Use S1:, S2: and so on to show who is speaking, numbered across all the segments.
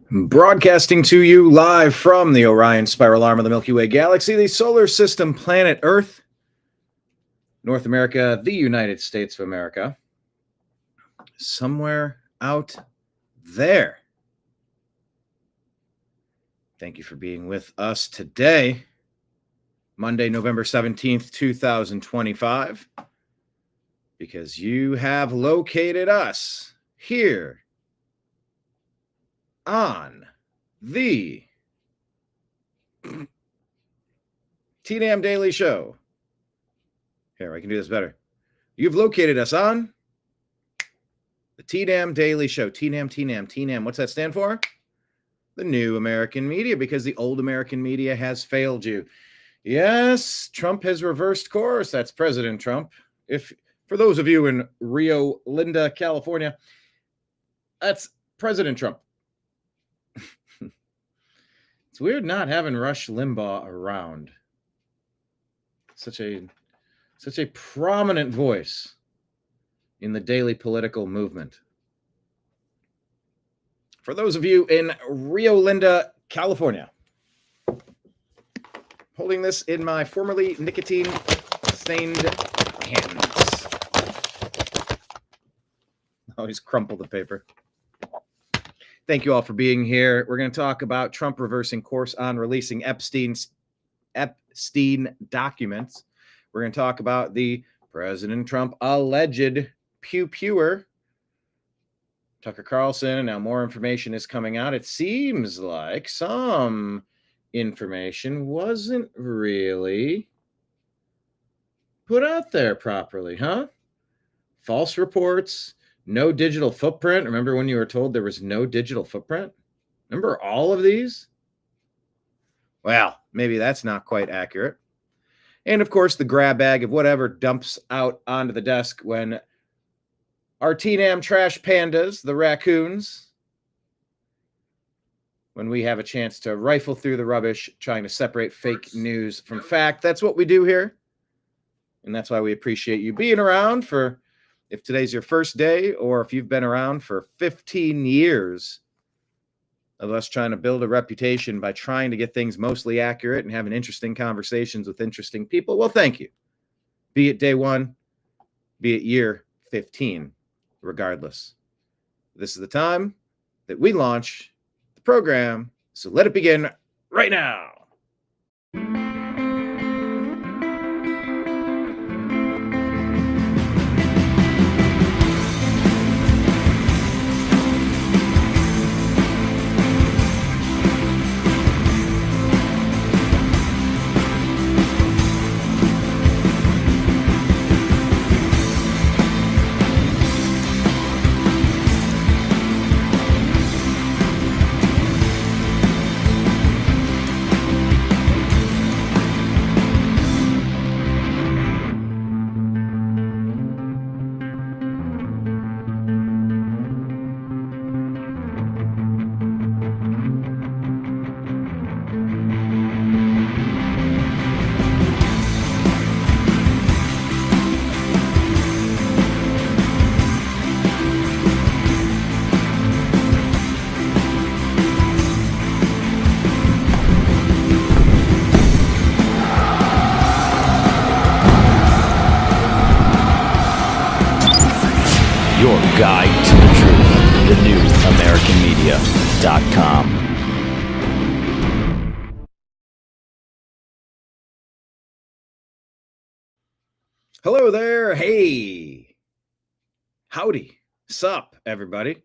S1: Broadcasting to you live from the Orion Spiral Arm of the Milky Way Galaxy, the solar system, planet Earth, North America, the United States of America, somewhere out there. Thank you for being with us today, Monday, November 17th, 2025, because you have located us here on the T-Dam Daily Show. Here, I can do this better. You've located us on the T-Dam Daily Show. T-Dam. What's that stand for? The new American media, because the old American media has failed you. Yes, Trump has reversed course. That's President Trump. For those of you in Rio Linda, California, that's President Trump. It's weird not having Rush Limbaugh around. Such a prominent voice in the daily political movement. For those of you in Rio Linda, California, holding this in my formerly nicotine-stained hands. Always crumple the paper. Thank you all for being here. We're going to talk about Trump reversing course on releasing Epstein documents. We're going to talk about the President Trump alleged pew-pewer, Tucker Carlson, and now more information is coming out. It seems like some information wasn't really put out there properly, huh? False reports. No digital footprint. Remember when you were told there was no digital footprint? Remember all of these? Well, maybe that's not quite accurate. And of course, the grab bag of whatever dumps out onto the desk when our T-Dam trash pandas, the raccoons, when we have a chance to rifle through the rubbish, trying to separate fake news from fact. That's what we do here. And that's why we appreciate you being around for, if today's your first day, or if you've been around for 15 years of us trying to build a reputation by trying to get things mostly accurate and having interesting conversations with interesting people. Well, thank you. Be it day one, be it year 15, regardless. This is the time that we launch the program. So let it begin right now.
S2: Guide to the Truth, thenewamericanmedia.com.
S1: Hello there. Hey. Howdy. Sup, everybody.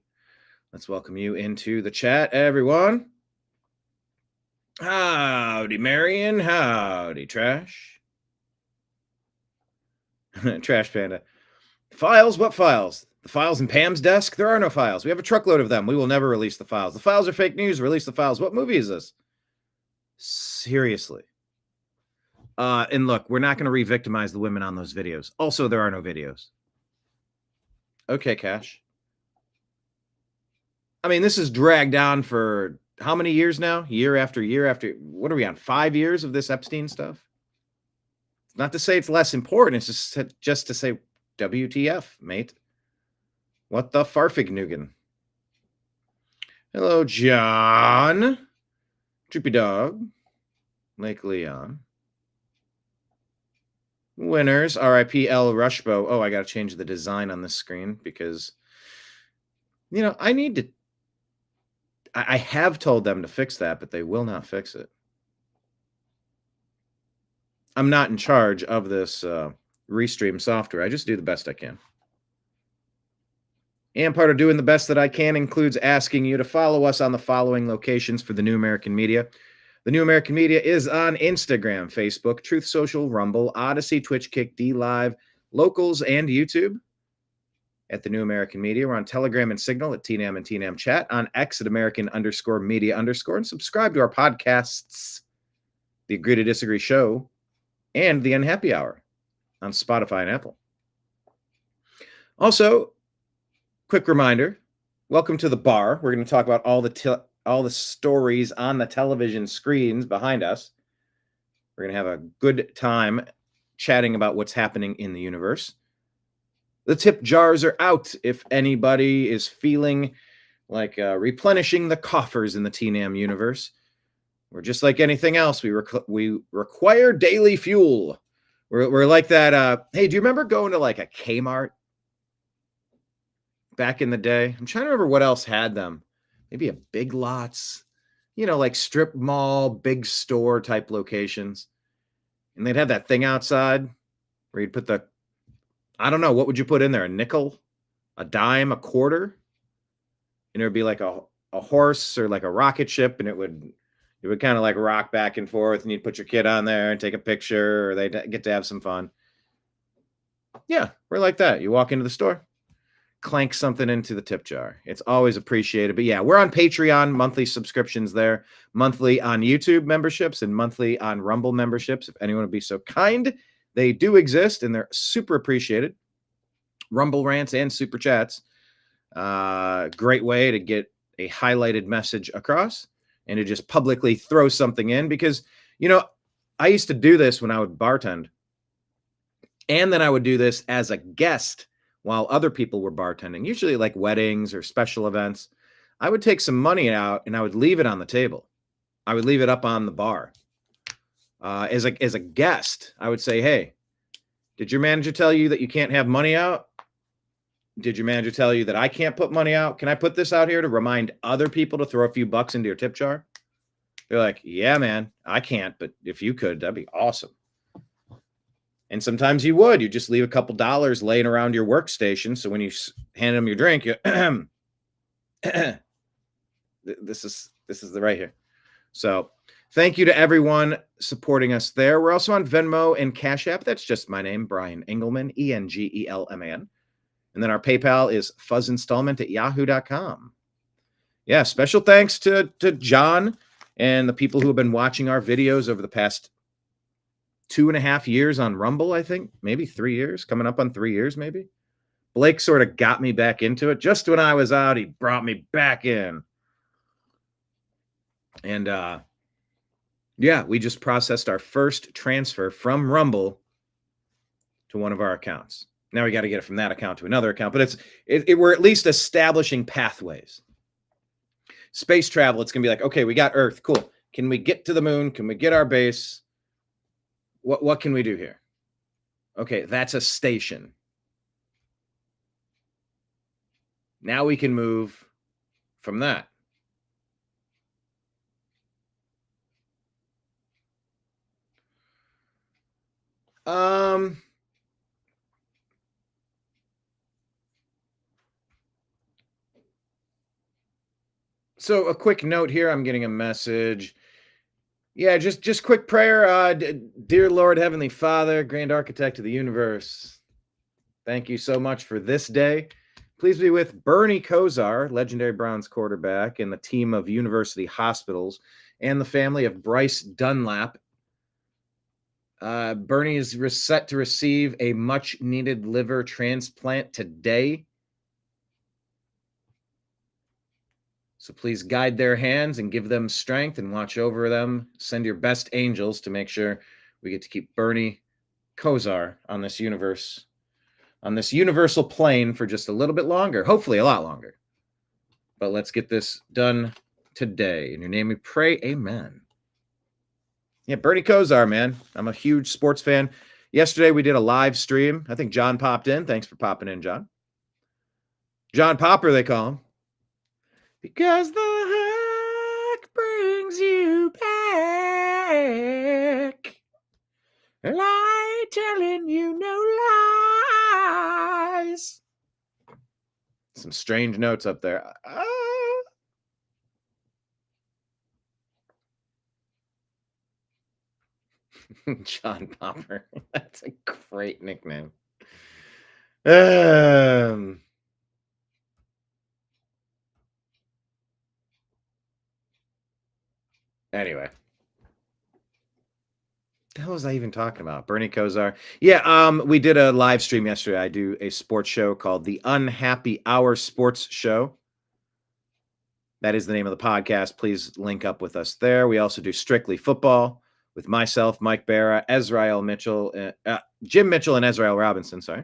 S1: Let's welcome you into the chat, everyone. Howdy, Marion. Howdy, Trash. Trash Panda. Files? What files? The files in Pam's desk? There are no files. We have a truckload of them. We will never release the files. The files are fake news. Release the files. What movie is this? Seriously. And look, we're not going to re-victimize the women on those videos. Also, there are no videos. Okay, Cash. I mean, this is dragged on for how many years now? Year after year after. What are we on? 5 years of this Epstein stuff? Not to say it's less important. It's just to say, WTF, mate. What the farfignugan? Hello, John. Droopy Dog. Lake Leon. Winners, RIP L. Rushbo. Oh, I got to change the design on this screen because, I need to. I have told them to fix that, but they will not fix it. I'm not in charge of this Restream software. I just do the best I can. And part of doing the best that I can includes asking you to follow us on the following locations for the New American Media. The New American Media is on Instagram, Facebook, Truth Social, Rumble, Odysee, Twitch, Kick, D Live, Locals, and YouTube. At the New American Media, we're on Telegram and Signal at TNAM and TNAM Chat, on X at American_Media_, and subscribe to our podcasts, The Agree to Disagree Show, and The Unhappy Hour on Spotify and Apple. Also, quick reminder, welcome to the bar. We're going to talk about all the stories on the television screens behind us. We're going to have a good time chatting about what's happening in the universe. The tip jars are out if anybody is feeling like replenishing the coffers in the TNAM universe. We're just like anything else. We require daily fuel. We're like that. Hey, do you remember going to like a Kmart back in the day? I'm trying to remember what else had them. Maybe a Big Lots, like strip mall, big store type locations. And they'd have that thing outside where you'd put I don't know, what would you put in there? A nickel, a dime, a quarter? And it would be like a horse or like a rocket ship, and it would kind of like rock back and forth, and you'd put your kid on there and take a picture, or they'd get to have some fun. Yeah, we're like that. You walk into the store, clank something into the tip jar. It's always appreciated. But yeah, we're on Patreon, monthly subscriptions there, monthly on YouTube memberships, and monthly on Rumble memberships. If anyone would be so kind, they do exist, and they're super appreciated. Rumble rants and super chats. Great way to get a highlighted message across and to just publicly throw something in, because, I used to do this when I would bartend. And then I would do this as a guest while other people were bartending, usually like weddings or special events. I would take some money out and I would leave it on the table. I would leave it up on the bar. As a guest, I would say, hey, did your manager tell you that you can't have money out? Did your manager tell you that I can't put money out? Can I put this out here to remind other people to throw a few bucks into your tip jar? They're like, yeah, man, I can't, but if you could, that'd be awesome. And sometimes you would. You just leave a couple dollars laying around your workstation. So when you hand them your drink, you this is the right here. So thank you to everyone supporting us there. We're also on Venmo and Cash App. That's just my name, BrianEngelman, ENGELMAN. And then our PayPal is fuzzinstallment@yahoo.com. Yeah, special thanks to John and the people who have been watching our videos over the past 2.5 years on Rumble, I think. Maybe 3 years, coming up on 3 years, maybe. Blake sort of got me back into it. Just when I was out, he brought me back in. And yeah, we just processed our first transfer from Rumble to one of our accounts. Now we got to get it from that account to another account, but we're at least establishing pathways. Space travel, it's going to be like, okay, we got Earth. Cool. Can we get to the moon? Can we get our base? What can we do here? Okay, that's a station. Now we can move from that. So a quick note here. I'm getting a message. Yeah, just quick prayer. Dear Lord, Heavenly Father, Grand Architect of the Universe, thank you so much for this day. Please be with Bernie Kosar, legendary Browns quarterback, and the team of University Hospitals, and the family of Bryce Dunlap. Bernie is set to receive a much-needed liver transplant today. So please guide their hands and give them strength and watch over them. Send your best angels to make sure we get to keep Bernie Kosar on this universal plane for just a little bit longer, hopefully a lot longer. but let's get this done today. In your name we pray, amen. Yeah, Bernie Kosar, man. I'm a huge sports fan. Yesterday we did a live stream. I think John popped in. Thanks for popping in, John. John Popper, they call him. Because the hack brings you back. Lie telling you no lies. Some strange notes up there. John Popper. That's a great nickname. Anyway. The hell was I even talking about? Bernie Kosar. Yeah, we did a live stream yesterday. I do a sports show called The Unhappy Hour Sports Show. That is the name of the podcast. Please link up with us there. We also do Strictly Football with myself, Mike Barra, Jim Mitchell, and Ezrael Robinson. Sorry.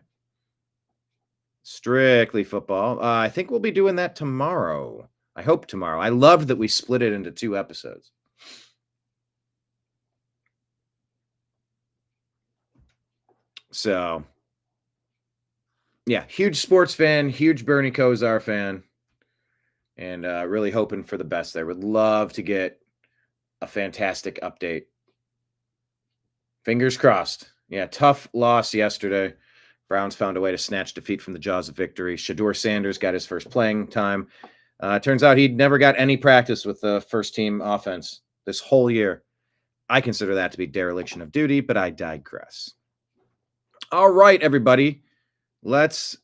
S1: Strictly Football. I think we'll be doing that tomorrow. I hope tomorrow. I loved that we split it into 2 episodes. So, yeah, huge sports fan, huge Bernie Kosar fan, and really hoping for the best there. Would love to get a fantastic update. Fingers crossed. Yeah, tough loss yesterday. Browns found a way to snatch defeat from the jaws of victory. Shedeur Sanders got his first playing time. Turns out he'd never got any practice with the first-team offense this whole year. I consider that to be dereliction of duty, but I digress. All right, everybody. Let's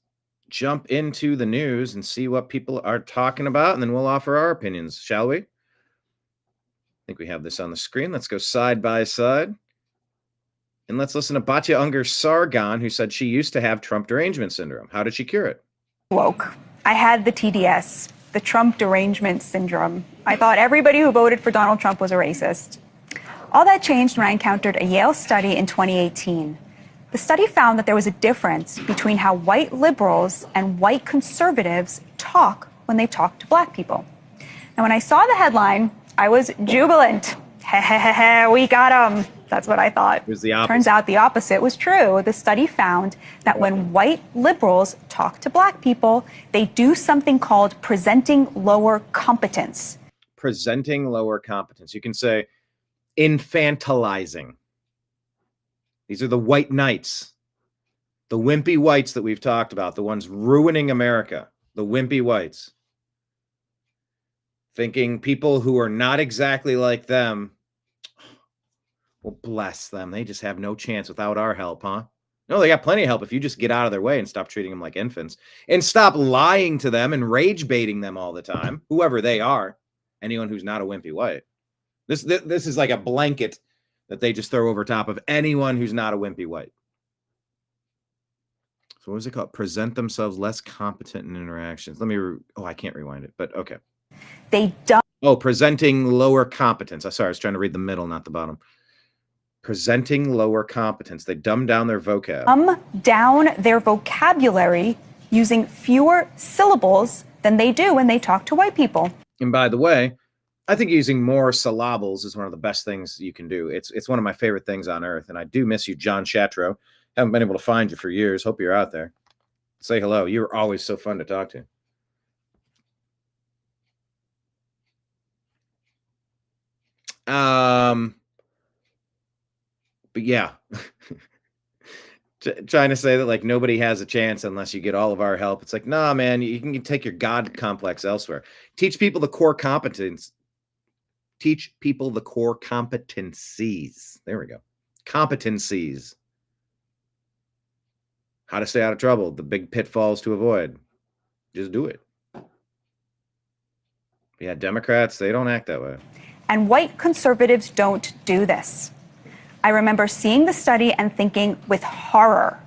S1: jump into the news and see what people are talking about, and then we'll offer our opinions, shall we? I think we have this on the screen. Let's go side by side. And let's listen to Batya Unger Sargon, who said she used to have Trump derangement syndrome. How did she cure it?
S3: Woke. I had the TDS, the Trump derangement syndrome. I thought everybody who voted for Donald Trump was a racist. All that changed when I encountered a Yale study in 2018. The study found that there was a difference between how white liberals and white conservatives talk when they talk to black people. And when I saw the headline, I was jubilant. We got them. That's what I thought.
S1: It was the opposite.
S3: Turns out the opposite was true. The study found that when white liberals talk to black people, they do something called presenting lower competence.
S1: Presenting lower competence. You can say infantilizing. These are the white knights, the wimpy whites that we've talked about, the ones ruining America, the wimpy whites. Thinking people who are not exactly like them, well, bless them. They just have no chance without our help, huh? No, they got plenty of help if you just get out of their way and stop treating them like infants and stop lying to them and rage baiting them all the time, whoever they are, anyone who's not a wimpy white. This is like a blanket that they just throw over top of anyone who's not a wimpy white. So what was it called? Present themselves less competent in interactions. Let me, I can't rewind it, but okay. Presenting lower competence. Sorry, I was trying to read the middle, not the bottom. Presenting lower competence. They dumb down their vocab.
S3: Dumb down their vocabulary using fewer syllables than they do when they talk to white people.
S1: And by the way, I think using more syllables is one of the best things you can do. It's one of my favorite things on earth. And I do miss you, John Chatro. Haven't been able to find you for years. Hope you're out there. Say hello. You're always so fun to talk to. But yeah, trying to say that like nobody has a chance unless you get all of our help. It's like, nah, man, you can take your God complex elsewhere. Teach people the core competence. Teach people the core competencies. There we go. Competencies. How to stay out of trouble. The big pitfalls to avoid. Just do it. Yeah, Democrats, they don't act that way.
S3: And white conservatives don't do this. I remember seeing the study and thinking with horror.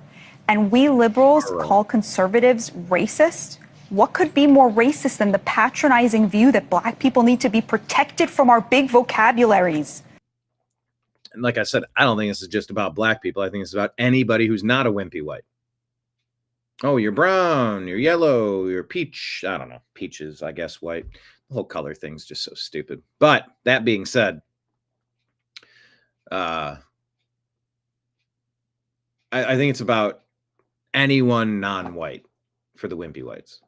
S3: And we liberals call conservatives racist? What could be more racist than the patronizing view that black people need to be protected from our big vocabularies?
S1: And like I said, I don't think this is just about black people. I think it's about anybody who's not a wimpy white. Oh, you're brown, you're yellow, you're peach. I don't know. Peach is, I guess, white. The whole color thing's just so stupid. But that being said, I think it's about anyone non-white for the wimpy whites.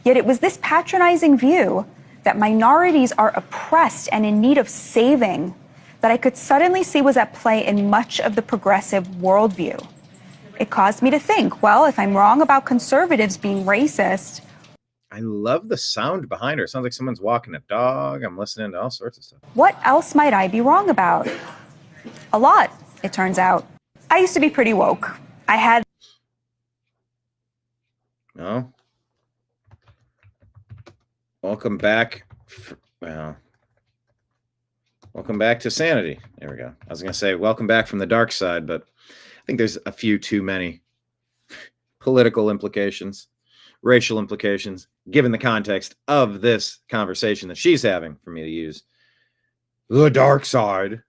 S3: Yet it was this patronizing view that minorities are oppressed and in need of saving that I could suddenly see was at play in much of the progressive worldview. It caused me to think, well, if I'm wrong about conservatives being racist.
S1: I love the sound behind her. It sounds like someone's walking a dog. I'm listening to all sorts of stuff.
S3: What else might I be wrong about? A lot, it turns out. I used to be pretty woke. I had.
S1: No. Welcome back. Well, welcome back to sanity. There we go. I was going to say welcome back from the dark side, but I think there's a few too many political implications, racial implications, given the context of this conversation that she's having for me to use the dark side.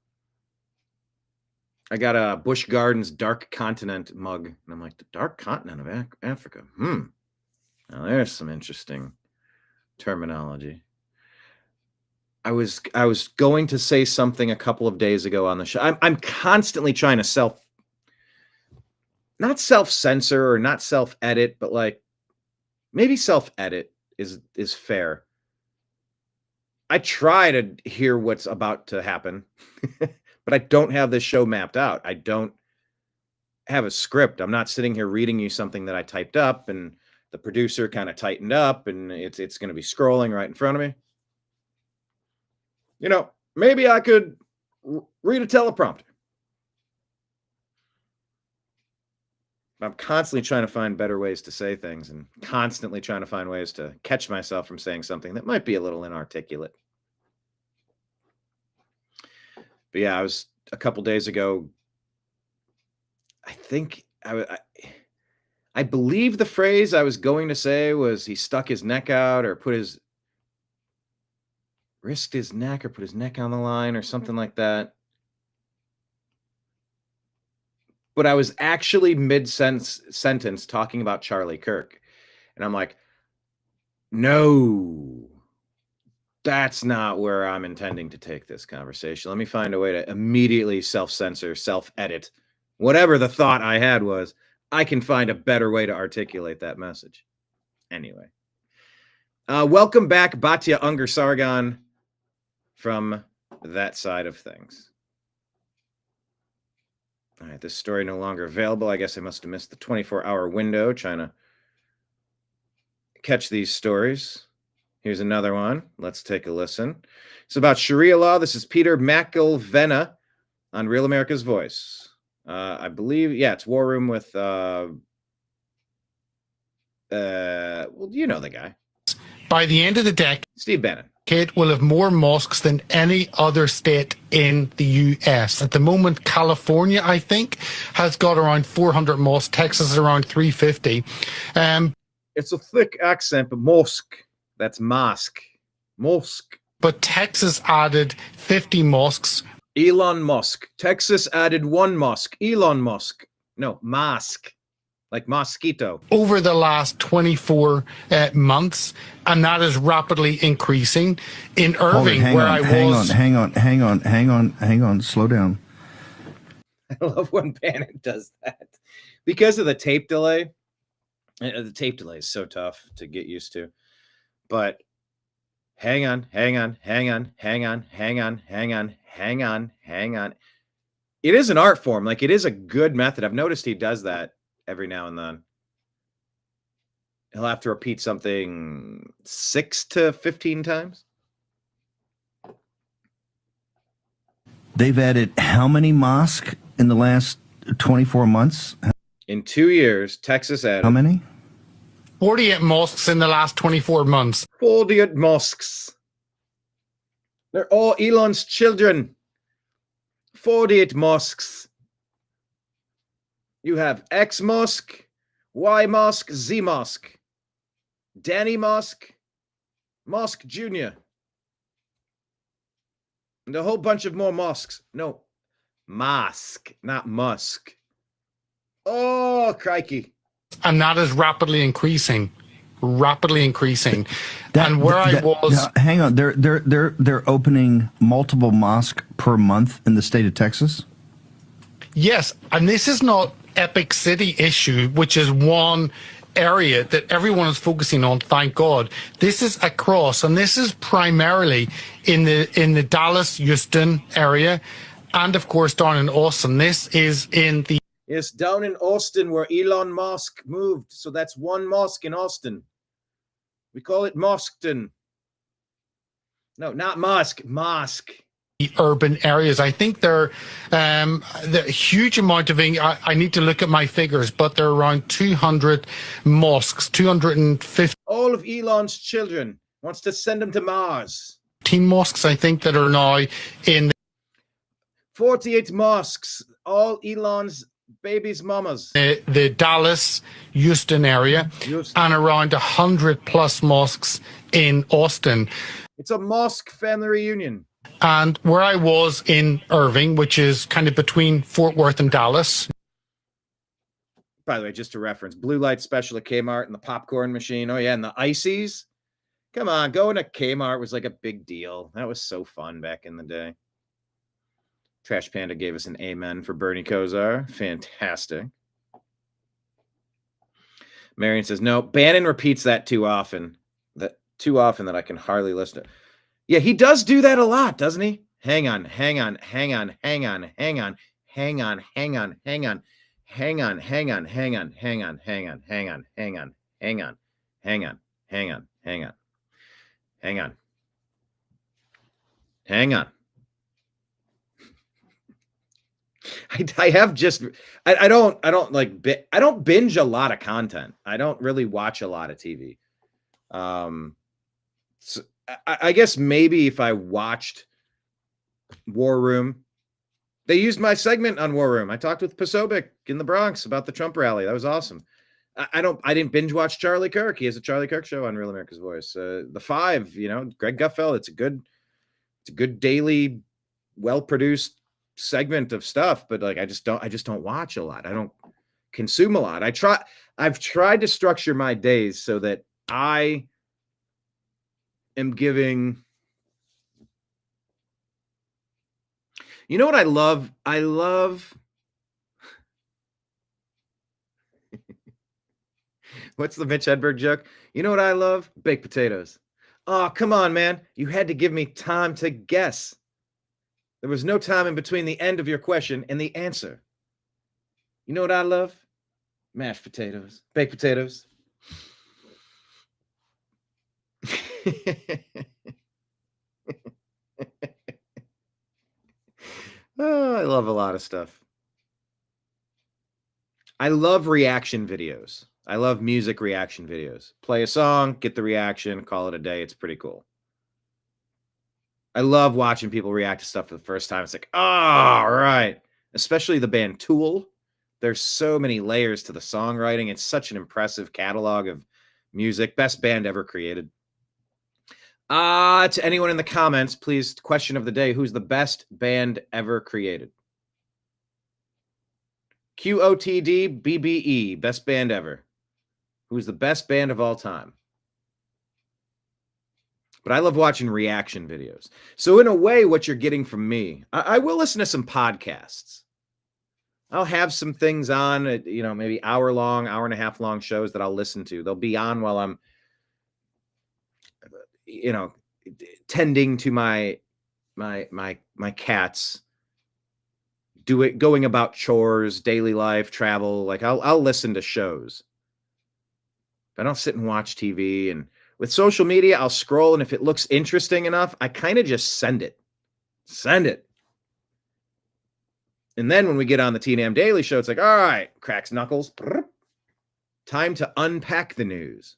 S1: I got a Busch Gardens Dark Continent mug, and I'm like, the Dark Continent of Africa. Now there's some interesting terminology. I was going to say something a couple of days ago on the show. I'm constantly trying to not self-censor or not self-edit, but like maybe self-edit is fair. I try to hear what's about to happen, but I don't have this show mapped out. I don't have a script. I'm not sitting here reading you something that I typed up and the producer kind of tightened up and it's going to be scrolling right in front of me. You know, maybe I could read a teleprompter. I'm constantly trying to find better ways to say things and constantly trying to find ways to catch myself from saying something that might be a little inarticulate. But yeah, I was a couple days ago. I think I believe the phrase I was going to say was he stuck his neck out or risked his neck or put his neck on the line or something like that. But I was actually mid-sentence talking about Charlie Kirk. And I'm like, no, that's not where I'm intending to take this conversation. Let me find a way to immediately self-censor, self-edit. Whatever the thought I had was, I can find a better way to articulate that message. Anyway. Welcome back, Batya Unger Sargon, from that side of things. All right, this story no longer available. I guess I must have missed the 24-hour window trying to catch these stories. Here's another one. Let's take a listen. It's about Sharia law. This is Peter McIlvenna on Real America's Voice. I believe, it's War Room with, well, you know the guy.
S4: By the end of the decade,
S1: Steve Bannon
S4: will have more mosques than any other state in the U.S. At the moment, California, I think, has got around 400 mosques. Texas is around 350.
S1: It's a thick accent, but mosque. That's mosque. Mosque.
S4: But Texas added 50 mosques.
S1: Elon Musk. Texas added one mosque. Elon Musk. No, mosque. Like mosquito.
S4: Over the last 24 months, and that is rapidly increasing. In Irving,
S2: Hang on, slow down.
S1: I love when Bannon does that. Because of the tape delay. The tape delay is so tough to get used to. But hang on. It is an art form. Like, it is a good method. I've noticed he does that every now and then. He'll have to repeat something 6 to 15 times.
S2: They've added how many mosques in the last 24 months?
S1: In 2 years, Texas added...
S2: How many?
S4: 48 mosques in the last 24 months.
S1: 48 mosques. They're all Elon's children. 48 mosques. You have X Mosque, Y Mosque, Z Mosque, Danny Mosque, Mosque Jr., and a whole bunch of more mosques. No, mosque, not Musk. Oh, crikey.
S4: And that is rapidly increasing. And where I was,
S2: hang on, they're opening multiple mosques per month in the state of Texas.
S4: yes, and this is not Epic City issue, which is one area that everyone is focusing on, thank God. This is across, and this is primarily in the Dallas, Houston area, and of course down in Austin. This is in the
S1: Yes, down in Austin where Elon Musk moved. So that's one mosque in Austin. We call it Mosqueton. No, not mosque, mosque.
S4: urban areas. I think they're the huge amount of, I need to look at my figures, but they're around 200 mosques, 215
S1: All of Elon's children wants to send them to Mars.
S4: mosques, I think, that are now in
S1: 48 mosques, all Elon's babies' mamas.
S4: the Dallas, Houston area, and around 100 plus mosques in Austin.
S1: It's a mosque family reunion.
S4: And where I was in Irving, which is kind of between Fort Worth and Dallas.
S1: By the way, just to reference, blue light special at Kmart and the popcorn machine. Oh yeah, and the ices. Come on, going to Kmart was like a big deal. That was so fun back in the day. Trash Panda gave us an amen for Bernie Kosar. Fantastic. Marion says, no, Bannon repeats that too often. Too often that I can hardly listen to. Yeah, he does do that a lot, doesn't he? Hang on. I have just I don't binge a lot of content. I don't really watch a lot of TV. So I guess maybe if I watched War Room, they used my segment on War Room. I talked with Posobiec in the Bronx about the Trump rally. That was awesome. I didn't binge watch Charlie Kirk. He has a Charlie Kirk show on Real America's Voice. The Five, Greg Gutfeld. It's a good daily, well-produced segment of stuff, but like I just don't watch a lot. I don't consume a lot. I've tried to structure my days so that I am giving. You know what I love? I love. What's the Mitch Hedberg joke? You know what I love? Baked potatoes. Oh, come on, man. You had to give me time to guess. There was no time in between the end of your question and the answer. You know what I love? Mashed potatoes, baked potatoes. Oh, I love a lot of stuff. I love reaction videos. I love music reaction videos. Play a song, get the reaction, call it a day. It's pretty cool. I love watching people react to stuff for the first time. It's like, all right. Especially the band Tool. There's so many layers to the songwriting. It's such an impressive catalog of music. Best band ever created. To anyone in the comments, please, question of the day. Who's the best band ever created? QOTD BBE, best band ever. Who's the best band of all time? But I love watching reaction videos. So in a way, what you're getting from me, I will listen to some podcasts. I'll have some things on, maybe hour and a half long shows that I'll listen to. They'll be on while I'm, tending to my cats, going about chores, daily life, travel. Like I'll listen to shows. I don't sit and watch TV. And with social media, I'll scroll, and if it looks interesting enough, I kind of just send it. And then when we get on the TNAM Daily Show, it's like, all right, cracks knuckles. Time to unpack the news.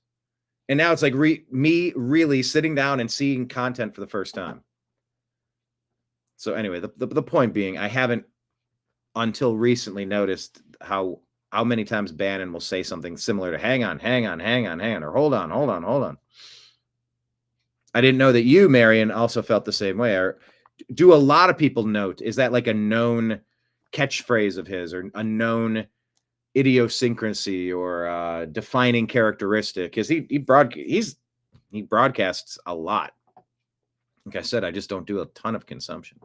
S1: And now it's like me really sitting down and seeing content for the first time. So anyway, the point being, I haven't until recently noticed how many times Bannon will say something similar to hang on, or hold on. I didn't know that you, Marion, also felt the same way. Or do a lot of people note, is that like a known catchphrase of his or a known idiosyncrasy or defining characteristic, because he broadcasts a lot. Like I said, I just don't do a ton of consumption.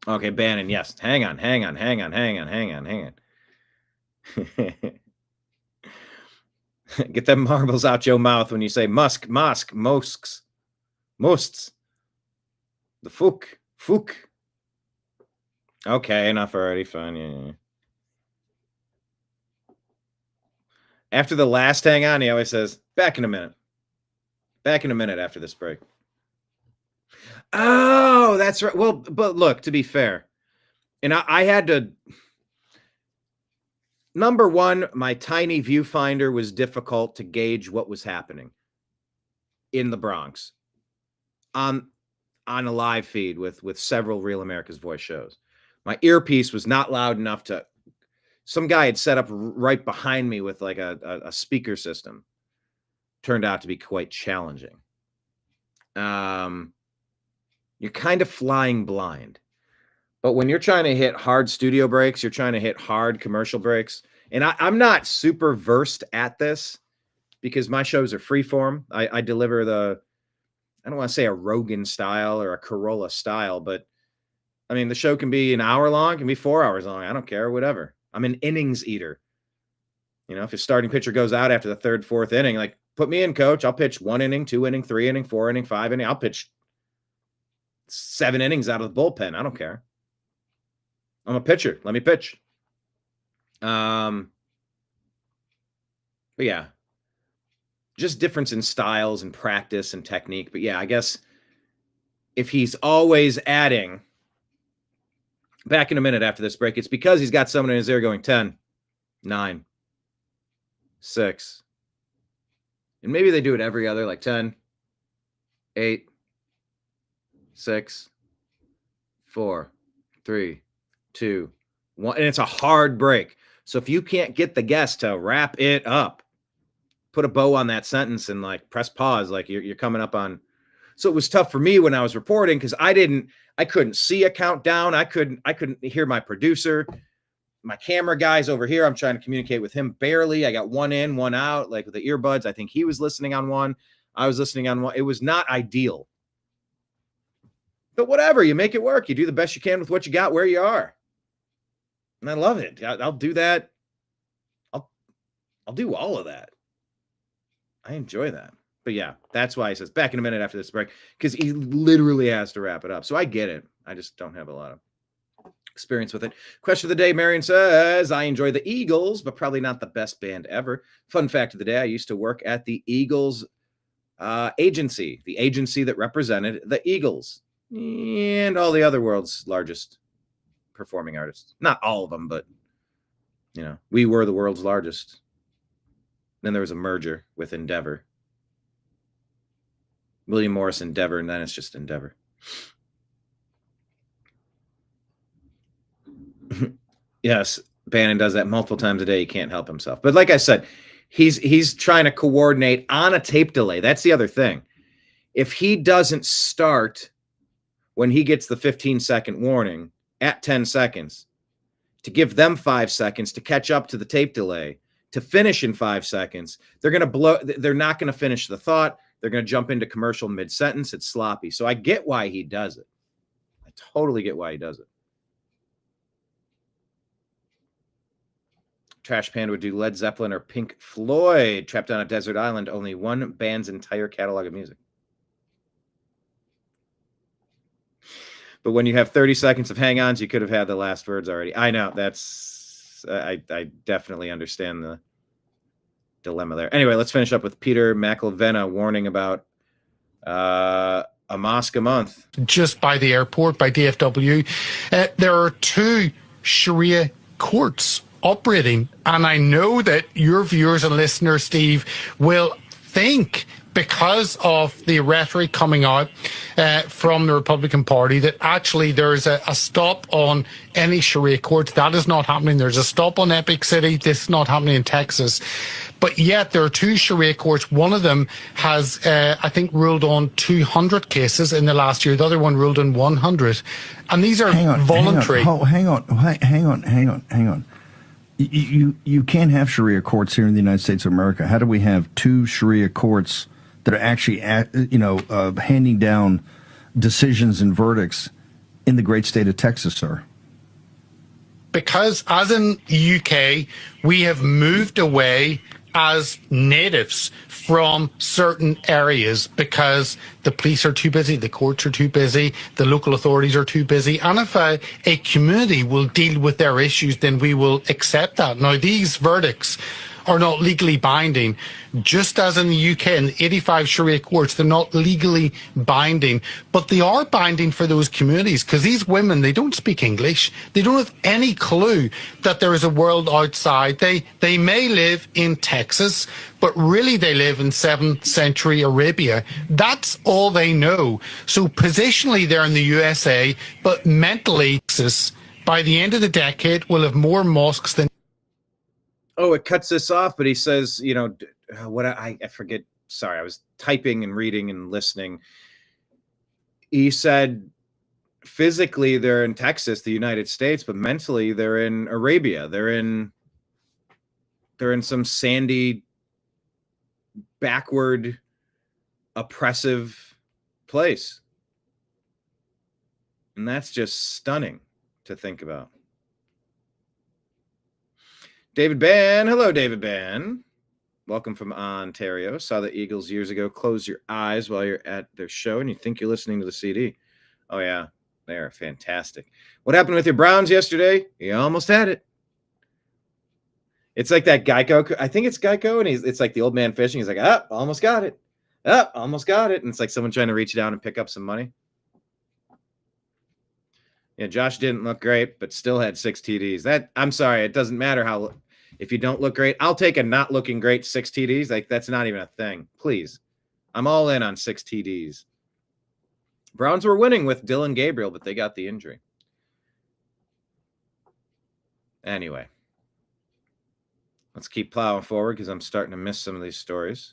S1: Okay, Bannon, yes. Hang on. Get them marbles out your mouth when you say Musk, Mosks. The Fook. Okay, enough already. Fine. Yeah. After the last hang on, he always says, back in a minute. Back in a minute after this break. Oh, that's right. Well, but look, to be fair, and I had to, number one, my tiny viewfinder was difficult to gauge what was happening in the Bronx on a live feed with several Real America's Voice shows. My earpiece was not loud enough to, some guy had set up right behind me with like a speaker system. Turned out to be quite challenging. You're kind of flying blind. But when you're trying to hit hard studio breaks, you're trying to hit hard commercial breaks. And I'm not super versed at this because my shows are freeform. I deliver I don't want to say a Rogan style or a Corolla style, but I mean, the show can be an hour long, can be 4 hours long. I don't care, whatever. I'm an innings eater. You know, if your starting pitcher goes out after the third, fourth inning, like, put me in, coach. I'll pitch 1 inning, 2 inning, 3 inning, 4 inning, 5 inning. I'll pitch 7 innings out of the bullpen. I don't care. I'm a pitcher. Let me pitch. But yeah, just difference in styles and practice and technique. But yeah, I guess if he's always adding, back in a minute after this break, it's because he's got someone in his ear going 10, 9, 6. And maybe they do it every other, like 10, 8, 6, 4, 3, 2, 1. And it's a hard break. So if you can't get the guest to wrap it up, put a bow on that sentence and like press pause, like you're coming up on. So it was tough for me when I was reporting because I couldn't see a countdown. I couldn't hear my producer. My camera guy's over here. I'm trying to communicate with him barely. I got 1 in, 1 out, like with the earbuds. I think he was listening on one. I was listening on one. It was not ideal. But whatever, you make it work. You do the best you can with what you got where you are. And I love it. I'll do that. I'll do all of that. I enjoy that. But yeah, that's why he says back in a minute after this break, because he literally has to wrap it up. So I get it. I just don't have a lot of experience with it. Question of the day, Marion says, I enjoy the Eagles, but probably not the best band ever. Fun fact of the day, I used to work at the Eagles agency, the agency that represented the Eagles and all the other world's largest performing artists. Not all of them, but, you know, we were the world's largest. Then there was a merger with Endeavor. William Morris Endeavor, and then it's just Endeavor. Yes, Bannon does that multiple times a day. He can't help himself. But like I said, he's trying to coordinate on a tape delay. That's the other thing. If he doesn't start when he gets the 15-second warning at 10 seconds, to give them 5 seconds to catch up to the tape delay, to finish in 5 seconds, they're not going to finish the thought. They're going to jump into commercial mid-sentence. It's sloppy. So I get why he does it. I totally get why he does it. Trash Panda would do Led Zeppelin or Pink Floyd. Trapped on a desert island, only one band's entire catalog of music. But when you have 30 seconds of hang-ons, you could have had the last words already. I know. That's I definitely understand the dilemma there. Anyway, let's finish up with Peter McIlvenna warning about a mosque a month.
S4: Just by the airport, by DFW, there are 2 Sharia courts operating. And I know that your viewers and listeners, Steve, will think because of the rhetoric coming out from the Republican Party that actually there's a stop on any Sharia courts. That is not happening. There's a stop on Epic City. This is not happening in Texas. But yet there are two Sharia courts. One of them has, I think, ruled on 200 cases in the last year. The other one ruled on 100. And these are voluntary.
S2: Hang on. You can't have Sharia courts here in the United States of America. How do we have two Sharia courts that are actually, handing down decisions and verdicts in the great state of Texas, sir?
S4: Because as in the UK, we have moved away as natives from certain areas because the police are too busy, the courts are too busy, the local authorities are too busy. And if a community will deal with their issues, then we will accept that. Now, these verdicts are not legally binding, just as in the UK in 85 Sharia courts, they're not legally binding, but they are binding for those communities because these women, they don't speak English. They don't have any clue that there is a world outside. They may live in Texas, but really they live in 7th century Arabia. That's all they know. So positionally they're in the USA, but mentally, Texas, by the end of the decade, will have more mosques than.
S1: Oh, it cuts this off, but he says, what I forget. Sorry, I was typing and reading and listening. He said physically they're in Texas, the United States, but mentally they're in Arabia. They're in some sandy, backward, oppressive place. And that's just stunning to think about. David Ban. Hello, David Ban. Welcome from Ontario. Saw the Eagles years ago. Close your eyes while you're at their show and you think you're listening to the CD. Oh, yeah. They are fantastic. What happened with your Browns yesterday? You almost had it. It's like that Geico. I think it's Geico, and it's like the old man fishing. He's like, almost got it. Almost got it. And it's like someone trying to reach down and pick up some money. Yeah, Josh didn't look great, but still had 6 TDs. I'm sorry, it doesn't matter how. If you don't look great, I'll take a not looking great 6 TDs. Like, that's not even a thing. Please. I'm all in on 6 TDs. Browns were winning with Dylan Gabriel, but they got the injury. Anyway. Let's keep plowing forward because I'm starting to miss some of these stories.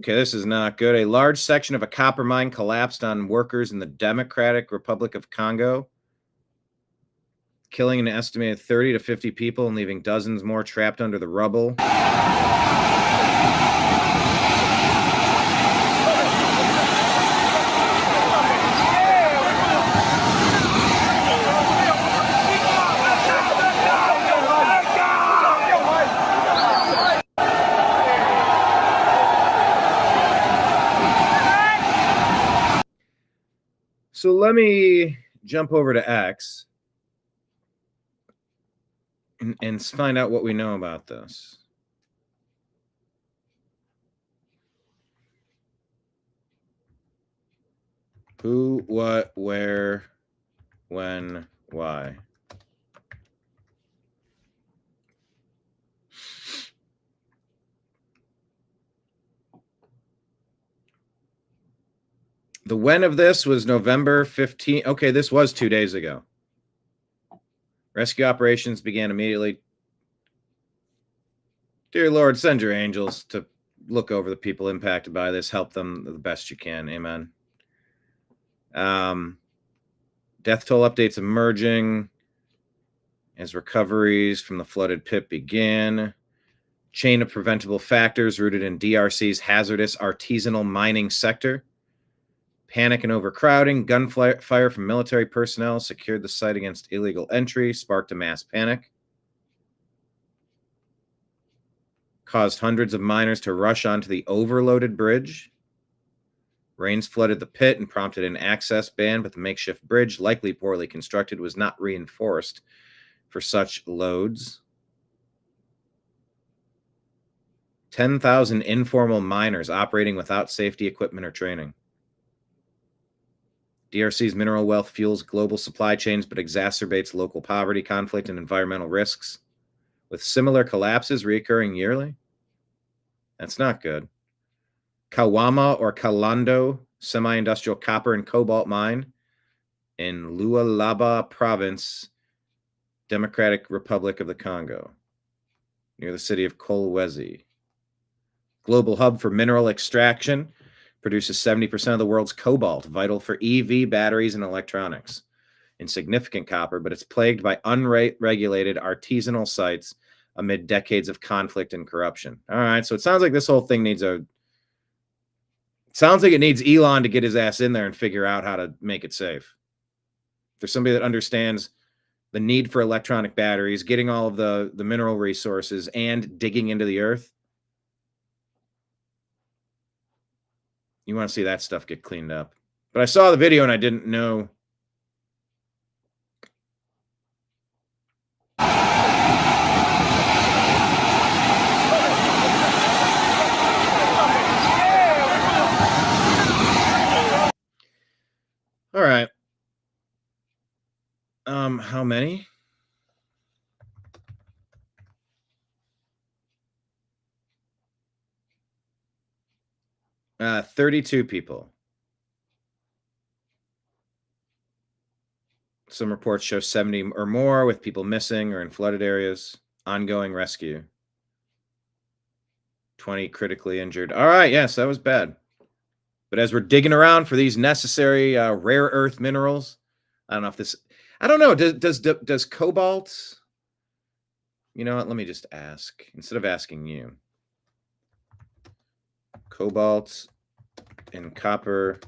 S1: Okay, this is not good. A large section of a copper mine collapsed on workers in the Democratic Republic of Congo, killing an estimated 30 to 50 people and leaving dozens more trapped under the rubble. So let me jump over to X and find out what we know about this. Who, what, where, when, why. The when of this was November 15th. Okay, this was 2 days ago. Rescue operations began immediately. Dear Lord, send your angels to look over the people impacted by this. Help them the best you can. Amen. Death toll updates emerging as recoveries from the flooded pit begin. Chain of preventable factors rooted in DRC's hazardous artisanal mining sector. Panic and overcrowding, gunfire from military personnel secured the site against illegal entry, sparked a mass panic. Caused hundreds of miners to rush onto the overloaded bridge. Rains flooded the pit and prompted an access ban, but the makeshift bridge, likely poorly constructed, was not reinforced for such loads. 10,000 informal miners operating without safety equipment or training. DRC's mineral wealth fuels global supply chains, but exacerbates local poverty, conflict, and environmental risks. with similar collapses recurring yearly. That's not good. Kawama or Kalando semi-industrial copper and cobalt mine in Lualaba province, Democratic Republic of the Congo, near the city of Kolwezi. Global hub for mineral extraction, produces 70% of the world's cobalt, vital for EV batteries and electronics. Insignificant copper, but it's plagued by unregulated artisanal sites amid decades of conflict and corruption. All right, so it sounds like this whole thing needs it needs Elon to get his ass in there and figure out how to make it safe. If there's somebody that understands the need for electronic batteries, getting all of the mineral resources, and digging into the earth, you want to see that stuff get cleaned up. But I saw the video and I didn't know. All right. How many? Uh, 32 people. Some reports show 70 or more, with people missing or in flooded areas. Ongoing rescue. 20 critically injured. All right, yes, that was bad. But as we're digging around for these necessary rare earth minerals, I don't know if this, I don't know, does cobalt, you know what, let me just ask, instead of asking you. Cobalt and copper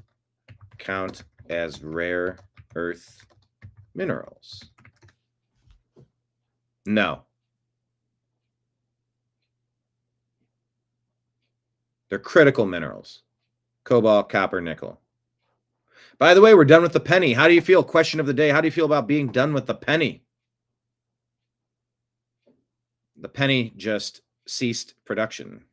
S1: count as rare earth minerals? No. They're critical minerals. Cobalt, copper, nickel. By the way, we're done with the penny. How do you feel? Question of the day. How do you feel about being done with the penny? The penny just ceased production.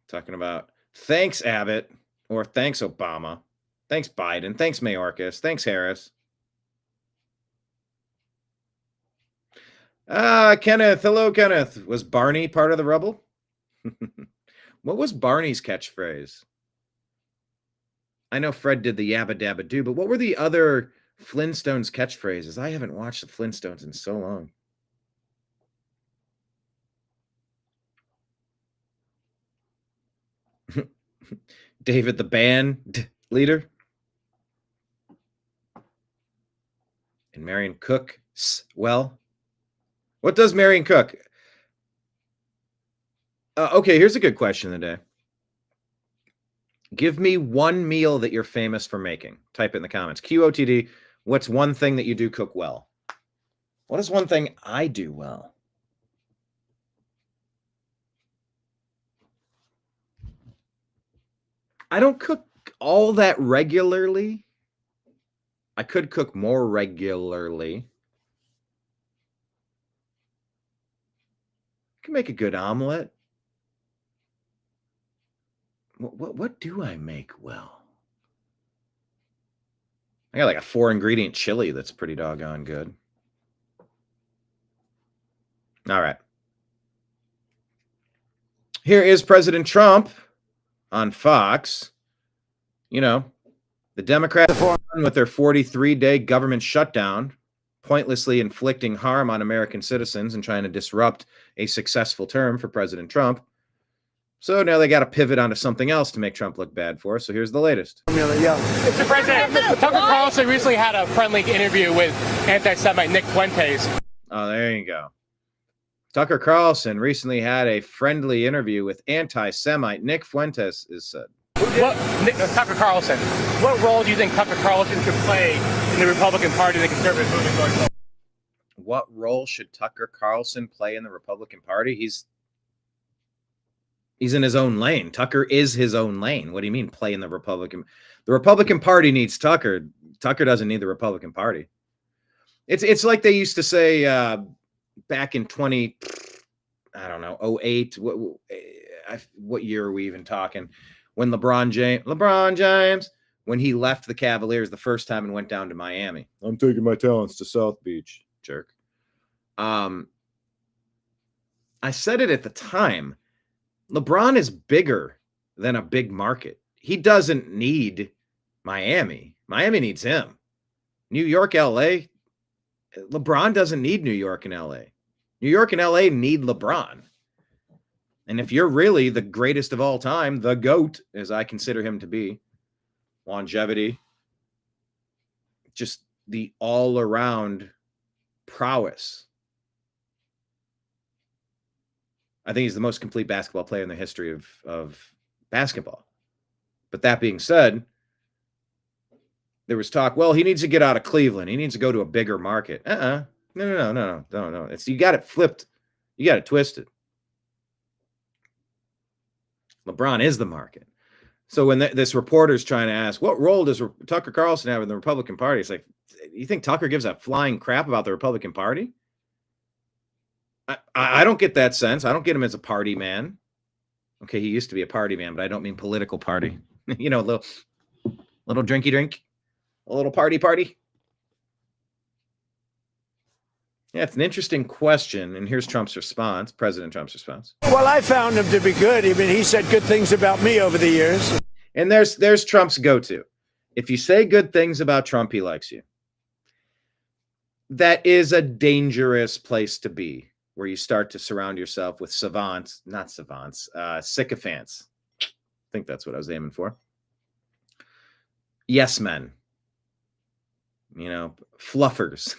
S1: Talking about thanks, Abbott, or thanks, Obama. Thanks, Biden. Thanks, Mayorkas. Thanks, Harris. Kenneth. Hello, Kenneth. Was Barney part of the rubble? What was Barney's catchphrase? I know Fred did the yabba dabba do, but what were the other Flintstones catchphrases? I haven't watched the Flintstones in so long. David the band leader. And Marion Cook. Well, what does Marion cook? Okay, here's a good question of the day. Give me one meal that you're famous for making. Type it in the comments. QOTD, what's one thing that you do cook well? What is one thing I do well? I don't cook all that regularly. I could cook more regularly. I can make a good omelet. What do I make well? I got like a 4-ingredient chili that's pretty doggone good. All right. Here is President Trump on Fox. You know, the Democrats with their 43-day government shutdown, pointlessly inflicting harm on American citizens and trying to disrupt a successful term for President Trump. So now they got to pivot onto something else to make Trump look bad for us. So here's the latest.
S5: Mr. President, Tucker Carlson recently had a friendly interview with anti-Semite Nick Fuentes.
S1: Oh, there you go. Tucker Carlson recently had a friendly interview with anti-Semite Nick Fuentes, is said.
S5: Tucker Carlson, what role do you think Tucker Carlson should play in the Republican Party and the conservative movement going forward?
S1: What role should Tucker Carlson play in the Republican Party? He's in his own lane. Tucker is his own lane. What do you mean play in the Republican? The Republican Party needs Tucker. Tucker doesn't need the Republican Party. It's like they used to say back in 2008. What year are we even talking? When LeBron James, when he left the Cavaliers the first time and went down to Miami. I'm taking my talents to South Beach, jerk. I said it at the time. LeBron is bigger than a big market. He doesn't need Miami. Miami needs him. New York, LA. LeBron doesn't need New York and LA. New York and LA need LeBron. And if you're really the greatest of all time, the GOAT, as I consider him to be, longevity, just the all-around prowess. I think he's the most complete basketball player in the history of basketball. But that being said, there was talk, well, he needs to get out of Cleveland. He needs to go to a bigger market. No. You got it flipped. You got it twisted. LeBron is the market. So when this reporter's trying to ask, what role does Tucker Carlson have in the Republican Party? It's like, you think Tucker gives a flying crap about the Republican Party? I don't get that sense. I don't get him as a party man. Okay, he used to be a party man, but I don't mean political party. You know, little drinky drink, a little party. Yeah, it's an interesting question. And here's Trump's response, President Trump's response.
S6: Well, I found him to be good. I mean, he said good things about me over the years.
S1: And there's Trump's go-to. If you say good things about Trump, he likes you. That is a dangerous place to be, where you start to surround yourself with sycophants. I think that's what I was aiming for. Yes men. You know, fluffers.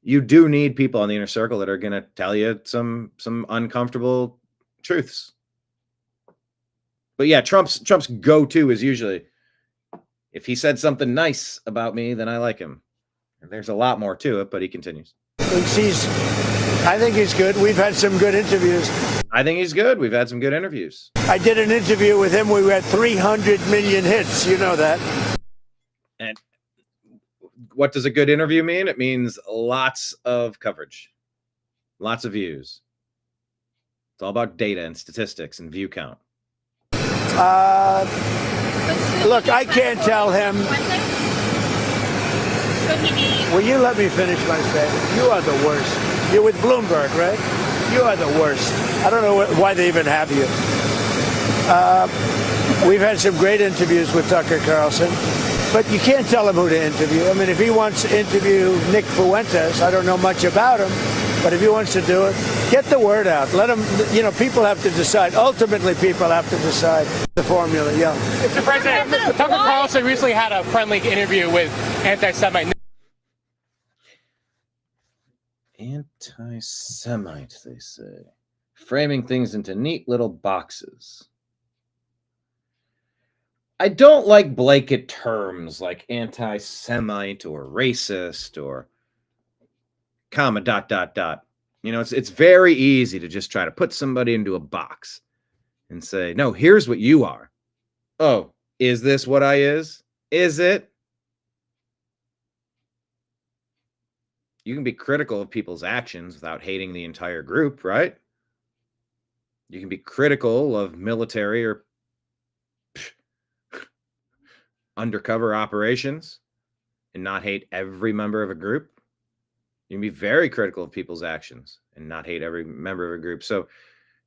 S1: You do need people in the inner circle that are going to tell you some uncomfortable truths. But yeah, Trump's go-to is usually, if he said something nice about me, then I like him. And there's a lot more to it, but he continues.
S6: I think he's good. We've had some good interviews.
S1: I think he's good. We've had some good interviews.
S6: I did an interview with him. We had 300 million hits. You know that.
S1: And what does a good interview mean? It means lots of coverage, lots of views. It's all about data and statistics and view count.
S6: Look, I can't tell him. Will you let me finish my statement? You are the worst. You're with Bloomberg, right? You are the worst. I don't know why they even have you. We've had some great interviews with Tucker Carlson, but you can't tell him who to interview. I mean, if he wants to interview Nick Fuentes, I don't know much about him, but if he wants to do it, get the word out. Let him, people have to decide. Ultimately, people have to decide the formula, yeah.
S5: Mr. President, Tucker Carlson recently had a friendly interview with anti-Semite.
S1: Anti-Semite, they say. Framing things into neat little boxes. I don't like blanket terms like anti-Semite or racist or comma ... You know, it's very easy to just try to put somebody into a box and say, no, here's what you are. Oh, is this what I is? Is it? You can be critical of people's actions without hating the entire group, right? You can be critical of military or undercover operations and not hate every member of a group. You can be very critical of people's actions and not hate every member of a group. So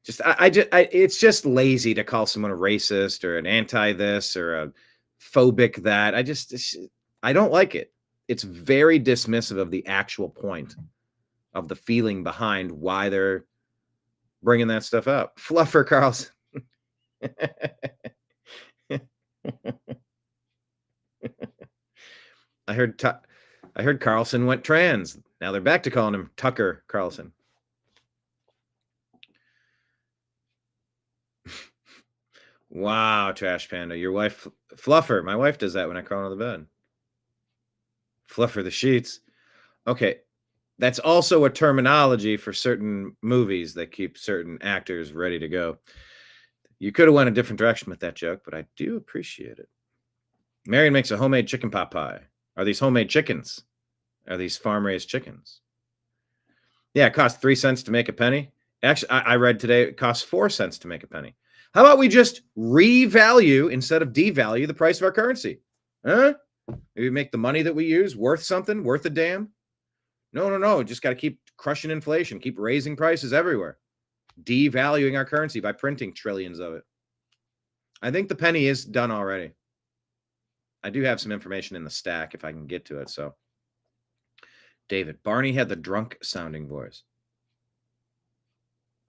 S1: it's just lazy to call someone a racist or an anti this or a phobic that. I don't like it. It's very dismissive of the actual point of the feeling behind why they're bringing that stuff up. Fluffer Carlson. I heard Carlson went trans. Now they're back to calling him Tucker Carlson. Wow, Trash Panda. Your wife, Fluffer. My wife does that when I crawl out of the bed. Fluffer the sheets. Okay. That's also a terminology for certain movies that keep certain actors ready to go. You could have went a different direction with that joke, but I do appreciate it. Marion makes a homemade chicken pot pie. Are these homemade chickens? Are these farm-raised chickens? Yeah, it costs 3 cents to make a penny. Actually, I read today it costs 4 cents to make a penny. How about we just revalue instead of devalue the price of our currency? Huh? Maybe make the money that we use worth something, worth a damn? No. Just got to keep crushing inflation, keep raising prices everywhere, devaluing our currency by printing trillions of it. I think the penny is done already. I do have some information in the stack if I can get to it. So, David, Barney had the drunk sounding voice.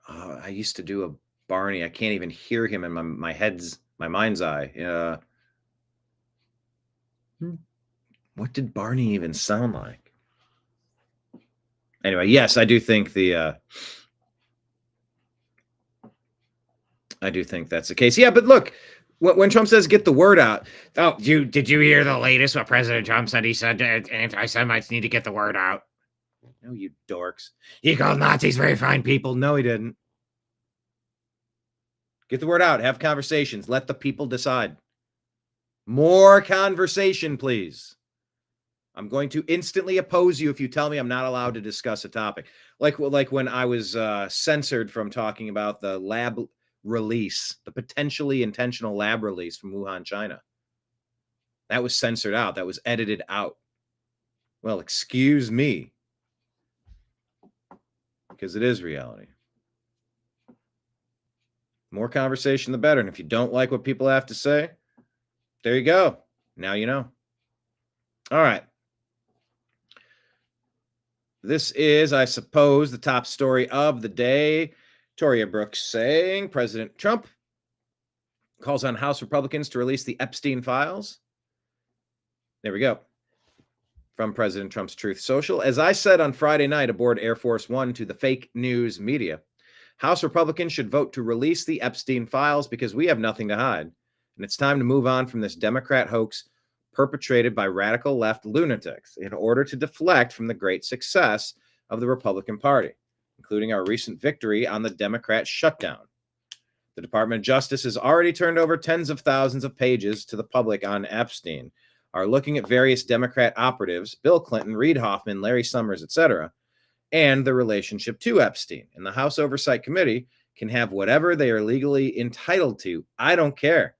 S1: I used to do a Barney. I can't even hear him in my mind's eye. What did Barney even sound like? Anyway, yes, I do think I do think that's the case. Yeah, but look, when Trump says get the word out, did you hear the latest? What President Trump said? He said anti-Semites need to get the word out. No, you dorks. He called Nazis very fine people. No, he didn't. Get the word out. Have conversations. Let the people decide. More conversation, please. I'm going to instantly oppose you if you tell me I'm not allowed to discuss a topic. Like when I was censored from talking about the lab release, the potentially intentional lab release from Wuhan, China. That was censored out. That was edited out. Well, excuse me. Because it is reality. More conversation, the better. And if you don't like what people have to say, there you go. Now you know. All right. This is, I suppose, the top story of the day. Toria Brooks saying President Trump calls on House Republicans to release the Epstein files. There we go. From President Trump's Truth Social. As I said on Friday night aboard Air Force One to the fake news media, House Republicans should vote to release the Epstein files because we have nothing to hide. And it's time to move on from this Democrat hoax perpetrated by radical left lunatics in order to deflect from the great success of the Republican Party, including our recent victory on the Democrat shutdown. The Department of Justice has already turned over tens of thousands of pages to the public on Epstein, are looking at various Democrat operatives, Bill Clinton, Reid Hoffman, Larry Summers, etc., and the relationship to Epstein. And the House Oversight Committee can have whatever they are legally entitled to. I don't care.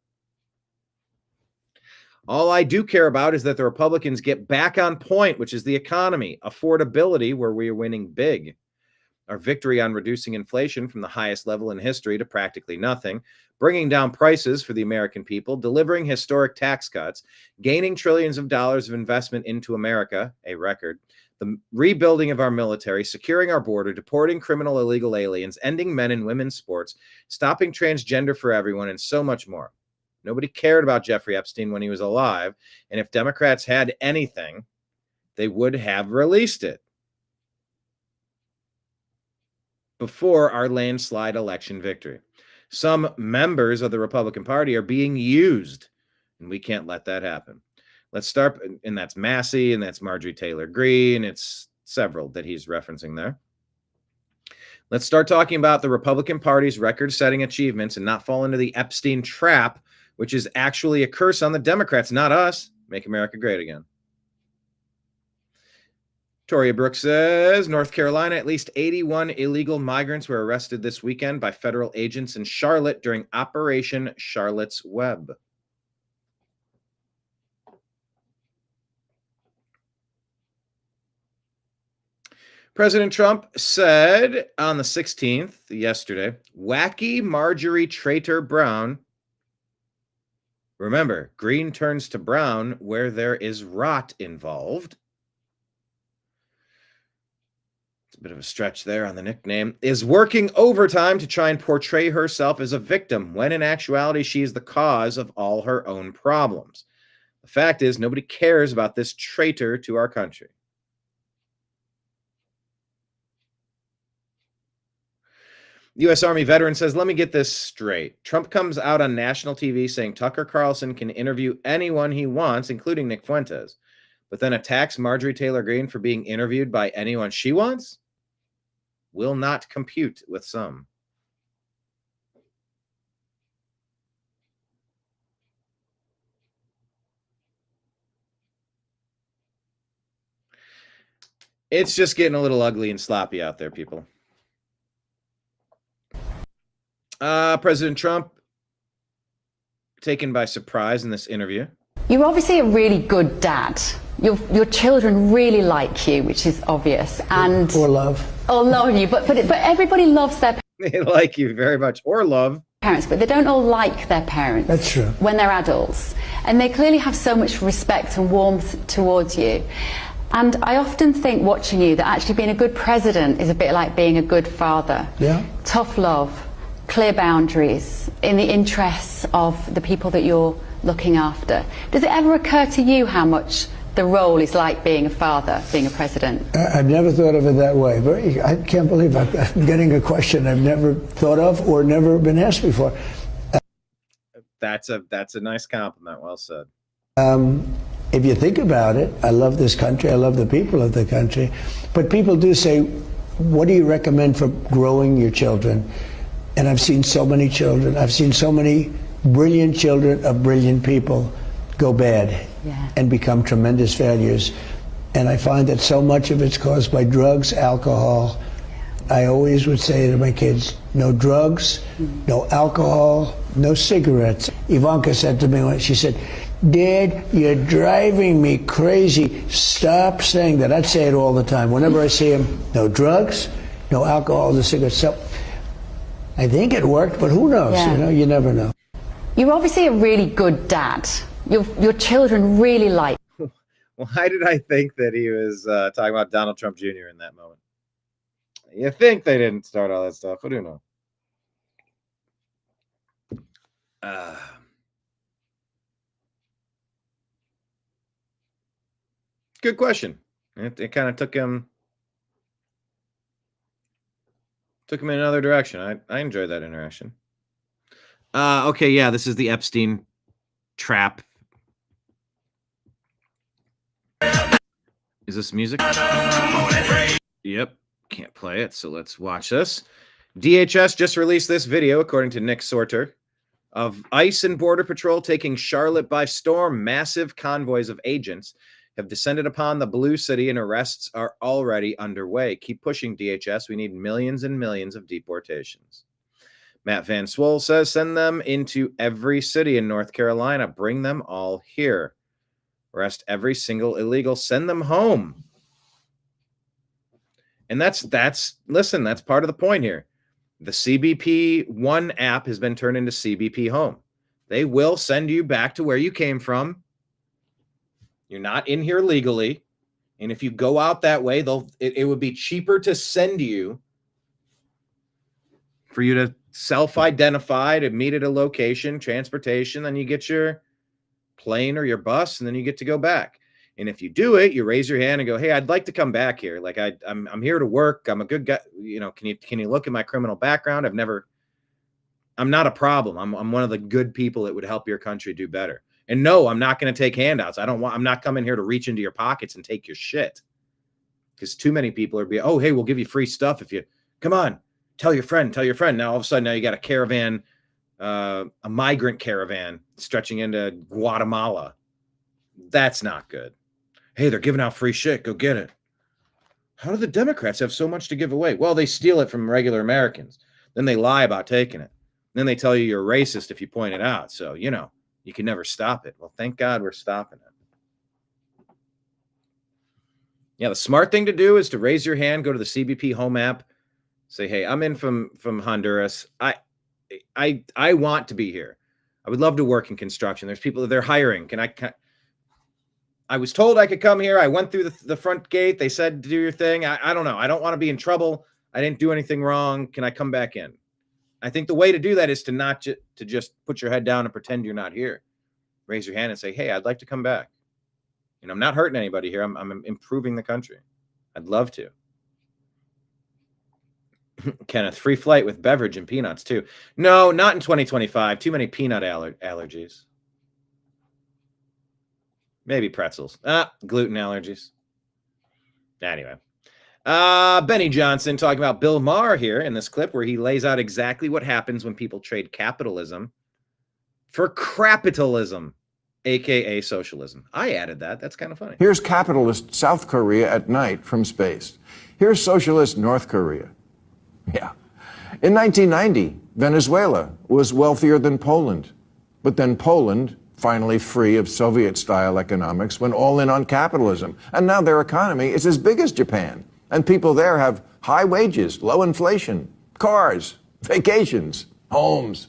S1: All I do care about is that the Republicans get back on point, which is the economy, affordability, where we are winning big. Our victory on reducing inflation from the highest level in history to practically nothing, bringing down prices for the American people, delivering historic tax cuts, gaining trillions of dollars of investment into America, a record, the rebuilding of our military, securing our border, deporting criminal illegal aliens, ending men and women's sports, stopping transgender for everyone, and so much more. Nobody cared about Jeffrey Epstein when he was alive, and if Democrats had anything, they would have released it before our landslide election victory. Some members of the Republican Party are being used, and we can't let that happen. Let's start, and that's Massey, and that's Marjorie Taylor Greene. It's several that he's referencing there. Let's start talking about the Republican Party's record-setting achievements and not fall into the Epstein trap, which is actually a curse on the Democrats, not us. Make America great again. Toria Brooks says, North Carolina, at least 81 illegal migrants were arrested this weekend by federal agents in Charlotte during Operation Charlotte's Web. President Trump said on the 16th, yesterday, wacky Marjorie Traitor Brown. Remember, green turns to brown where there is rot involved. It's a bit of a stretch there on the nickname. Is working overtime to try and portray herself as a victim when in actuality she is the cause of all her own problems. The fact is, nobody cares about this traitor to our country. U.S. Army veteran says, let me get this straight. Trump comes out on national TV saying Tucker Carlson can interview anyone he wants, including Nick Fuentes, but then attacks Marjorie Taylor Greene for being interviewed by anyone she wants? Will not compute with some. It's just getting a little ugly and sloppy out there, people. President Trump taken by surprise in this interview.
S7: You're obviously a really good dad. Your children really like you, which is obvious, and
S6: Or love.
S7: or love you. But everybody loves their
S1: They like you very much, or love.
S7: parents, but they don't all like their parents.
S6: That's true.
S7: When they're adults, and they clearly have so much respect and warmth towards you. And I often think, watching you, that actually being a good president is a bit like being a good father.
S6: Yeah.
S7: Tough love, clear boundaries, in the interests of the people that you're looking after. Does it ever occur to you how much the role is like being a father, being a president?
S6: I've never thought of it that way. I can't believe I'm getting a question I've never thought of or never been asked before.
S1: That's a nice compliment. Well said.
S6: If you think about it, I love this country. I love the people of the country. But people do say, what do you recommend for growing your children? And I've seen so many children. I've seen so many brilliant children of brilliant people go bad and become tremendous failures. And I find that so much of it's caused by drugs, alcohol. I always would say to my kids, no drugs, no alcohol, no cigarettes. Ivanka said to me once, she said, Dad, you're driving me crazy. Stop saying that. I'd say it all the time. Whenever I see him, no drugs, no alcohol, no cigarettes. So I think it worked, but who knows?
S7: Yeah.
S6: You know, you never know.
S7: You're obviously a really good dad. Your children really like.
S1: Why did I think that he was talking about Donald Trump Jr. in that moment? You think they didn't start all that stuff, but who knows? Good question. It kind of took him in another direction. I enjoyed that interaction. Okay, yeah, this is the Epstein trap. Is this music? Yep, can't play it, so let's watch this. DHS just released this video, according to Nick Sorter, of ICE and Border Patrol taking Charlotte by storm. Massive convoys of agents have descended upon the Blue City, and arrests are already underway. Keep pushing, DHS. We need millions and millions of deportations. Matt Van Swole says, send them into every city in North Carolina. Bring them all here. Arrest every single illegal. Send them home. And that's part of the point here. The CBP One app has been turned into CBP Home. They will send you back to where you came from. You're not in here legally. And if you go out that way, it would be cheaper to send you for you to self-identify, to meet at a location, transportation, then you get your plane or your bus, and then you get to go back. And if you do it, you raise your hand and go, hey, I'd like to come back here. Like I'm here to work. I'm a good guy. You know, can you look at my criminal background? I'm not a problem. I'm one of the good people that would help your country do better. And no, I'm not going to take handouts. I'm not coming here to reach into your pockets and take your shit. Because too many people are oh, hey, we'll give you free stuff if you come on, tell your friend. Now all of a sudden, now you got a caravan, a migrant caravan stretching into Guatemala. That's not good. Hey, they're giving out free shit. Go get it. How do the Democrats have so much to give away? Well, they steal it from regular Americans. Then they lie about taking it. Then they tell you you're racist if you point it out. So, you know, you can never stop it. Well, thank God we're stopping it. Yeah, the smart thing to do is to raise your hand, go to the CBP Home app, say, hey, I'm in from Honduras. I want to be here. I would love to work in construction. There's people that they're hiring. I was told I could come here. I went through the front gate. They said to do your thing. I don't know. I don't want to be in trouble. I didn't do anything wrong. Can I come back in? I think the way to do that is to not to just put your head down and pretend you're not here. Raise your hand and say, hey, I'd like to come back. You know, I'm not hurting anybody here. I'm improving the country. I'd love to. Kenneth, free flight with beverage and peanuts too. No, not in 2025. Too many peanut allergies. Maybe pretzels. Gluten allergies. Anyway. Benny Johnson talking about Bill Maher here in this clip where he lays out exactly what happens when people trade capitalism for crapitalism, aka socialism. I added that. That's kind of funny.
S8: Here's capitalist South Korea at night from space. Here's socialist North Korea. Yeah. In 1990, Venezuela was wealthier than Poland, but then Poland finally free of Soviet-style economics, went all in on capitalism. And now their economy is as big as Japan. And people there have high wages, low inflation, cars, vacations, homes.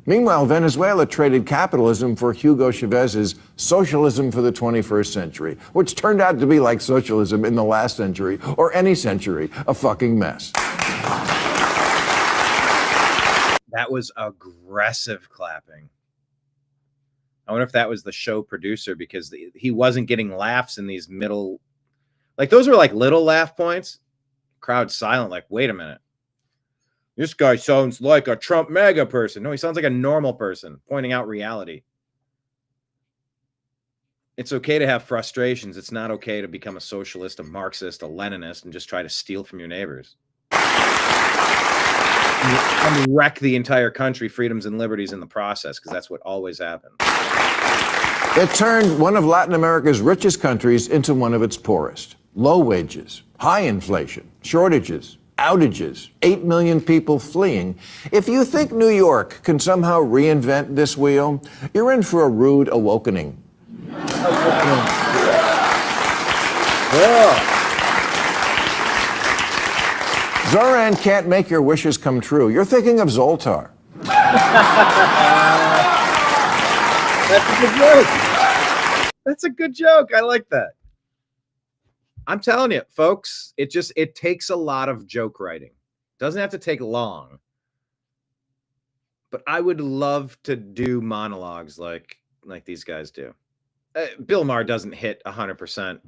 S8: Meanwhile, Venezuela traded capitalism for Hugo Chavez's socialism for the 21st century, which turned out to be like socialism in the last century, or any century, a fucking mess.
S1: That was aggressive clapping. I wonder if that was the show producer, because he wasn't getting laughs in these middle, like those were like little laugh points. Crowd silent, like, wait a minute. This guy sounds like a Trump MAGA person. No, he sounds like a normal person pointing out reality. It's okay to have frustrations. It's not okay to become a socialist, a Marxist, a Leninist, and just try to steal from your neighbors. And wreck the entire country, freedoms and liberties in the process, because that's what always happens.
S8: It turned one of Latin America's richest countries into one of its poorest. Low wages, high inflation, shortages, outages, 8 million people fleeing. If you think New York can somehow reinvent this wheel, you're in for a rude awakening. Zoran can't make your wishes come true. You're thinking of Zoltar.
S1: That's a good joke. That's a good joke. I like that. I'm telling you, folks, it takes a lot of joke writing. Doesn't have to take long. But I would love to do monologues like these guys do. Bill Maher doesn't hit 100%.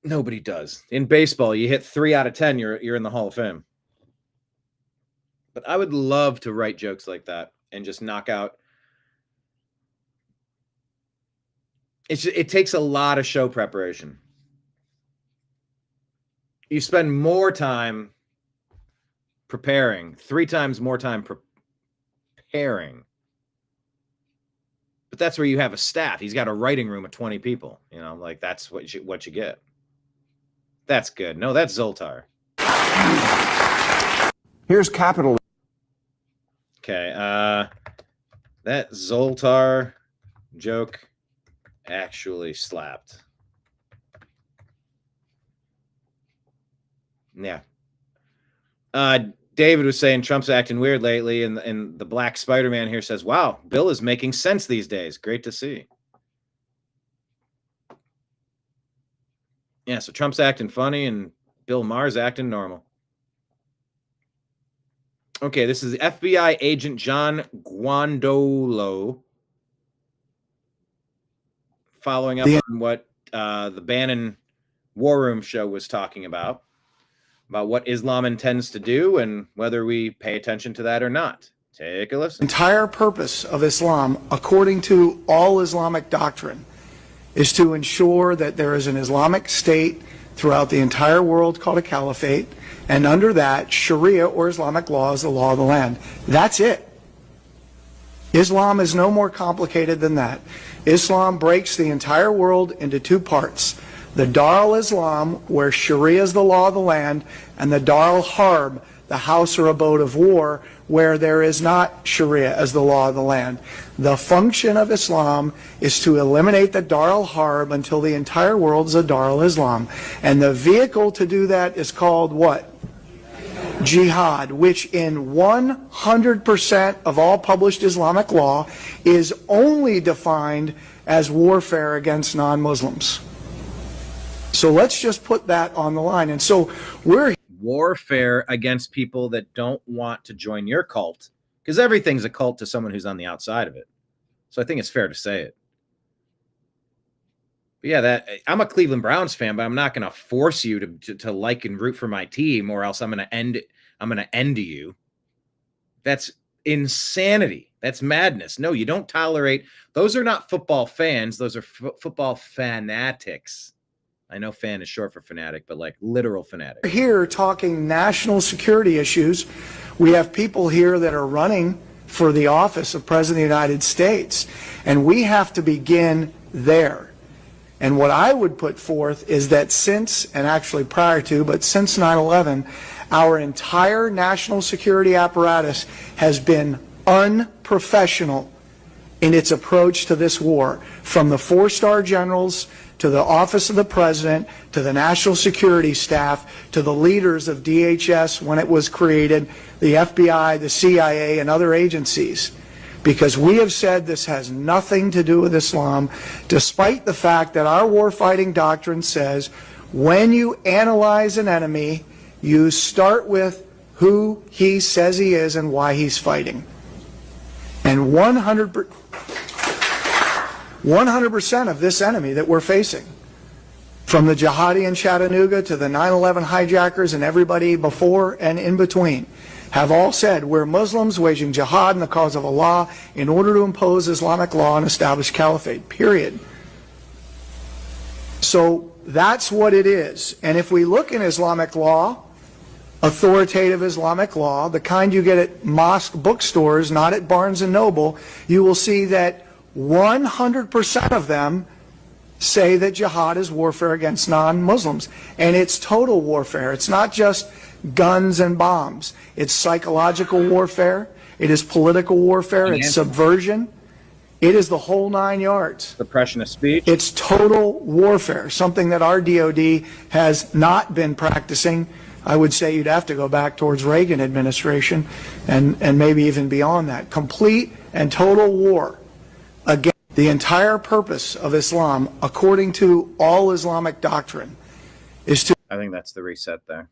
S1: Nobody does. In baseball, you hit 3 out of 10, you're in the Hall of Fame. But I would love to write jokes like that and just knock out. It takes a lot of show preparation. You spend more time preparing, 3 times more time preparing. But that's where you have a staff. He's got a writing room of 20 people. You know, like that's what you get. That's good. No, that's Zoltar.
S8: Here's capital.
S1: Okay, that Zoltar joke actually slapped. Yeah. David was saying Trump's acting weird lately, and the Black Spider-Man here says, wow, Bill is making sense these days. Great to see. Yeah, so Trump's acting funny and Bill Maher's acting normal. Okay, this is FBI agent John Guandolo following up on what the Bannon War Room show was talking about what Islam intends to do and whether we pay attention to that or not. Take a listen.
S9: The entire purpose of Islam, according to all Islamic doctrine, is to ensure that there is an Islamic state throughout the entire world called a caliphate, and under that, Sharia or Islamic law is the law of the land. That's it. Islam is no more complicated than that. Islam breaks the entire world into 2 parts. The Dar al-Islam, where Sharia is the law of the land, and the Dar al-Harb, the house or abode of war, where there is not Sharia as the law of the land. The function of Islam is to eliminate the Dar al-Harb until the entire world is a Dar al-Islam. And the vehicle to do that is called what? Jihad, which in 100% of all published Islamic law is only defined as warfare against non-Muslims. So let's just put that on the line. And so we're
S1: warfare against people that don't want to join your cult, because everything's a cult to someone who's on the outside of it. So I think it's fair to say it. But yeah, I'm a Cleveland Browns fan, but I'm not going to force you to like and root for my team, or else I'm going to end you. That's insanity. That's madness. No, you don't tolerate. Those are not football fans. Those are football fanatics. I know fan is short for fanatic, but like literal fanatic.
S9: We're here talking national security issues. We have people here that are running for the office of President of the United States, and we have to begin there. And what I would put forth is that since, and actually prior to, but since 9/11, our entire national security apparatus has been unprofessional in its approach to this war, from the 4-star generals to the office of the president to the national security staff to the leaders of DHS when it was created, the FBI, the CIA, and other agencies. Because we have said this has nothing to do with Islam, despite the fact that our warfighting doctrine says when you analyze an enemy, you start with who he says he is and why he's fighting. And 100% of this enemy that we're facing, from the jihadi in Chattanooga to the 9/11 hijackers and everybody before and in between, have all said we're Muslims waging jihad in the cause of Allah in order to impose Islamic law and establish caliphate, period. So that's what it is. And if we look in Islamic law, authoritative Islamic law, the kind you get at mosque bookstores, not at Barnes & Noble, you will see that 100% of them say that jihad is warfare against non-Muslims. And it's total warfare. It's not just guns and bombs. It's psychological warfare. It is political warfare. It's subversion. It is the whole 9 yards.
S1: Suppression of speech.
S9: It's total warfare, something that our DOD has not been practicing. I would say you'd have to go back towards Reagan administration and maybe even beyond that. Complete and total war against the entire purpose of Islam, according to all Islamic doctrine, is to...
S1: I think that's the reset there.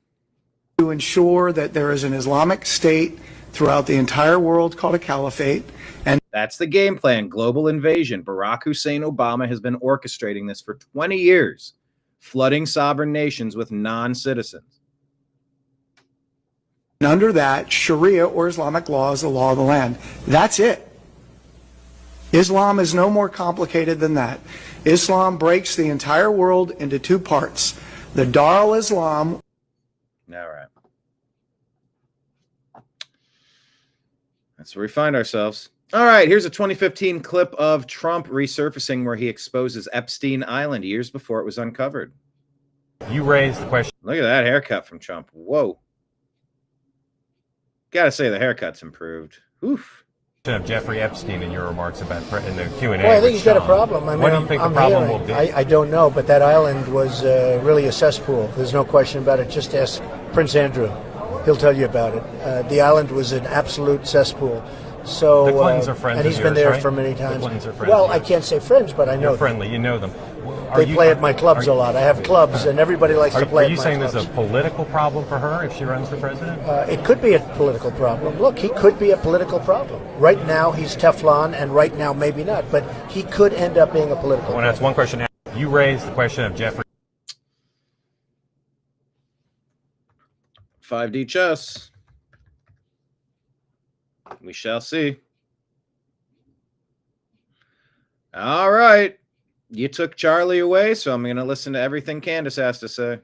S9: ...to ensure that there is an Islamic state throughout the entire world called a caliphate. And
S1: that's the game plan, global invasion. Barack Hussein Obama has been orchestrating this for 20 years, flooding sovereign nations with non-citizens.
S9: And under that, Sharia or Islamic law is the law of the land. That's it. Islam is no more complicated than that. Islam breaks the entire world into 2 parts. The Dar al-Islam.
S1: All right. That's where we find ourselves. All right, here's a 2015 clip of Trump resurfacing where he exposes Epstein Island years before it was uncovered.
S10: You raised the question.
S1: Look at that haircut from Trump. Whoa. Gotta say the haircut's improved. Oof.
S10: Of Jeffrey Epstein in your remarks about in the Q&A.
S11: Well, I think he's got a problem. I mean,
S10: what do you think the problem will be?
S11: I don't know, but that island was really a cesspool. There's no question about it. Just ask Prince Andrew. He'll tell you about it. The island was an absolute cesspool. So,
S10: the Clintons are friends
S11: and he's
S10: of
S11: been
S10: yours,
S11: there
S10: right?
S11: for many times.
S10: The Clintons are friends
S11: well,
S10: of yours.
S11: I can't say friends, but I know
S10: You're friendly. You know them.
S11: They play at my clubs a lot. I have clubs, and everybody likes to play at my clubs.
S10: Are you saying there's a political problem for her if she runs for president?
S11: It could be a political problem. Look, he could be a political problem. Right now, he's Teflon, and right now, maybe not. But he could end up being a political problem.
S10: That's one question. You raised the question of Jeffrey.
S1: 5D chess. We shall see. All right. You took Charlie away, so I'm going to listen to everything Candace has to say.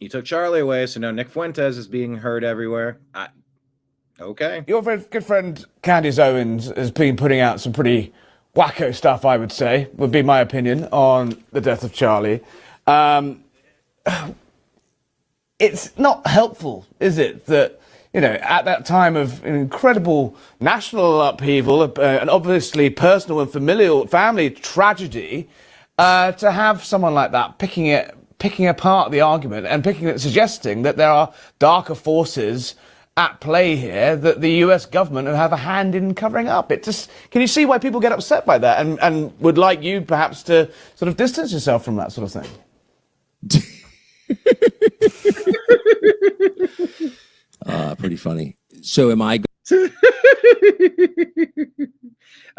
S1: You took Charlie away, so now Nick Fuentes is being heard everywhere. Okay.
S12: Your good friend Candace Owens has been putting out some pretty wacko stuff, I would say, would be my opinion, on the death of Charlie. It's not helpful, is it, that, you know, at that time of incredible national upheaval, and obviously personal and familial family tragedy, to have someone like that picking apart the argument and suggesting that there are darker forces at play here that the US government have a hand in covering up. Can you see why people get upset by that and would like you perhaps to sort of distance yourself from that sort of thing?
S13: Pretty funny. So am I?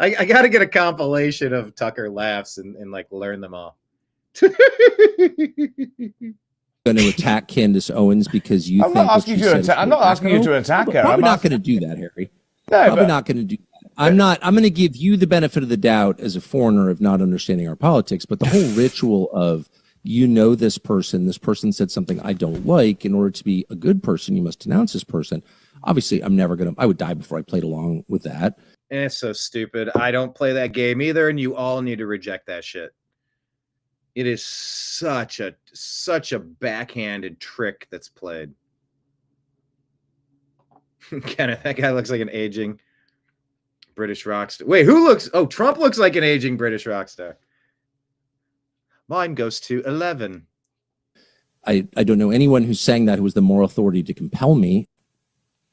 S1: I got to get a compilation of Tucker laughs and like learn them all.
S13: Going to attack Candace Owens because you
S12: I'm
S13: think
S12: not asking you to attack. I'm not asking you to attack her.
S13: I'm not going to do that, Harry.
S12: No,
S13: probably not going to do that. I'm going to give you the benefit of the doubt as a foreigner of not understanding our politics, but the whole ritual of, you know, this person said something I don't like. In order to be a good person, you must denounce this person. Obviously, I would die before I played along with that.
S1: And it's so stupid. I don't play that game either, and you all need to reject that shit. It is such a backhanded trick that's played. Kenneth, that guy looks like an aging British rock star. Wait, who looks? Oh, Trump looks like an aging British rock star. Mine goes to 11.
S13: I don't know anyone who sang that who was the moral authority to compel me.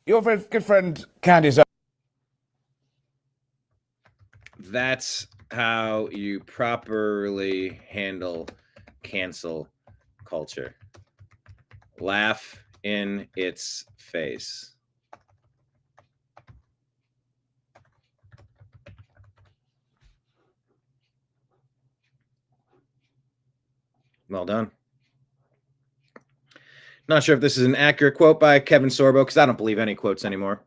S12: Your very good friend Candy's.
S1: That's how you properly handle cancel culture. Laugh in its face. Well done. Not sure if this is an accurate quote by Kevin Sorbo, because I don't believe any quotes anymore.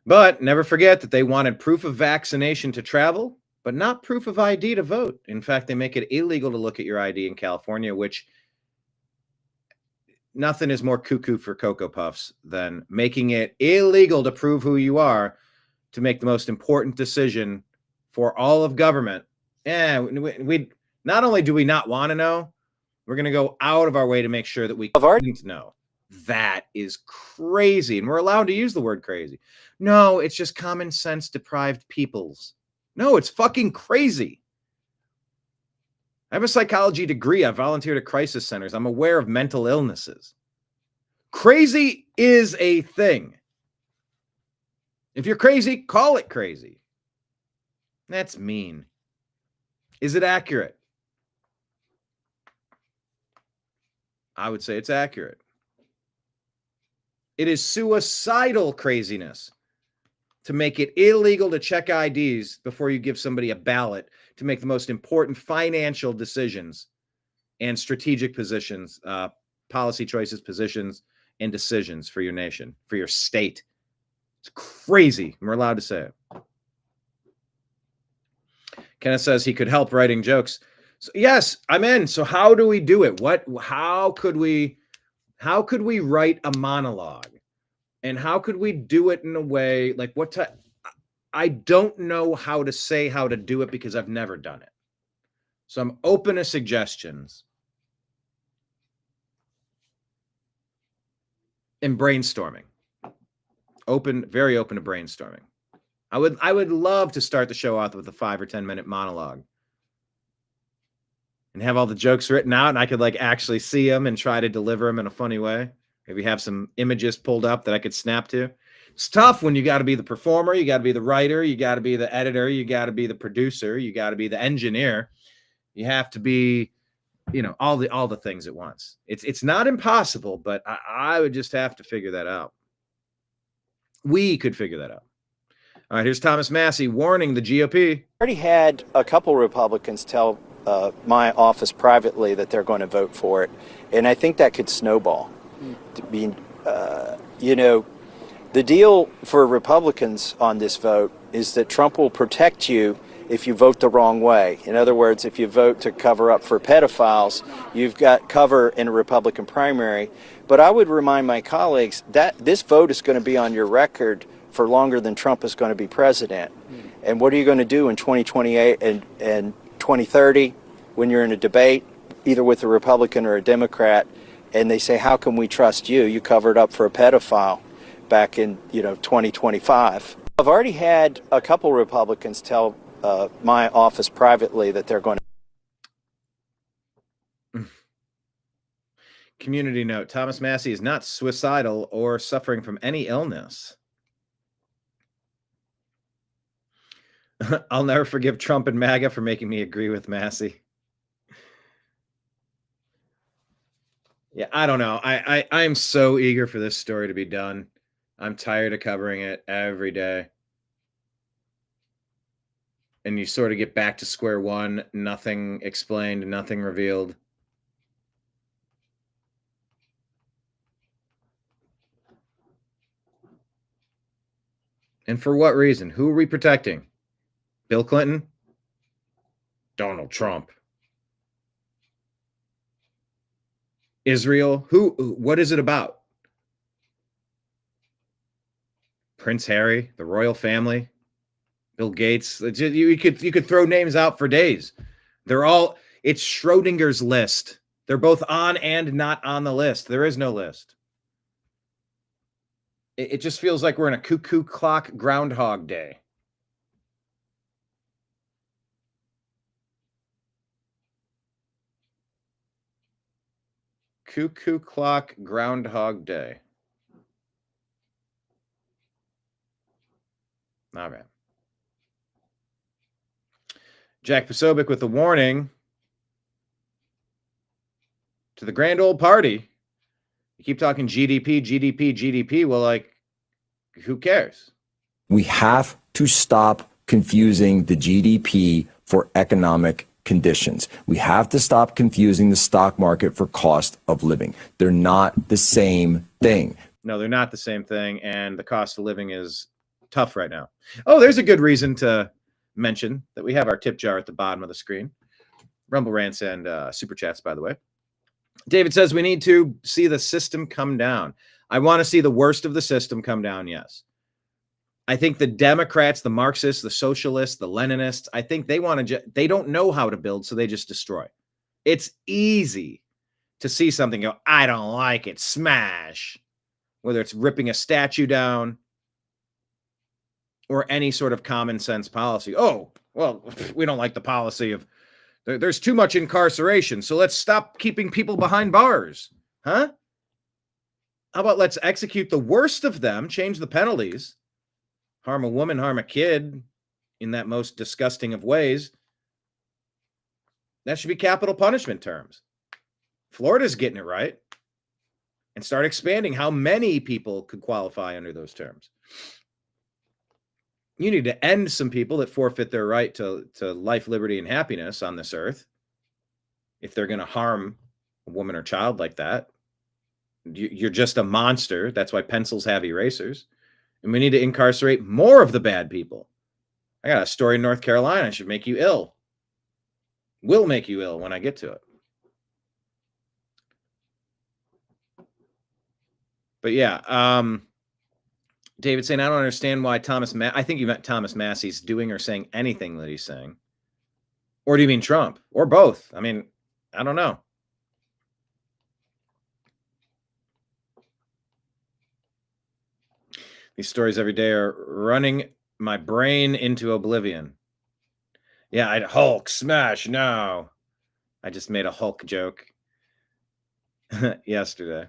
S1: But never forget that they wanted proof of vaccination to travel, but not proof of ID to vote. In fact, they make it illegal to look at your ID in California, which nothing is more cuckoo for Cocoa Puffs than making it illegal to prove who you are to make the most important decision for all of government. We not only do we not want to know, we're going to go out of our way to make sure that we couldn't know. That is crazy. And we're allowed to use the word crazy. No, it's just common sense deprived peoples. No, it's fucking crazy. I have a psychology degree. I volunteered at crisis centers. I'm aware of mental illnesses. Crazy is a thing. If you're crazy, call it crazy. That's mean. Is it accurate? I would say it's accurate. It is suicidal craziness to make it illegal to check IDs before you give somebody a ballot to make the most important financial decisions and strategic positions, policy choices, positions, and decisions for your nation, for your state. It's crazy. And we're allowed to say it. Kenneth says he could help writing jokes. So, yes, I'm in. So how do we do it? How could we write a monologue? And how could we do it in a way like I don't know how to say how to do it because I've never done it. So I'm open to suggestions and brainstorming. Very open to brainstorming. I would love to start the show off with a 5 or 10 minute monologue and have all the jokes written out, and I could actually see them and try to deliver them in a funny way. Maybe have some images pulled up that I could snap to. It's tough when you got to be the performer, you got to be the writer, you got to be the editor, you got to be the producer, you got to be the engineer. You have to be, all the things at once. It's not impossible, but I would just have to figure that out. We could figure that out. All right, here's Thomas Massey warning the GOP.
S14: I already had a couple Republicans tell my office privately that they're going to vote for it, and I think that could snowball. The deal for Republicans on this vote is that Trump will protect you if you vote the wrong way. In other words, if you vote to cover up for pedophiles, you've got cover in a Republican primary. But I would remind my colleagues that this vote is going to be on your record for longer than Trump is going to be president. And what are you going to do in 2028 and 2030 when you're in a debate, either with a Republican or a Democrat, and they say, how can we trust you? You covered up for a pedophile back in 2025. I've already had a couple Republicans tell my office privately that they're going
S1: to. Community note, Thomas Massey is not suicidal or suffering from any illness. I'll never forgive Trump and MAGA for making me agree with Massey. Yeah, I don't know. I'm so eager for this story to be done. I'm tired of covering it every day. And you sort of get back to square one, nothing explained, nothing revealed. And for what reason? Who are we protecting? Bill Clinton? Donald Trump? Israel? What is it about? Prince Harry, the royal family, Bill Gates. You could throw names out for days. It's Schrodinger's list. They're both on and not on the list. There is no list. It just feels like we're in a cuckoo clock Groundhog Day. Cuckoo clock Groundhog Day. All right. Jack Posobiec with a warning to the grand old party. You keep talking GDP. Well, like, who cares?
S15: We have to stop confusing the GDP for economic conditions. We have to stop confusing the stock market for cost of living. They're not the same thing.
S1: No, they're not the same thing. And the cost of living is tough right now. Oh, there's a good reason to mention that we have our tip jar at the bottom of the screen. Rumble rants and super chats, by the way. David says we need to see the system come down. I want to see the worst of the system come down, yes. I think the Democrats, the Marxists, the socialists, the Leninists, I think they want to, they don't know how to build, so they just destroy. It's easy to see something, go, I don't like it, smash. Whether it's ripping a statue down or any sort of common sense policy. Oh, well, we don't like the policy of there's too much incarceration, so let's stop keeping people behind bars. Huh? How about let's execute the worst of them, change the penalties, harm a woman, harm a kid in that most disgusting of ways. That should be capital punishment terms. Florida's getting it right. And start expanding how many people could qualify under those terms. You need to end some people that forfeit their right to life, liberty, and happiness on this earth. If they're going to harm a woman or child like that, you're just a monster. That's why pencils have erasers. And we need to incarcerate more of the bad people. I got a story in North Carolina. Should make you ill. Will make you ill when I get to it. But yeah, David saying, I don't understand why I think you meant Thomas Massey's doing or saying anything that he's saying. Or do you mean Trump? Or both? I mean, I don't know. These stories every day are running my brain into oblivion. Yeah, I'd Hulk smash. No, I just made a Hulk joke yesterday.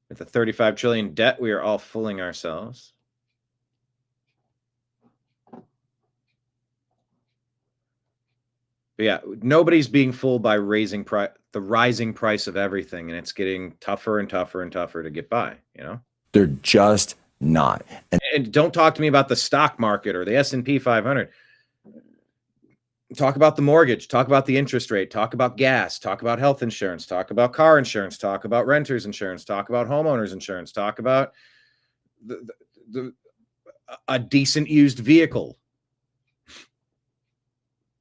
S1: With the 35 trillion debt, we are all fooling ourselves. But yeah, nobody's being fooled by the rising price of everything, and it's getting tougher and tougher and tougher to get by, you know?
S15: They're just not.
S1: And don't talk to me about the stock market or the S&P 500. Talk about the mortgage, talk about the interest rate, talk about gas, talk about health insurance, talk about car insurance, talk about renters insurance, talk about homeowners insurance, talk about a decent used vehicle,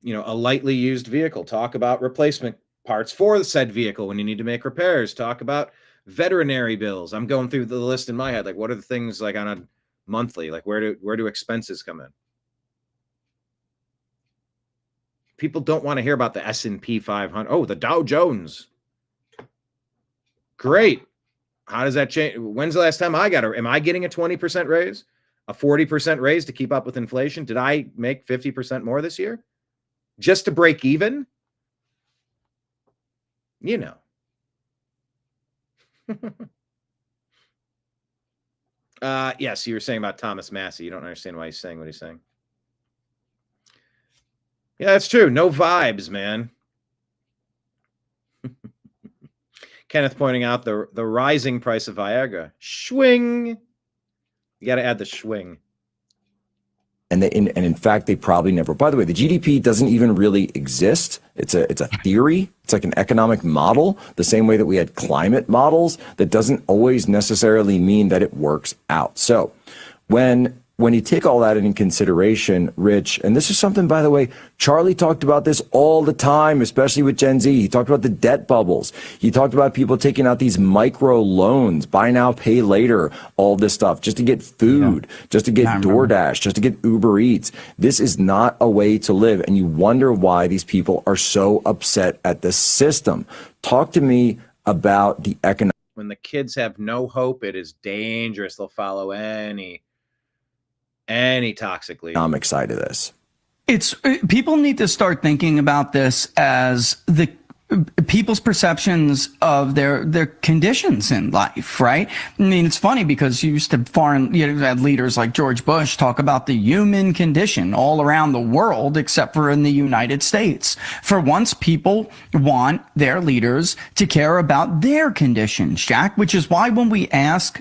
S1: you know, a lightly used vehicle. Talk about replacement parts for the said vehicle when you need to make repairs. Talk about veterinary bills. I'm going through the list in my head. Like, what are the things like on a monthly, like where do expenses come in? People don't want to hear about the S&P 500. Oh, the Dow Jones. Great. How does that change? When's the last time am I getting a 20% raise? A 40% raise to keep up with inflation? Did I make 50% more this year? Just to break even? You know. Yes, you were saying about Thomas Massey. You don't understand why he's saying what he's saying. Yeah, that's true. No vibes, man. Kenneth pointing out the rising price of Viagra. Schwing. You got to add the schwing.
S15: And in fact, they probably never. By the way, the GDP doesn't even really exist. It's a theory. It's like an economic model, the same way that we had climate models. That doesn't always necessarily mean that it works out. So when you take all that into consideration, Rich, and this is something, by the way, Charlie talked about this all the time, especially with Gen Z. He talked about the debt bubbles. He talked about people taking out these micro loans, buy now, pay later, all this stuff, just to get food, just to get DoorDash, just to get Uber Eats. This is not a way to live, and you wonder why these people are so upset at the system. Talk to me about the economic.
S1: When the kids have no hope, it is dangerous. They'll follow any toxic leader.
S15: Economic side of this.
S16: People need to start thinking about this as the people's perceptions of their conditions in life, right? I mean, it's funny because you used to had leaders like George Bush talk about the human condition all around the world, except for in the United States. For once, people want their leaders to care about their conditions, Jack, which is why when we ask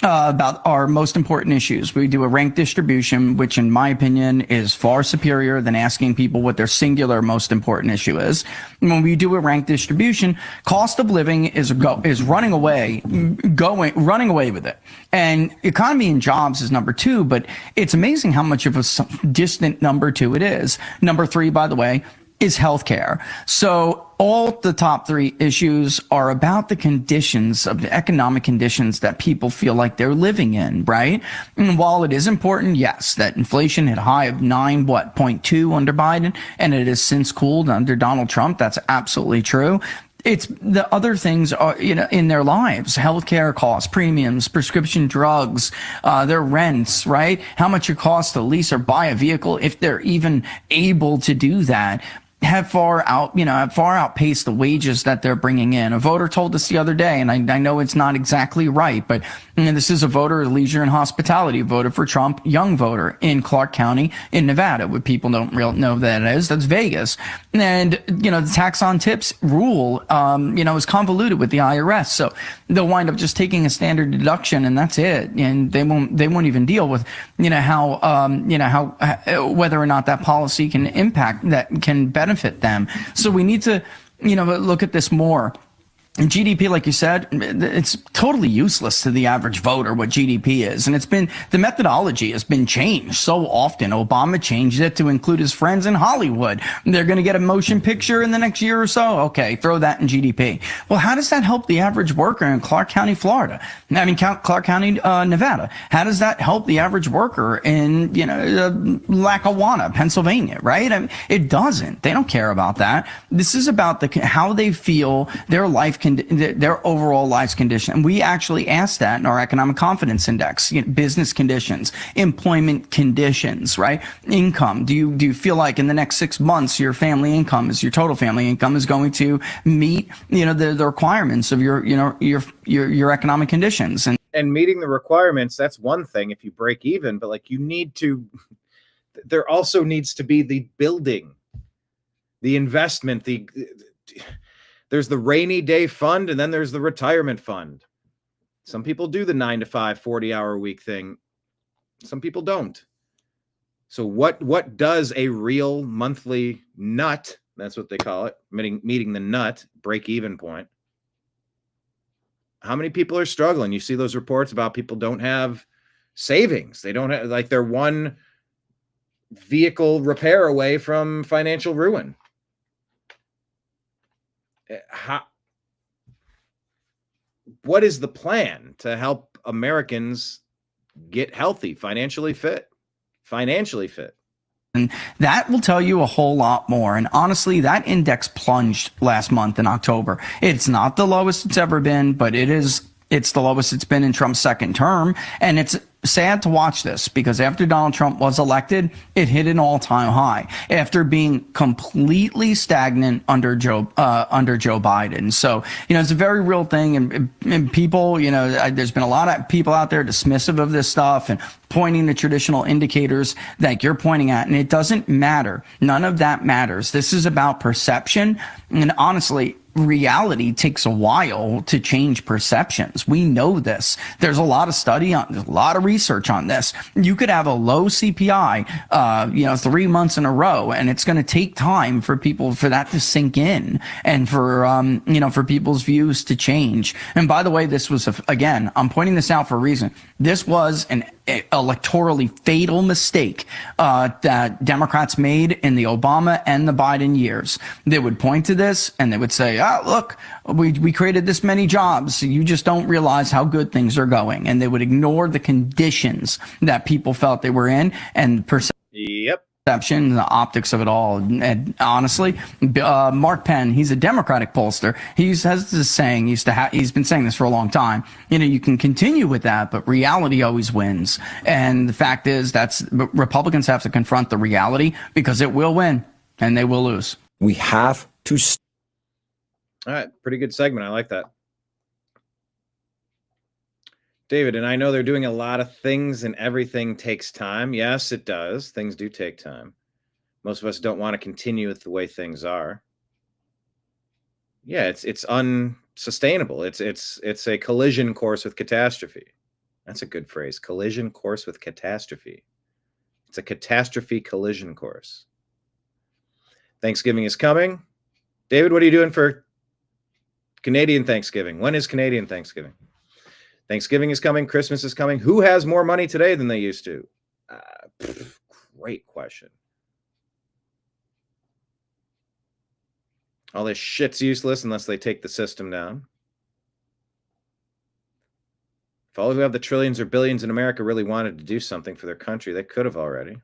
S16: about our most important issues, we do a ranked distribution, which in my opinion is far superior than asking people what their singular most important issue is. When we do a ranked distribution, cost of living is running away with it. And economy and jobs is number 2, but it's amazing how much of a distant number 2 it is. Number 3, by the way, is healthcare. So all the top 3 issues are about the conditions of the economic conditions that people feel like they're living in, right? And while it is important, yes, that inflation hit a high of 0.2 under Biden, and it has since cooled under Donald Trump. That's absolutely true. It's the other things are, in their lives, healthcare costs, premiums, prescription drugs, their rents, right? How much it costs to lease or buy a vehicle if they're even able to do that. Have far outpaced the wages that they're bringing in. A voter told us the other day, and I know it's not exactly right, but this is a voter of leisure and hospitality, voted for Trump, young voter in Clark County in Nevada. What people don't really know that is, that's Vegas. And, the tax on tips rule, is convoluted with the IRS. So they'll wind up just taking a standard deduction and that's it. And they won't even deal with, how whether or not that policy can impact, that can benefit them. So we need to, look at this more. And GDP, like you said, it's totally useless to the average voter what GDP is. And the methodology has been changed so often. Obama changed it to include his friends in Hollywood. They're going to get a motion picture in the next year or so. Okay, throw that in GDP. Well, how does that help the average worker in Clark County, Florida? Clark County, Nevada. How does that help the average worker in, Lackawanna, Pennsylvania, right? It doesn't. They don't care about that. This is about how they feel their life their overall lives condition. And we actually asked that in our economic confidence index, business conditions, employment conditions, right? Income. Do you feel like in the next 6 months, your total family income is going to meet, the requirements of your economic conditions?
S1: And meeting the requirements, that's one thing if you break even, but there also needs to be the building, the investment, there's the rainy day fund, and then there's the retirement fund. Some people do the 9-to-5, 40-hour week thing. Some people don't. So what does a real monthly nut, that's what they call it, meeting the nut, break-even point? How many people are struggling? You see those reports about people don't have savings. They don't have, they're one vehicle repair away from financial ruin. What is the plan to help Americans get healthy, financially fit?
S16: And that will tell you a whole lot more. And honestly, that index plunged last month in October. It's not the lowest it's ever been, but it's the lowest it's been in Trump's second term. And it's sad to watch this because after Donald Trump was elected, it hit an all-time high after being completely stagnant under Joe Biden. So, it's a very real thing. And people, there's been a lot of people out there dismissive of this stuff and pointing to traditional indicators that you're pointing at. And it doesn't matter. None of that matters. This is about perception. And honestly, reality takes a while to change perceptions. We know this. There's a lot of there's a lot of research on this. You could have a low CPI, 3 months in a row, and it's going to take time for that to sink in and for people's views to change. And by the way, this was, again, I'm pointing this out for a reason. This was an electorally fatal mistake that Democrats made in the Obama and the Biden years. They would point to this and they would say, look, we created this many jobs. You just don't realize how good things are going. And they would ignore the conditions that people felt they were in. And
S1: Yep.
S16: perception, the optics of it all. And honestly, Mark Penn, he's a Democratic pollster. He has this saying, he's been saying this for a long time. You know, you can continue with that, but reality always wins. And the fact is, Republicans have to confront the reality because it will win and they will lose.
S15: We have to.
S1: All right, pretty good segment. I like that. David, and I know they're doing a lot of things and everything takes time. Yes, it does. Things do take time. Most of us don't want to continue with the way things are. Yeah, it's unsustainable. It's a collision course with catastrophe. That's a good phrase. Collision course with catastrophe. It's a catastrophe collision course. Thanksgiving is coming. David, what are you doing for Canadian Thanksgiving? When is Canadian Thanksgiving? Thanksgiving is coming. Christmas is coming. Who has more money today than they used to? Great question. All this shit's useless unless they take the system down. If all who have the trillions or billions in America really wanted to do something for their country, they could have already.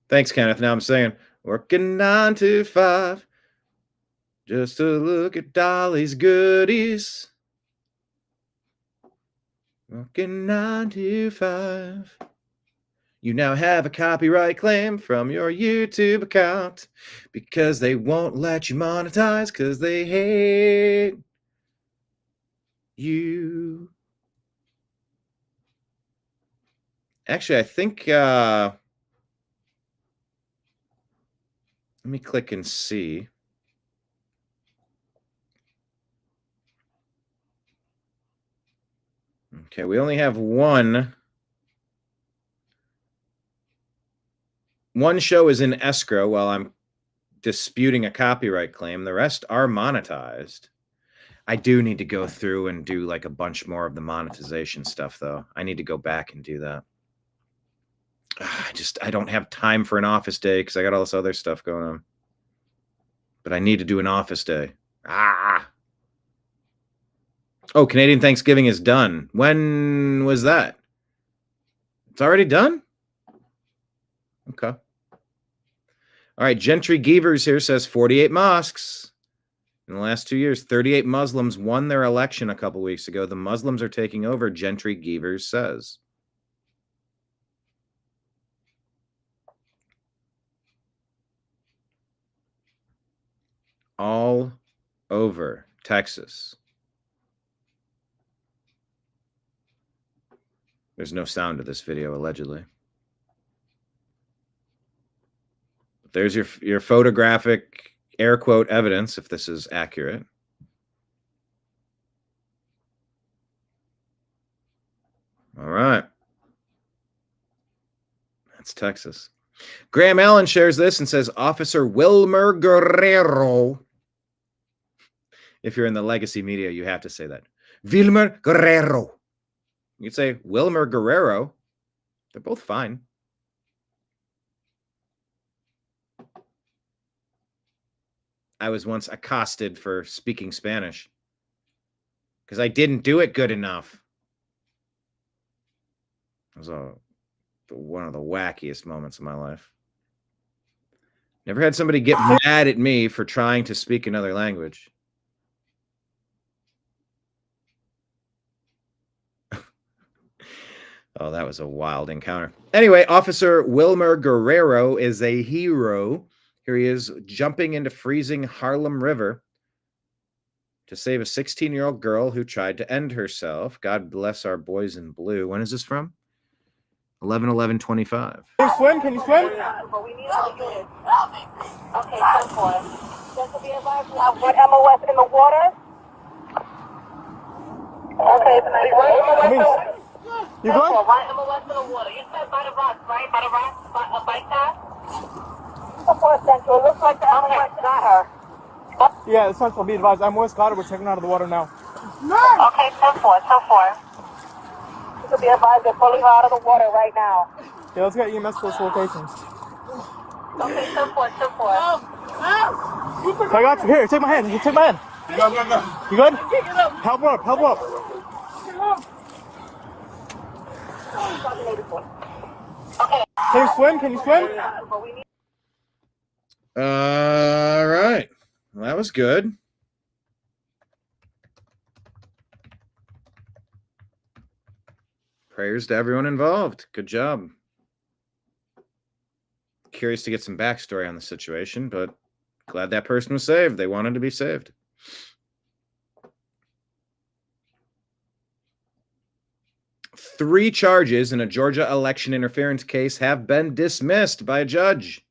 S1: Thanks, Kenneth. Now I'm saying, working 9 to 5. Just to look at Dolly's goodies. Working 9 to 5. You now have a copyright claim from your YouTube account because they won't let you monetize because they hate you. Actually, I think... let me click and see. Okay, we only have one. One show is in escrow while I'm disputing a copyright claim. The rest are monetized. I do need to go through and do like a bunch more of the monetization stuff, though. I need to go back and do that. I don't have time for an office day because I got all this other stuff going on. But I need to do an office day. Oh, Canadian Thanksgiving is done. When was that? It's already done? Okay. All right, Gentry Geevers here says 48 mosques. In the last 2 years, 38 Muslims won their election a couple weeks ago. The Muslims are taking over, Gentry Geevers says. All over Texas. There's no sound to this video, allegedly. There's your photographic air quote evidence, if this is accurate. All right. That's Texas. Graham Allen shares this and says, Officer Wilmer Guerrero. If you're in the legacy media, you have to say that. Wilmer Guerrero. You could say Wilmer Guerrero. They're both fine. I was once accosted for speaking Spanish because I didn't do it good enough. It was one of the wackiest moments of my life. Never had somebody get mad at me for trying to speak another language. Oh, that was a wild encounter. Anyway, Officer Wilmer Guerrero is a hero. Here he is jumping into freezing Harlem River to save a 16-year-old girl who tried to end herself. God bless our boys in blue. When is this from? 11/11/25.
S5: Can you swim? Can you swim?
S17: Okay, so for it. Just to be advised, we have one MOS in the water. Okay,
S5: you good?
S17: One MOS in the water. You said by the rocks, right? By the rocks? By a bike path? Support Central. It looks like the MOS got her.
S5: Yeah, it's Central. Be advised. MOS got her. We're checking her out of the water now.
S17: Okay, 10-4. You could be advised they're pulling her out of the water right now.
S5: Yeah, let's get EMS close to locations.
S17: Okay, 10-4.
S5: I got you. Here, take my hand. You take my hand. No. You good? Help her up.
S17: Okay.
S5: Can you swim? Can you swim?
S1: All right. Well, that was good. Prayers to everyone involved. Good job. Curious to get some backstory on the situation, but glad that person was saved. They wanted to be saved. Three charges in a Georgia election interference case have been dismissed by a judge.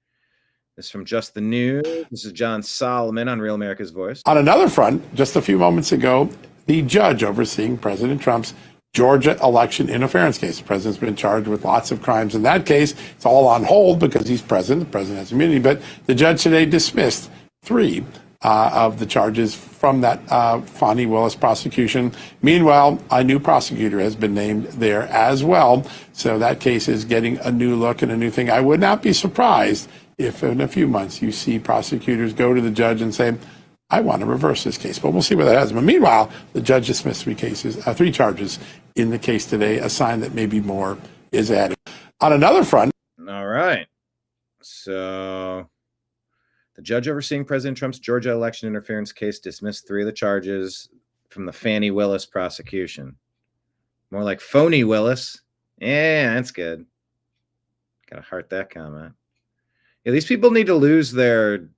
S1: This is from Just the News. This is John Solomon on Real America's Voice.
S18: On another front, just a few moments ago, the judge overseeing President Trump's Georgia election interference case. The president's been charged with lots of crimes in that case. It's all on hold because he's president. The president has immunity. But the judge today dismissed three of the charges from that Fani Willis prosecution. Meanwhile, a new prosecutor has been named there as well. So that case is getting a new look and a new thing. I would not be surprised if in a few months you see prosecutors go to the judge and say, I want to reverse this case, but we'll see where that has. But meanwhile, the judge dismissed three charges in the case today, a sign that maybe more is added. On another front.
S1: All right. So the judge overseeing President Trump's Georgia election interference case dismissed three of the charges from the Fani Willis prosecution. More like phony Willis. Yeah, that's good. Gotta heart that comment. Yeah, these people need to lose their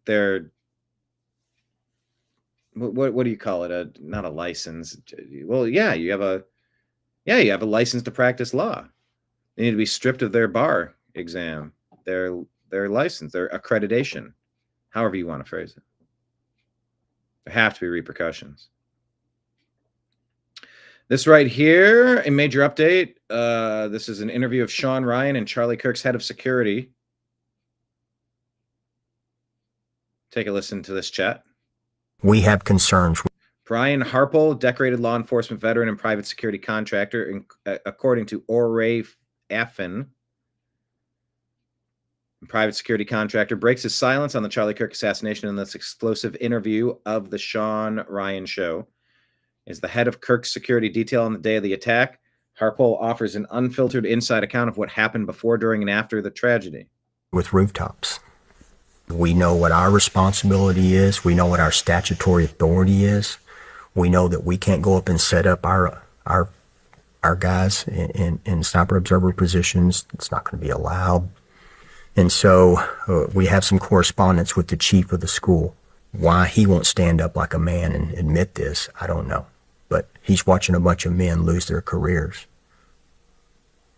S1: what do you call it? Not a license. Well, yeah, you have a license to practice law. They need to be stripped of their bar exam, their license, their accreditation, however you want to phrase it. There have to be repercussions. This right here, a major update. This is an interview of Sean Ryan and Charlie Kirk's head of security. Take a listen to this chat.
S19: We have concerns.
S1: Brian Harpel, decorated law enforcement veteran and private security contractor, according to Ore Affin, private security contractor, breaks his silence on the Charlie Kirk assassination in this explosive interview of the Sean Ryan show. Is the head of Kirk's security detail on the day of the attack. Harpel offers an unfiltered inside account of what happened before, during, and after the tragedy.
S19: With rooftops. We know what our responsibility is. We know what our statutory authority is. We know that we can't go up and set up our guys in sniper observer positions. It's not going to be allowed. And so we have some correspondence with the chief of the school. Why he won't stand up like a man and admit this, I don't know. But he's watching a bunch of men lose their careers.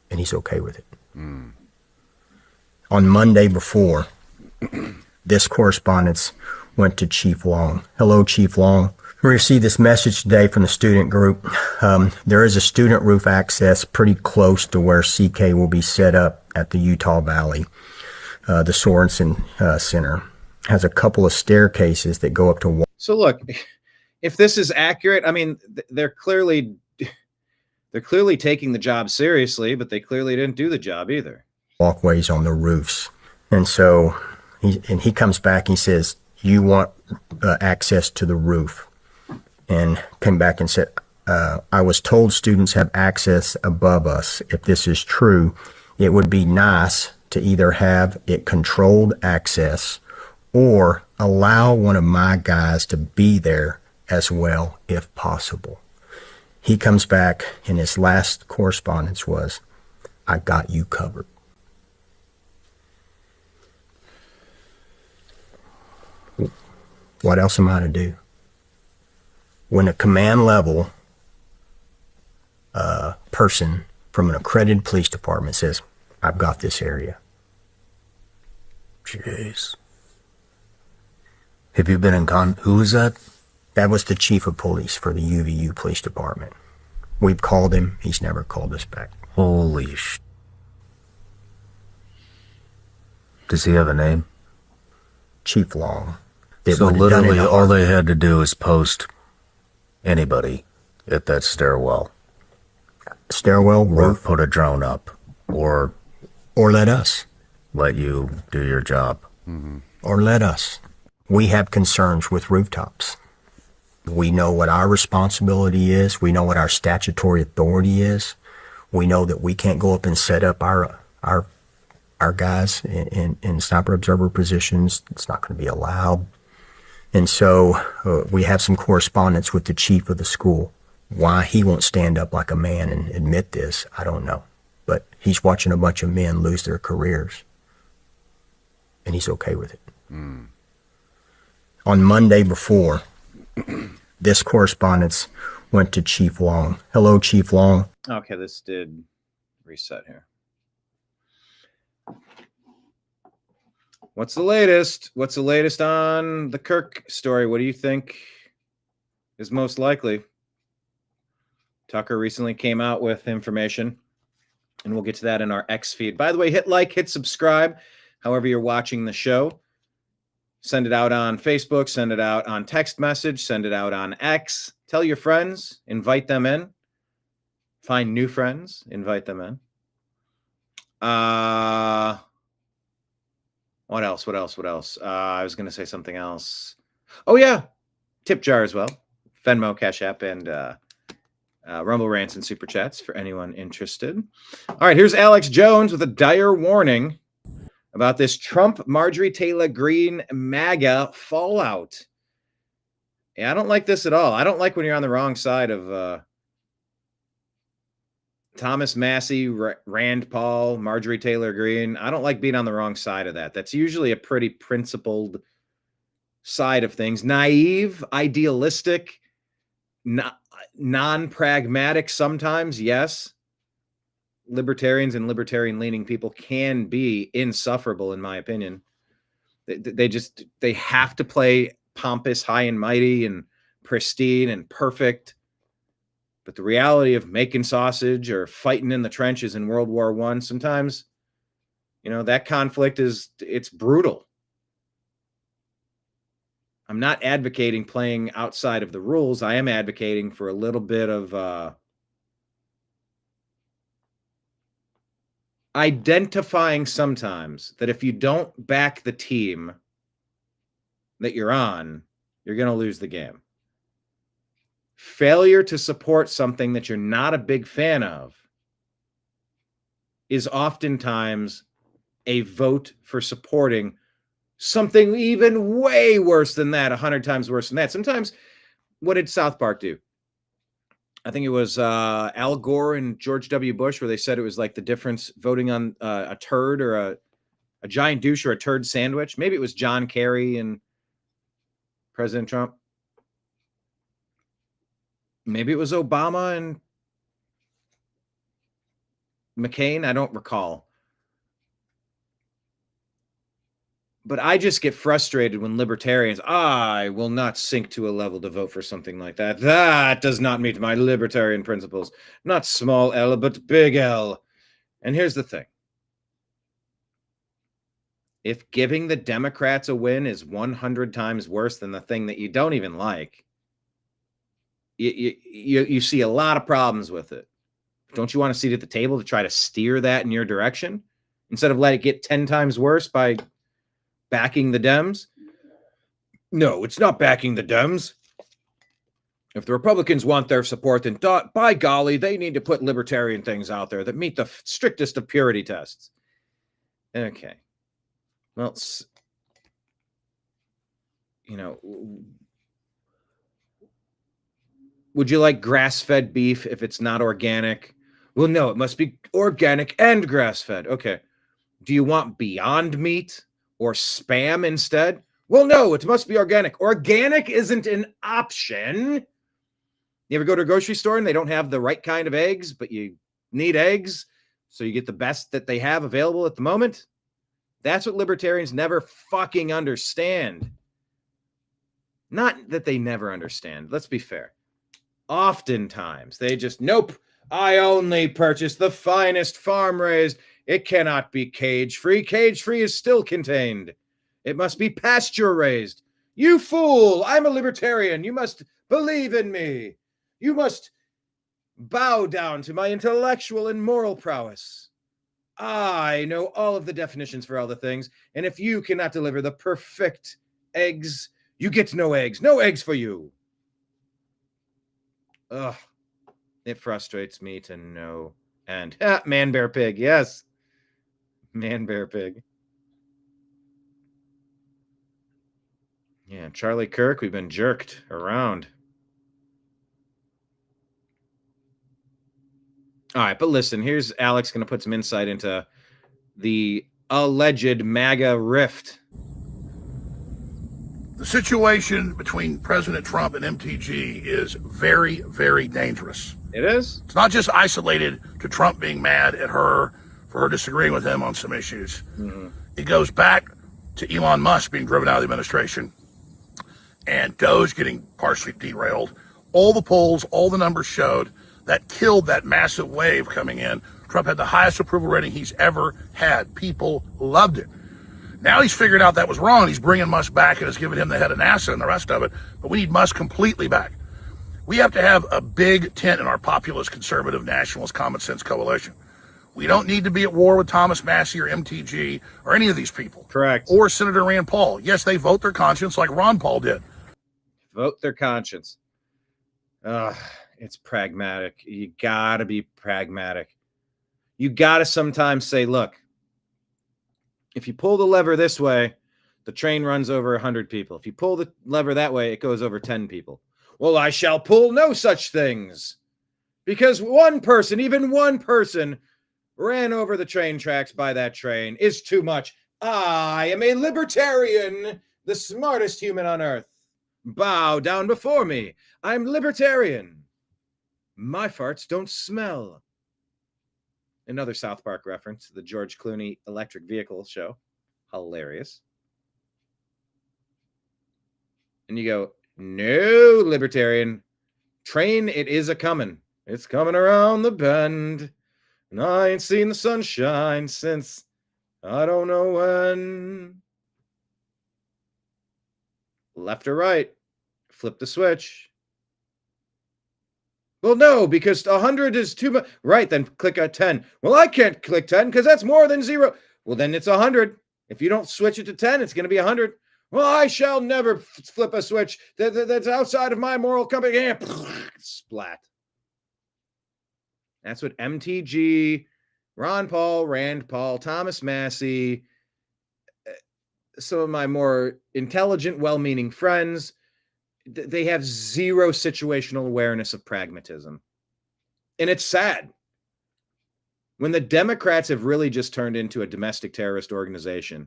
S19: And he's okay with it. Mm. On Monday before, this correspondence went to Chief Long. Hello, Chief Long. We received this message today from the student group. There is a student roof access pretty close to where CK will be set up at the Utah Valley. The Sorensen Center has a couple of staircases that go up to.
S1: So look, if this is accurate, I mean, they're clearly taking the job seriously, but they clearly didn't do the job either.
S19: Walkways on the roofs. And so he comes back and he says, you want access to the roof. And came back and said, I was told students have access above us. If this is true, it would be nice to either have it controlled access or allow one of my guys to be there as well, if possible. He comes back and his last correspondence was, I got you covered. What else am I to do? When a command level person from an accredited police department says, I've got this area. Jeez. Have you been in who was that? That was the chief of police for the UVU police department. We've called him. He's never called us back.
S20: Holy sh... Does he have a name?
S19: Chief Long.
S20: So literally all they had to do is post anybody at that stairwell.
S19: Stairwell roof.
S20: Or put a drone up. Or
S19: let us.
S20: Let you do your job.
S19: Mm-hmm. Or let us. We have concerns with rooftops. We know what our responsibility is. We know what our statutory authority is. We know that we can't go up and set up our guys in sniper observer positions. It's not going to be allowed. And so we have some correspondence with the chief of the school. Why he won't stand up like a man and admit this, I don't know. But he's watching a bunch of men lose their careers. And he's okay with it. On Monday before, this correspondence went to Chief Long. Hello, Chief Long.
S1: Okay, this did reset here. What's the latest? What's the latest on the Kirk story? What do you think is most likely? Tucker recently came out with information, and we'll get to that in our X feed. By the way, hit like, hit subscribe, however you're watching the show. Send it out on Facebook, send it out on text message, send it out on X. Tell your friends, invite them in. Find new friends, invite them in. What else? I was going to say something else. Oh, yeah. Tip jar as well. Venmo, Cash App, and Rumble Rants and Super Chats for anyone interested. All right, here's Alex Jones with a dire warning about this Trump, Marjorie Taylor Greene, MAGA fallout. Yeah, I don't like this at all. I don't like when you're on the wrong side of Thomas Massey, Rand Paul, Marjorie Taylor Greene. I don't like being on the wrong side of that. That's usually a pretty principled side of things. Naive, idealistic, non-pragmatic sometimes, yes. Libertarians and libertarian-leaning people can be insufferable, in my opinion. They have to play pompous, high and mighty, and pristine and perfect. But the reality of making sausage or fighting in the trenches in World War I, sometimes, that conflict it's brutal. I'm not advocating playing outside of the rules. I am advocating for a little bit of identifying sometimes that if you don't back the team that you're on, you're going to lose the game. Failure to support something that you're not a big fan of is oftentimes a vote for supporting something even way worse than that, 100 times worse than that. Sometimes, what did South Park do? I think it was Al Gore and George W. Bush, where they said it was like the difference voting on a turd or a giant douche or a turd sandwich. Maybe it was John Kerry and President Trump. Maybe it was Obama and McCain. I don't recall. But I just get frustrated when libertarians, I will not sink to a level to vote for something like that. That does not meet my libertarian principles. Not small L, but big L. And here's the thing. If giving the Democrats a win is 100 times worse than the thing that you don't even like, you see a lot of problems with it. Don't you want a seat at the table to try to steer that in your direction instead of let it get 10 times worse by backing the Dems? No, it's not backing the Dems. If the Republicans want their support, then by golly, they need to put libertarian things out there that meet the strictest of purity tests. Okay. Well, would you like grass-fed beef if it's not organic? Well, no, it must be organic and grass-fed. Okay. Do you want Beyond Meat or Spam instead? Well, no, it must be organic. Organic isn't an option. You ever go to a grocery store and they don't have the right kind of eggs, but you need eggs, so you get the best that they have available at the moment? That's what libertarians never fucking understand. Not that they never understand. Let's be fair. Oftentimes, they just, nope, I only purchase the finest farm-raised. It cannot be cage-free. Cage-free is still contained. It must be pasture-raised. You fool! I'm a libertarian. You must believe in me. You must bow down to my intellectual and moral prowess. I know all of the definitions for all the things, and if you cannot deliver the perfect eggs, you get no eggs. No eggs for you. Ugh. It frustrates me to no And man, bear, pig. Yes. Man, bear, pig. Yeah, Charlie Kirk, we've been jerked around. All right, but listen, here's Alex going to put some insight into the alleged MAGA rift.
S21: The situation between President Trump and MTG is very, very dangerous.
S1: It is?
S21: It's not just isolated to Trump being mad at her for her disagreeing with him on some issues.
S1: Mm-hmm.
S21: It goes back to Elon Musk being driven out of the administration and Doge getting partially derailed. All the polls, all the numbers showed that killed that massive wave coming in. Trump had the highest approval rating he's ever had. People loved it. Now he's figured out that was wrong. He's bringing Musk back and has given him the head of NASA and the rest of it. But we need Musk completely back. We have to have a big tent in our populist, conservative, nationalist, common sense coalition. We don't need to be at war with Thomas Massie or MTG or any of these people.
S1: Correct.
S21: Or Senator Rand Paul. Yes, they vote their conscience like Ron Paul did.
S1: Vote their conscience. It's pragmatic. You got to be pragmatic. You got to sometimes say, look, if you pull the lever this way, the train runs over 100 people. If you pull the lever that way, it goes over 10 people. Well, I shall pull no such things because one person, even one person, ran over the train tracks by that train is too much. I am a libertarian, the smartest human on earth. Bow down before me. I'm libertarian. My farts don't smell. Another South Park reference to the George Clooney electric vehicle show. Hilarious. And you go, no, libertarian. Train, it is a-coming. It's coming around the bend. And I ain't seen the sunshine since I don't know when. Left or right? Flip the switch. Well, no, because 100 is too much. Right, then click a 10. Well, I can't click 10 because that's more than 0. Well, then it's 100. If you don't switch it to 10, it's going to be 100. Well, I shall never flip a switch that's outside of my moral compass. Yeah, splat. That's what MTG, Ron Paul, Rand Paul, Thomas Massie, some of my more intelligent, well-meaning friends, they have zero situational awareness of pragmatism. And it's sad. When the Democrats have really just turned into a domestic terrorist organization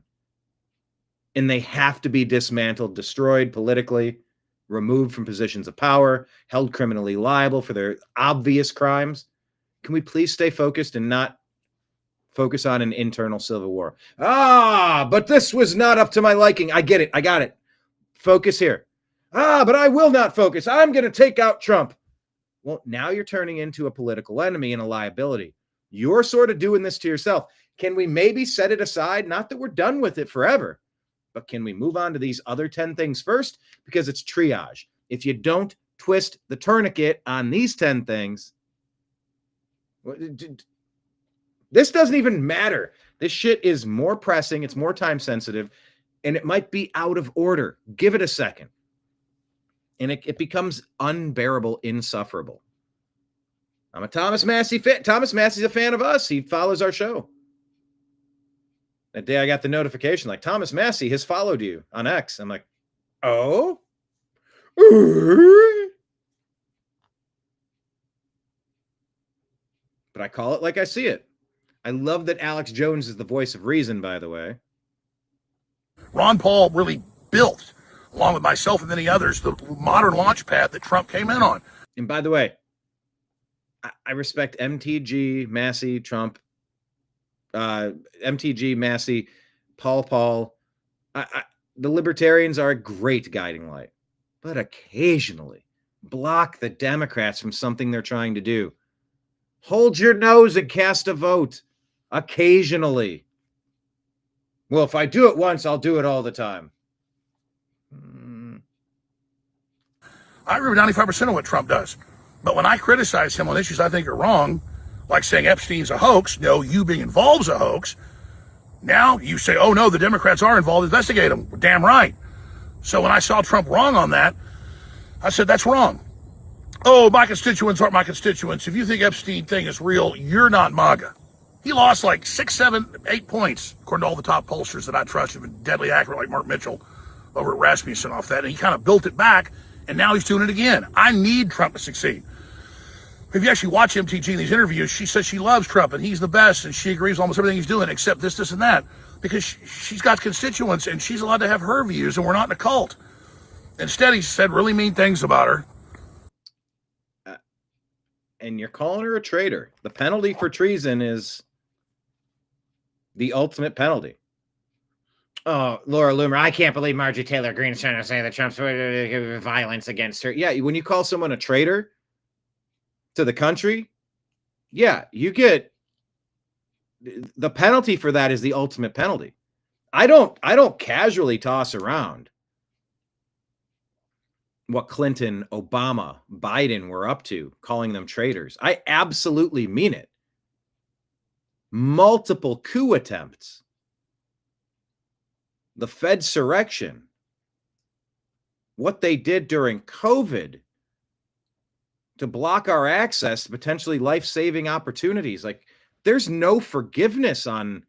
S1: and they have to be dismantled, destroyed politically, removed from positions of power, held criminally liable for their obvious crimes, can we please stay focused and not focus on an internal civil war? But this was not up to my liking. I get it. I got it. Focus here. But I will not focus. I'm going to take out Trump. Well, now you're turning into a political enemy and a liability. You're sort of doing this to yourself. Can we maybe set it aside? Not that we're done with it forever, but can we move on to these other 10 things first? Because it's triage. If you don't twist the tourniquet on these 10 things, this doesn't even matter. This shit is more pressing. It's more time sensitive, and it might be out of order. Give it a second. And it becomes unbearable, insufferable. I'm a Thomas Massie fan. Thomas Massie's a fan of us. He follows our show. That day I got the notification like, Thomas Massie has followed you on X. I'm like, oh? But I call it like I see it. I love that Alex Jones is the voice of reason, by the way.
S21: Ron Paul really built, along with myself and many others, the modern launch pad that Trump came in on.
S1: And by the way, I respect MTG, Massie, Trump, MTG, Massie, Paul. The libertarians are a great guiding light, but occasionally block the Democrats from something they're trying to do. Hold your nose and cast a vote. Occasionally. Well, if I do it once, I'll do it all the time.
S21: I agree with 95% of what Trump does. But when I criticize him on issues I think are wrong, like saying Epstein's a hoax, no, you being involved is a hoax, now you say, oh no, the Democrats are involved, investigate them. We're damn right. So when I saw Trump wrong on that, I said, that's wrong. oh, my constituents aren't my constituents. If you think Epstein thing is real, you're not MAGA. He lost like 6, 7, 8 points, according to all the top pollsters that I trust, have been deadly accurate, like Mark Mitchell over at Rasmussen off that. And he kind of built it back, and now he's doing it again. I need Trump to succeed. If you actually watch MTG in these interviews, she says she loves Trump and he's the best, and she agrees with almost everything he's doing except this, and that, because she's got constituents and she's allowed to have her views, and we're not in a cult. Instead, he said really mean things about her.
S1: And you're calling her a traitor. The penalty for treason is the ultimate penalty. Oh, Laura Loomer, I can't believe Marjorie Taylor Greene is trying to say that Trump's violence against her. Yeah, when you call someone a traitor to the country, yeah, you get the penalty for that is the ultimate penalty. I don't casually toss around what Clinton, Obama, Biden were up to, calling them traitors. I absolutely mean it. Multiple coup attempts, the Fedsurrection, what they did during COVID to block our access to potentially life-saving opportunities. Like, there's no forgiveness on.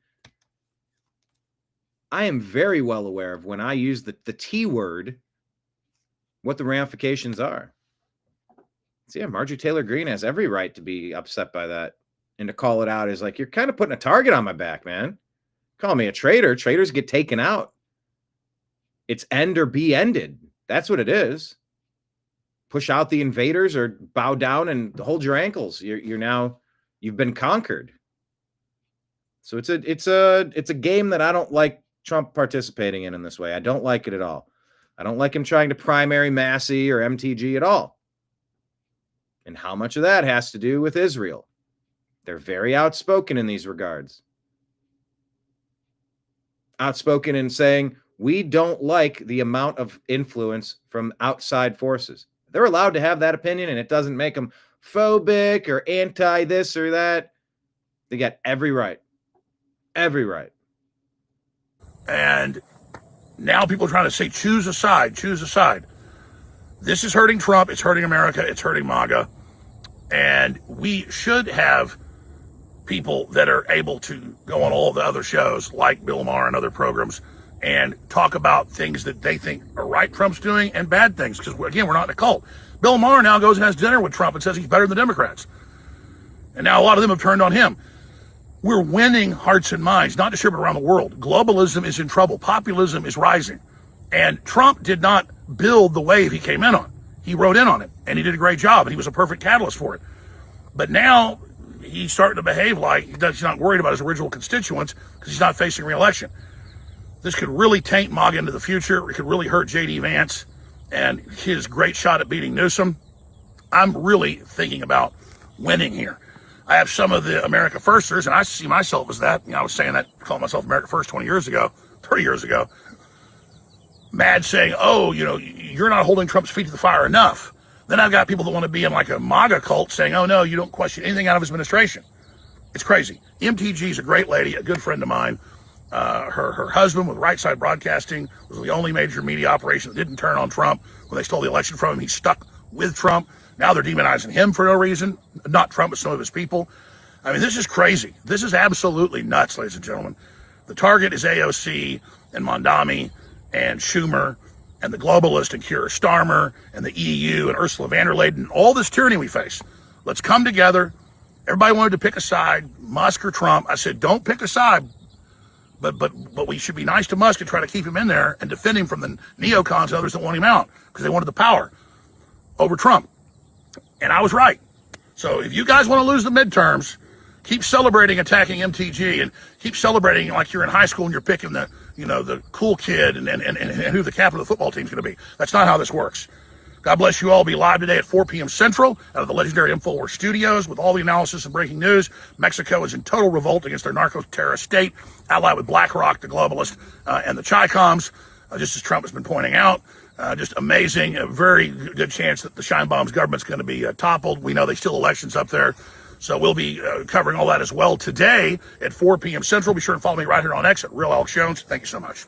S1: I am very well aware of when I use the T word, what the ramifications are. So yeah, Marjorie Taylor Greene has every right to be upset by that. And to call it out is like, you're kind of putting a target on my back, man. Call me a traitor. Traitors get taken out. It's end or be ended. That's what it is. Push out the invaders or bow down and hold your ankles. You've been conquered. So it's a game that I don't like Trump participating in this way. I don't like it at all. I don't like him trying to primary Massey or MTG at all. And how much of that has to do with Israel? They're very outspoken in these regards. Outspoken in saying, we don't like the amount of influence from outside forces. They're allowed to have that opinion, and it doesn't make them phobic or anti this or that. They got every right. Every right.
S21: And now people are trying to say, choose a side, choose a side. This is hurting Trump. It's hurting America. It's hurting MAGA. And we should have people that are able to go on all the other shows like Bill Maher and other programs and talk about things that they think are right Trump's doing and bad things. Because, again, we're not in a cult. Bill Maher now goes and has dinner with Trump and says he's better than the Democrats. And now a lot of them have turned on him. We're winning hearts and minds, not just here, but around the world. Globalism is in trouble. Populism is rising. And Trump did not build the wave he came in on. He rode in on it, and he did a great job, and he was a perfect catalyst for it. But now he's starting to behave like he's not worried about his original constituents because he's not facing re-election. This could really taint MAGA into the future. It could really hurt J.D. Vance and his great shot at beating Newsom. I'm really thinking about winning here. I have some of the America Firsters, and I see myself as that. I was saying that, calling myself America First 20 years ago, 30 years ago. Mad saying, oh, you're not holding Trump's feet to the fire enough. Then I've got people that want to be in like a MAGA cult saying, oh, no, you don't question anything out of his administration. It's crazy. MTG is a great lady, a good friend of mine. Her husband with Right Side Broadcasting was the only major media operation that didn't turn on Trump when they stole the election from him. He stuck with Trump. Now they're demonizing him for no reason. Not Trump, but some of his people. I mean, this is crazy. This is absolutely nuts, ladies and gentlemen. The target is AOC and Mondami and Schumer and the globalist and Keir Starmer and the EU and Ursula von der Leyen and all this tyranny we face. Let's come together. Everybody wanted to pick a side, Musk or Trump. I said, don't pick a side. But we should be nice to Musk and try to keep him in there and defend him from the neocons and others that want him out because they wanted the power over Trump. And I was right. So if you guys want to lose the midterms, keep celebrating attacking MTG and keep celebrating like you're in high school and you're picking the cool kid and who the captain of the football team is going to be. That's not how this works. God bless you all. Be live today at 4 p.m. Central out of the legendary InfoWars studios with all the analysis and breaking news. Mexico is in total revolt against their narco-terrorist state, allied with BlackRock, the globalist, and the Chi-Coms, just as Trump has been pointing out. Just amazing. A very good chance that the Scheinbaum's government's going to be toppled. We know they steal elections up there. So we'll be covering all that as well today at 4 p.m. Central. Be sure and follow me right here on X at Real Alex Jones. Thank you so much.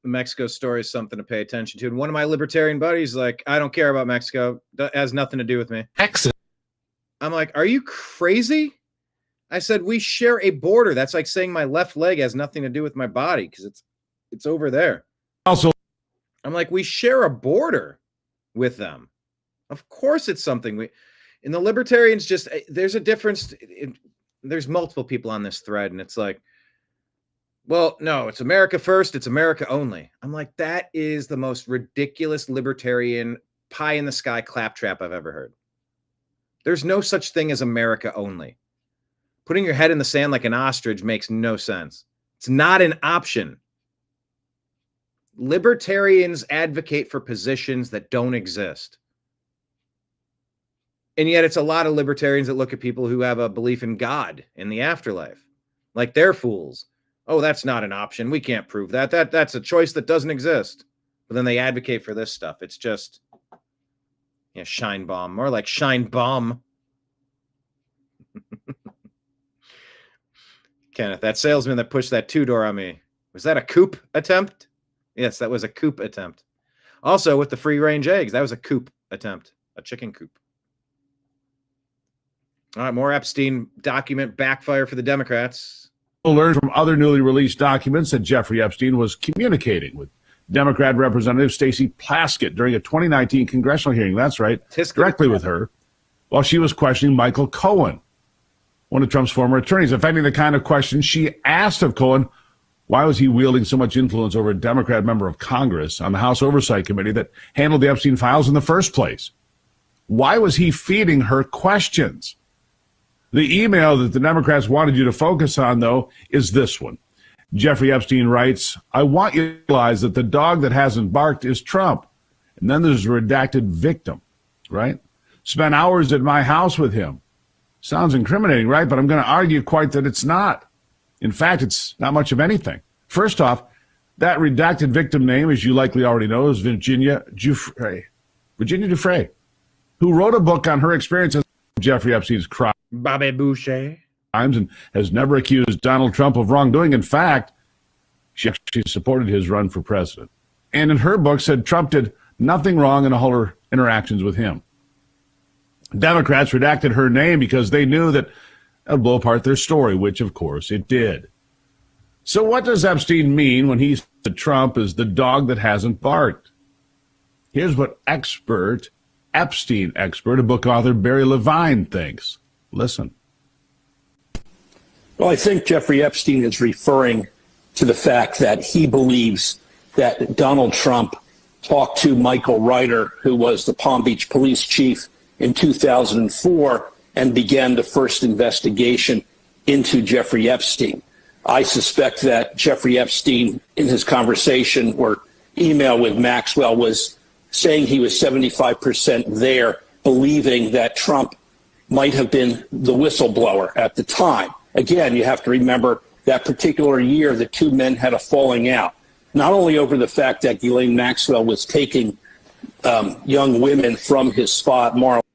S1: the Mexico story is something to pay attention to. And one of my libertarian buddies like, I don't care about Mexico. That has nothing to do with me.
S4: Exit.
S1: I'm like, are you crazy? I said, we share a border. That's like saying my left leg has nothing to do with my body because it's over there.
S3: Also,
S1: I'm like, we share a border with them. Of course it's something and the libertarians just, there's a difference. There's multiple people on this thread, and it's like, well, no, it's America first. It's America only. I'm like, that is the most ridiculous libertarian pie in the sky claptrap I've ever heard. There's no such thing as America only. Putting your head in the sand like an ostrich makes no sense. It's not an option. Libertarians advocate for positions that don't exist. And yet it's a lot of libertarians that look at people who have a belief in God in the afterlife. Like they're fools. Oh, that's not an option. We can't prove that. That's a choice that doesn't exist. But then they advocate for this stuff. It's just, yeah, shine bomb. More like shine bomb. Kenneth, that salesman that pushed that 2-door on me, was that a coup attempt? Yes, that was a coup attempt. Also, with the free-range eggs, that was a coup attempt, a chicken coop. All right, more Epstein document backfire for the Democrats.
S3: Learned from other newly released documents that Jeffrey Epstein was communicating with Democrat Representative Stacey Plaskett during a 2019 congressional hearing. That's right, directly with her, while she was questioning Michael Cohen, one of Trump's former attorneys, affecting the kind of question she asked of Cohen. Why was he wielding so much influence over a Democrat member of Congress on the House Oversight Committee that handled the Epstein files in the first place? Why was he feeding her questions? The email that the Democrats wanted you to focus on, though, is this one. Jeffrey Epstein writes, I want you to realize that the dog that hasn't barked is Trump. And then there's a redacted victim, right? Spent hours at my house with him. Sounds incriminating, right? But I'm going to argue quite that it's not. In fact, it's not much of anything. First off, that redacted victim name, as you likely already know, is Virginia Giuffre, who wrote a book on her experiences with Jeffrey Epstein's crimes.
S1: Bobby Boucher.
S3: And has never accused Donald Trump of wrongdoing. In fact, she actually supported his run for president. And in her book said Trump did nothing wrong in all her interactions with him. Democrats redacted her name because they knew that it would blow apart their story, which, of course, it did. So what does Epstein mean when he said Trump is the dog that hasn't barked? Here's what Epstein expert, and book author Barry Levine thinks. Listen.
S22: Well, I think Jeffrey Epstein is referring to the fact that he believes that Donald Trump talked to Michael Ryder, who was the Palm Beach police chief in 2004, and began the first investigation into Jeffrey Epstein. I suspect that Jeffrey Epstein, in his conversation or email with Maxwell, was saying he was 75% there, believing that Trump might have been the whistleblower at the time. Again, you have to remember that particular year, the two men had a falling out, not only over the fact that Ghislaine Maxwell was taking young women from his spa at Mar-a-Lago.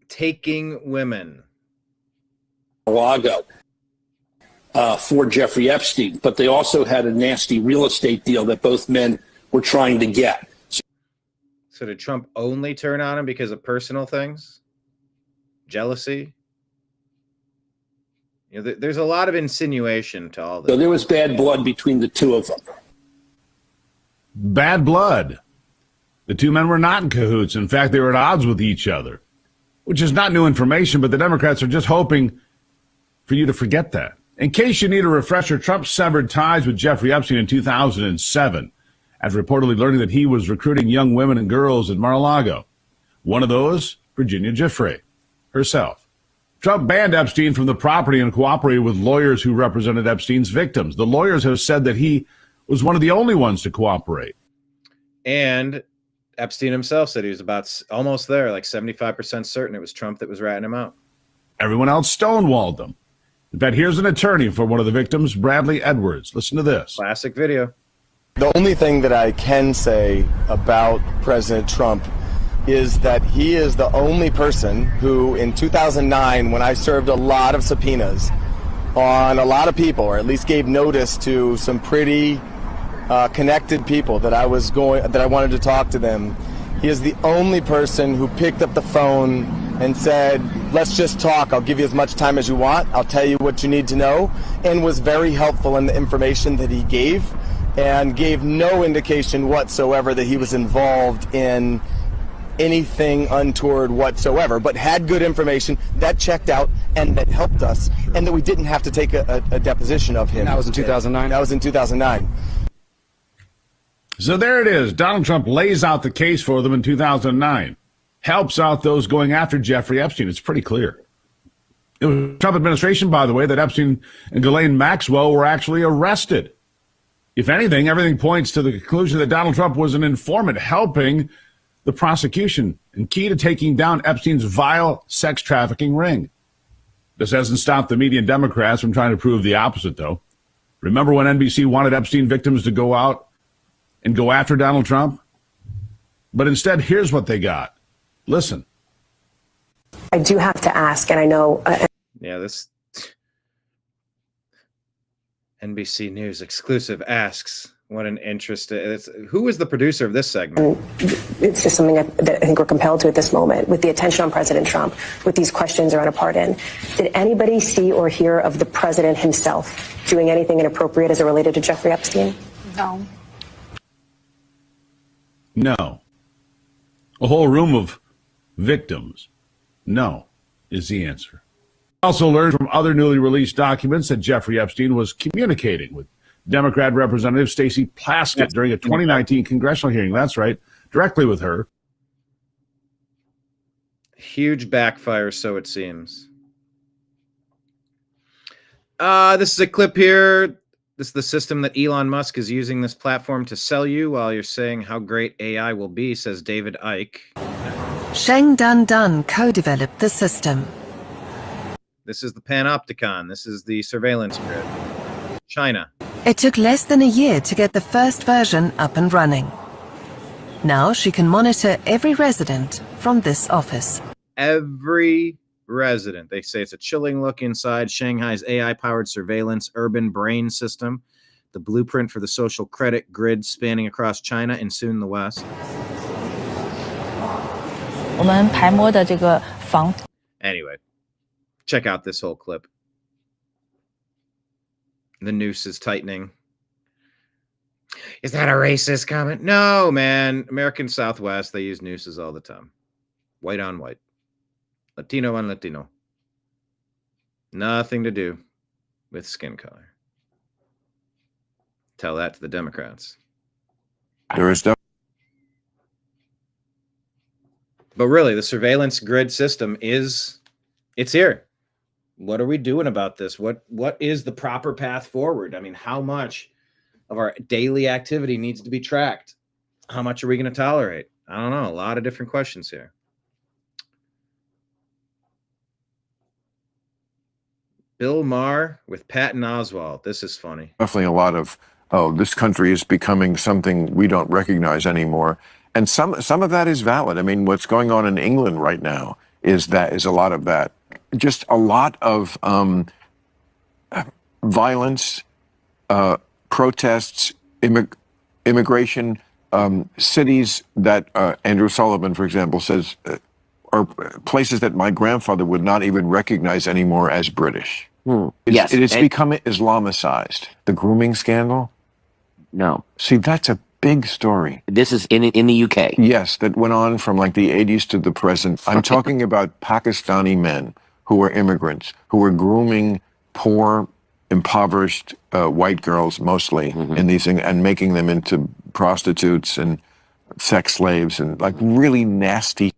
S1: Taking women.
S22: For Jeffrey Epstein, but they also had a nasty real estate deal that both men were trying to get.
S1: So did Trump only turn on him because of personal things? Jealousy? You know, there's a lot of insinuation to all this.
S22: So there was bad blood between the two of them.
S3: Bad blood. The two men were not in cahoots. In fact, they were at odds with each other, which is not new information, but the Democrats are just hoping for you to forget that. In case you need a refresher, Trump severed ties with Jeffrey Epstein in 2007 after reportedly learning that he was recruiting young women and girls at Mar-a-Lago. One of those, Virginia Giuffre herself. Trump banned Epstein from the property and cooperated with lawyers who represented Epstein's victims. The lawyers have said that he was one of the only ones to cooperate.
S1: And Epstein himself said he was about almost there, like 75% certain it was Trump that was ratting him out.
S3: Everyone else stonewalled them. In fact, here's an attorney for one of the victims, Bradley Edwards. Listen to this.
S1: Classic video.
S23: The only thing that I can say about President Trump is that he is the only person who, in 2009, when I served a lot of subpoenas, on a lot of people, or at least gave notice to some pretty connected people that I wanted to talk to them. He is the only person who picked up the phone and said, let's just talk. I'll give you as much time as you want. I'll tell you what you need to know, and was very helpful in the information that he gave, and gave no indication whatsoever that he was involved in anything untoward whatsoever, but had good information that checked out and that helped us, and that we didn't have to take a deposition of him.
S2: That was in 2009?
S23: That was in 2009.
S3: So there it is. Donald Trump lays out the case for them in 2009. Helps out those going after Jeffrey Epstein. It's pretty clear. It was the Trump administration, by the way, that Epstein and Ghislaine Maxwell were actually arrested. If anything, everything points to the conclusion that Donald Trump was an informant helping the prosecution and key to taking down Epstein's vile sex trafficking ring. This hasn't stopped the media and Democrats from trying to prove the opposite, though. Remember when NBC wanted Epstein victims to go out and go after Donald Trump? But instead, here's what they got. Listen.
S6: I do have to ask, and I know...
S1: Yeah, this NBC News exclusive asks, what an interesting... Who is the producer of this segment?
S6: It's just something that I think we're compelled to at this moment, with the attention on President Trump, with these questions around a pardon. Did anybody see or hear of the president himself doing anything inappropriate as it related to Jeffrey Epstein? No.
S3: No. A whole room of victims. No is the answer. Also learned from other newly released documents that Jeffrey Epstein was communicating with Democrat Representative Stacey Plaskett during a 2019 congressional hearing. That's right, directly with her.
S1: Huge backfire, so it seems. This is a clip here. This is the system that Elon Musk is using this platform to sell you while you're saying how great AI will be, says David Icke.
S7: Sheng Dan co-developed the system.
S1: This is the Panopticon. This is the surveillance grid. China.
S7: It took less than a year to get the first version up and running. Now she can monitor every resident from this office.
S1: Every resident. They say it's a chilling look inside Shanghai's AI-powered surveillance urban brain system, the blueprint for the social credit grid spanning across China and soon the West. Anyway, check out this whole clip. The noose is tightening. Is that a racist comment? No, man. American Southwest, they use nooses all the time. White on white. Latino on Latino. Nothing to do with skin color. Tell that to the Democrats.
S8: There is
S1: But really, the surveillance grid system it's here. What are we doing about this? What is the proper path forward? I mean, how much of our daily activity needs to be tracked? How much are we going to tolerate? I don't know. A lot of different questions here. Bill Maher with Patton Oswalt. This is funny.
S8: Definitely a lot of, this country is becoming something we don't recognize anymore. And some of that is valid. I mean, what's going on in England right now is a lot of that. Just a lot of violence, protests, immigration, cities that Andrew Sullivan, for example, says are places that my grandfather would not even recognize anymore as British.
S2: Yes.
S8: It has become Islamicized. The grooming scandal?
S2: No.
S8: See, that's a big story.
S2: This is in the UK.
S8: Yes, that went on from like the 80s to the present. I'm talking about Pakistani men who were immigrants, who were grooming poor, impoverished white girls mostly in these things and making them into prostitutes and sex slaves and like really nasty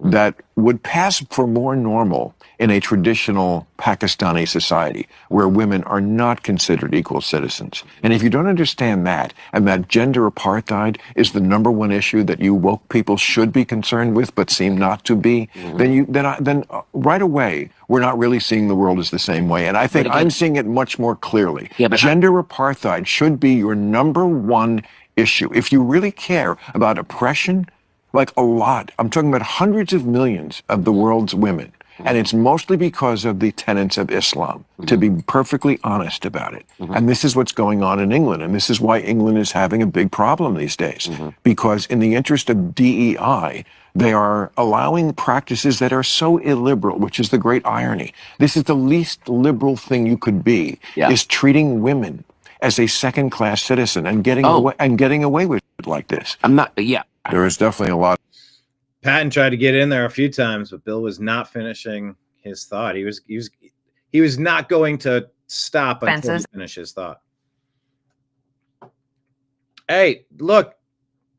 S8: that would pass for more normal in a traditional Pakistani society where women are not considered equal citizens. And if you don't understand that, and that gender apartheid is the number one issue that you woke people should be concerned with but seem not to be, then right away we're not really seeing the world as the same way. And I think I'm seeing it much more clearly. Gender apartheid should be your number one issue. If you really care about oppression, like a lot, I'm talking about hundreds of millions of the world's women, And it's mostly because of the tenets of Islam, to be perfectly honest about it. And this is what's going on in England. And this is why England is having a big problem these days. Because in the interest of DEI, they are allowing practices that are so illiberal, which is the great irony. This is the least liberal thing you could be, is treating women as a second-class citizen and getting away with it like this. There is definitely a lot.
S1: Patton tried to get in there a few times, but Bill was not finishing his thought. He was not going to stop until he finished his thought. Hey, look,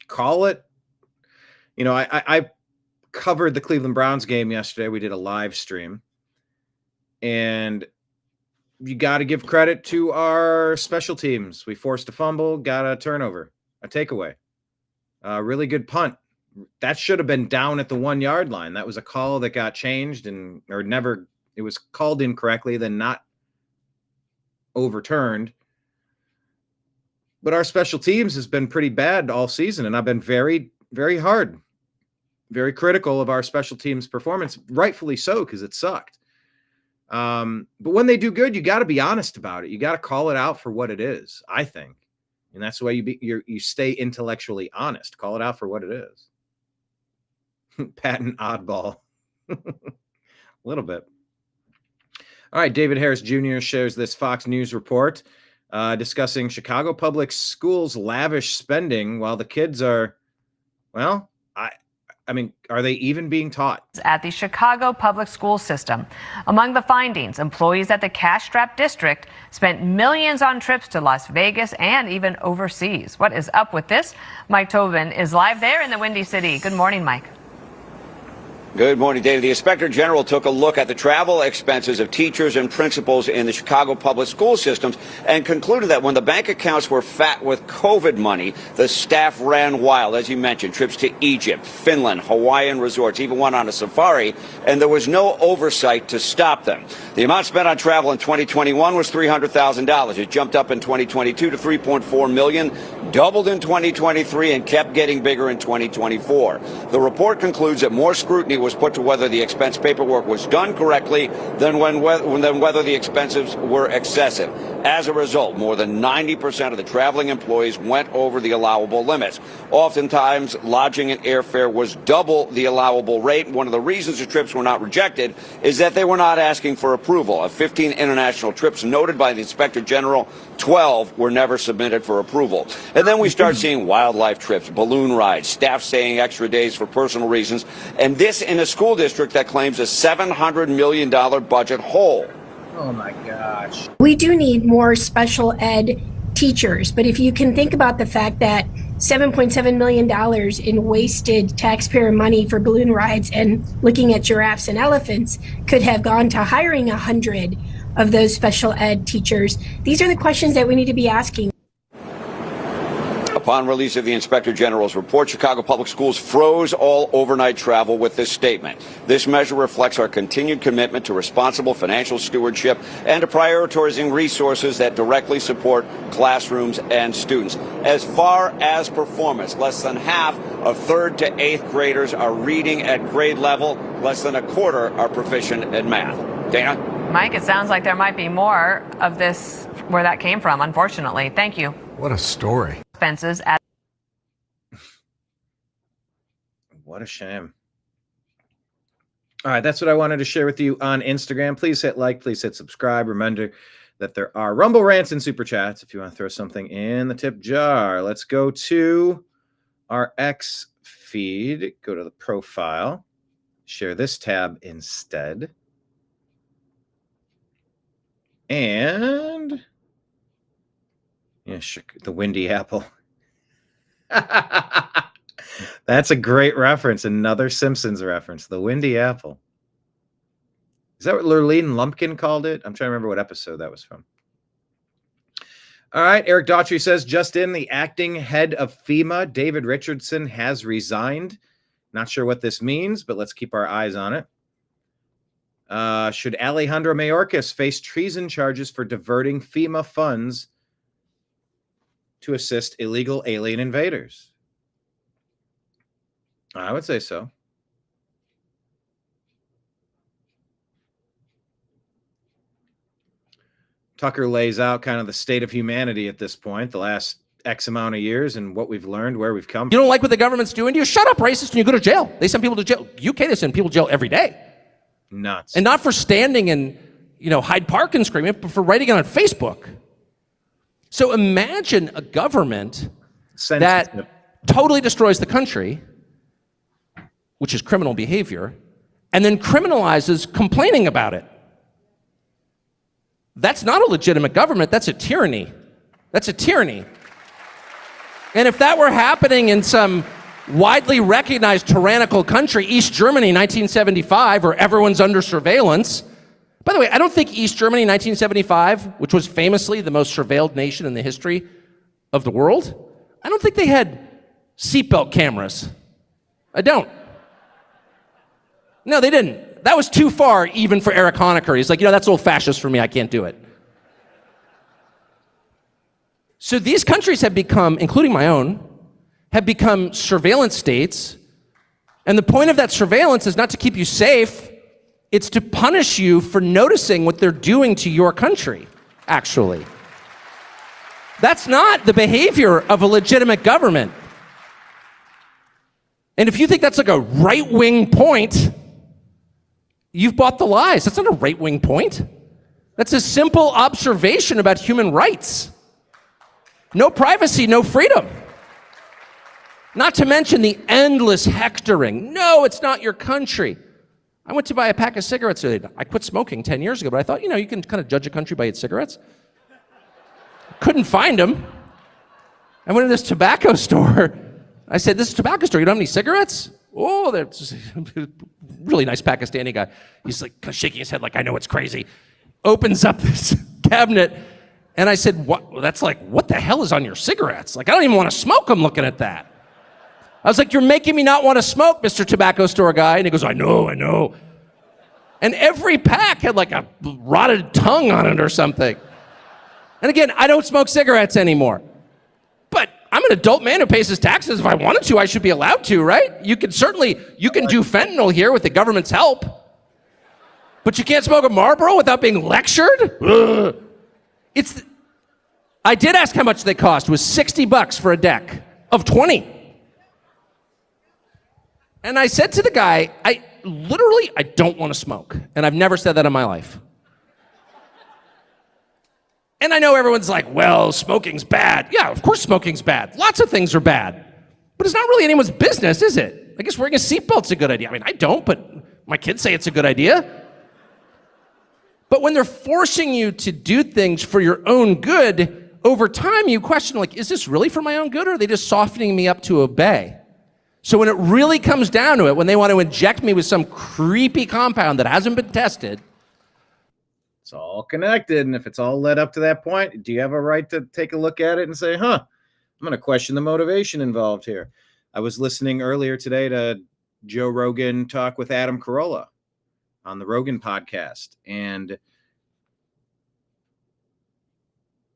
S1: call it. You know, I covered the Cleveland Browns game yesterday. We did a live stream, and you got to give credit to our special teams. We forced a fumble, got a turnover, a takeaway, a really good punt. That should have been down at the 1 yard line. That was a call that got changed it was called incorrectly, then not overturned. But our special teams has been pretty bad all season. And I've been very, very hard, very critical of our special teams performance, rightfully so, because it sucked. But when they do good, you got to be honest about it. You got to call it out for what it is, I think. And that's the way you stay intellectually honest. Call it out for what it is. Patent oddball. A little bit. All right. David Harris Jr. shares this Fox News report discussing Chicago public schools' lavish spending while the kids are, well, I mean, are they even being taught?
S9: At the Chicago public school system. Among the findings, employees at the cash-strapped district spent millions on trips to Las Vegas and even overseas. What is up with this? Mike Tobin is live there in the Windy City. Good morning, Mike.
S10: Good morning, Dana. The Inspector General took a look at the travel expenses of teachers and principals in the Chicago public school systems and concluded that when the bank accounts were fat with COVID money, the staff ran wild. As you mentioned, trips to Egypt, Finland, Hawaiian resorts, even went on a safari, and there was no oversight to stop them. The amount spent on travel in 2021 was $300,000. It jumped up in 2022 to $3.4 million, doubled in 2023, and kept getting bigger in 2024. The report concludes that more scrutiny was put to whether the expense paperwork was done correctly than whether the expenses were excessive. As a result, more than 90% of the traveling employees went over the allowable limits. Oftentimes, lodging and airfare was double the allowable rate. One of the reasons the trips were not rejected is that they were not asking for approval. Of 15 international trips noted by the Inspector General, 12 were never submitted for approval. And then we start seeing wildlife trips, balloon rides, staff staying extra days for personal reasons, and this in a school district that claims a $700 million budget hole.
S1: Oh my gosh.
S11: We do need more special ed teachers, but if you can think about the fact that $7.7 million in wasted taxpayer money for balloon rides and looking at giraffes and elephants could have gone to hiring 100 of those special ed teachers, these are the questions that we need to be asking.
S10: Upon release of the Inspector General's report, Chicago Public Schools froze all overnight travel with this statement. This measure reflects our continued commitment to responsible financial stewardship and to prioritizing resources that directly support classrooms and students. As far as performance, less than half of 3rd to 8th graders are reading at grade level. Less than a quarter are proficient in math. Dana?
S9: Mike, it sounds like there might be more of this where that came from, unfortunately. Thank you.
S24: What a story.
S9: Expenses at
S1: What a shame. All right, that's what I wanted to share with you on Instagram. Please hit like, please hit subscribe. Remember that there are Rumble rants and super chats if you want to throw something in the tip jar. Let's go to our X feed. Go to the profile. Share this tab instead. And yeah, the Windy Apple. That's a great reference. Another Simpsons reference. The Windy Apple. Is that what Lurleen Lumpkin called it? I'm trying to remember what episode that was from. All right. Eric Daughtry says, just in, the acting head of FEMA, David Richardson, has resigned. Not sure what this means, but let's keep our eyes on it. Should Alejandro Mayorkas face treason charges for diverting FEMA funds to assist illegal alien invaders? I would say so. Tucker lays out kind of the state of humanity at this point, the last X amount of years, and what we've learned, where we've come from.
S12: You don't like what the government's doing to you? Shut up, racist, and you go to jail. They send people to jail. UK, they send people to jail every day.
S1: Nuts.
S12: And not for standing in, Hyde Park and screaming, but for writing it on Facebook. So imagine a government that totally destroys the country, which is criminal behavior, and then criminalizes complaining about it. That's not a legitimate government. That's a tyranny. That's a tyranny. And if that were happening in some widely recognized tyrannical country, East Germany, 1975, where everyone's under surveillance. By the way, I don't think East Germany, 1975, which was famously the most surveilled nation in the history of the world, I don't think they had seatbelt cameras. I don't. No, they didn't. That was too far even for Eric Honecker. He's like, that's old fascist for me. I can't do it. So these countries have become, including my own, have become surveillance states. And the point of that surveillance is not to keep you safe. It's to punish you for noticing what they're doing to your country, actually. That's not the behavior of a legitimate government. And if you think that's like a right-wing point, you've bought the lies. That's not a right-wing point. That's a simple observation about human rights. No privacy, no freedom. Not to mention the endless hectoring. No, it's not your country. I went to buy a pack of cigarettes today. I quit smoking 10 years ago, but I thought, you can kind of judge a country by its cigarettes. Couldn't find them. I went to this tobacco store. I said, this is a tobacco store. You don't have any cigarettes? Oh, there's a really nice Pakistani guy. He's like kind of shaking his head like, I know it's crazy. Opens up this cabinet. And I said, what? That's like, what the hell is on your cigarettes? Like, I don't even want to smoke them looking at that. I was like, you're making me not want to smoke, Mr. Tobacco Store guy. And he goes, I know. And every pack had like a rotted tongue on it or something. And again, I don't smoke cigarettes anymore. But I'm an adult man who pays his taxes. If I wanted to, I should be allowed to, right? You can do fentanyl here with the government's help. But you can't smoke a Marlboro without being lectured? Ugh. I did ask how much they cost. It was $60 for a deck of 20. And I said to the guy, I don't want to smoke. And I've never said that in my life. And I know everyone's like, well, smoking's bad. Yeah, of course smoking's bad. Lots of things are bad. But it's not really anyone's business, is it? I guess wearing a seatbelt's a good idea. I mean, I don't, but my kids say it's a good idea. But when they're forcing you to do things for your own good, over time you question, like, is this really for my own good, or are they just softening me up to obey? So when it really comes down to it, when they want to inject me with some creepy compound that hasn't been tested.
S1: It's all connected, and if it's all led up to that point, do you have a right to take a look at it and say, I'm going to question the motivation involved here? I was listening earlier today to Joe Rogan talk with Adam Carolla on the Rogan podcast. And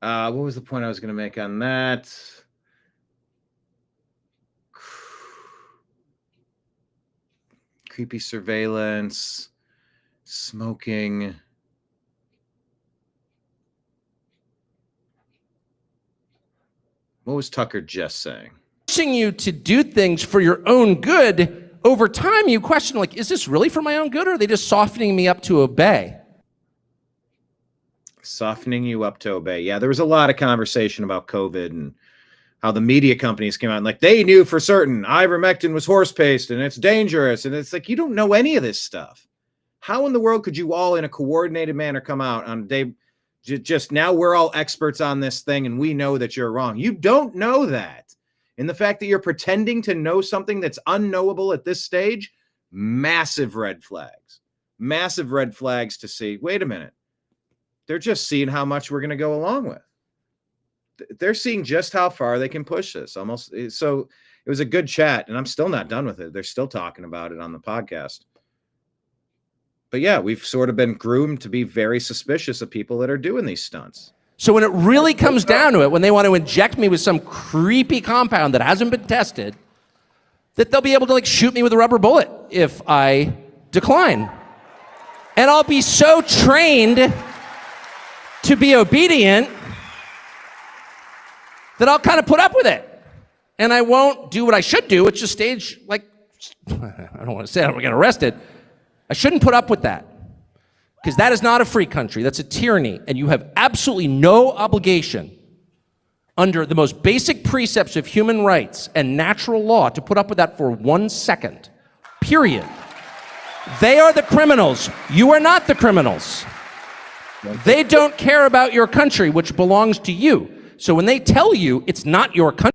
S1: what was the point I was going to make on that? Creepy surveillance, smoking. What was Tucker just saying?
S12: Pushing you to do things for your own good, over time you question, like, is this really for my own good, or are they just softening me up to obey?
S1: Softening you up to obey. Yeah, there was a lot of conversation about COVID and how the media companies came out and like they knew for certain ivermectin was horse paste and it's dangerous. And it's like, you don't know any of this stuff. How in the world could you all in a coordinated manner come out on day just now we're all experts on this thing and we know that you're wrong? You don't know that. And the fact that you're pretending to know something that's unknowable at this stage, massive red flags to see, wait a minute. They're just seeing how much we're going to go along with. They're seeing just how far they can push this almost. So it was a good chat and I'm still not done with it. They're still talking about it on the podcast. But yeah, we've sort of been groomed to be very suspicious of people that are doing these stunts.
S12: So when it really comes down to it, when they want to inject me with some creepy compound that hasn't been tested, that they'll be able to like shoot me with a rubber bullet if I decline. And I'll be so trained to be obedient, that I'll kind of put up with it. And I won't do what I should do, which is stage, like, I don't want to say I'm going to get arrested. I shouldn't put up with that. Because that is not a free country. That's a tyranny. And you have absolutely no obligation under the most basic precepts of human rights and natural law to put up with that for 1 second. Period. They are the criminals. You are not the criminals. They don't care about your country, which belongs to you. So when they tell you it's not your country.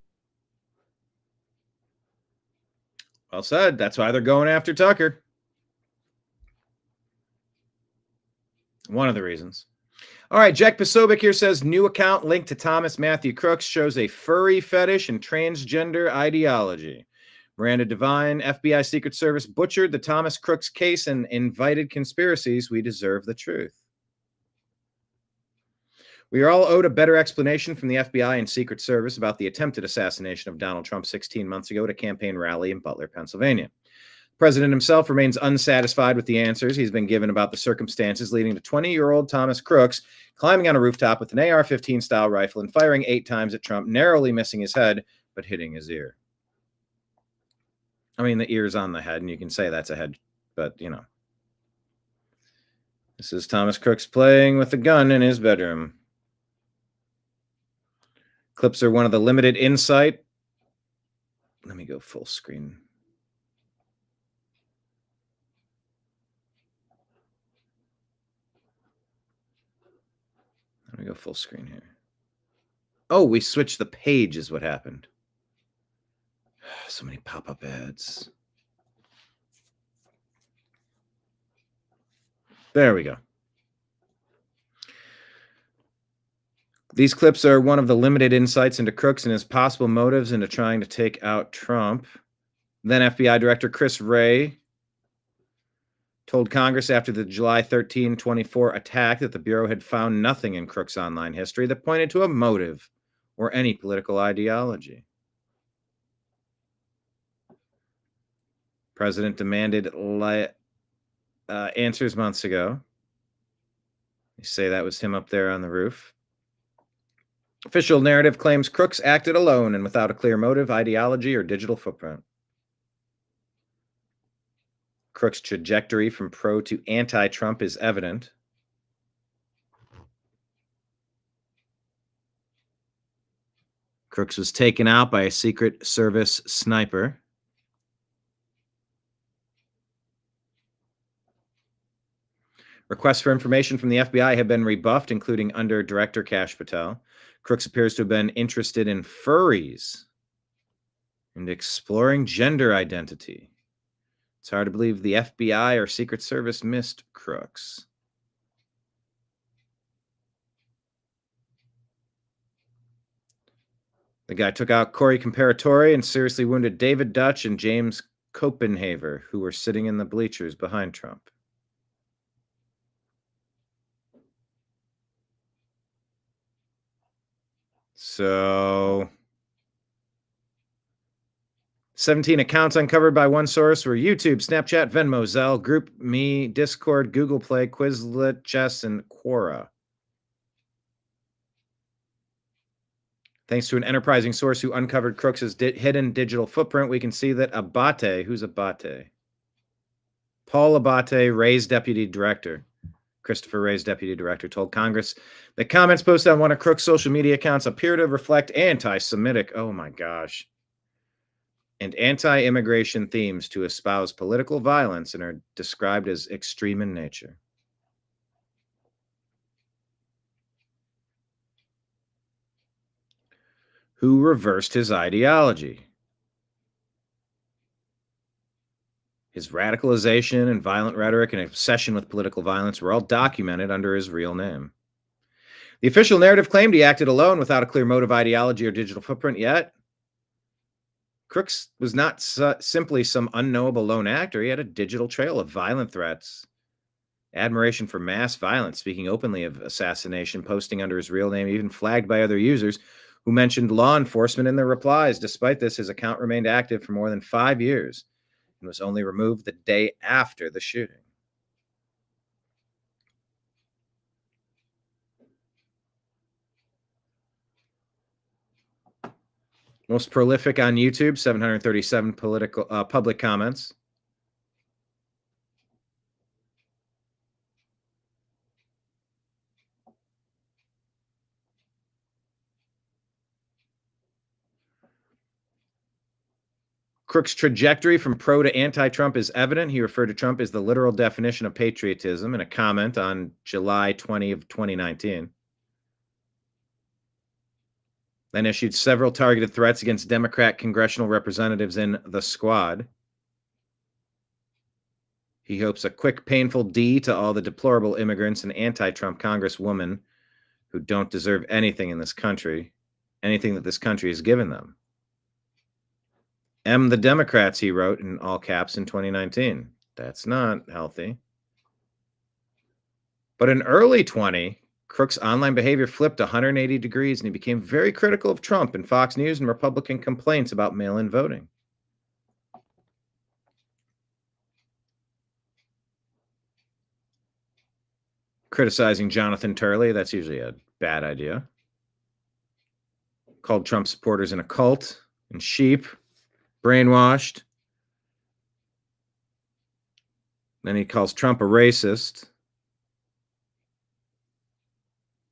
S1: Well said. That's why they're going after Tucker. One of the reasons. All right, Jack Posobiec here says, new account linked to Thomas Matthew Crooks shows a furry fetish and transgender ideology. Miranda Devine, FBI Secret Service butchered the Thomas Crooks case and invited conspiracies. We deserve the truth. We are all owed a better explanation from the FBI and Secret Service about the attempted assassination of Donald Trump 16 months ago at a campaign rally in Butler, Pennsylvania. The president himself remains unsatisfied with the answers he's been given about the circumstances leading to 20-year-old Thomas Crooks climbing on a rooftop with an AR-15 style rifle and firing 8 times at Trump, narrowly missing his head, but hitting his ear. I mean, the ear's on the head, and you can say that's a head, but, you know. This is Thomas Crooks playing with a gun in his bedroom. Clips are one of the limited insight. Let me go full screen. Let me go full screen here. Oh, we switched the page is what happened. So many pop-up ads. There we go. These clips are one of the limited insights into Crooks and his possible motives into trying to take out Trump. Then FBI Director Chris Wray told Congress after the July 13, 24 attack that the Bureau had found nothing in Crooks' online history that pointed to a motive or any political ideology. President demanded answers months ago. They say that was him up there on the roof. Official narrative claims Crooks acted alone and without a clear motive, ideology, or digital footprint. Crooks' trajectory from pro to anti-Trump is evident. Crooks was taken out by a Secret Service sniper. Requests for information from the FBI have been rebuffed, including Under Director Kash Patel. Crooks appears to have been interested in furries and exploring gender identity. It's hard to believe the FBI or Secret Service missed Crooks. The guy took out Corey Comparatore and seriously wounded David Dutch and James Copenhaver, who were sitting in the bleachers behind Trump. So 17 accounts uncovered by one source were YouTube, Snapchat, Venmo, Zelle, GroupMe, Discord, Google Play, Quizlet, Chess, and Quora. Thanks to an enterprising source who uncovered Crooks' hidden digital footprint, we can see that Abate, who's Abate? Paul Abate, Wray's deputy director, Christopher Wray's deputy director, told Congress that comments posted on one of Crooks' social media accounts appear to reflect anti-Semitic, oh my gosh, and anti-immigration themes to espouse political violence and are described as extreme in nature. Who reversed his ideology? His radicalization and violent rhetoric and obsession with political violence were all documented under his real name. The official narrative claimed he acted alone without a clear motive, ideology, or digital footprint, yet Crooks was not simply some unknowable lone actor. He had a digital trail of violent threats, admiration for mass violence, speaking openly of assassination, posting under his real name, even flagged by other users who mentioned law enforcement in their replies. Despite this, his account remained active for more than 5 years and was only removed the day after the shooting. Most prolific on YouTube, 737 public comments. Crook's trajectory from pro to anti-Trump is evident. He referred to Trump as the literal definition of patriotism in a comment on July 20 of 2019. Then issued several targeted threats against Democrat congressional representatives in the squad. He hopes a quick, painful D to all the deplorable immigrants and anti-Trump congresswomen who don't deserve anything in this country, anything that this country has given them. M the Democrats, he wrote in all caps in 2019. That's not healthy. But in early 20, Crook's online behavior flipped 180 degrees and he became very critical of Trump and Fox News and Republican complaints about mail-in voting. Criticizing Jonathan Turley, that's usually a bad idea. Called Trump supporters an occult and sheep, brainwashed. Then he calls Trump a racist.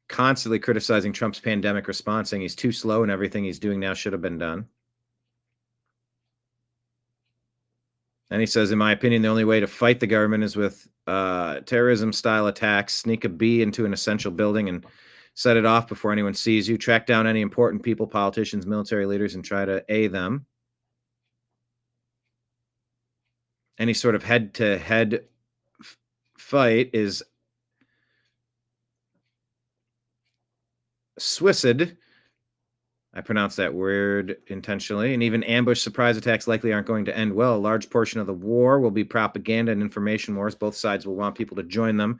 S1: Constantly criticizing Trump's pandemic response, saying he's too slow and everything he's doing now should have been done. And he says, in my opinion, the only way to fight the government is with terrorism-style attacks, sneak a bee into an essential building and set it off before anyone sees you, track down any important people, politicians, military leaders, and try to A them. Any sort of head-to-head fight is suicide. I pronounced that word intentionally. And even ambush surprise attacks likely aren't going to end well. A large portion of the war will be propaganda and information wars. Both sides will want people to join them.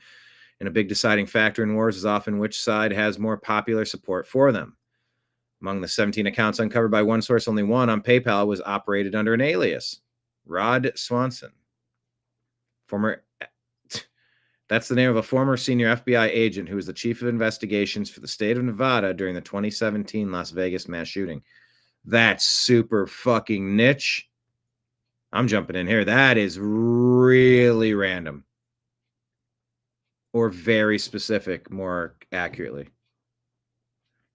S1: And a big deciding factor in wars is often which side has more popular support for them. Among the 17 accounts uncovered by one source, only one on PayPal was operated under an alias. Rod Swanson. That's the name of a former senior FBI agent who was the chief of investigations for the state of Nevada during the 2017 Las Vegas mass shooting. That's super fucking niche. I'm jumping in here. That is really random. Or very specific, more accurately.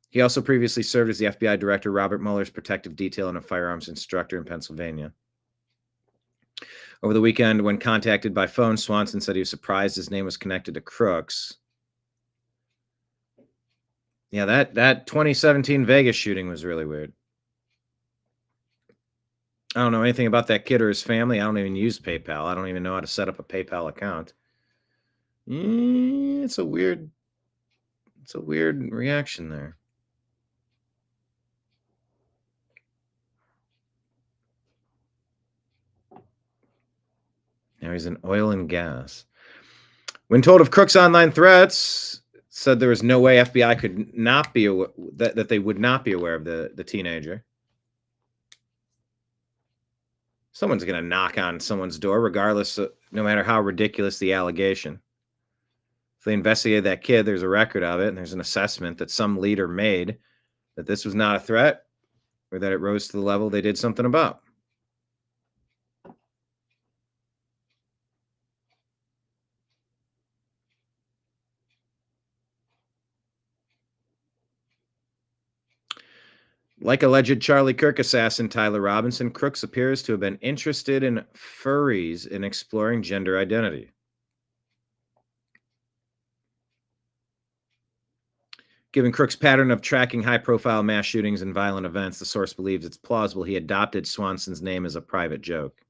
S1: He also previously served as the FBI director, Robert Mueller's protective detail, and a firearms instructor in Pennsylvania. Over the weekend, when contacted by phone, Swanson said he was surprised his name was connected to Crooks. Yeah, that 2017 Vegas shooting was really weird. I don't know anything about that kid or his family. I don't even use PayPal. I don't even know how to set up a PayPal account. It's a weird reaction there. Now he's in oil and gas. When told of Crook's online threats, said there was no way FBI could not be aware, that they would not be aware of the teenager. Someone's going to knock on someone's door, regardless of, no matter how ridiculous the allegation. If they investigated that kid, there's a record of it, and there's an assessment that some leader made that this was not a threat, or that it rose to the level they did something about. Like alleged Charlie Kirk assassin Tyler Robinson, Crooks appears to have been interested in furries in exploring gender identity. Given Crook's pattern of tracking high-profile mass shootings and violent events, the source believes it's plausible he adopted Swanson's name as a private joke.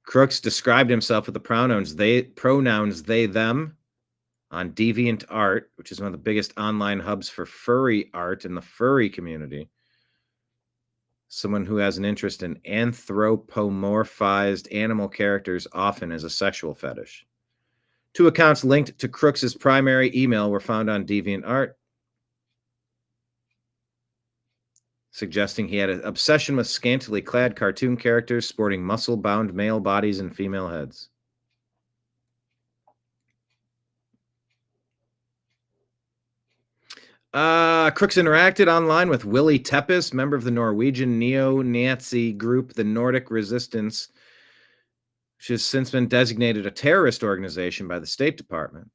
S1: Crooks described himself with the pronouns they, them, on DeviantArt, which is one of the biggest online hubs for furry art in the furry community. Someone who has an interest in anthropomorphized animal characters, often as a sexual fetish. 2 accounts linked to Crooks' primary email were found on DeviantArt, suggesting he had an obsession with scantily clad cartoon characters sporting muscle-bound male bodies and female heads. Crooks interacted online with Willie Tepes, member of the Norwegian neo-Nazi group, the Nordic Resistance, which has since been designated a terrorist organization by the State Department.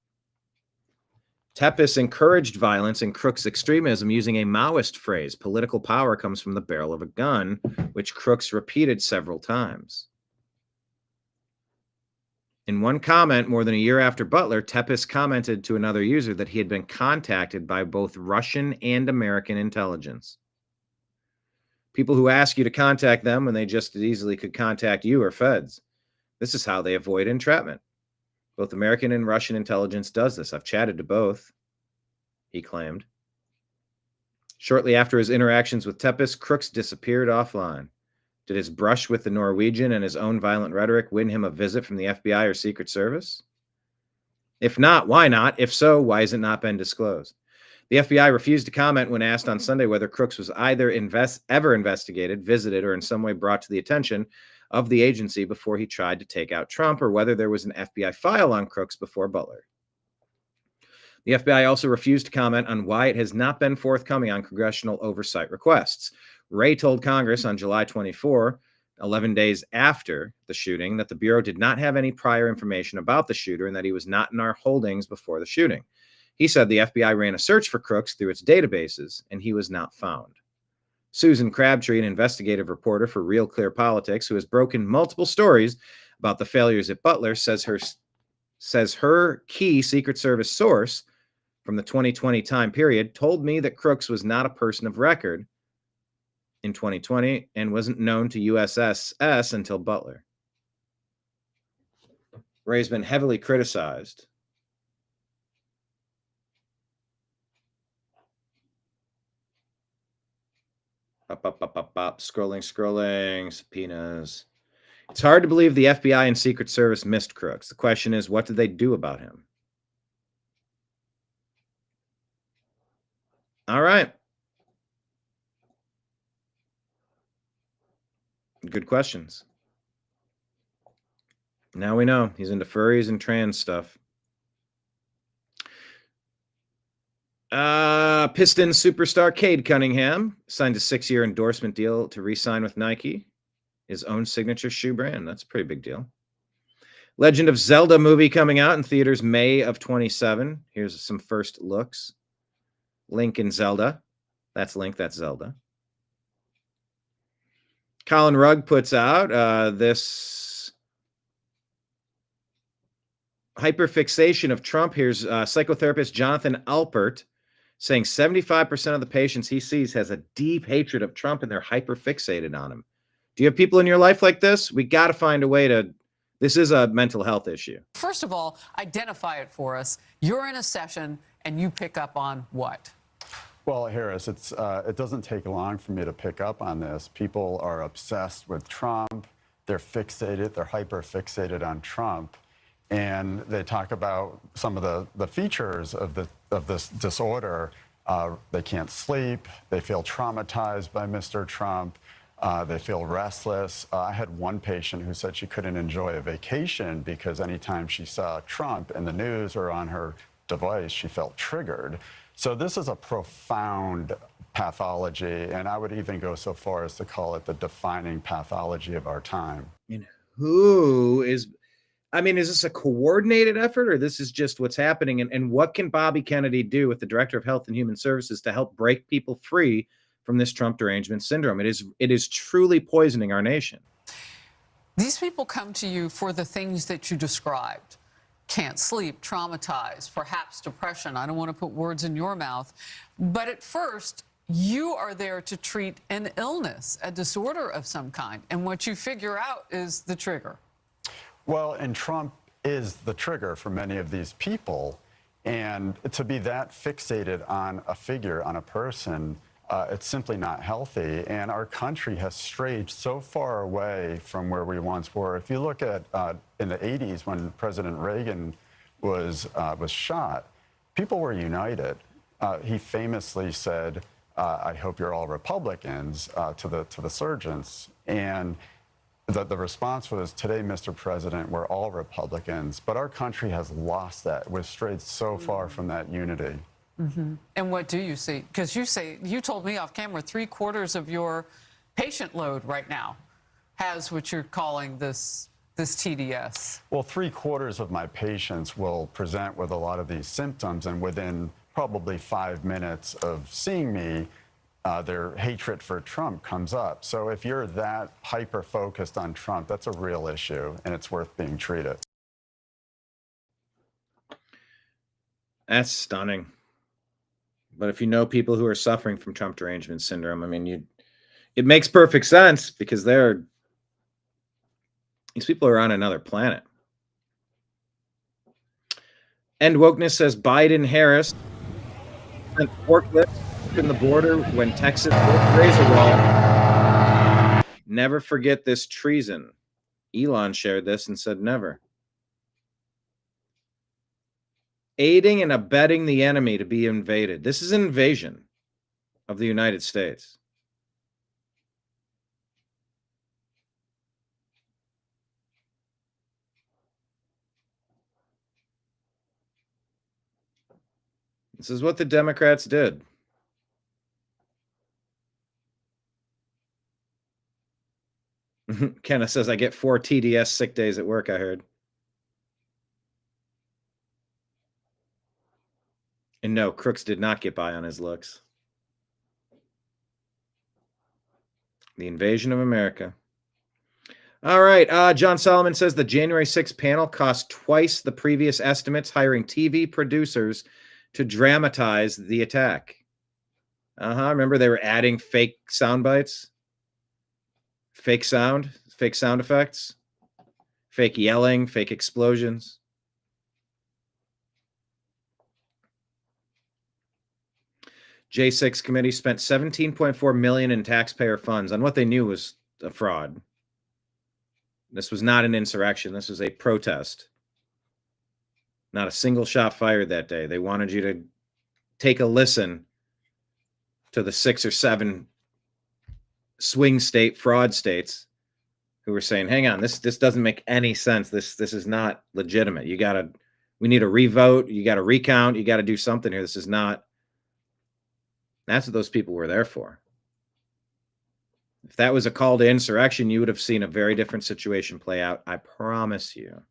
S1: Tepes encouraged violence and Crooks' extremism using a Maoist phrase, political power comes from the barrel of a gun, which Crooks repeated several times. In one comment more than a year after Butler, Tepes commented to another user that he had been contacted by both Russian and American intelligence. People who ask you to contact them when they just as easily could contact you are feds. This is how they avoid entrapment. Both American and Russian intelligence does this. I've chatted to both, he claimed. Shortly after his interactions with Tepes, Crooks disappeared offline. Did his brush with the Norwegian and his own violent rhetoric win him a visit from the FBI or Secret Service? If not, why not? If so, why has it not been disclosed? The FBI refused to comment when asked on Sunday whether Crooks was either ever investigated, visited, or in some way brought to the attention of the agency before he tried to take out Trump, or whether there was an FBI file on Crooks before Butler. The FBI also refused to comment on why it has not been forthcoming on congressional oversight requests. Wray told Congress on July 24, 11 days after the shooting, that the Bureau did not have any prior information about the shooter and that he was not in our holdings before the shooting. He said the FBI ran a search for Crooks through its databases and he was not found. Susan Crabtree, an investigative reporter for Real Clear Politics, who has broken multiple stories about the failures at Butler, says her key Secret Service source from the 2020 time period told me that Crooks was not a person of record in 2020 and wasn't known to USSS until Butler. Ray's been heavily criticized. Scrolling, subpoenas. It's hard to believe the FBI and Secret Service missed Crooks. The question is, what did they do about him? All right. Good questions. Now we know he's into furries and trans stuff. Pistons superstar Cade Cunningham signed a 6-year endorsement deal to re-sign with Nike, his own signature shoe brand. That's a pretty big deal. Legend of Zelda movie coming out in theaters May of 2027. Here's some first looks. Link and Zelda. That's Link, that's Zelda. Colin Rugg puts out this hyperfixation of Trump. Here's psychotherapist Jonathan Alpert saying 75% of the patients he sees has a deep hatred of Trump and they're hyperfixated on him. Do you have people in your life like this? We got to find a way to, this is a mental health issue.
S13: First of all, identify it for us. You're in a session and you pick up on what?
S14: Well, Harris, it doesn't take long for me to pick up on this. People are obsessed with Trump. They're fixated. They're hyper-fixated on Trump. And they talk about some of the features of this disorder. They can't sleep. They feel traumatized by Mr. Trump. They feel restless. I had one patient who said she couldn't enjoy a vacation because anytime she saw Trump in the news or on her device, she felt triggered. So this is a profound pathology, and I would even go so far as to call it the defining pathology of our time.
S1: And who is, I mean, is this a coordinated effort or this is just what's happening? And what can Bobby Kennedy do with the Director of Health and Human Services to help break people free from this Trump derangement syndrome? It is truly poisoning our nation.
S13: These people come to you for the things that you described. Can't sleep, traumatized, perhaps depression. I don't want to put words in your mouth. But at first, you are there to treat an illness, a disorder of some kind. And what you figure out is the trigger.
S14: Well, and Trump is the trigger for many of these people. And to be that fixated on a figure, on a person, it's simply not healthy. And our country has strayed so far away from where we once were. If you look at in the 80s when President Reagan was shot, people were united. He famously said, I hope you're all Republicans to the surgeons. And the response was, today, Mr. President, we're all Republicans. But our country has lost that. We've strayed so far from that unity.
S13: Mm-hmm. And what do you see? Because you told me off camera 3/4 of your patient load right now has what you're calling this TDS.
S14: Well, 3/4 of my patients will present with a lot of these symptoms, and within probably 5 minutes of seeing me, their hatred for Trump comes up. So if you're that hyper-focused on Trump, that's a real issue, and it's worth being treated.
S1: That's stunning. But if you know people who are suffering from Trump derangement syndrome, I mean, it makes perfect sense because these people are on another planet. End Wokeness says Biden-Harris sent forklifts in the border when Texas built razor wall. Never forget this treason. Elon shared this and said never. Aiding and abetting the enemy to be invaded. This is an invasion of the United States. This is what the Democrats did. Kenneth says, I get 4 TDS sick days at work, I heard. And no, Crooks did not get by on his looks. The invasion of America. All right. John Solomon says the January 6th panel cost twice the previous estimates, hiring TV producers to dramatize the attack. Remember they were adding fake sound bites? Fake sound effects, fake yelling, fake explosions. J6 committee spent $17.4 million in taxpayer funds on what they knew was a fraud. This was not an insurrection. This was a protest. Not a single shot fired that day. They wanted you to take a listen to the 6 or 7 swing state fraud states who were saying, hang on, this doesn't make any sense. This is not legitimate. We need a revote. You got to recount. You got to do something here. This is not. That's what those people were there for. If that was a call to insurrection, you would have seen a very different situation play out. I promise you.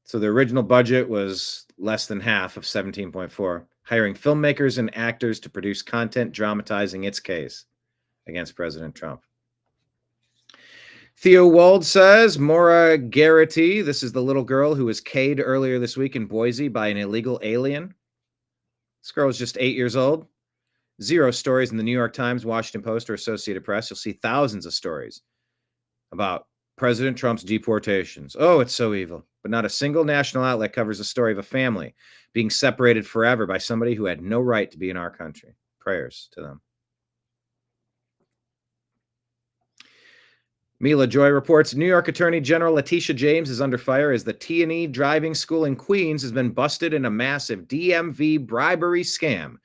S1: So the original budget was less than half of 17.4, hiring filmmakers and actors to produce content dramatizing its case against President Trump. Theo Wald says Maura Garrity, this is the little girl who was K'd earlier this week in Boise by an illegal alien. This girl is just 8 years old. 0 stories in the New York Times, Washington Post, or Associated Press. You'll see thousands of stories about President Trump's deportations. Oh, it's so evil. But not a single national outlet covers the story of a family being separated forever by somebody who had no right to be in our country. Prayers to them. Mila Joy reports New York Attorney General Letitia James is under fire as the T&E driving school in Queens has been busted in a massive DMV bribery scam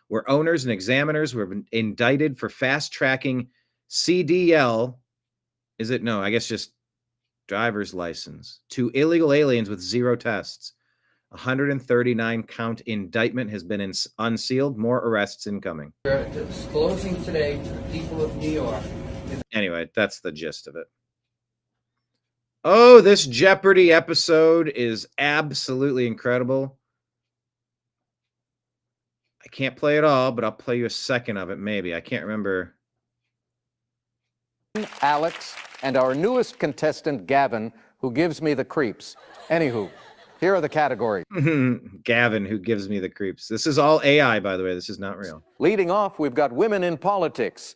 S1: where owners and examiners were indicted for fast-tracking CDL, just driver's license, to illegal aliens with 0 tests. 139-count indictment has been unsealed. More arrests incoming.
S15: We're disclosing today to the people of New York.
S1: Anyway, that's the gist of it. Oh, this Jeopardy episode is absolutely incredible. I can't play it all, but I'll play you a second of it, maybe. I can't remember.
S16: Alex, and our newest contestant, Gavin, who gives me the creeps. Anywho, here are the categories.
S1: Gavin, who gives me the creeps. This is all AI, by the way. This is not real.
S16: Leading off, we've got women in politics.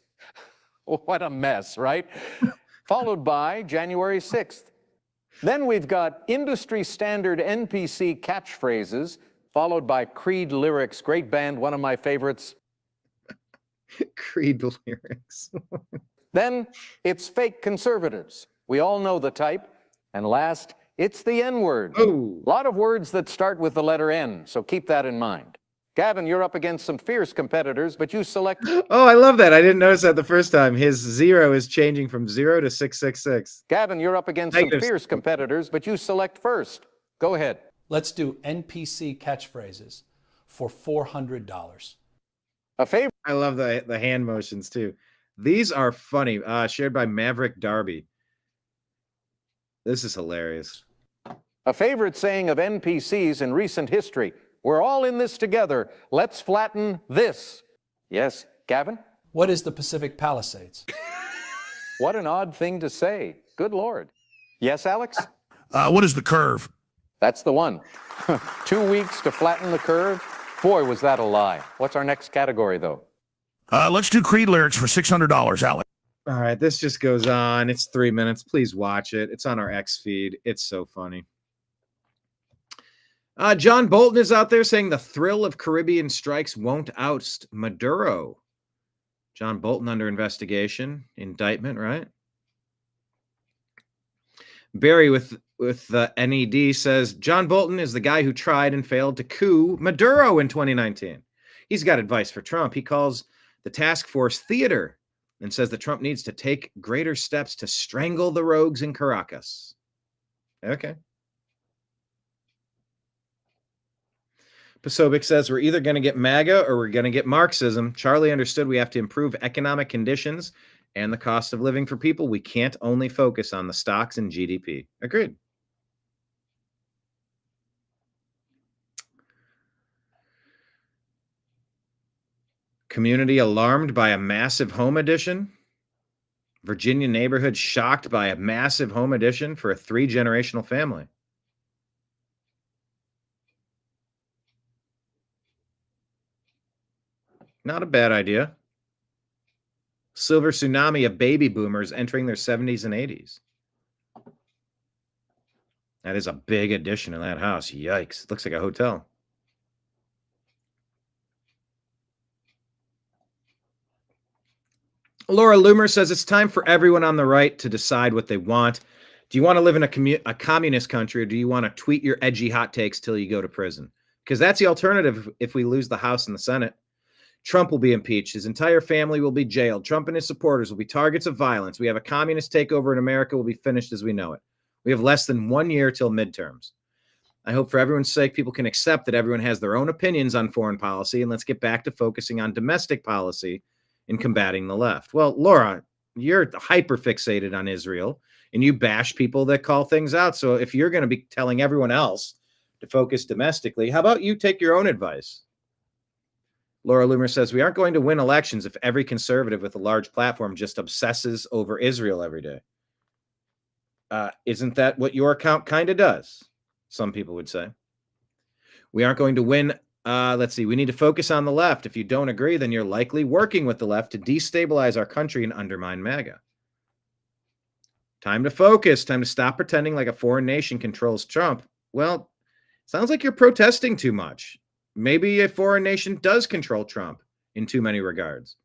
S16: What a mess, right? Followed by January 6th. Then we've got industry standard NPC catchphrases, followed by Creed lyrics. Great band, one of my favorites.
S1: Creed lyrics.
S16: Then it's fake conservatives. We all know the type. And last, it's the N-word. A lot of words that start with the letter N, so keep that in mind. Gavin, you're up against some fierce competitors, but you select...
S1: Oh, I love that. I didn't notice that the first time. His 0 is changing from 0 to 666.
S16: Gavin, you're up against some fierce competitors, but you select first. Go ahead.
S5: Let's do NPC catchphrases for $400.
S16: A favorite.
S1: I love the hand motions too. These are funny. Shared by Maverick Darby. This is hilarious.
S16: A favorite saying of NPCs in recent history. We're all in this together. Let's flatten this. Yes, Gavin?
S5: What is the Pacific Palisades?
S16: What an odd thing to say. Good Lord. Yes, Alex?
S21: What is the curve?
S16: That's the one. 2 weeks to flatten the curve. Boy, was that a lie. What's our next category, though?
S21: Let's do Creed lyrics for $600, Alex.
S1: All right, this just goes on. It's 3 minutes. Please watch it. It's on our X feed. It's so funny. John Bolton is out there saying the thrill of Caribbean strikes won't oust Maduro. John Bolton under investigation, indictment, right? Barry with the NED says John Bolton is the guy who tried and failed to coup Maduro in 2019. He's got advice for Trump. He calls the task force theater and says that Trump needs to take greater steps to strangle the rogues in Caracas. Okay. Posobiec says we're either going to get MAGA or we're going to get Marxism. Charlie understood we have to improve economic conditions and the cost of living for people. We can't only focus on the stocks and GDP. Agreed. Community alarmed by a massive home addition. Virginia neighborhood shocked by a massive home addition for a 3-generational family. Not a bad idea. Silver tsunami of baby boomers entering their 70s and 80s. That is a big addition in that house. Yikes. It looks like a hotel. Laura Loomer says it's time for everyone on the right to decide what they want. Do you want to live in a communist country, or do you want to tweet your edgy hot takes till you go to prison? Because that's the alternative if we lose the House and the Senate. Trump will be impeached. His entire family will be jailed. Trump and his supporters will be targets of violence. We have a communist takeover in America will be finished as we know it. We have less than 1 year till midterms. I hope for everyone's sake, people can accept that everyone has their own opinions on foreign policy, and let's get back to focusing on domestic policy in combating the left. Well, Laura, you're hyper fixated on Israel, and you bash people that call things out. So if you're going to be telling everyone else to focus domestically, how about you take your own advice? Laura Loomer says, we aren't going to win elections if every conservative with a large platform just obsesses over Israel every day. Isn't that what your account kind of does? Some people would say. We aren't going to win. Let's see. We need to focus on the left. If you don't agree, then you're likely working with the left to destabilize our country and undermine MAGA. Time to focus. Time to stop pretending like a foreign nation controls Trump. Well, sounds like you're protesting too much. Maybe a foreign nation does control Trump in too many regards.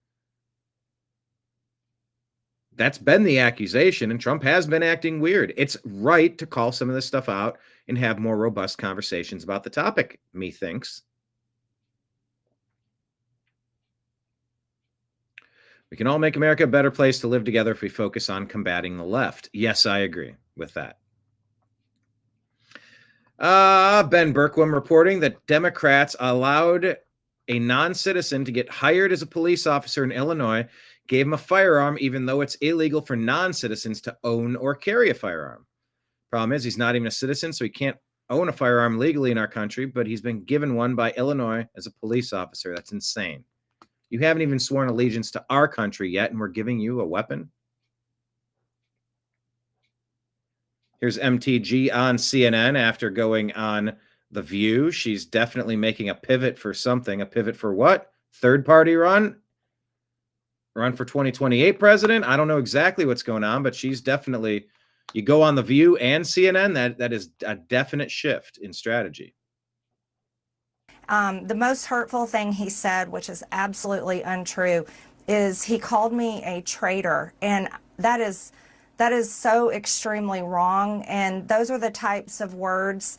S1: That's been the accusation, and Trump has been acting weird. It's right to call some of this stuff out and have more robust conversations about the topic, methinks. We can all make America a better place to live together if we focus on combating the left. Yes, I agree with that. Ben Berkwam reporting that Democrats allowed a non-citizen to get hired as a police officer in Illinois, gave him a firearm, even though it's illegal for non-citizens to own or carry a firearm. Problem is, he's not even a citizen, so he can't own a firearm legally in our country, but he's been given one by Illinois as a police officer. That's insane. You haven't even sworn allegiance to our country yet, and we're giving you a weapon? Here's MTG on CNN after going on The View. She's definitely making a pivot for something. A pivot for what? Third-party run? Run for 2028 president? I don't know exactly what's going on, but she's definitely... You go on The View and CNN, that is a definite shift in strategy.
S17: The most hurtful thing he said, which is absolutely untrue, is he called me a traitor. And that is so extremely wrong. And those are the types of words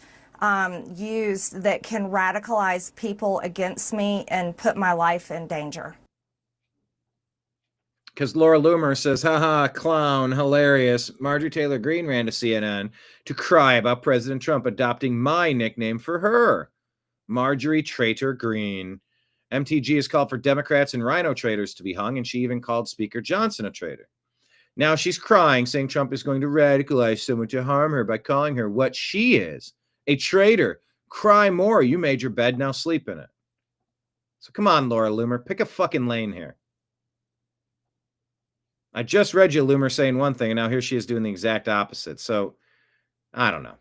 S17: used that can radicalize people against me and put my life in danger.
S1: Because Laura Loomer says, haha, clown, hilarious. Marjorie Taylor Greene ran to CNN to cry about President Trump adopting my nickname for her. Marjorie Traitor Greene. MTG has called for Democrats and rhino traitors to be hung, and she even called Speaker Johnson a traitor. Now she's crying, saying Trump is going to radicalize someone to harm her by calling her what she is, a traitor. Cry more. You made your bed, now sleep in it. So come on, Laura Loomer, pick a fucking lane here. I just read you Loomer saying one thing, and now here she is doing the exact opposite. So, I don't know.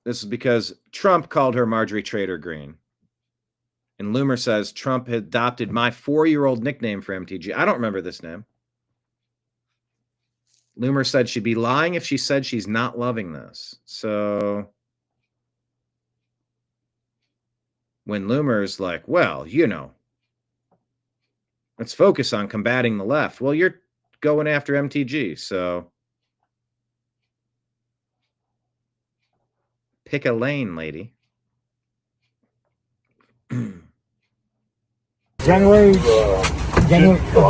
S1: This is because Trump called her Marjorie Traitor Greene. And Loomer says Trump had adopted my 4-year-old nickname for MTG. I don't remember this name. Loomer said she'd be lying if she said she's not loving this. So when Loomer's like, well, you know, let's focus on combating the left. Well, you're going after MTG, so pick a lane, lady.
S18: January of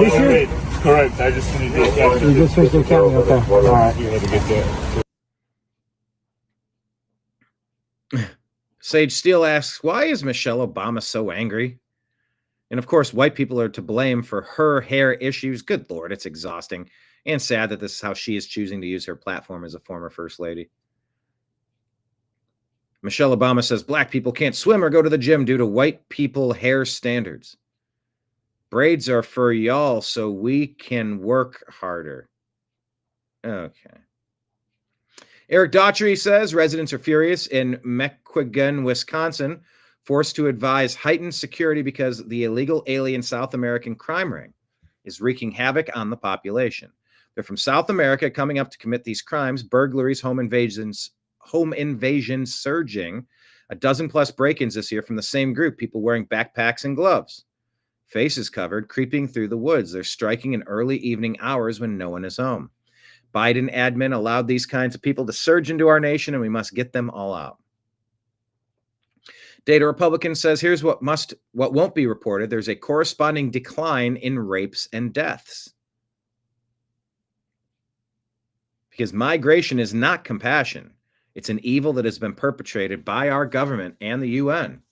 S18: this year?
S19: Correct. I just need to.
S18: You just switched the accounting, okay. All right.
S19: You had to get that.
S1: Sage Steele asks, why is Michelle Obama so angry? And of course, white people are to blame for her hair issues. Good Lord, it's exhausting and sad that this is how she is choosing to use her platform as a former first lady. Michelle Obama says black people can't swim or go to the gym due to white people hair standards. Braids are for y'all so we can work harder. Okay. Eric Daughtry says residents are furious in Mequon, Wisconsin, forced to advise heightened security because the illegal alien South American crime ring is wreaking havoc on the population. They're from South America coming up to commit these crimes, burglaries, home invasions surging. A dozen plus break-ins this year from the same group, people wearing backpacks and gloves. Faces covered, creeping through the woods. They're striking in early evening hours when no one is home. Biden admin allowed these kinds of people to surge into our nation, and we must get them all out. Data Republican says, here's what won't be reported. There's a corresponding decline in rapes and deaths. Because migration is not compassion. It's an evil that has been perpetrated by our government and the UN.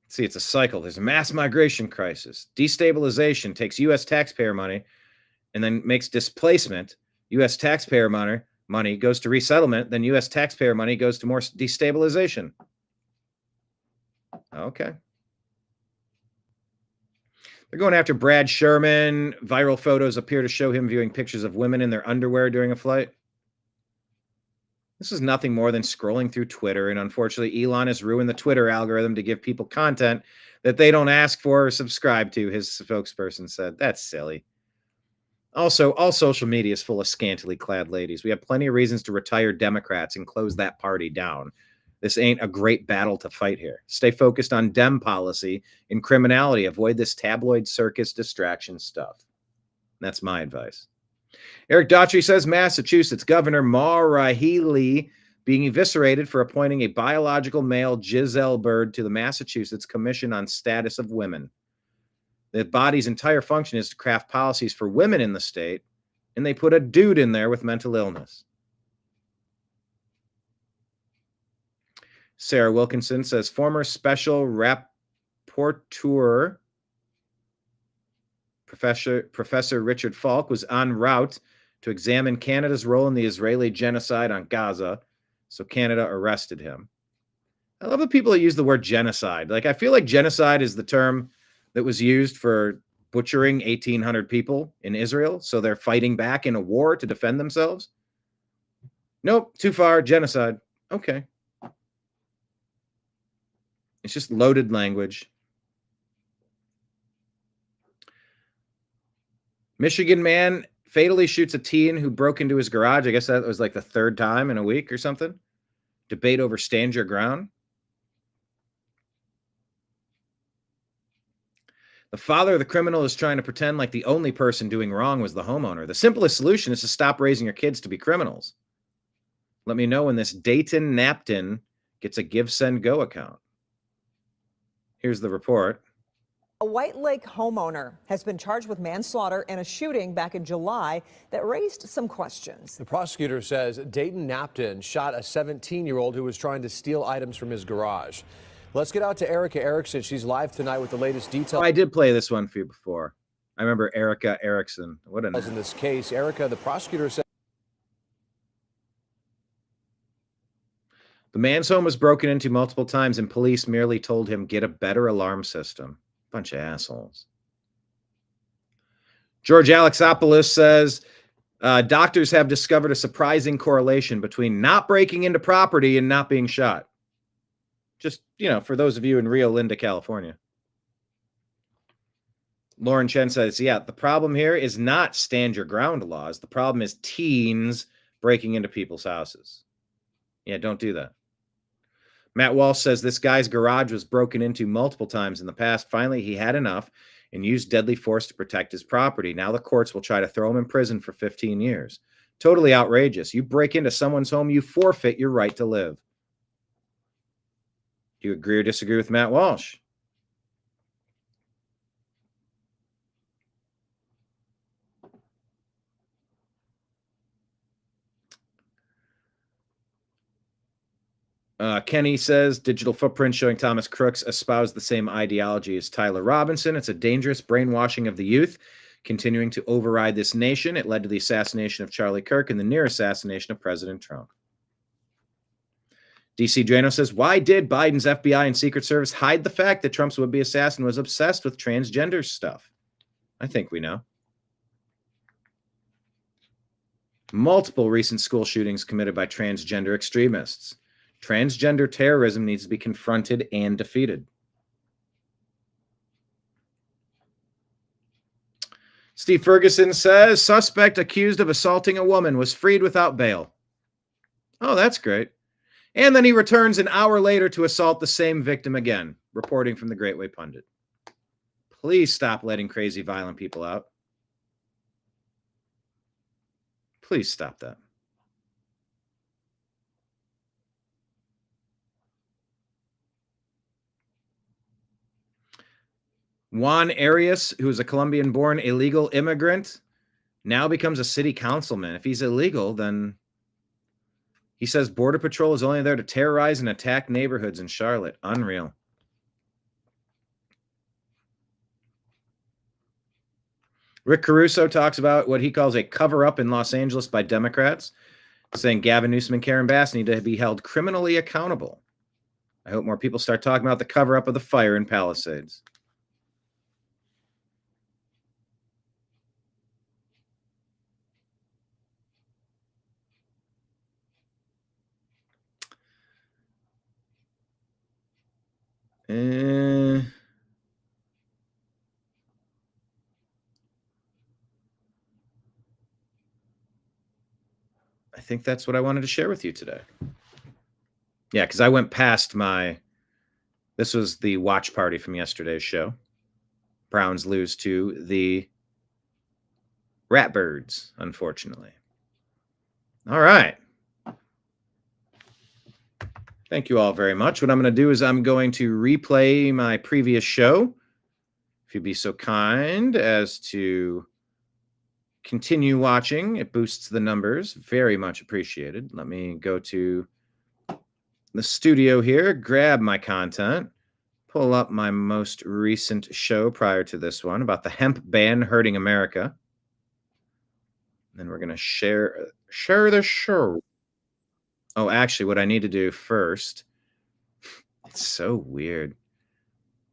S1: See, it's a cycle. There's a mass migration crisis. Destabilization takes U.S. taxpayer money and then makes displacement. U.S. taxpayer money goes to resettlement. Then U.S. taxpayer money goes to more destabilization. Okay. They're going after Brad Sherman. Viral photos appear to show him viewing pictures of women in their underwear during a flight. This is nothing more than scrolling through Twitter, and unfortunately, Elon has ruined the Twitter algorithm to give people content that they don't ask for or subscribe to, his spokesperson said. That's silly. Also, all social media is full of scantily clad ladies. We have plenty of reasons to retire Democrats and close that party down. This ain't a great battle to fight here. Stay focused on Dem policy and criminality. Avoid this tabloid circus distraction stuff. That's my advice. Eric Daughtry says Massachusetts Governor Maura Healey being eviscerated for appointing a biological male Giselle Bird to the Massachusetts Commission on Status of Women. The body's entire function is to craft policies for women in the state, and they put a dude in there with mental illness. Sarah Wilkinson says former special rapporteur Professor Richard Falk was en route to examine Canada's role in the Israeli genocide on Gaza, so Canada arrested him. I love the people that use the word genocide. Like, I feel like genocide is the term that was used for butchering 1,800 people in Israel, so they're fighting back in a war to defend themselves. Nope, too far, genocide. Okay. It's just loaded language. Michigan man fatally shoots a teen who broke into his garage. I guess that was like the third time in a week or something. Debate over stand your ground. The father of the criminal is trying to pretend like the only person doing wrong was the homeowner. The simplest solution is to stop raising your kids to be criminals. Let me know when this Dayton Napton gets a Give, Send, Go account. Here's the report.
S4: A White Lake homeowner has been charged with manslaughter in a shooting back in July that raised some questions.
S20: The prosecutor says Dayton Napton shot a 17-year-old who was trying to steal items from his garage. Let's get out to Erica Erickson. She's live tonight with the latest details.
S1: Oh, I did play this one for you before. I remember Erica Erickson. What a name.
S20: In this case, Erica, the prosecutor said
S1: the man's home was broken into multiple times and police merely told him get a better alarm system. Bunch of assholes. George Alexopoulos says doctors have discovered a surprising correlation between not breaking into property and not being shot. Just, for those of you in Rio Linda, California. Lauren Chen says, yeah, the problem here is not stand your ground laws. The problem is teens breaking into people's houses. Yeah, don't do that. Matt Walsh says this guy's garage was broken into multiple times in the past. Finally, he had enough and used deadly force to protect his property. Now the courts will try to throw him in prison for 15 years. Totally outrageous. You break into someone's home, you forfeit your right to live. Do you agree or disagree with Matt Walsh? Kenny says digital footprint showing Thomas Crooks espoused the same ideology as Tyler Robinson. It's a dangerous brainwashing of the youth, continuing to override this nation. It led to the assassination of Charlie Kirk and the near assassination of President Trump. DC Drano says, why did Biden's FBI and Secret Service hide the fact that Trump's would-be assassin was obsessed with transgender stuff? I think we know. Multiple recent school shootings committed by transgender extremists. Transgender terrorism needs to be confronted and defeated. Steve Ferguson says, suspect accused of assaulting a woman was freed without bail. Oh, that's great. And then he returns an hour later to assault the same victim again, reporting from the Great Way Pundit. Please stop letting crazy, violent people out. Please stop that. Juan Arias, who is a Colombian-born illegal immigrant, now becomes a city councilman. If he's illegal, then he says Border Patrol is only there to terrorize and attack neighborhoods in Charlotte. Unreal. Rick Caruso talks about what he calls a cover-up in Los Angeles by Democrats, saying Gavin Newsom and Karen Bass need to be held criminally accountable. I hope more people start talking about the cover-up of the fire in Palisades. I think that's what I wanted to share with you today. Yeah, because I went past this was the watch party from yesterday's show. Browns lose to the Ratbirds, unfortunately. All right. Thank you all very much. What I'm going to do is I'm going to replay my previous show. If you'd be so kind as to continue watching, it boosts the numbers. Very much appreciated. Let me go to the studio here, grab my content, pull up my most recent show prior to this one about the hemp ban hurting America. Then we're going to share the show. Oh, actually, what I need to do first, it's so weird.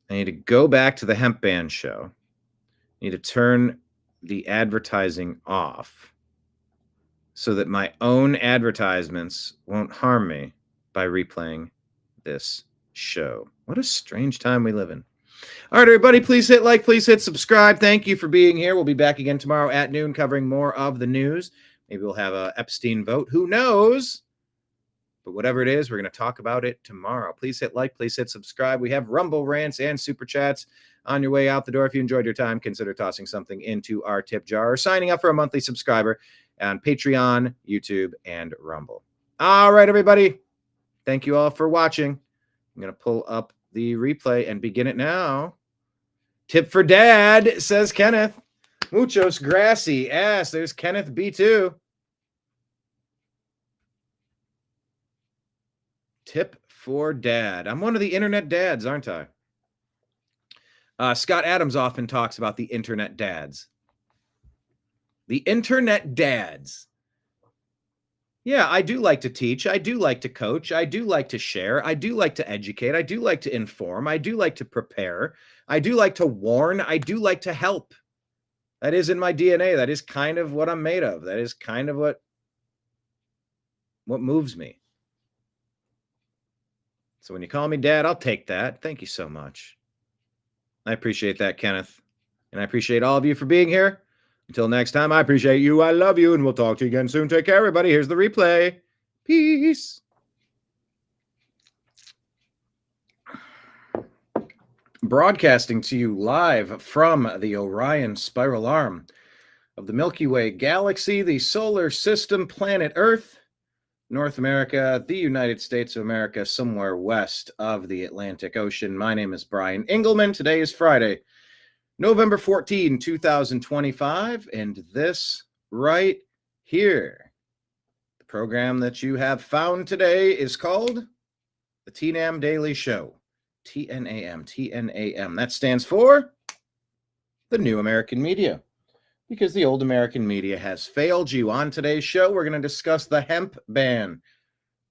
S1: I need to go back to the hemp ban show. I need to turn the advertising off so that my own advertisements won't harm me by replaying this show. What a strange time we live in. All right, everybody, please hit like, please hit subscribe. Thank you for being here. We'll be back again tomorrow at noon covering more of the news. Maybe we'll have a Epstein vote. Who knows? But whatever it is, we're going to talk about it tomorrow. Please hit like, please hit subscribe. We have Rumble rants and super chats on your way out the door. If you enjoyed your time, consider tossing something into our tip jar or signing up for a monthly subscriber on Patreon, YouTube, and Rumble. All right, everybody. Thank you all for watching. I'm going to pull up the replay and begin it now. Tip for Dad, says Kenneth. Muchos gracias. There's Kenneth B2. Tip for Dad. I'm one of the internet dads, aren't I? Scott Adams often talks about the internet dads. The internet dads. Yeah, I do like to teach. I do like to coach. I do like to share. I do like to educate. I do like to inform. I do like to prepare. I do like to warn. I do like to help. That is in my DNA. That is kind of what I'm made of. That is kind of what moves me. So when you call me Dad, I'll take that. Thank you so much. I appreciate that, Kenneth. And I appreciate all of you for being here. Until next time, I appreciate you. I love you. And we'll talk to you again soon. Take care, everybody. Here's the replay. Peace. Broadcasting to you live from the Orion spiral arm of the Milky Way galaxy, the solar system, planet Earth, North America, the United States of America, somewhere west of the Atlantic Ocean. My name is Brian Engelman. Today is Friday, November 14, 2025, and this right here, the program that you have found today is called the TNAM Daily Show. TNAM, TNAM. That stands for the New American Media, because the old American media has failed you. On today's show, we're going to discuss the hemp ban.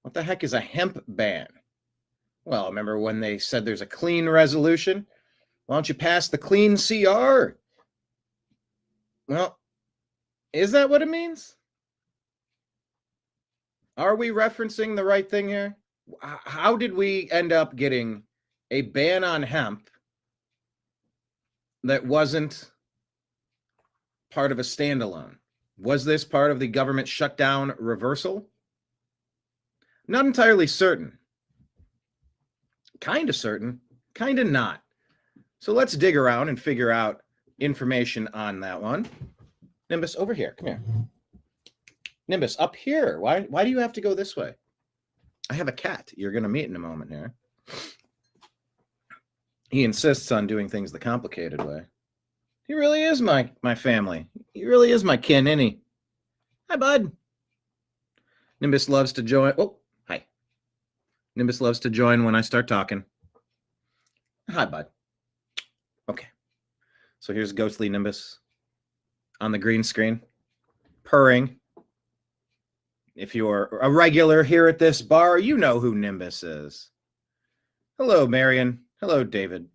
S1: What the heck is a hemp ban? Well, remember when they said there's a clean resolution? Why don't you pass the clean CR? Well, is that what it means? Are we referencing the right thing here? How did we end up getting a ban on hemp that wasn't part of a standalone? Was this part of the government shutdown reversal? Not entirely certain. Kind of certain, kind of not. So let's dig around and figure out information on that one. Nimbus, over here. Come here. Nimbus, up here. Why do you have to go this way? I have a cat you're going to meet in a moment here. He insists on doing things the complicated way. He really is my family. He really is my kin, isn't he? Hi, bud. Nimbus loves to join. Oh, hi. Nimbus loves to join when I start talking. Hi, bud. Okay. So here's ghostly Nimbus on the green screen, purring. If you're a regular here at this bar, you know who Nimbus is. Hello, Marion. Hello, David.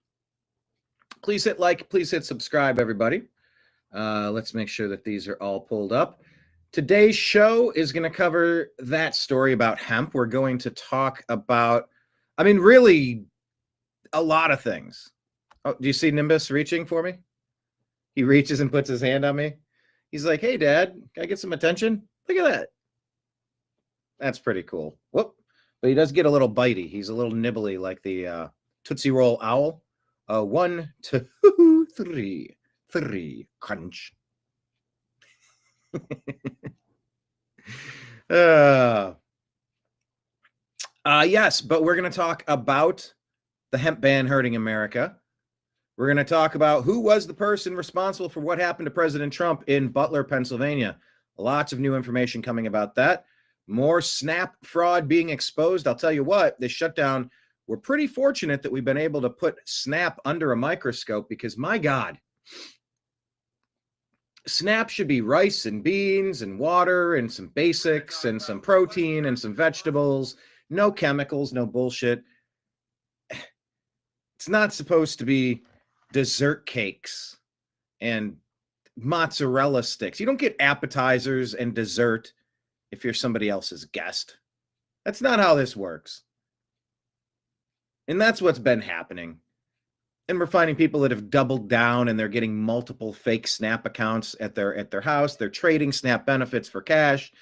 S1: Please hit like, please hit subscribe, everybody. Let's make sure that these are all pulled up. Today's show is going to cover that story about hemp. We're going to talk about, really a lot of things. Oh, do you see Nimbus reaching for me? He reaches and puts his hand on me. He's like, hey, Dad, can I get some attention? Look at that. That's pretty cool. Whoop. But he does get a little bitey. He's a little nibbly like the Tootsie Roll owl. 1, 2, 3, crunch. Yes, but we're going to talk about the hemp ban hurting America. We're going to talk about who was the person responsible for what happened to President Trump in Butler, Pennsylvania. Lots of new information coming about that. More SNAP fraud being exposed. I'll tell you what, this shutdown, we're pretty fortunate that we've been able to put SNAP under a microscope because, my God, SNAP should be rice and beans and water and some basics and some protein and some vegetables. No chemicals, no bullshit. It's not supposed to be dessert cakes and mozzarella sticks. You don't get appetizers and dessert if you're somebody else's guest. That's not how this works. And that's what's been happening. And we're finding people that have doubled down and they're getting multiple fake SNAP accounts at their house. They're trading SNAP benefits for cash.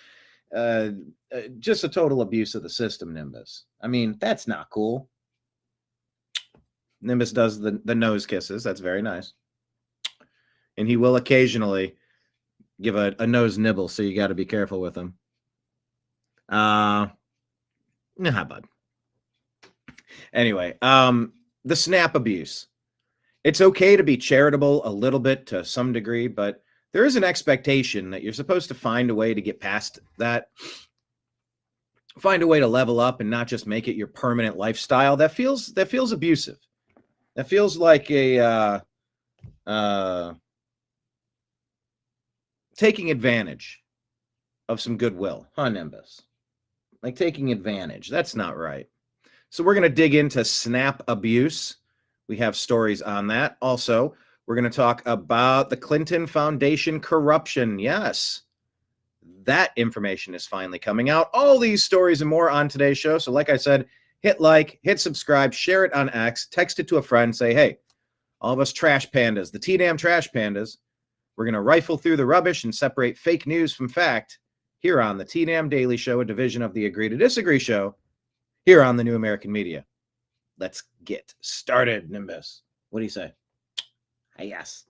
S1: just a total abuse of the system, Nimbus. I mean, that's not cool. Nimbus does the nose kisses. That's very nice. And he will occasionally give a nose nibble, so you got to be careful with him. Nah, bud. Anyway, the snap abuse. It's okay to be charitable a little bit to some degree, but there is an expectation that you're supposed to find a way to get past that. Find a way to level up and not just make it your permanent lifestyle. That feels abusive. That feels like a taking advantage of some goodwill, huh, Nimbus? Like taking advantage. That's not right. So we're going to dig into snap abuse. We have stories on that. Also, we're going to talk about the Clinton Foundation corruption. Yes, that information is finally coming out. All these stories and more on today's show. So like I said, hit like, hit subscribe, share it on X, text it to a friend, say, hey, all of us trash pandas, the T-damn trash pandas, we're going to rifle through the rubbish and separate fake news from fact here on the T-damn Daily Show, a division of the Agree to Disagree show here on the New American Media. Let's get started, Nimbus. What do you say? Yes.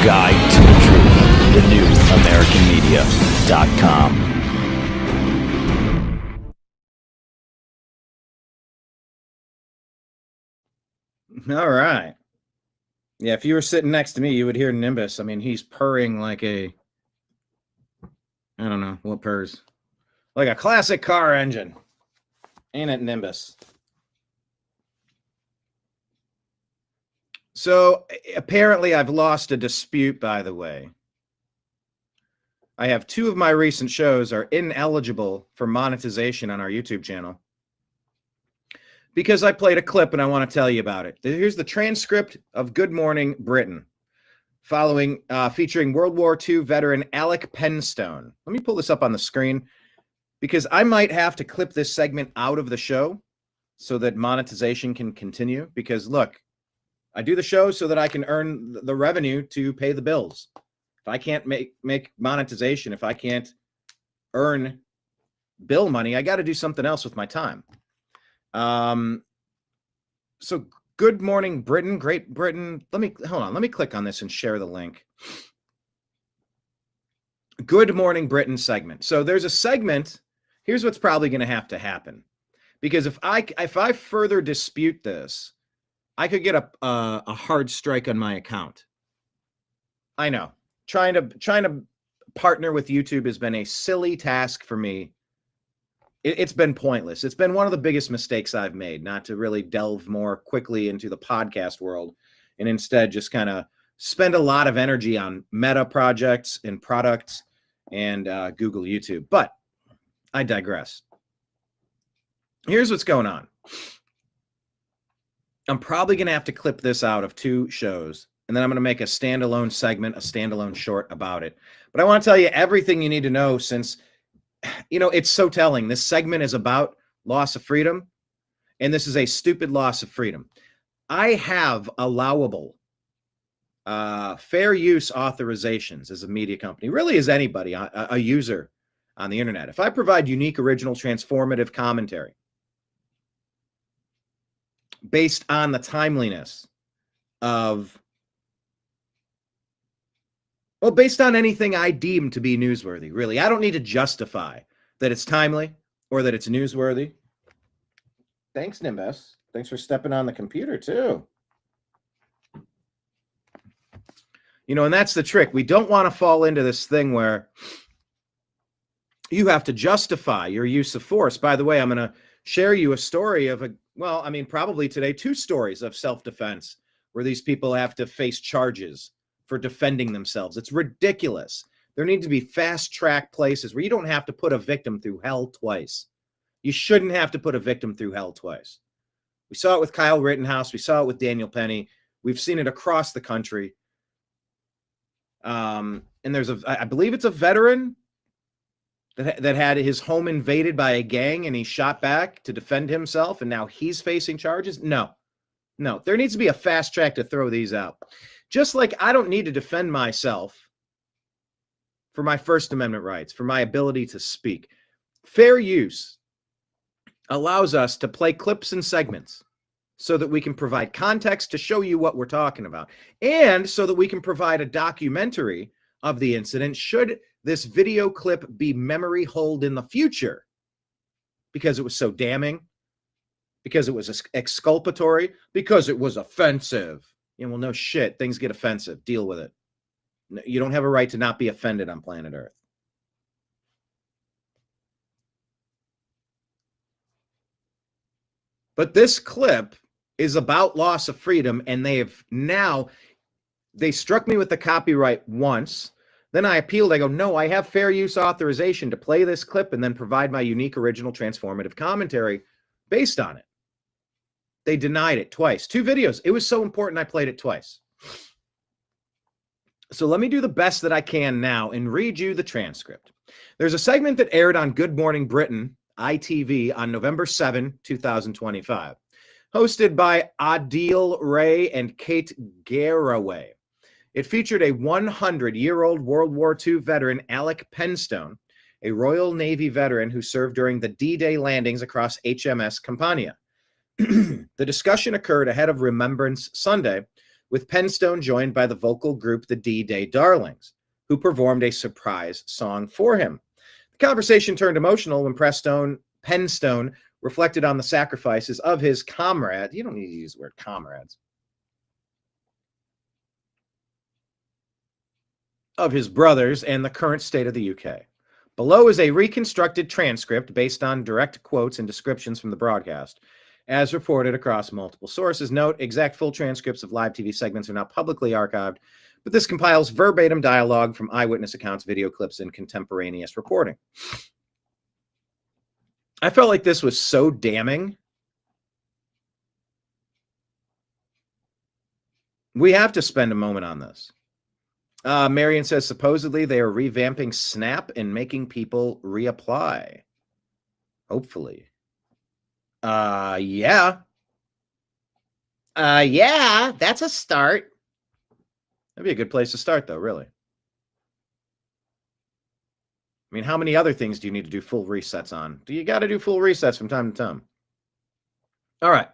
S6: Guide to the Truth, thenewamericanmedia.com.
S1: All right. Yeah, if you were sitting next to me, you would hear Nimbus. I mean, he's purring like I don't know what purrs. Like a classic car engine. Ain't it, Nimbus? So apparently I've lost a dispute, by the way. I have 2 of my recent shows are ineligible for monetization on our YouTube channel because I played a clip and I want to tell you about it. Here's the transcript of Good Morning Britain featuring World War II veteran Alec Penstone. Let me pull this up on the screen because I might have to clip this segment out of the show so that monetization can continue because look, I do the show so that I can earn the revenue to pay the bills. If I can't make monetization, if I can't earn bill money, I got to do something else with my time. So Good Morning Britain, Great Britain. Let me click on this and share the link. Good Morning Britain segment. So there's a segment. Here's what's probably going to have to happen, because if I further dispute this, I could get a hard strike on my account. I know. Trying to partner with YouTube has been a silly task for me. It's been pointless. It's been one of the biggest mistakes I've made, not to really delve more quickly into the podcast world and instead just kind of spend a lot of energy on meta projects and products and Google YouTube. But I digress. Here's what's going on. I'm probably going to have to clip this out of 2 shows, and then I'm going to make a standalone segment, a standalone short about it. But I want to tell you everything you need to know since, it's so telling. This segment is about loss of freedom, and this is a stupid loss of freedom. I have allowable fair use authorizations as a media company, really as anybody, a user on the internet. If I provide unique, original, transformative commentary, based on the timeliness of, well, based on anything I deem to be newsworthy, really. I don't need to justify that it's timely or that it's newsworthy. Thanks, Nimbus. Thanks for stepping on the computer, too. You know, and that's the trick. We don't want to fall into this thing where you have to justify your use of force. By the way, I'm going to share you a story of probably today, 2 stories of self-defense where these people have to face charges for defending themselves. It's ridiculous. There need to be fast-track places where you don't have to put a victim through hell twice. You shouldn't have to put a victim through hell twice. We saw it with Kyle Rittenhouse. We saw it with Daniel Penny. We've seen it across the country. And there's I believe it's a veteran that had his home invaded by a gang and he shot back to defend himself and now he's facing charges. No, there needs to be a fast track to throw these out. Just like I don't need to defend myself for my First Amendment rights, for my ability to speak. Fair use allows us to play clips and segments so that we can provide context to show you what we're talking about, and so that we can provide a documentary of the incident should this video clip be memory hold in the future, because it was so damning, because it was exculpatory, because it was offensive. Well, no shit, things get offensive. Deal with it. You don't have a right to not be offended on planet Earth. But this clip is about loss of freedom, and they struck me with the copyright once. Then I appealed. I go, no, I have fair use authorization to play this clip and then provide my unique, original, transformative commentary based on it. They denied it twice. 2 videos. It was so important I played it twice. So let me do the best that I can now and read you the transcript. There's a segment that aired on Good Morning Britain, ITV, on November 7, 2025, hosted by Adil Ray and Kate Garraway. It featured a 100-year-old World War II veteran, Alec Penstone, a Royal Navy veteran who served during the D-Day landings across HMS Campania. The discussion occurred ahead of Remembrance Sunday, with Penstone joined by the vocal group the D-Day Darlings, who performed a surprise song for him. The conversation turned emotional when Penstone reflected on the sacrifices of his comrades. You don't need to use the word comrades. Of his brothers and the current state of the UK. Below is a reconstructed transcript based on direct quotes and descriptions from the broadcast, as reported across multiple sources. Note, exact full transcripts of live TV segments are not publicly archived, but this compiles verbatim dialogue from eyewitness accounts, video clips, and contemporaneous reporting. I felt like this was so damning. We have to spend a moment on this. Marion says, supposedly they are revamping Snap and making people reapply. Hopefully. Yeah, that's a start. That'd be a good place to start, though, really. I mean, how many other things do you need to do full resets on? Do you got to do full resets from time to time? All right.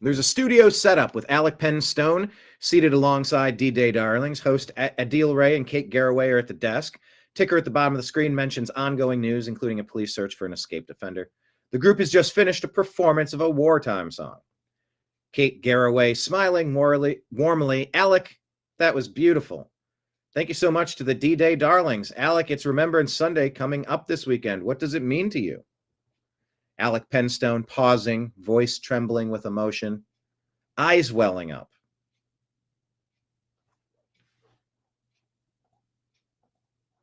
S1: There's a studio setup with Alec Penstone seated alongside D-Day Darlings. Host Adil Ray and Kate Garraway are at the desk. Ticker at the bottom of the screen mentions ongoing news, including a police search for an escaped offender. The group has just finished a performance of a wartime song. Kate Garraway smiling warmly. Alec, that was beautiful. Thank you so much to the D-Day Darlings. Alec, it's Remembrance Sunday coming up this weekend. What does it mean to you? Alec Penstone pausing, voice trembling with emotion, eyes welling up.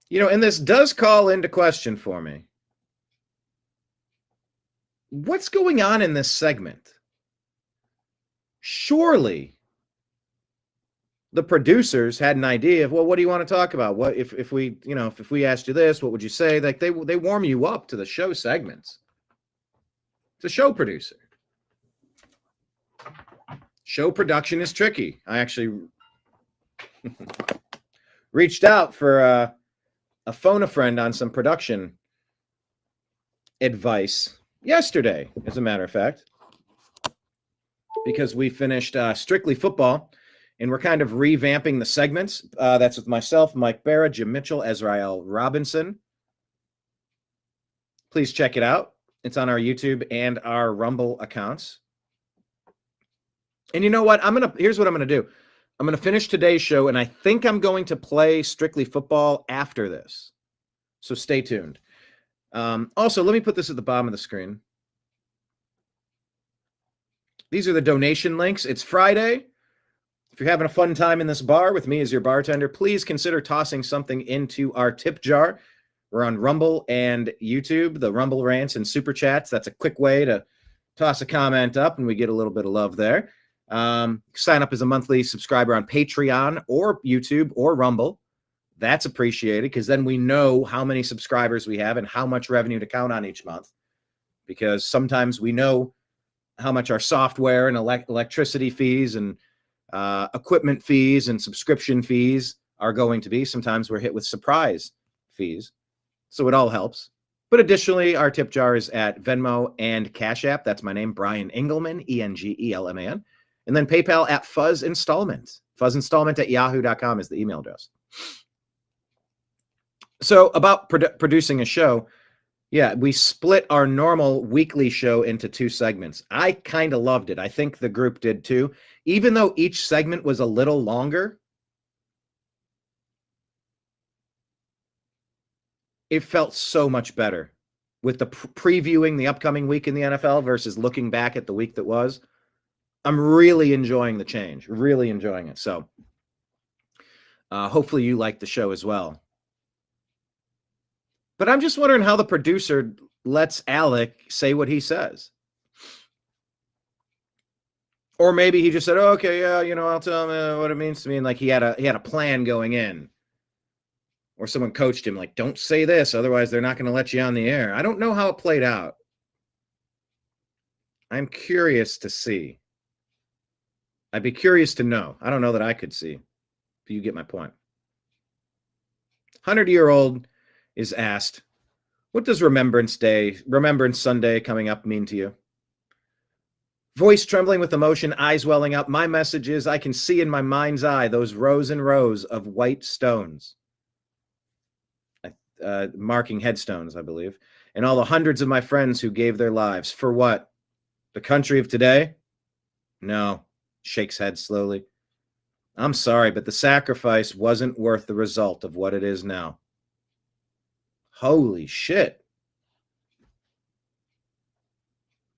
S1: You know, and this does call into question for me. What's going on in this segment? Surely the producers had an idea of, well, what do you want to talk about? What if we asked you this, what would you say? Like they warm you up to the show segments. It's a show producer. Show production is tricky. I actually reached out for a phone a friend on some production advice yesterday, as a matter of fact, because we finished Strictly Football, and we're kind of revamping the segments. That's with myself, Mike Barra, Jim Mitchell, Ezrael Robinson. Please check it out. It's on our YouTube and our Rumble accounts. And you know what? Here's what I'm going to do. I'm going to finish today's show, and I think I'm going to play Strictly Football after this. So stay tuned. Also, let me put this at the bottom of the screen. These are the donation links. It's Friday. If you're having a fun time in this bar with me as your bartender, please consider tossing something into our tip jar. We're on Rumble and YouTube, the Rumble rants and super chats. That's a quick way to toss a comment up, and we get a little bit of love there. Sign up as a monthly subscriber on Patreon or YouTube or Rumble. That's appreciated because then we know how many subscribers we have and how much revenue to count on each month. Because sometimes we know how much our software and electricity fees and equipment fees and subscription fees are going to be. Sometimes we're hit with surprise fees. So it all helps. But additionally, our tip jar is at Venmo and Cash App. That's my name, Brian Engelman, Engelman. And then PayPal at Fuzz Installment. Fuzzinstallment@yahoo.com is the email address. So about producing a show, yeah, we split our normal weekly show into 2 segments. I kind of loved it. I think the group did too. Even though each segment was a little longer, it felt so much better with the previewing the upcoming week in the NFL versus looking back at the week that was. I'm really enjoying the change, really enjoying it. So hopefully you like the show as well. But I'm just wondering how the producer lets Alec say what he says. Or maybe he just said, oh, okay, yeah, I'll tell him what it means to me. And like he had a plan going in. Or someone coached him like, don't say this, otherwise they're not going to let you on the air. I don't know how it played out. I'm curious to see. I'd be curious to know. I don't know that I could see. But you get my point. 100-year-old is asked, what does Remembrance Sunday coming up mean to you? Voice trembling with emotion, eyes welling up. My message is I can see in my mind's eye those rows and rows of white stones. Marking headstones, I believe. And all the hundreds of my friends who gave their lives. For what? The country of today? No. Shakes head slowly. I'm sorry, but the sacrifice wasn't worth the result of what it is now. Holy shit.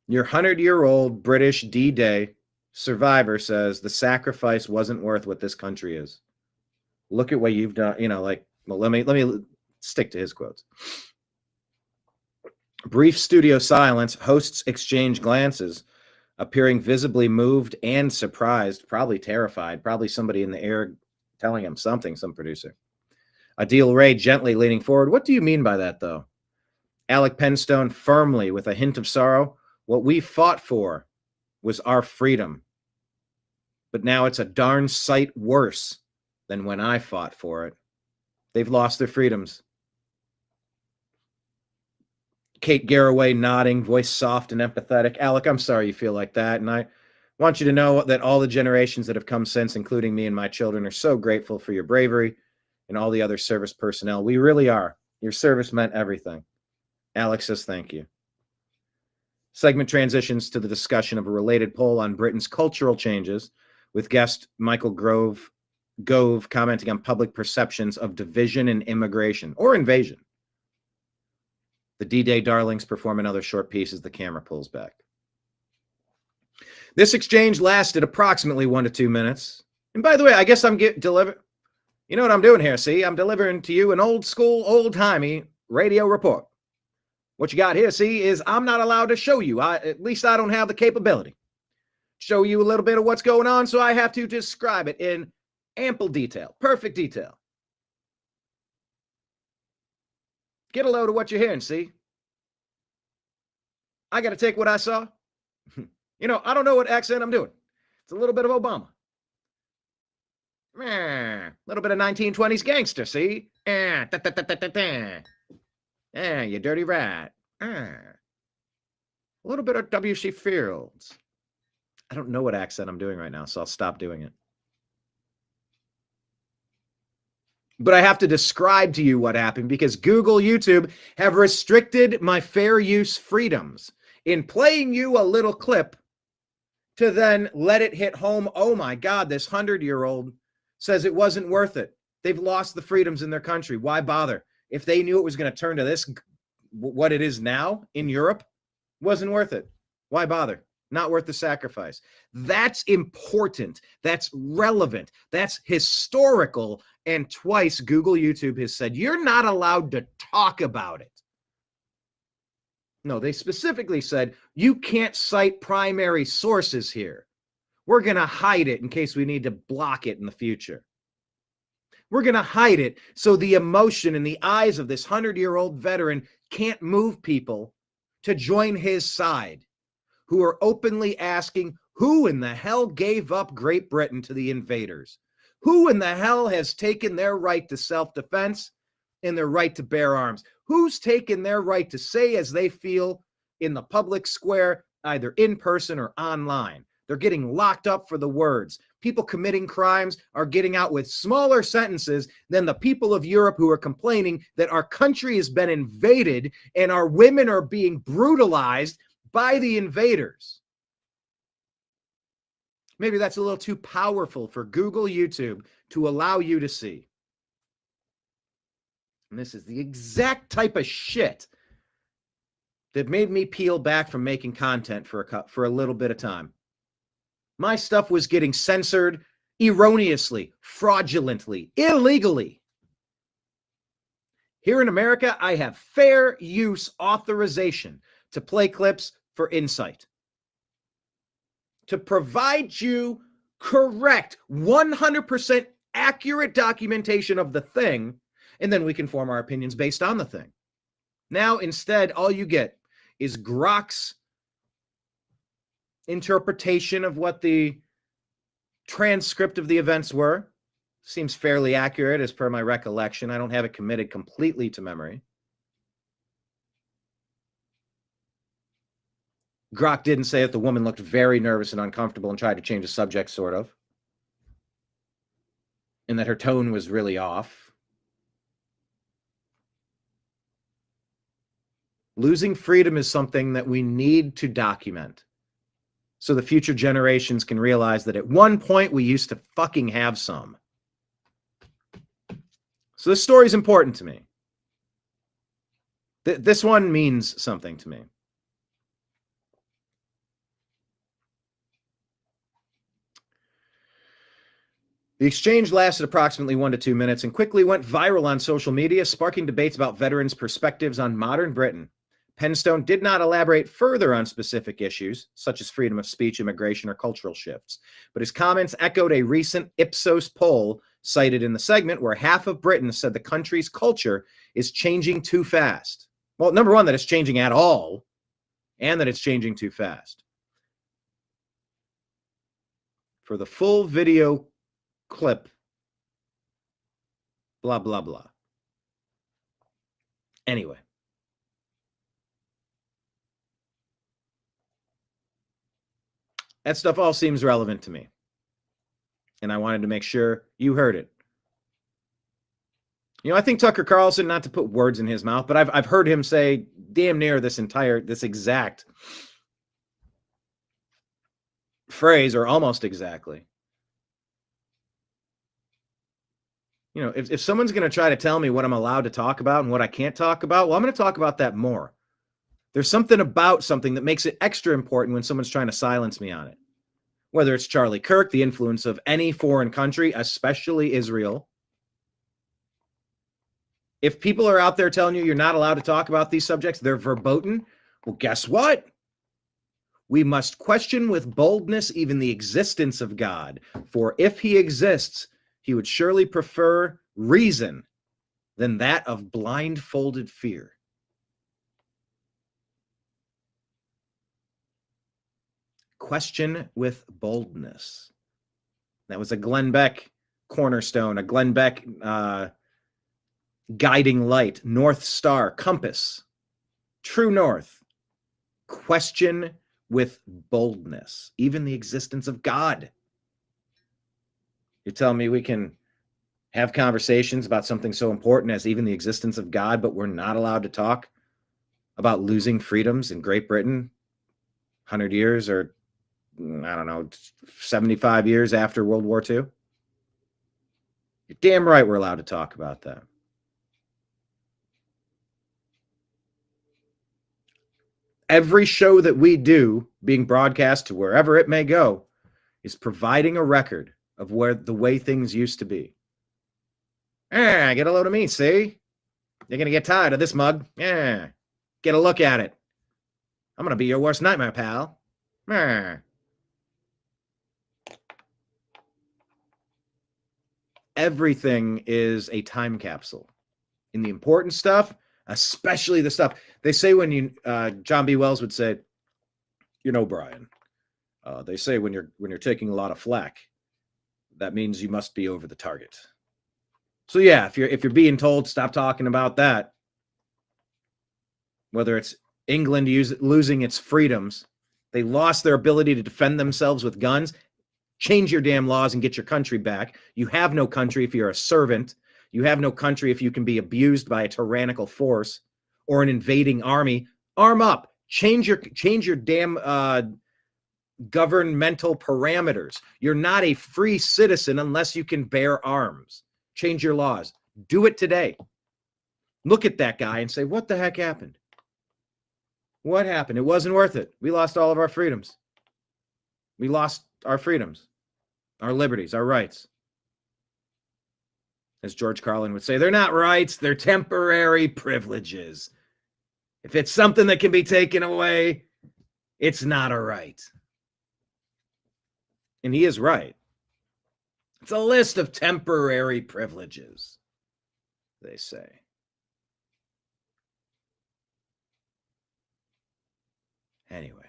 S1: Your 100-year-old British D-Day survivor says the sacrifice wasn't worth what this country is. Look at what you've done. Let me stick to his quotes. Brief studio silence. Hosts exchange glances, appearing visibly moved and surprised, probably terrified, probably somebody in the air telling him something, some producer. Adil Ray gently leaning forward. What do you mean by that, though? Alec Penstone firmly, with a hint of sorrow. What we fought for was our freedom. But now it's a darn sight worse than when I fought for it. They've lost their freedoms. Kate Garraway nodding, voice soft and empathetic. Alec, I'm sorry you feel like that. And I want you to know that all the generations that have come since, including me and my children, are so grateful for your bravery and all the other service personnel. We really are. Your service meant everything. Alex says thank you. Segment transitions to the discussion of a related poll on Britain's cultural changes, with guest Michael Gove commenting on public perceptions of division and immigration or invasion. The D-Day darlings perform another short piece as the camera pulls back. This exchange lasted approximately 1 to 2 minutes. And by the way, I guess I'm delivering. You know what I'm doing here, see? I'm delivering to you an old school, old-timey radio report. What you got here, see, is I'm not allowed to show you. At least I don't have the capability. Show you a little bit of what's going on, so I have to describe it in ample detail, perfect detail. Get a load of what you're hearing, see? I got to take what I saw. I don't know what accent I'm doing. It's a little bit of Obama. A little bit of 1920s gangster, see? You dirty rat. A little bit of W.C. Fields. I don't know what accent I'm doing right now, so I'll stop doing it. But I have to describe to you what happened because Google, YouTube have restricted my fair use freedoms in playing you a little clip to then let it hit home. Oh my God, this 100-year-old says it wasn't worth it. They've lost the freedoms in their country. Why bother? If they knew it was going to turn to this, what it is now in Europe, wasn't worth it. Why bother? Not worth the sacrifice. That's important. That's relevant. That's historical. And twice Google, YouTube has said, you're not allowed to talk about it. No, they specifically said, you can't cite primary sources here. We're going to hide it in case we need to block it in the future. We're going to hide it so the emotion in the eyes of this 100-year-old veteran can't move people to join his side, who are openly asking, who in the hell gave up Great Britain to the invaders? Who in the hell has taken their right to self-defense and their right to bear arms? Who's taken their right to say as they feel in the public square, either in person or online? They're getting locked up for the words. People committing crimes are getting out with smaller sentences than the people of Europe who are complaining that our country has been invaded and our women are being brutalized by the invaders. Maybe that's a little too powerful for Google, YouTube to allow you to see. And this is the exact type of shit that made me peel back from making content for a little bit of time. My stuff was getting censored erroneously, fraudulently, illegally. Here in America, I have fair use authorization to play clips for insight, to provide you correct, 100% accurate documentation of the thing, and then we can form our opinions based on the thing. Now, instead, all you get is Grok's interpretation of what the transcript of the events were. Seems fairly accurate as per my recollection. I don't have it committed completely to memory. Grok didn't say that the woman looked very nervous and uncomfortable and tried to change the subject, sort of. And that her tone was really off. Losing freedom is something that we need to document so the future generations can realize that at one point we used to fucking have some. So this story is important to me. This one means something to me. The exchange lasted approximately 1 to 2 minutes and quickly went viral on social media, sparking debates about veterans' perspectives on modern Britain. Penstone did not elaborate further on specific issues, such as freedom of speech, immigration, or cultural shifts, but his comments echoed a recent Ipsos poll cited in the segment where half of Britons said the country's culture is changing too fast. Well, number one, that it's changing at all, and that it's changing too fast. For the full video clip, blah, blah, blah. Anyway. That stuff all seems relevant to me. And I wanted to make sure you heard it. You know, I think Tucker Carlson, not to put words in his mouth, but I've heard him say damn near this exact phrase, or almost exactly. You know, if someone's going to try to tell me what I'm allowed to talk about and what I can't talk about, well, I'm going to talk about that more. There's something about something that makes it extra important when someone's trying to silence me on it. Whether it's Charlie Kirk, the influence of any foreign country, especially Israel. If people are out there telling you you're not allowed to talk about these subjects, they're verboten. Well, guess what? We must question with boldness even the existence of God. For if he exists, he would surely prefer reason than that of blindfolded fear. Question with boldness. That was a Glenn Beck cornerstone, a Glenn Beck guiding light, North Star, compass, true north. Question with boldness, even the existence of God. You're telling me we can have conversations about something so important as even the existence of God, but we're not allowed to talk about losing freedoms in Great Britain 100 years or, I don't know, 75 years after World War II? You're damn right we're allowed to talk about that. Every show that we do being broadcast to wherever it may go is providing a record of where the way things used to be. Get a load of me, see? You're going to get tired of this mug. Get a look at it. I'm going to be your worst nightmare, pal. Everything is a time capsule. In the important stuff, especially the stuff they say when you, John B. Wells would say, you know, Brian, they say when you're taking a lot of flack, that means you must be over the target. So yeah, if you're being told stop talking about that, whether it's England losing its freedoms, they lost their ability to defend themselves with guns. Change your damn laws and get your country back. You have no country if you're a servant. You have no country if you can be abused by a tyrannical force or an invading army. Arm up. Change your damn governmental parameters. You're not a free citizen unless you can bear arms. Change your laws. Do it today. Look at that guy and say, what the heck happened? What happened? It wasn't worth it. We lost all of our freedoms. We lost our freedoms, our liberties, our rights. As George Carlin would say, they're not rights, they're temporary privileges. If it's something that can be taken away, it's not a right. And he is right. It's a list of temporary privileges, they say. Anyway.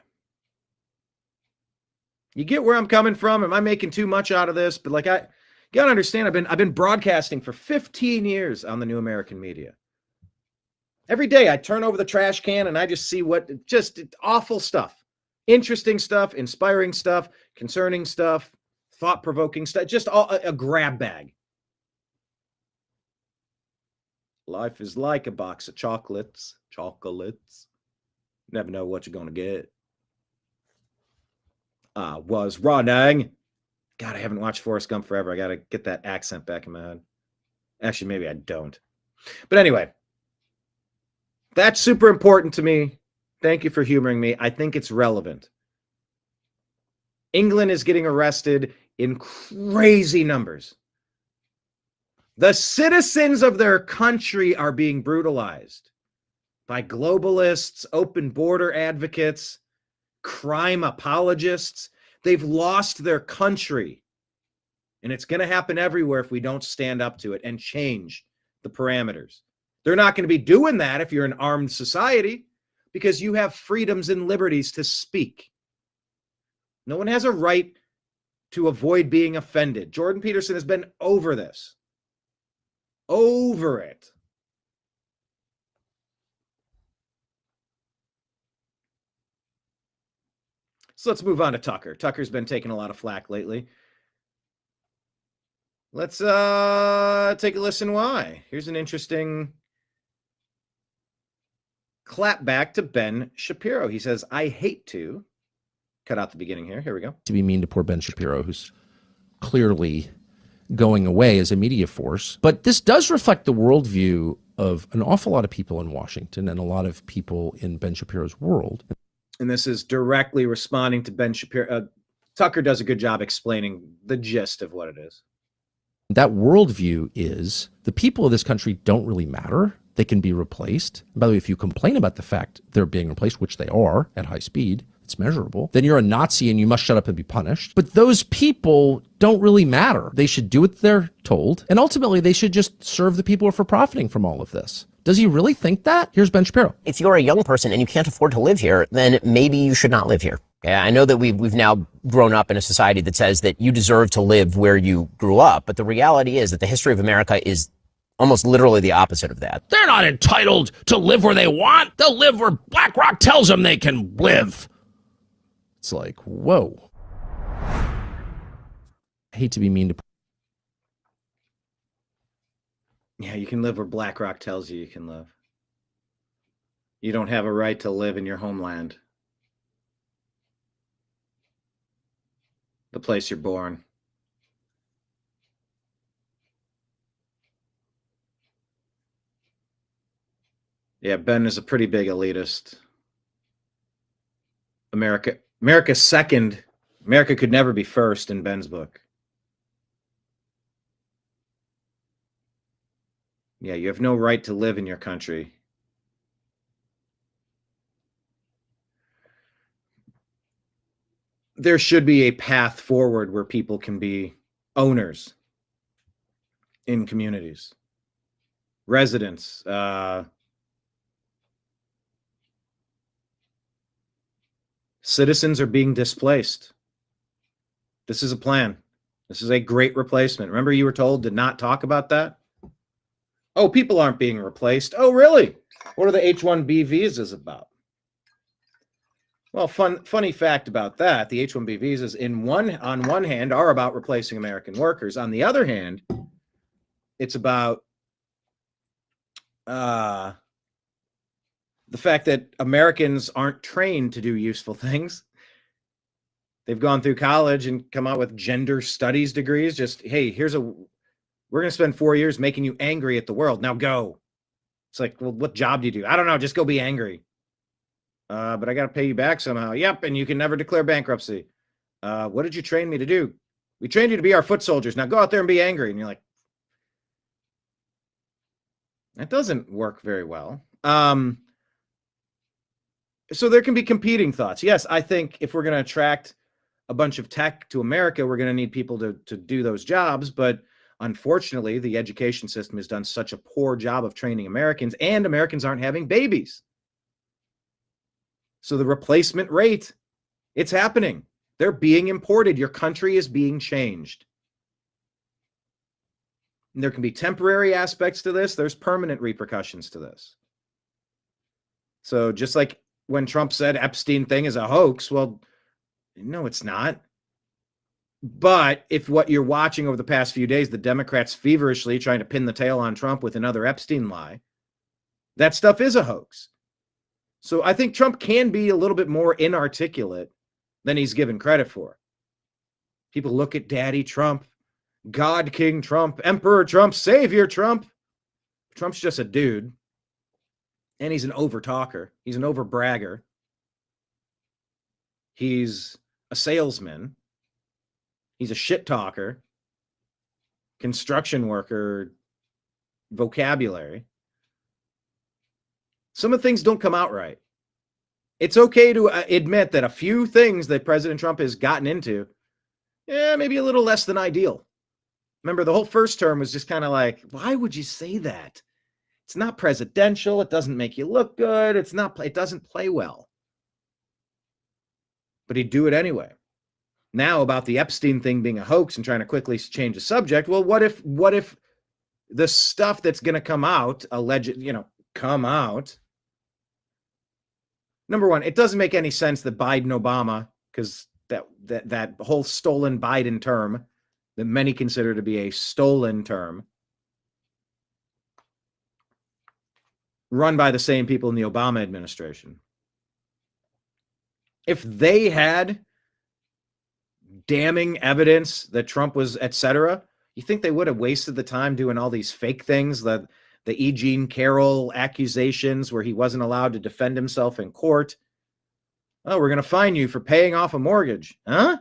S1: You get where I'm coming from? Am I making too much out of this? But like, you gotta understand, I've been broadcasting for 15 years on the New American Media. Every day I turn over the trash can and I just see just awful stuff, interesting stuff, inspiring stuff, concerning stuff, thought-provoking stuff, just a grab bag. Life is like a box of chocolates. Never know what you're going to get. I was running. God, I haven't watched Forrest Gump forever. I got to get that accent back in my head. Actually, maybe I don't. But anyway, that's super important to me. Thank you for humoring me. I think it's relevant. England is getting arrested in crazy numbers. The citizens of their country are being brutalized by globalists, open border advocates, crime apologists. They've lost their country. And it's going to happen everywhere if we don't stand up to it and change the parameters. They're not going to be doing that if you're an armed society, because you have freedoms and liberties to speak. No one has a right to avoid being offended. Jordan Peterson has been over this. Over it. So let's move on to Tucker. Tucker's been taking a lot of flack lately. Let's take a listen why. Here's an interesting clap back to Ben Shapiro. He says, I hate to. Cut out the beginning here. Here we go.
S12: To be mean to poor Ben Shapiro, who's clearly going away as a media force. But this does reflect the worldview of an awful lot of people in Washington and a lot of people in Ben Shapiro's world.
S1: And this is directly responding to Ben Shapiro. Tucker does a good job explaining the gist of what it is.
S12: That worldview is the people of this country don't really matter. They can be replaced. And by the way, if you complain about the fact they're being replaced, which they are at high speed, it's measurable, then you're a Nazi and you must shut up and be punished. But those people don't really matter. They should do what they're told. And ultimately, they should just serve the people who are profiting from all of this. Does he really think that? Here's Ben Shapiro.
S3: If you're a young person and you can't afford to live here, then maybe you should not live here. Yeah, I know that we've now grown up in a society that says that you deserve to live where you grew up. But the reality is that the history of America is almost literally the opposite of that.
S22: They're not entitled to live where they want. They'll live where BlackRock tells them they can live.
S12: It's like, whoa. I hate to be mean to.
S1: Yeah, you can live where BlackRock tells you can live. You don't have a right to live in your homeland, the place you're born. Yeah, Ben is a pretty big elitist. America's second. America could never be first in Ben's book. Yeah, you have no right to live in your country. There should be a path forward where people can be owners in communities, residents, citizens are being displaced. This is a plan. This is a great replacement. Remember, you were told to not talk about that? Oh, people aren't being replaced. Oh, really? What are the H-1B visas about? Well, funny fact about that, the H-1B visas on one hand are about replacing American workers. On the other hand, it's about the fact that Americans aren't trained to do useful things. They've gone through college and come out with gender studies degrees. Just, hey, we're going to spend 4 years making you angry at the world. Now go. It's like, well, what job do you do? I don't know. Just go be angry. But I got to pay you back somehow. Yep. And you can never declare bankruptcy. What did you train me to do? We trained you to be our foot soldiers. Now go out there and be angry. And you're like, that doesn't work very well. So there can be competing thoughts. Yes, I think if we're going to attract a bunch of tech to America, we're going to need people to do those jobs. But unfortunately, the education system has done such a poor job of training Americans, and Americans aren't having babies. So the replacement rate, it's happening. They're being imported. Your country is being changed. And there can be temporary aspects to this. There's permanent repercussions to this. So just like when Trump said Epstein thing is a hoax, well, no, it's not. But if what you're watching over the past few days, the Democrats feverishly trying to pin the tail on Trump with another Epstein lie, that stuff is a hoax. So I think Trump can be a little bit more inarticulate than he's given credit for. People look at Daddy Trump, God King Trump, Emperor Trump, Savior Trump. Trump's just a dude. And he's an over-talker. He's an over-bragger. He's a salesman. He's a shit talker. Construction worker vocabulary. Some of the things don't come out right. It's okay to admit that a few things that President Trump has gotten into, maybe a little less than ideal. Remember, the whole first term was just kind of like, why would you say that? It's not presidential. It doesn't make you look good. It doesn't play well. But he'd do it anyway. Now about the Epstein thing being a hoax and trying to quickly change the subject. Well, what if the stuff that's going to come out, come out. Number one, it doesn't make any sense that Biden-Obama, because that whole stolen Biden term that many consider to be a stolen term, run by the same people in the Obama administration. If they had damning evidence that Trump was, etc., you think they would have wasted the time doing all these fake things, the E. Jean Carroll accusations where he wasn't allowed to defend himself in court? Oh, we're going to fine you for paying off a mortgage. Huh?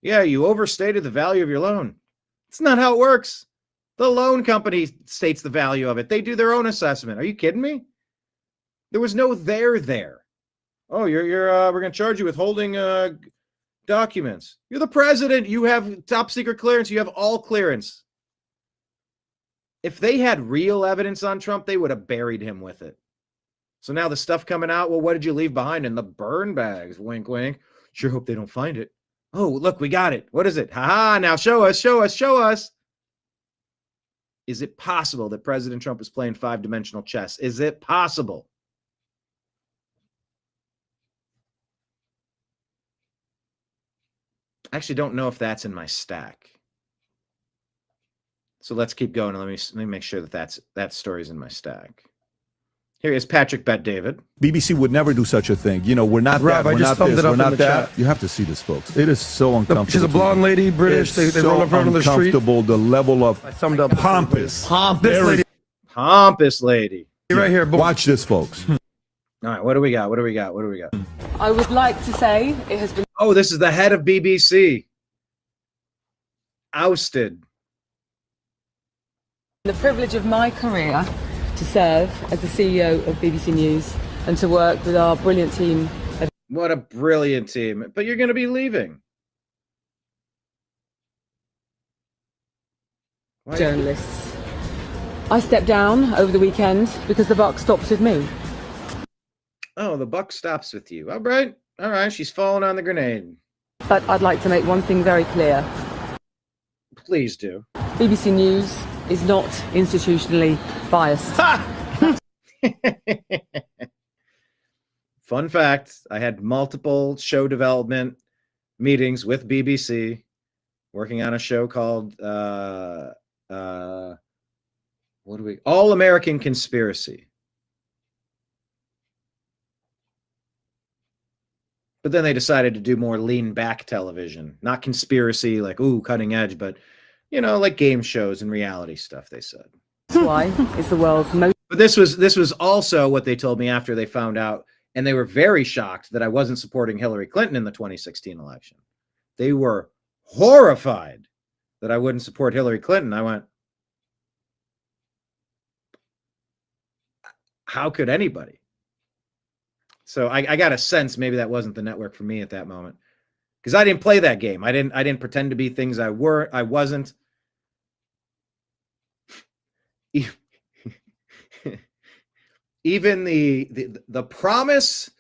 S1: Yeah, you overstated the value of your loan. It's not how it works. The loan company states the value of it. They do their own assessment. Are you kidding me? There was no there. Oh, we're going to charge you with holding documents. You're the president. You have top secret clearance. You have all clearance. If they had real evidence on Trump, they would have buried him with it. So now the stuff coming out, well, what did you leave behind in the burn bags? Wink, wink. Sure hope they don't find it. Oh, look, we got it. What is it? Ha-ha, now show us. Is it possible that President Trump is playing five-dimensional chess? Is it possible? I actually don't know if that's in my stack. So let's keep going. And let me make sure that story's in my stack. Here is Patrick Bet David.
S7: BBC would never do such a thing. You know, we're not
S22: Rob,
S7: that.
S22: I
S7: We're
S22: just
S7: not
S22: thumbed
S7: this.
S22: it up
S7: We're
S22: in
S7: not
S22: the
S7: that.
S22: chat.
S7: You have to see this, folks. It is so uncomfortable.
S22: She's a blonde lady, British. They roll up her on the street.
S7: Uncomfortable. The level of
S22: pompous.
S1: Pompous
S22: lady.
S1: Pompous lady.
S22: Right here. Boom.
S7: Watch this, folks.
S1: All right, what do we got?
S23: I would like to say it has been.
S1: Oh, this is the head of BBC. Ousted.
S23: The privilege of my career to serve as the CEO of BBC News and to work with our brilliant team.
S1: What a brilliant team. But you're going to be leaving.
S23: Journalists. I stepped down over the weekend because the buck stops with me.
S1: Oh, the buck stops with you. All right. All right. She's falling on the grenade.
S23: But I'd like to make one thing very clear.
S1: Please do.
S23: BBC News is not institutionally biased.
S1: Fun fact, I had multiple show development meetings with BBC working on a show called All American Conspiracy. But then they decided to do more lean back television, not conspiracy, like, ooh, cutting edge, but, you know, like game shows and reality stuff, they said.
S23: Why is the world's most...
S1: But this was also what they told me after they found out, and they were very shocked that I wasn't supporting Hillary Clinton in the 2016 election. They were horrified that I wouldn't support Hillary Clinton. I went, how could anybody? So I got a sense maybe that wasn't the network for me at that moment, because I didn't play that game. I didn't pretend to be things I wasn't. Even the promise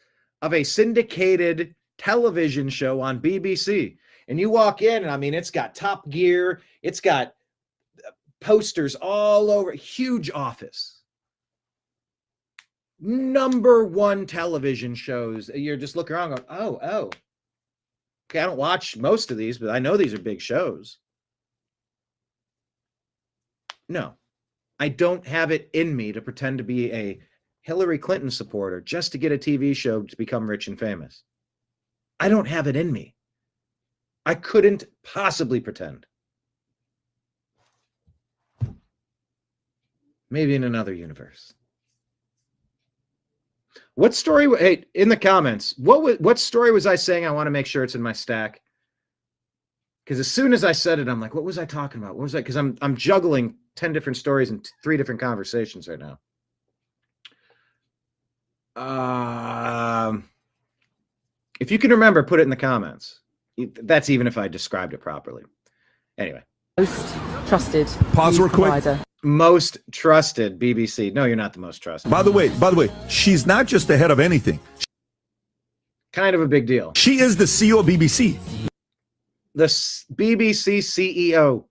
S1: of a syndicated television show on BBC, and you walk in, and I mean, it's got Top Gear, it's got posters all over, huge office. #1 television shows. You're just looking around going, oh. Okay, I don't watch most of these, but I know these are big shows. No, I don't have it in me to pretend to be a Hillary Clinton supporter just to get a TV show to become rich and famous. I don't have it in me. I couldn't possibly pretend. Maybe in another universe. What story? Hey, in the comments, what story was I saying? I want to make sure it's in my stack. Because as soon as I said it, I'm like, what was I talking about? What was that? Because I'm juggling 10 different stories and 3 different conversations right now. If you can remember, put it in the comments. That's even if I described it properly. Anyway.
S23: Most trusted.
S7: Pause real quick.
S23: Provider.
S1: Most trusted BBC. No, you're not the most trusted.
S7: By the way, she's not just the head of anything.
S1: Kind of a big deal.
S7: She is the CEO of BBC.
S1: The BBC CEO.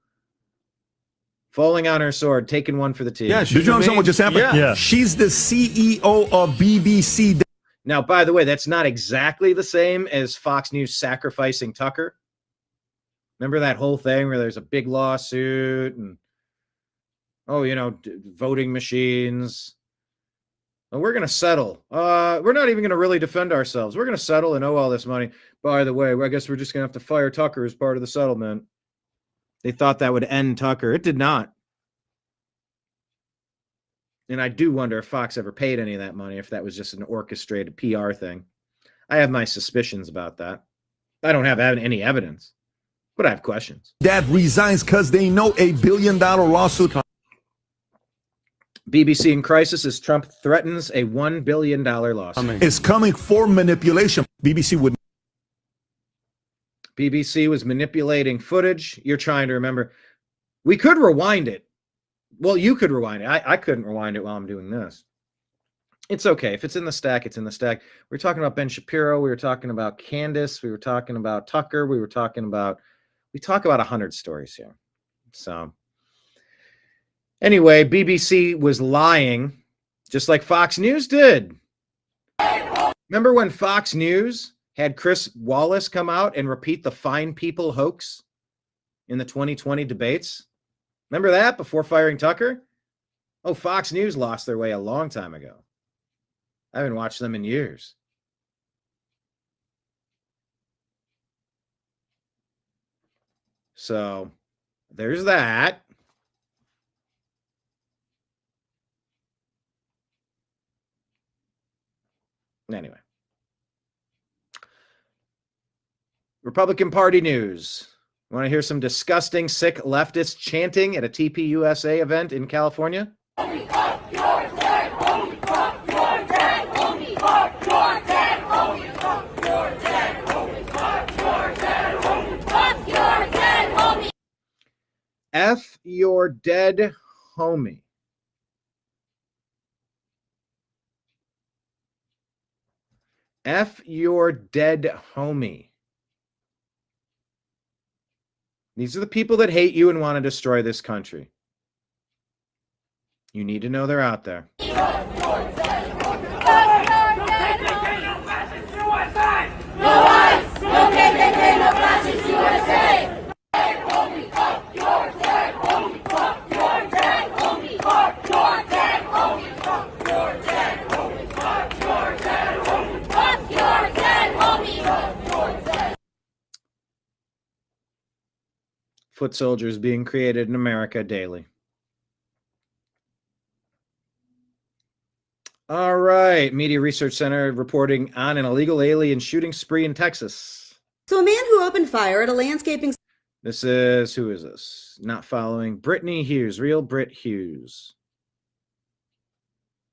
S1: Falling on her sword, taking one for the team.
S7: Yeah, did you understand what just happened?
S1: Yeah.
S7: She's the CEO of BBC.
S1: Now, by the way, that's not exactly the same as Fox News sacrificing Tucker. Remember that whole thing where there's a big lawsuit and, voting machines. Well, we're going to settle. We're not even going to really defend ourselves. We're going to settle and owe all this money. By the way, I guess we're just going to have to fire Tucker as part of the settlement. They thought that would end Tucker. It did not. And I do wonder if Fox ever paid any of that money, if that was just an orchestrated PR thing. I have my suspicions about that. I don't have any evidence, but I have questions.
S7: That resigns because they know $1 billion lawsuit.
S1: BBC in crisis as Trump threatens a $1 billion lawsuit.
S7: It's coming for manipulation. BBC
S1: was manipulating footage. You're trying to remember. We could rewind it. Well, you could rewind it. I couldn't rewind it while I'm doing this. It's okay. If it's in the stack, it's in the stack. We were talking about Ben Shapiro. We were talking about Candace. We were talking about Tucker. We talk about 100 stories here. So anyway, BBC was lying just like Fox News did. Remember when Fox News had Chris Wallace come out and repeat the fine people hoax in the 2020 debates. Remember that before firing Tucker? Oh, Fox News lost their way a long time ago. I haven't watched them in years. So there's that. Anyway. Republican Party news. Want to hear some disgusting, sick leftists chanting at a TPUSA event in California? F your dead homie. F your dead homie. These are the people that hate you and want to destroy this country. You need to know they're out there. Foot soldiers being created in America daily. All right. Media Research Center reporting on an illegal alien shooting spree in Texas.
S2: So a man who opened fire at a landscaping...
S1: This is, who is this? Not following. Brittany Hughes, real Brit Hughes.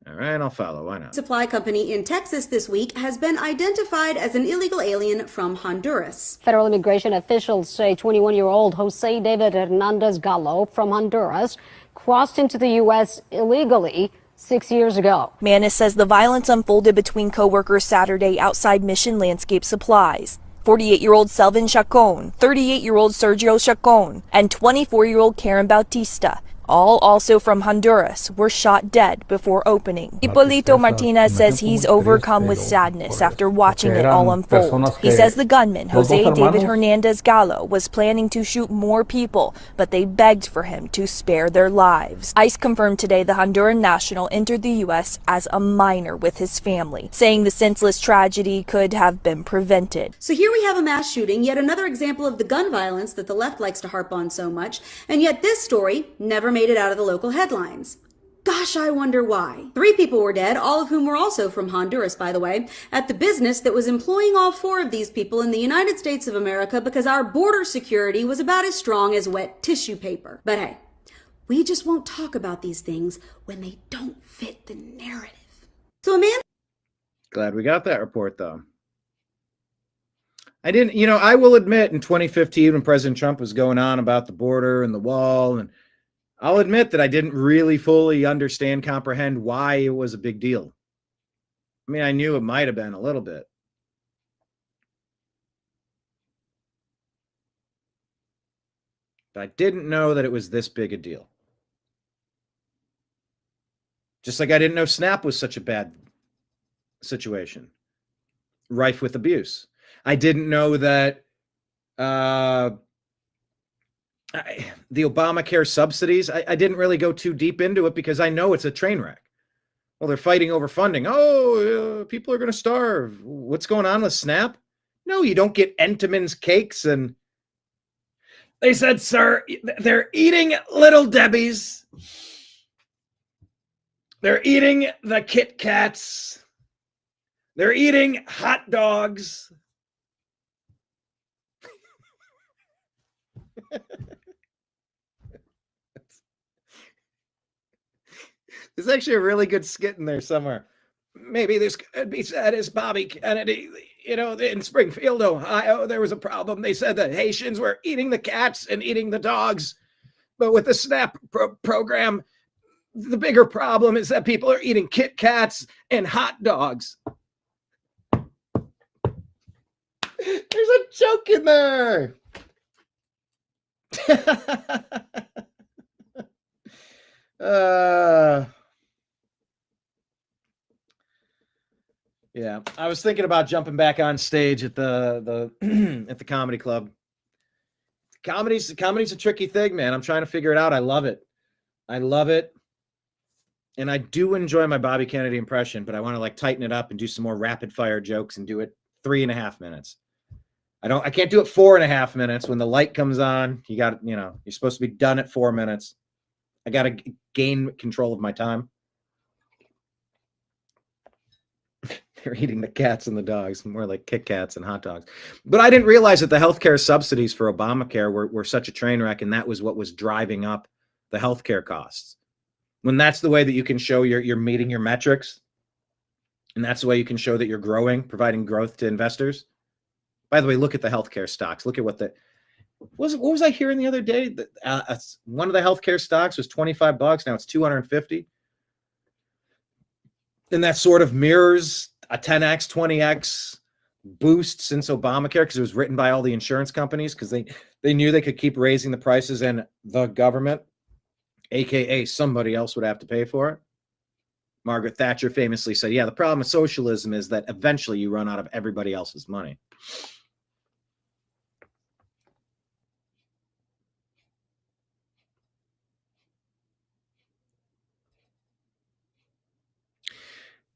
S1: All right, I'll follow. Why not?
S2: Supply company in Texas this week has been identified as an illegal alien from Honduras.
S8: Federal immigration officials say 21-year-old Jose David Hernandez Gallo from Honduras crossed into the U.S. illegally 6 years ago.
S11: Manis says the violence unfolded between co-workers Saturday outside Mission Landscape Supplies. 48-year-old Selvin Chacon, 38-year-old Sergio Chacon, and 24-year-old Karen Bautista, all also from Honduras, were shot dead before opening. Hipolito Martinez says he's overcome with sadness after watching it all unfold. He says the gunman, Jose David Hernandez Gallo, was planning to shoot more people, but they begged for him to spare their lives. ICE confirmed today the Honduran national entered the U.S. as a minor with his family, saying the senseless tragedy could have been prevented.
S2: So here we have a mass shooting, yet another example of the gun violence that the left likes to harp on so much, and yet this story never made it out of the local headlines. Gosh, I wonder why. 3 people were dead, all of whom were also from Honduras, by the way, at the business that was employing all 4 of these people in the United States of America because our border security was about as strong as wet tissue paper. But hey, we just won't talk about these things when they don't fit the narrative. So a man...
S1: Glad we got that report, though. I will admit in 2015 when President Trump was going on about the border and the wall, and I'll admit that I didn't really fully comprehend why it was a big deal. I mean, I knew it might have been a little bit. But I didn't know that it was this big a deal. Just like I didn't know SNAP was such a bad situation, rife with abuse. I didn't know that the Obamacare subsidies, I didn't really go too deep into it because I know it's a train wreck. Well, they're fighting over funding. People are going to starve. What's going on with SNAP? No, you don't get Entenmann's cakes. And they said, sir, they're eating Little Debbie's. They're eating the Kit Kats. They're eating hot dogs. There's actually a really good skit in there somewhere. Maybe this could be said as Bobby Kennedy, in Springfield, Ohio, there was a problem. They said that Haitians were eating the cats and eating the dogs. But with the SNAP program, the bigger problem is that people are eating Kit Kats and hot dogs. There's a joke in there. Yeah, I was thinking about jumping back on stage at the at the comedy club. Comedy's a tricky thing, man. I'm trying to figure it out. I love it. And I do enjoy my Bobby Kennedy impression, but I want to like tighten it up and do some more rapid fire jokes and do it 3.5 minutes. I can't do it 4.5 minutes. When the light comes on, you're supposed to be done at 4 minutes. I got to gain control of my time. They're eating the cats and the dogs, more like Kit Kats and hot dogs. But I didn't realize that the healthcare subsidies for Obamacare were such a train wreck, and that was what was driving up the healthcare costs. When that's the way that you can show you're meeting your metrics, and that's the way you can show that you're growing, providing growth to investors. By the way, look at the healthcare stocks. Look at what was I hearing the other day? That one of the healthcare stocks was $25. Now it's $250. And that sort of mirrors a 10x, 20x boost since Obamacare, because it was written by all the insurance companies because they knew they could keep raising the prices and the government, aka somebody else, would have to pay for it. Margaret Thatcher famously said, yeah, the problem with socialism is that eventually you run out of everybody else's money.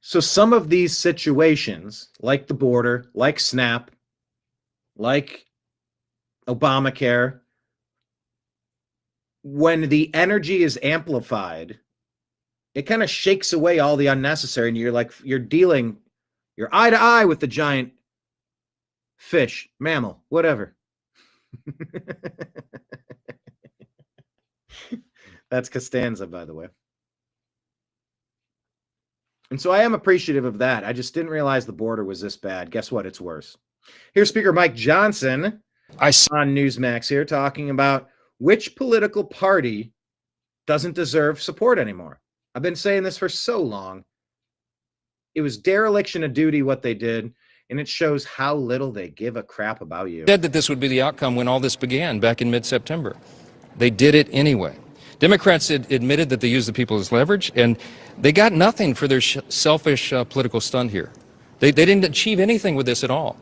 S1: So some of these situations, like the border, like SNAP, like Obamacare, when the energy is amplified, it kind of shakes away all the unnecessary, and you're eye to eye with the giant fish, mammal, whatever. That's Costanza, by the way. And so I am appreciative of that. I just didn't realize the border was this bad. Guess what? It's worse. Here's Speaker Mike Johnson on Newsmax here talking about which political party doesn't deserve support anymore. I've been saying this for so long. It was dereliction of duty what they did, and it shows how little they give a crap about you.
S9: Said that this would be the outcome when all this began back in mid-September. They did it anyway. Democrats admitted that they used the people as leverage, and they got nothing for their selfish political stunt here. They didn't achieve anything with this at all.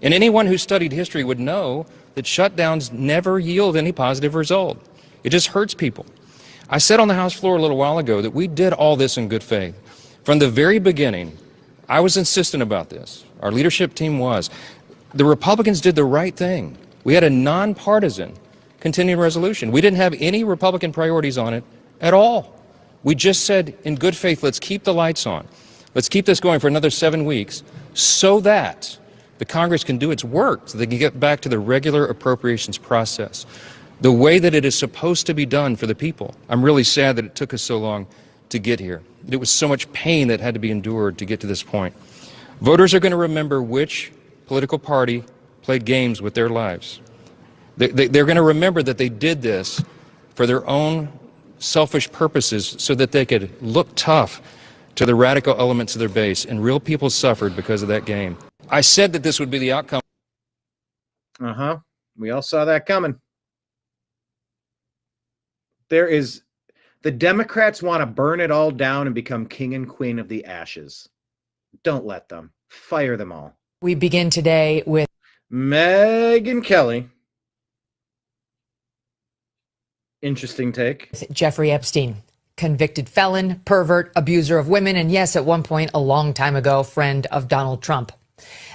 S9: And anyone who studied history would know that shutdowns never yield any positive result. It just hurts people. I said on the House floor a little while ago that we did all this in good faith. From the very beginning, I was insistent about this. Our leadership team was. The Republicans did the right thing. We had a nonpartisan continuing resolution. We didn't have any Republican priorities on it at all. We just said, in good faith, let's keep the lights on. Let's keep this going for another 7 weeks so that the Congress can do its work, so they can get back to the regular appropriations process, the way that it is supposed to be done for the people. I'm really sad that it took us so long to get here. There was so much pain that had to be endured to get to this point. Voters are going to remember which political party played games with their lives. They're going to remember that they did this for their own selfish purposes so that they could look tough to the radical elements of their base, and real people suffered because of that game. I said that this would be the outcome.
S1: We all saw that coming. The Democrats want to burn it all down and become king and queen of the ashes. Don't let them. Fire them all.
S10: We begin today with
S1: Megyn Kelly. Interesting take.
S10: Jeffrey Epstein, convicted felon, pervert, abuser of women, and yes, at one point, a long time ago, friend of Donald Trump.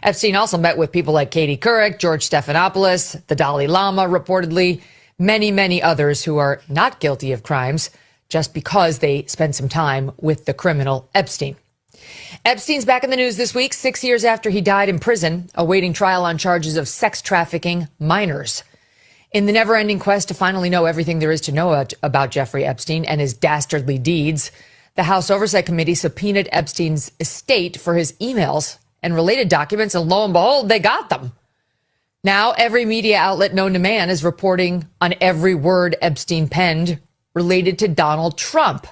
S10: Epstein also met with people like Katie Couric, George Stephanopoulos, the Dalai Lama, reportedly, many, many others who are not guilty of crimes just because they spent some time with the criminal Epstein. Epstein's back in the news this week, 6 years after he died in prison, awaiting trial on charges of sex trafficking minors. In the never-ending quest to finally know everything there is to know about Jeffrey Epstein and his dastardly deeds, the House Oversight Committee subpoenaed Epstein's estate for his emails and related documents, and lo and behold, they got them. Now, every media outlet known to man is reporting on every word Epstein penned related to Donald Trump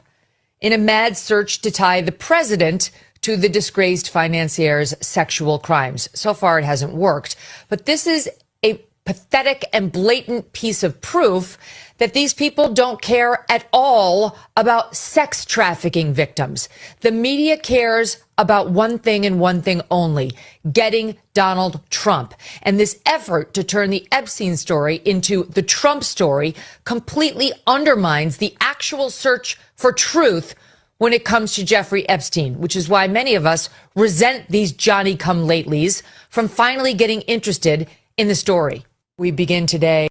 S10: in a mad search to tie the president to the disgraced financier's sexual crimes. So far, it hasn't worked, but this is a pathetic and blatant piece of proof that these people don't care at all about sex trafficking victims. The media cares about one thing and one thing only, getting Donald Trump. And this effort to turn the Epstein story into the Trump story completely undermines the actual search for truth when it comes to Jeffrey Epstein, which is why many of us resent these Johnny-come-latelys from finally getting interested in the story. We begin today.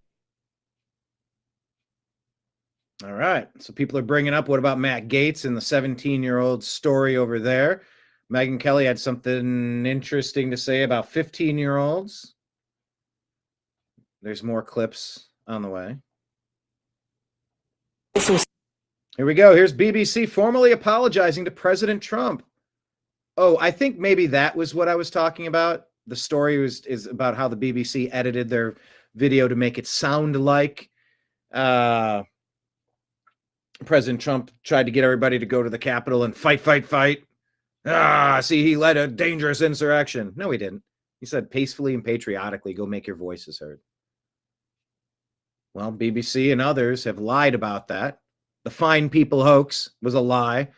S1: All right. So people are bringing up, what about Matt Gaetz and the 17-year-old story over there? Megyn Kelly had something interesting to say about 15-year-olds. There's more clips on the way. Here we go. Here's BBC formally apologizing to President Trump. Oh, I think maybe that was what I was talking about. The story is about how the BBC edited their video to make it sound like President Trump tried to get everybody to go to the Capitol and fight. See, he led a dangerous insurrection. No, he didn't. He said peacefully and patriotically, go make your voices heard. Well, BBC and others have lied about that. The Fine People hoax was a lie.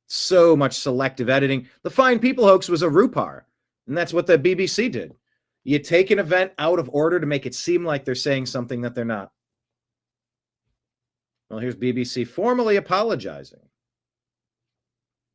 S1: So much selective editing. The Fine People hoax was a RuPar. And that's what the BBC did. You take an event out of order to make it seem like they're saying something that they're not. Well, here's BBC formally apologizing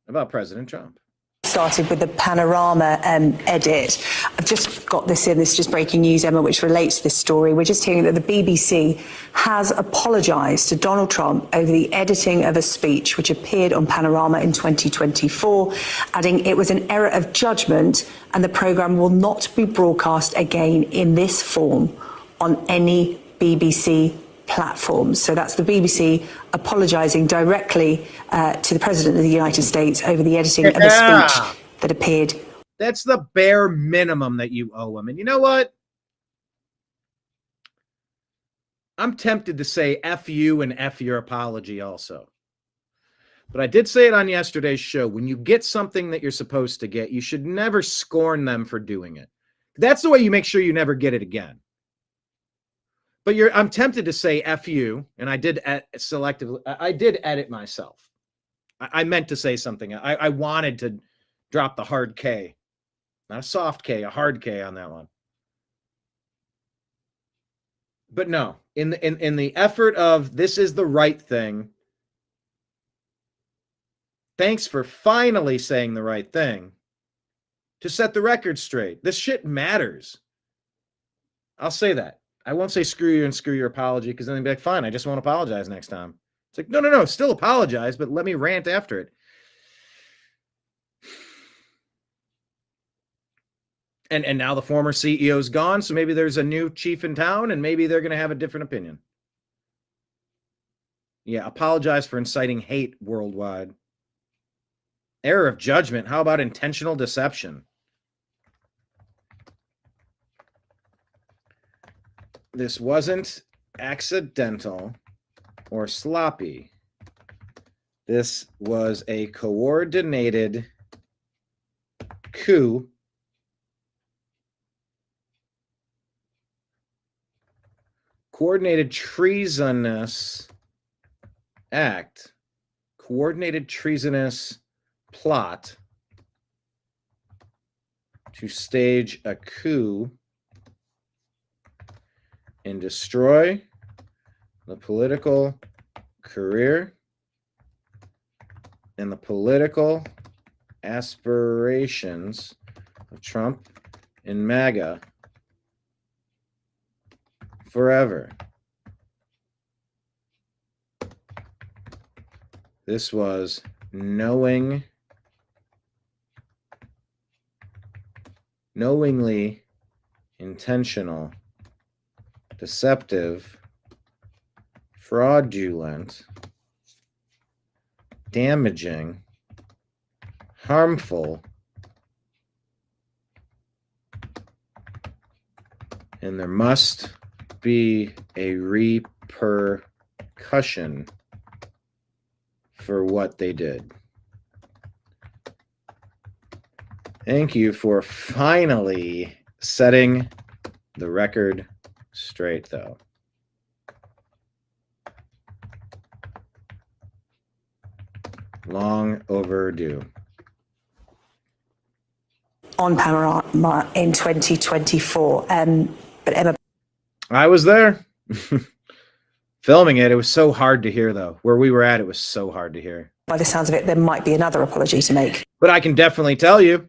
S1: about President Trump.
S13: Started with the Panorama edit. I've just got this in. This is just breaking news, Emma, which relates to this story. We're just hearing that the BBC has apologised to Donald Trump over the editing of a speech which appeared on Panorama in 2024, adding it was an error of judgment and the programme will not be broadcast again in this form on any BBC platforms. So that's the BBC apologising directly to the President of the United States over the editing of a speech that appeared.
S1: That's the bare minimum that you owe him. And you know what? I'm tempted to say F you and F your apology also. But I did say it on yesterday's show. When you get something that you're supposed to get, you should never scorn them for doing it. That's the way you make sure you never get it again. But I'm tempted to say F you, and I did selectively. I did edit myself. I meant to say something. I wanted to drop the hard K, not a soft K, a hard K on that one. But no, in the effort of this is the right thing. Thanks for finally saying the right thing to set the record straight. This shit matters. I'll say that. I won't say screw you and screw your apology because then they'd be like, fine, I just won't apologize next time. It's like, no, still apologize, but let me rant after it. And now the former CEO's gone, so maybe there's a new chief in town and maybe they're going to have a different opinion. Yeah, apologize for inciting hate worldwide. Error of judgment. How about intentional deception? This wasn't accidental or sloppy. This was a coordinated coup coordinated treasonous act, coordinated treasonous plot to stage a coup and destroy the political career and the political aspirations of Trump and MAGA forever. This was knowingly intentional, deceptive, fraudulent, damaging, harmful, and there must be a repercussion for what they did. Thank you for finally setting the record straight, though. Long overdue.
S13: On Panorama in 2024. But Emma,
S1: I was there filming it. It was so hard to hear, though. Where we were at, it was so hard to hear.
S13: by the sounds of it, there might be another apology to make.
S1: But I can definitely tell you,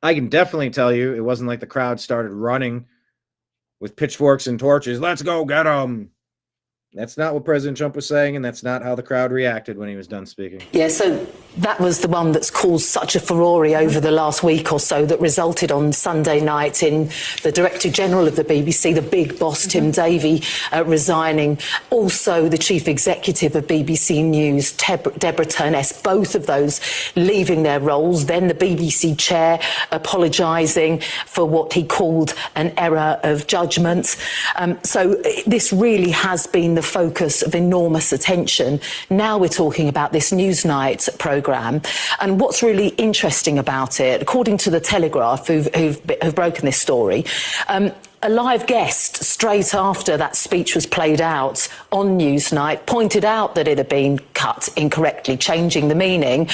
S1: it wasn't like the crowd started running with pitchforks and torches. Let's go get them. That's not what President Trump was saying, and that's not how the crowd reacted when he was done speaking.
S5: Yeah, so that was the one that's caused such a furore over the last week or so that resulted on Sunday night in the Director General of the BBC, the big boss, Tim Davie, resigning. Also, the Chief Executive of BBC News, Deborah Turness, both of those leaving their roles. Then the BBC chair apologising for what he called an error of judgment. So this really has been the focus of enormous attention. Now we're talking about this Newsnight programme, and what's really interesting about it, according to the Telegraph, who've broken this story, a live guest straight after that speech was played out on Newsnight pointed out that it had been cut incorrectly, changing the meaning,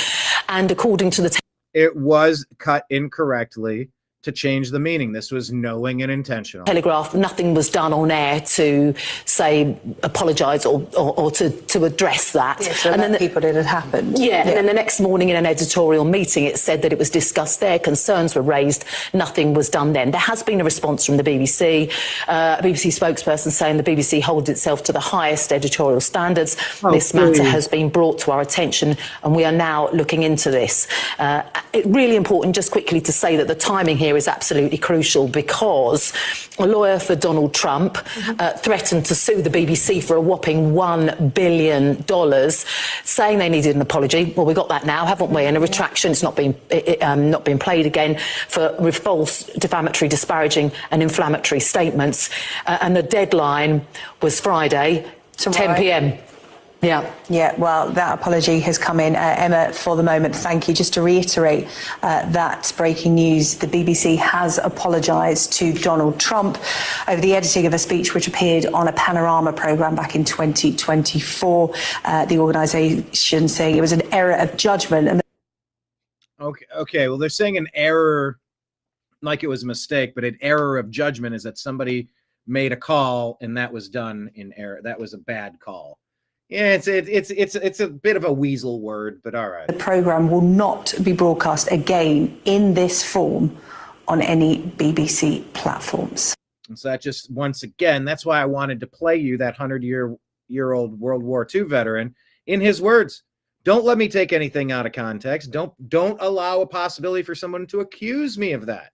S5: and according to the
S1: it was cut incorrectly to change the meaning. This was knowing and intentional.
S5: Telegraph, nothing was done on air to say apologise or to address that.
S13: Yeah, so and then people it had happened.
S5: Yeah, and then the next morning in an editorial meeting it said that it was discussed there, concerns were raised, nothing was done then. There has been a response from the BBC, a BBC spokesperson saying the BBC holds itself to the highest editorial standards. This matter has been brought to our attention and we are now looking into this. It's really important just quickly to say that the timing here is absolutely crucial because a lawyer for Donald Trump threatened to sue the BBC for a whopping $1 billion, saying they needed an apology. Well, we got that now, haven't we? And a retraction. It's not been played again for false, defamatory, disparaging and inflammatory statements. And the deadline was Friday, 10 p.m.
S13: Yeah, well, that apology has come in. Emma, for the moment, thank you. Just to reiterate that breaking news, the BBC has apologised to Donald Trump over the editing of a speech which appeared on a Panorama programme back in 2024. The organisation saying it was an error of judgment. And
S1: Okay. Well, they're saying an error like it was a mistake, but an error of judgment is that somebody made a call and that was done in error. That was a bad call. Yeah, it's a bit of a weasel word, but all right.
S13: The programme will not be broadcast again in this form on any BBC platforms.
S1: And so that just, once again, that's why I wanted to play you that 100-year-old World War II veteran in his words. Don't let me take anything out of context. Don't allow a possibility for someone to accuse me of that.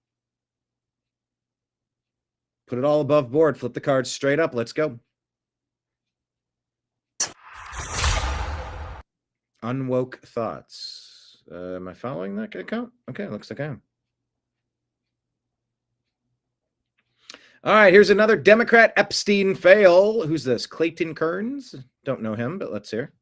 S1: Put it all above board. Flip the cards straight up. Let's go. Unwoke thoughts. Am I following that account? Okay, looks like I am. All right, here's another Democrat Epstein fail. Who's this? Clayton Kearns? Don't know him, but let's hear.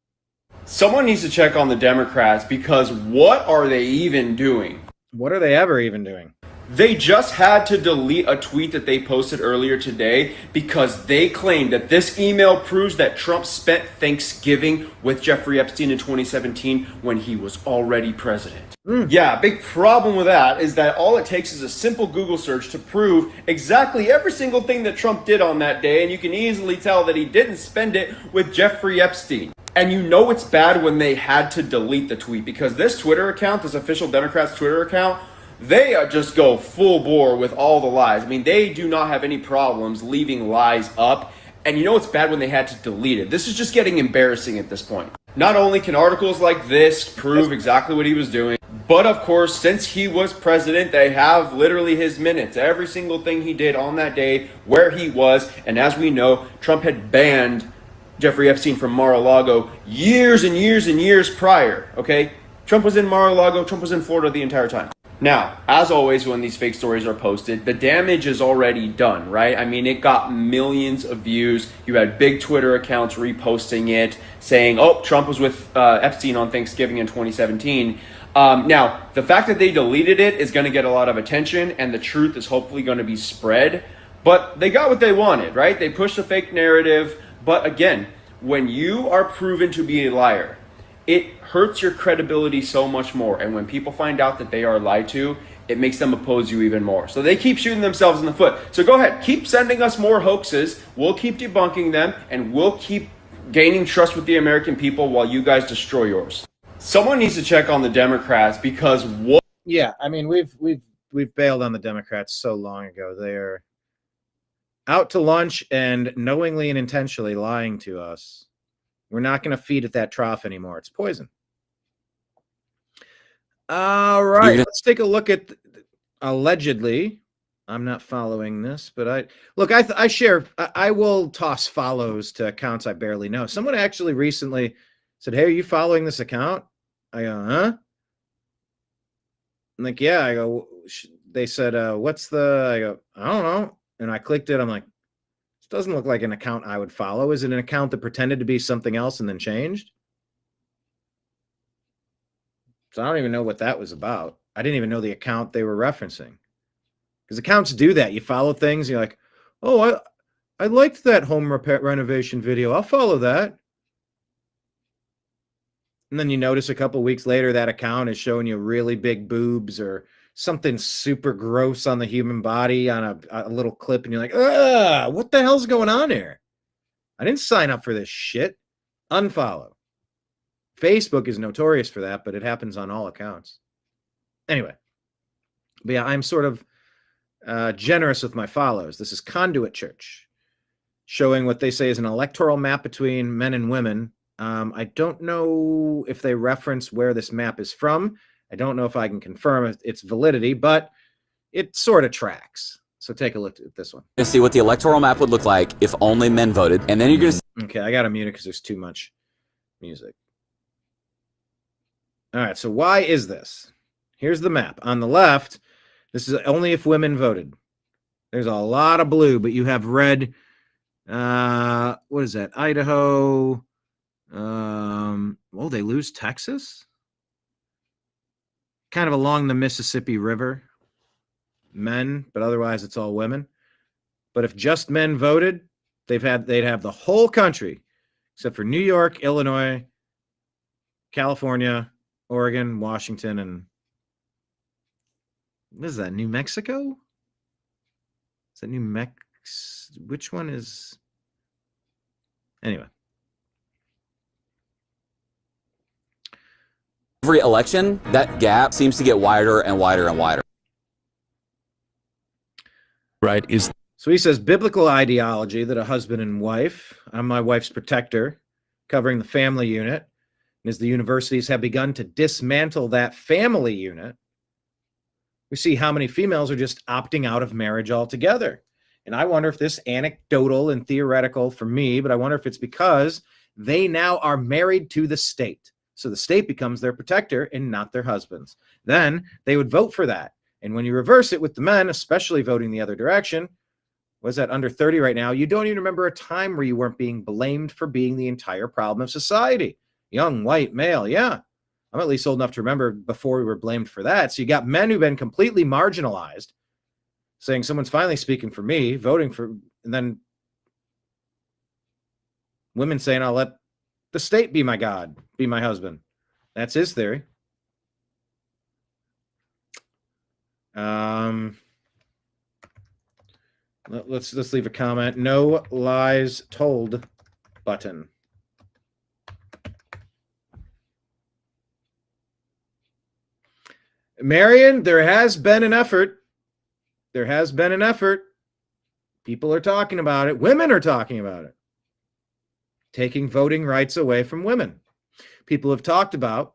S14: Someone needs to check on the Democrats because what are they even doing?
S1: What are they ever even doing?
S14: They just had to delete a tweet that they posted earlier today because they claimed that this email proves that Trump spent Thanksgiving with Jeffrey Epstein in 2017 when he was already president. Yeah, big problem with that is that all it takes is a simple Google search to prove exactly every single thing that Trump did on that day, and you can easily tell that he didn't spend it with Jeffrey Epstein. And you know it's bad when they had to delete the tweet because this Twitter account, this official Democrats Twitter account, they just go full bore with all the lies. I mean, they do not have any problems leaving lies up. And you know it's bad when they had to delete it. This is just getting embarrassing at this point. Not only can articles like this prove exactly what he was doing, but of course, since he was president, they have literally his minutes. Every single thing he did on that day, where he was. And as we know, Trump had banned Jeffrey Epstein from Mar-a-Lago years and years and years prior, okay? Trump was in Mar-a-Lago, Trump was in Florida the entire time. Now, as always, when these fake stories are posted, the damage is already done, right? I mean, it got millions of views. You had big Twitter accounts reposting it, saying, oh, Trump was with Epstein on Thanksgiving in 2017. Now, the fact that they deleted it is going to get a lot of attention, and the truth is hopefully going to be spread. But they got what they wanted, right? They pushed a fake narrative. But again, when you are proven to be a liar, it hurts your credibility so much more. And when people find out that they are lied to, it makes them oppose you even more. So they keep shooting themselves in the foot. So go ahead, keep sending us more hoaxes. We'll keep debunking them, and we'll keep gaining trust with the American people while you guys destroy yours. Someone needs to check on the Democrats, because what?
S1: Yeah, I mean, we've bailed on the Democrats so long ago. They're out to lunch and knowingly and intentionally lying to us. We're not going to feed at that trough anymore. It's poison. All right, let's take a look at allegedly. I'm not following this, but I share. I will toss follows to accounts I barely know. Someone actually recently said, "Hey, are you following this account?" I go, "Huh?" I'm like, "Yeah." I go. They said, "What's the?" I go, "I don't know." And I clicked it. I'm like, "This doesn't look like an account I would follow. Is it an account that pretended to be something else and then changed?" So I don't even know what that was about. I didn't even know the account they were referencing. Because accounts do that. You follow things, you're like, "Oh, I liked that home renovation video. I'll follow that." And then you notice a couple weeks later that account is showing you really big boobs or something super gross on the human body on a little clip, and you're like, "Ugh, what the hell's going on here? I didn't sign up for this shit." Unfollow. Facebook is notorious for that, but it happens on all accounts. Anyway, but yeah, I'm sort of generous with my follows. This is Conduit Church, showing what they say is an electoral map between men and women. I don't know if they reference where this map is from. I don't know if I can confirm its validity, but it sort of tracks. So take a look at this one.
S15: To see what the electoral map would look like if only men voted, and then you're going to.
S1: Okay, I got to mute it because there's too much music. All right, so why is this? Here's the map. On the left, this is only if women voted. There's a lot of blue, but you have red. What is that? Idaho. They lose Texas? Kind of along the Mississippi River. Men, but otherwise it's all women. But if just men voted, they'd have the whole country, except for New York, Illinois, California, Oregon, Washington, and what is that? New Mexico? Is that New Mex? Which one is? Anyway.
S15: Every election, that gap seems to get wider and wider and wider.
S1: Right. So he says biblical ideology that a husband and wife, I'm my wife's protector, covering the family unit, and as the universities have begun to dismantle that family unit, we see how many females are just opting out of marriage altogether. And I wonder if this anecdotal and theoretical for me, but I wonder if it's because they now are married to the state. So the state becomes their protector and not their husbands. Then they would vote for that. And when you reverse it with the men, especially voting the other direction, was that under 30 right now, you don't even remember a time where you weren't being blamed for being the entire problem of society. Young, white, male, yeah. I'm at least old enough to remember before we were blamed for that. So you got men who've been completely marginalized, saying someone's finally speaking for me, voting for, and then women saying, "I'll let the state be my God, be my husband." That's his theory. Let's leave a comment. No lies told button. Marion, there has been an effort. There has been an effort. People are talking about it. Women are talking about it. Taking voting rights away from women. People have talked about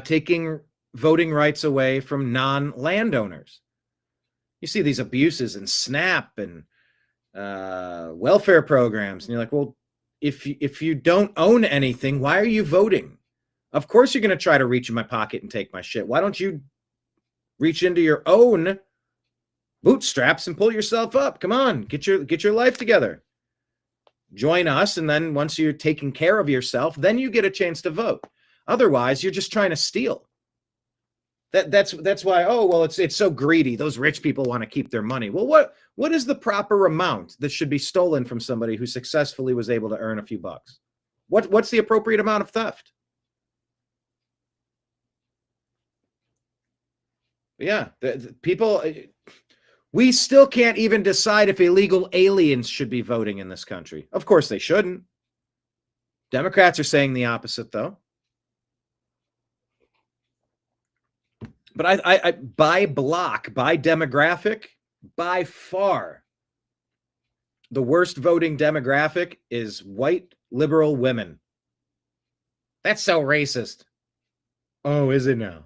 S1: taking voting rights away from non-landowners. You see these abuses in SNAP and welfare programs, and you're like, well, if you don't own anything, why are you voting? Of course you're going to try to reach in my pocket and take my shit. Why don't you reach into your own bootstraps and pull yourself up? Come on, get your life together. Join us, and then once you're taking care of yourself, then you get a chance to vote. Otherwise, you're just trying to steal. That's why, oh, well, it's so greedy. Those rich people want to keep their money. Well, what is the proper amount that should be stolen from somebody who successfully was able to earn a few bucks? What's the appropriate amount of theft? But yeah, the people, we still can't even decide if illegal aliens should be voting in this country. Of course they shouldn't. Democrats are saying the opposite, though. But I by block, by demographic, by far, the worst voting demographic is white liberal women. That's so racist. Oh, is it now?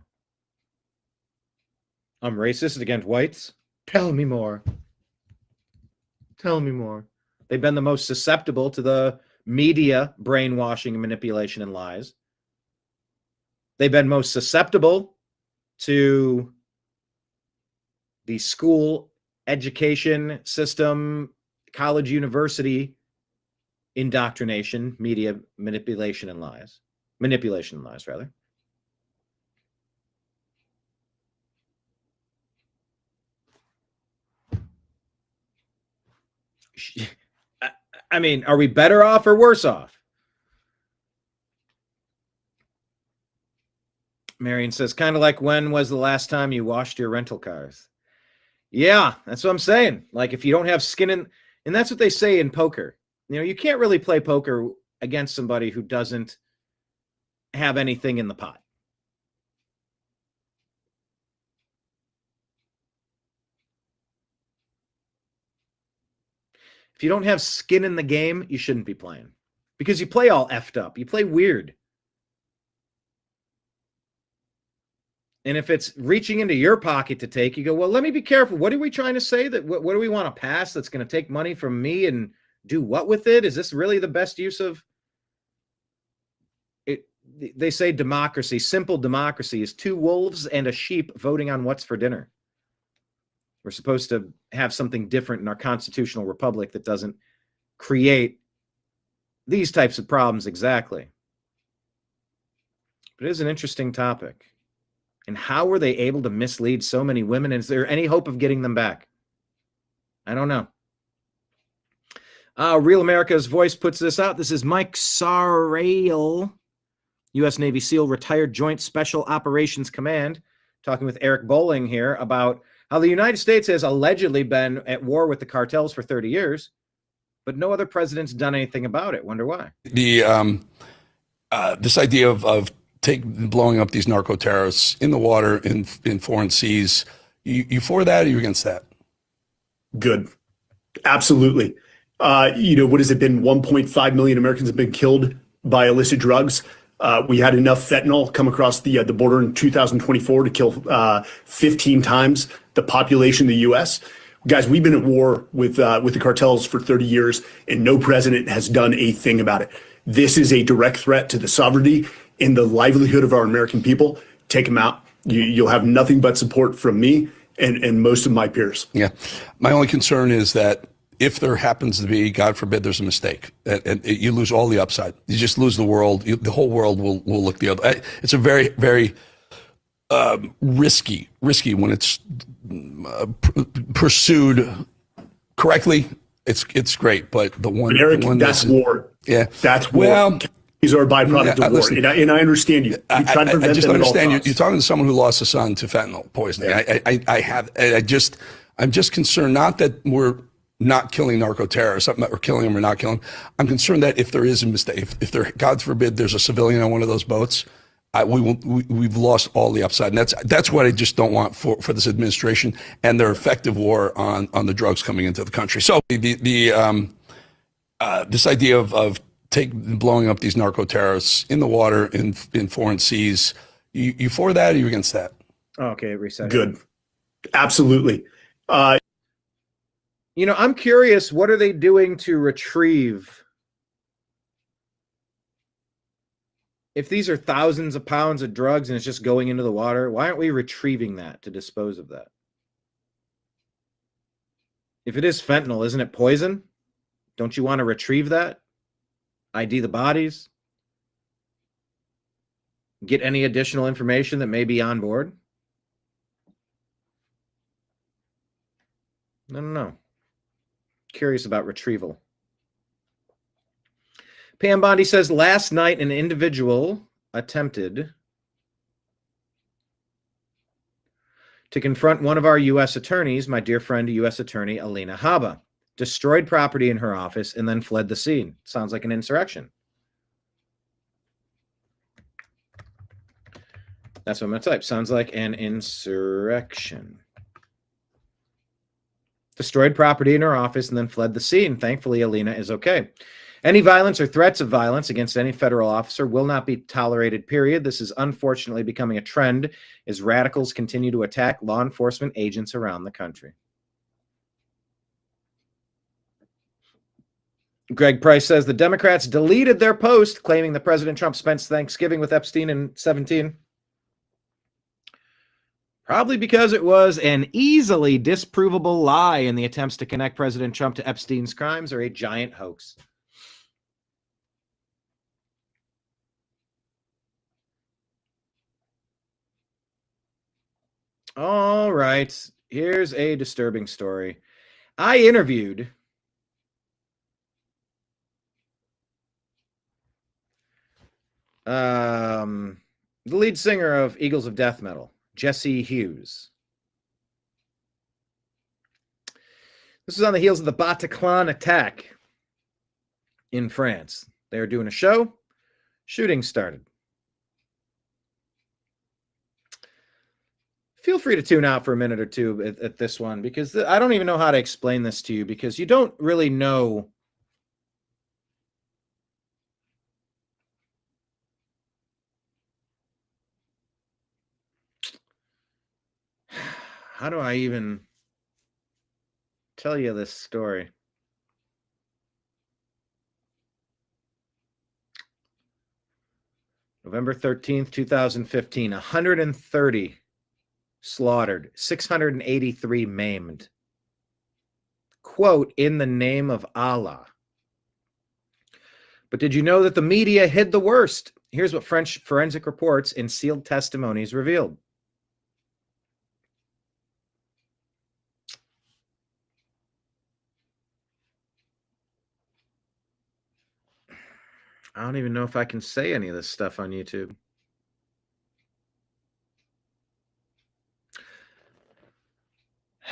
S1: I'm racist against whites? Tell me more. Tell me more. They've been the most susceptible to the media brainwashing and manipulation and lies. They've been most susceptible to the school education system, college, university indoctrination, media manipulation and lies. Manipulation and lies, rather. I mean, are we better off or worse off? Marion says, kind of like, when was the last time you washed your rental cars? Yeah, that's what I'm saying. Like, if you don't have skin in, and that's what they say in poker. You know, you can't really play poker against somebody who doesn't have anything in the pot. If you don't have skin in the game, you shouldn't be playing, because you play all effed up. You play weird. And if it's reaching into your pocket to take, you go, well, let me be careful. What are we trying to say? That what do we want to pass that's going to take money from me and do what with it? Is this really the best use of it? They say democracy, simple democracy, is two wolves and a sheep voting on what's for dinner. We're supposed to have something different in our constitutional republic that doesn't create these types of problems exactly. But it is an interesting topic. And how were they able to mislead so many women? And is there any hope of getting them back? I don't know. Real America's Voice puts this out. This is Mike Sarrail, U.S. Navy SEAL, retired Joint Special Operations Command, talking with Eric Bolling here about how the United States has allegedly been at war with the cartels for 30 years, but no other president's done anything about it. Wonder why.
S16: The this idea of blowing up these narco terrorists in the water, in foreign seas, you for that, or you against that?
S17: Good. Absolutely. What has it been? 1.5 million Americans have been killed by illicit drugs. We had enough fentanyl come across the border in 2024 to kill 15 times the population of the U.S. Guys, we've been at war with the cartels for 30 years, and no president has done a thing about it. This is a direct threat to the sovereignty and the livelihood of our American people. Take them out. You'll have nothing but support from me and most of my peers.
S16: Yeah. My only concern is that if there happens to be, God forbid, there's a mistake, and you lose all the upside. You just lose the world. The whole world will look the other. It's a very, very risky when it's pursued correctly. It's great, but the one,
S17: but Eric,
S16: the one
S17: that's war.
S16: Yeah,
S17: that's war. Well, these are a byproduct of war,
S16: listen,
S17: and I understand you. You try to prevent
S16: I just
S17: them
S16: understand
S17: at all
S16: you're talking to someone who lost a son to fentanyl poisoning. Yeah. I'm just concerned, not that we're not killing narco terrorists or killing them or not killing them. I'm concerned that if there is a mistake, if there, God forbid, there's a civilian on one of those boats, we've lost all the upside. And that's what I just don't want for this administration and their effective war on the drugs coming into the country. So this idea of blowing up these narco terrorists in the water, in foreign seas, you for that, or you against that?
S1: Okay, reset.
S17: Good. Absolutely.
S1: I'm curious, what are they doing to retrieve? If these are thousands of pounds of drugs and it's just going into the water, why aren't we retrieving that to dispose of that? If it is fentanyl, isn't it poison? Don't you want to retrieve that? ID the bodies? Get any additional information that may be on board? I don't know. Curious about retrieval. Pam Bondi says, last night an individual attempted to confront one of our U.S. attorneys, my dear friend, U.S. Attorney Alina Habba, destroyed property in her office, and then fled the scene. Sounds like an insurrection. That's what I'm going to type. Sounds like an insurrection. Destroyed property in her office and then fled the scene. Thankfully, Alina is okay. Any violence or threats of violence against any federal officer will not be tolerated, period. This is unfortunately becoming a trend as radicals continue to attack law enforcement agents around the country. Greg Price says the Democrats deleted their post claiming that President Trump spent Thanksgiving with Epstein in 2017. Probably because it was an easily disprovable lie, and the attempts to connect President Trump to Epstein's crimes are a giant hoax. All right, here's a disturbing story. I interviewed the lead singer of Eagles of Death Metal, Jesse Hughes. This is on the heels of the Bataclan attack in France. They were doing a show. Shooting started. Feel free to tune out for a minute or two at this one, because I don't even know how to explain this to you, because you don't really know how do I even tell you this story. November 13th, 2015, 130 slaughtered, 683 maimed. Quote, in the name of Allah. But did you know that the media hid the worst? Here's what French forensic reports and sealed testimonies revealed. I don't even know if I can say any of this stuff on YouTube. I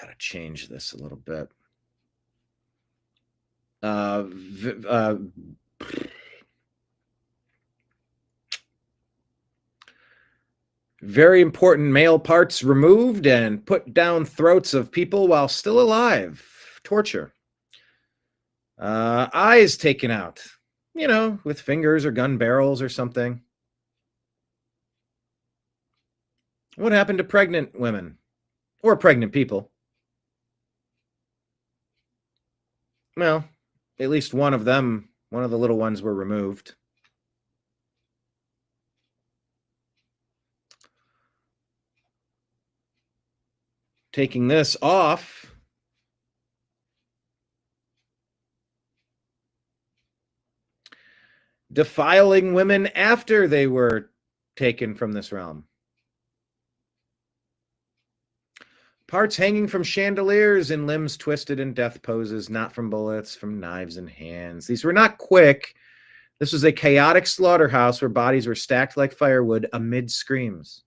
S1: gotta change this a little bit. Very important male parts removed and put down throats of people while still alive. Torture. Eyes taken out, with fingers or gun barrels or something. What happened to pregnant women or pregnant people? Well, at least one of them, one of the little ones, were removed. Taking this off. Defiling women after they were taken from this realm. Parts hanging from chandeliers and limbs twisted in death poses, not from bullets, from knives and hands. These were not quick. This was a chaotic slaughterhouse where bodies were stacked like firewood amid screams.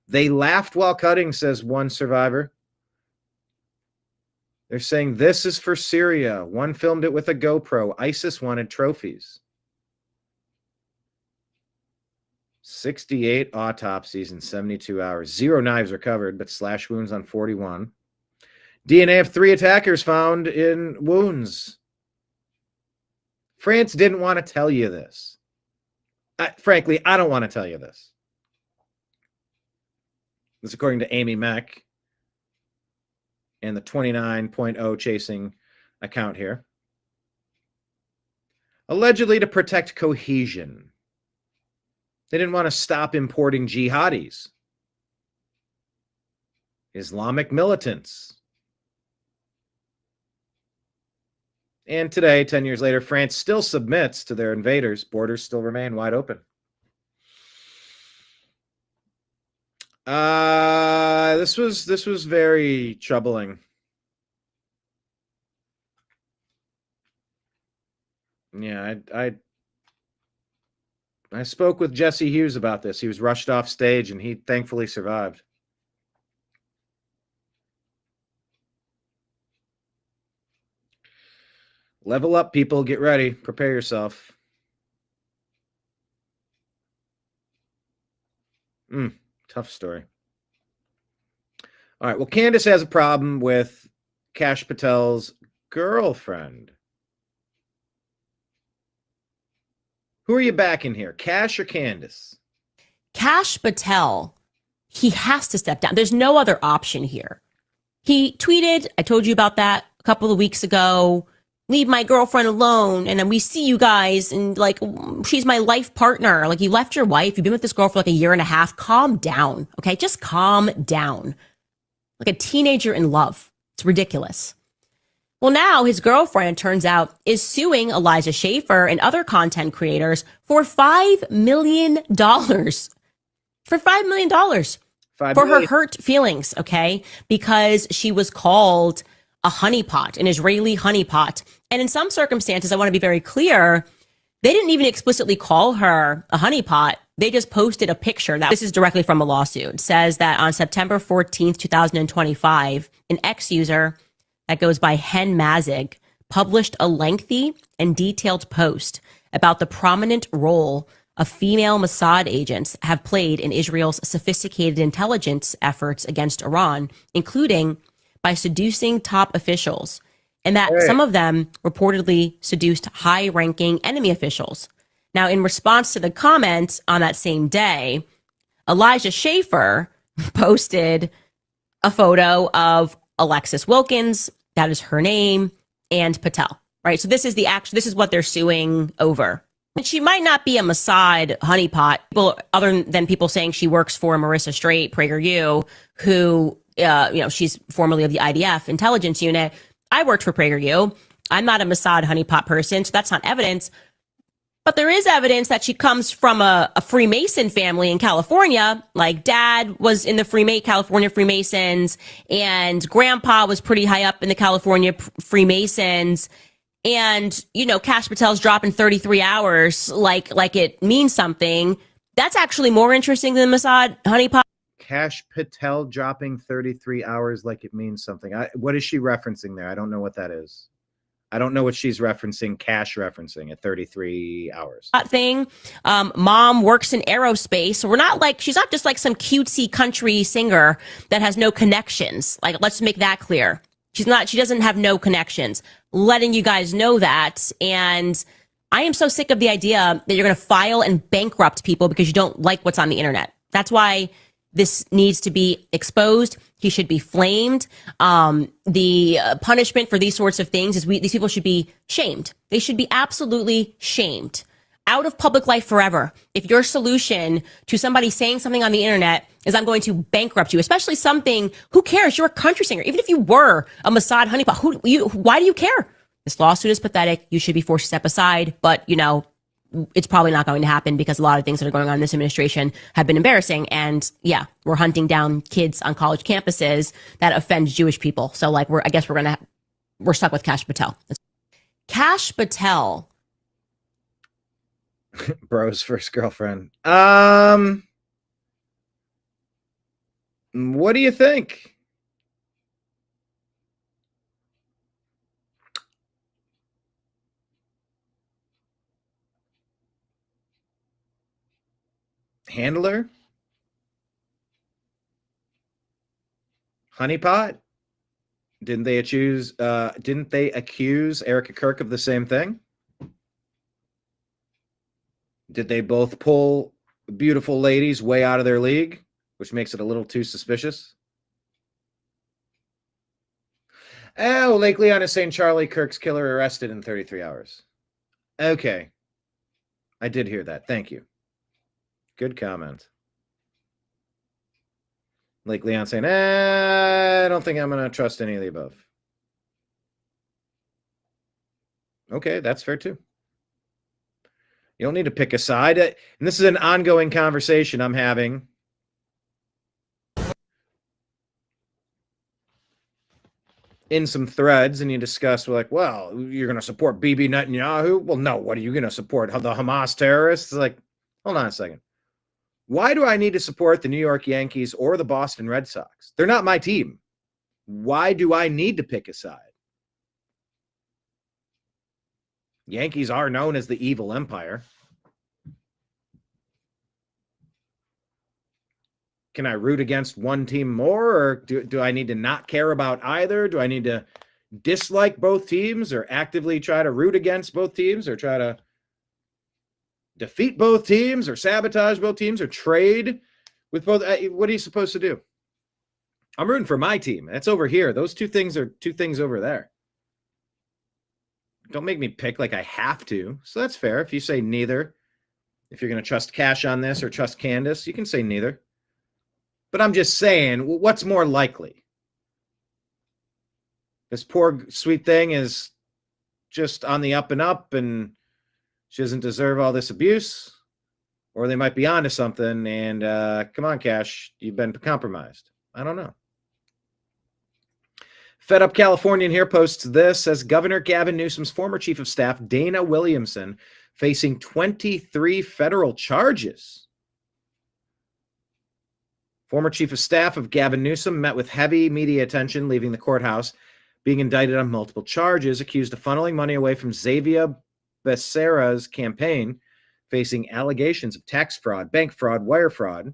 S1: They laughed while cutting, says one survivor. They're saying this is for Syria. One filmed it with a GoPro. ISIS wanted trophies. 68 autopsies in 72 hours. 0 knives recovered, but slash wounds on 41. DNA of 3 attackers found in wounds. France didn't want to tell you this. Frankly, I don't want to tell you this. This is according to Amy Mack and the 29.0 chasing account here. Allegedly to protect cohesion. They didn't want to stop importing jihadis, Islamic militants. And today, 10 years later, France still submits to their invaders. Borders still remain wide open. This was very troubling. Yeah, I spoke with Jesse Hughes about this. He was rushed off stage, and he thankfully survived. Level up, people. Get ready. Prepare yourself. Tough story. All right. Well, Candace has a problem with Kash Patel's girlfriend. Who are you backing here, Kash or Candace?
S18: Kash Patel, he has to step down. There's no other option here. He tweeted, I told you about that a couple of weeks ago, leave my girlfriend alone. And then we see you guys and like, she's my life partner. Like you left your wife. You've been with this girl for like a year and a half. Calm down. Okay. Just calm down. Like a teenager in love. It's ridiculous. Well, now his girlfriend, turns out, is suing Elijah Schaffer and other content creators for $5 million. For $5 million. For her hurt feelings, okay? Because she was called a honeypot, an Israeli honeypot. And in some circumstances, I want to be very clear, they didn't even explicitly call her a honeypot. They just posted a picture. This is directly from a lawsuit. It says that on September 14th, 2025, an ex-user that goes by Hen Mazig published a lengthy and detailed post about the prominent role of female Mossad agents have played in Israel's sophisticated intelligence efforts against Iran, including by seducing top officials, and that some of them reportedly seduced high-ranking enemy officials. Now, in response to the comments on that same day, Elijah Schaffer posted a photo of Alexis Wilkins, that is her name, and Patel, right? So this is this is what they're suing over. And she might not be a Mossad honeypot, other than people saying she works for Marissa Straight, PragerU, who, she's formerly of the IDF intelligence unit. I worked for PragerU. I'm not a Mossad honeypot person, so that's not evidence. But there is evidence that she comes from a Freemason family in California. Like dad was in the California Freemasons, and grandpa was pretty high up in the California Freemasons. And, Kash Patel's dropping 33 hours like it means something. That's actually more interesting than Mossad honeypot.
S1: Kash Patel dropping 33 hours like it means something. What is she referencing there? I don't know what that is. I don't know what she's referencing, Kash referencing at 33 hours.
S18: Mom works in aerospace. So she's not just like some cutesy country singer that has no connections. Like, let's make that clear. She doesn't have no connections. Letting you guys know that. And I am so sick of the idea that you're going to file and bankrupt people because you don't like what's on the internet. That's why this needs to be exposed. He should be flamed. The punishment for these sorts of things is these people should be shamed. They should be absolutely shamed. Out of public life forever. If your solution to somebody saying something on the internet is I'm going to bankrupt you, especially something, who cares? You're a country singer. Even if you were a Mossad honeypot, why do you care? This lawsuit is pathetic. You should be forced to step aside. But, it's probably not going to happen because a lot of things that are going on in this administration have been embarrassing. And yeah, we're hunting down kids on college campuses that offend Jewish people. So we're stuck with Kash Patel. Kash Patel.
S1: Bro's first girlfriend. What do you think? Handler? Honeypot? Didn't they accuse Erica Kirk of the same thing? Did they both pull beautiful ladies way out of their league, which makes it a little too suspicious? Oh, Lake Leon is saying Charlie Kirk's killer arrested in 33 hours. Okay. I did hear that. Thank you. Good comment. Lake Leon saying, I don't think I'm going to trust any of the above. Okay, that's fair too. You don't need to pick a side. And this is an ongoing conversation I'm having. in some threads and you discuss, like, well, you're going to support Bibi Netanyahu. Well, no, what are you going to support? The Hamas terrorists? Like, hold on a second. Why do I need to support the New York Yankees or the Boston Red Sox? They're not my team. Why do I need to pick a side? Yankees are known as the evil empire. Can I root against one team more, or do I need to not care about either? Do I need to dislike both teams, or actively try to root against both teams, or try to defeat both teams, or sabotage both teams, or trade with both? What are you supposed to do? I'm rooting for my team. That's over here. Those two things are two things over there. Don't make me pick like I have to. So that's fair. If you say neither, if you're going to trust Cash on this or trust Candace, you can say neither. But I'm just saying, what's more likely? This poor sweet thing is just on the up and up and she doesn't deserve all this abuse, or they might be onto something and come on, Cash, you've been compromised. I don't know. Fed Up Californian here posts this, says Governor Gavin Newsom's former chief of staff, Dana Williamson, facing 23 federal charges. Former chief of staff of Gavin Newsom met with heavy media attention leaving the courthouse, being indicted on multiple charges, accused of funneling money away from Xavier Becerra's campaign, facing allegations of tax fraud, bank fraud, wire fraud.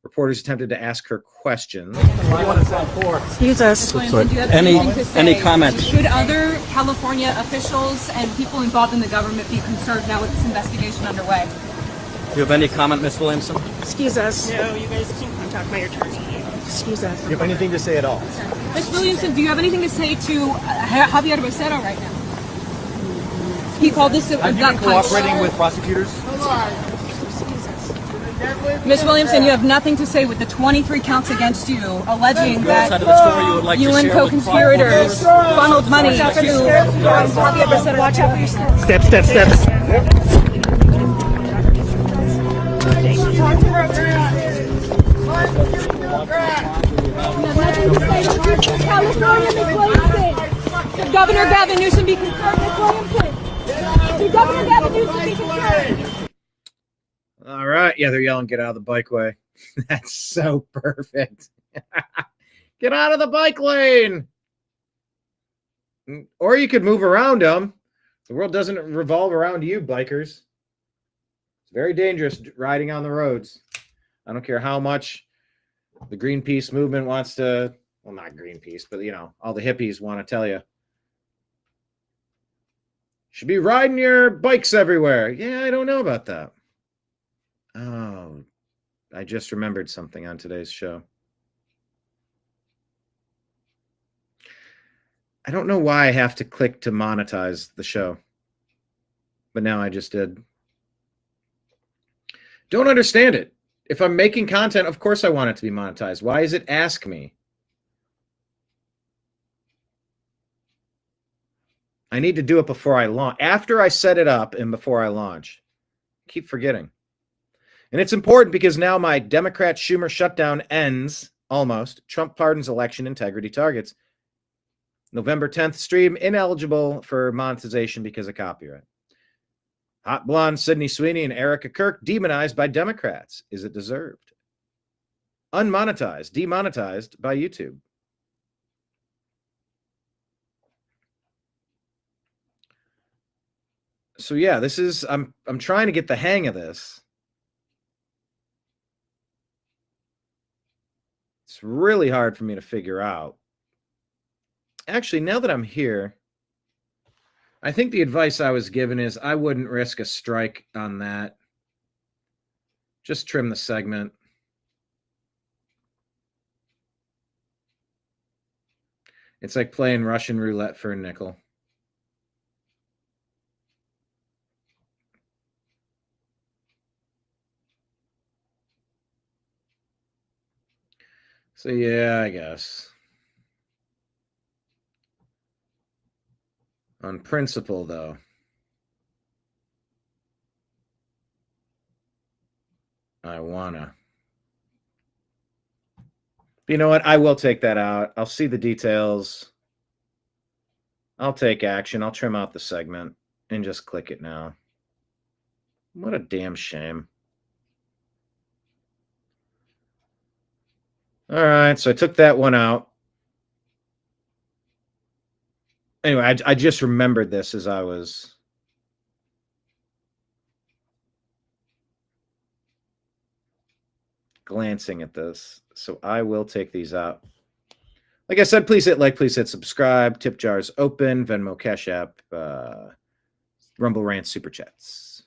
S1: Reporters attempted to ask her questions.
S4: Excuse us. Any comments? Should other California officials and people involved in the government be concerned now with this investigation underway?
S19: Do you have any comment, Ms. Williamson?
S4: Excuse us. No, you guys can contact my attorney. Excuse us.
S19: Do you have anything to say at all?
S4: Ms. Williamson, do you have anything to say to Javier Becerra right now? He called this a
S19: Have you been cooperating with prosecutors?
S4: Ms. Williamson, you have nothing to say with the 23 counts against you, alleging that you and co-conspirators funneled money to Javier Becerra. Watch out for your steps. Steps. Should Governor Gavin Newsom be concerned, Ms. Williamson? Should Governor Gavin Newsom be concerned?
S1: All right. Yeah, they're yelling, get out of the bikeway. That's so perfect. Get out of the bike lane. Or you could move around them. The world doesn't revolve around you, bikers. It's very dangerous riding on the roads. I don't care how much the Greenpeace movement wants to, well, not Greenpeace, but, you know, all the hippies want to tell you. Should be riding your bikes everywhere. Yeah, I don't know about that. Oh, I just remembered something on today's show. I don't know why I have to click to monetize the show, but now I just did. Don't understand it. If I'm making content, of course I want it to be monetized. Why is it ask me? I need to do it before I launch. After I set it up and before I launch. Keep forgetting. And it's important because now my Democrat Schumer shutdown ends almost. Trump pardons election integrity targets. November 10th stream ineligible for monetization because of copyright. Hot blonde Sydney Sweeney and Erica Kirk demonized by Democrats. Is it deserved? Unmonetized, demonetized by YouTube. So yeah, this is I'm trying to get the hang of this. It's really hard for me to figure out. Actually, now that I'm here, I think the advice I was given is I wouldn't risk a strike on that. Just trim the segment. It's like playing Russian roulette for a nickel. So yeah, I guess. On principle, though, I wanna. You know what? I will take that out. I'll see the details. I'll take action. I'll trim out the segment and just click it now. What a damn shame. All right, so I took that one out. Anyway, I just remembered this as I was glancing at this. So I will take these out. Like I said, please hit like, please hit subscribe. Tip jars open. Venmo, Cash App, Rumble Rant, Super Chats.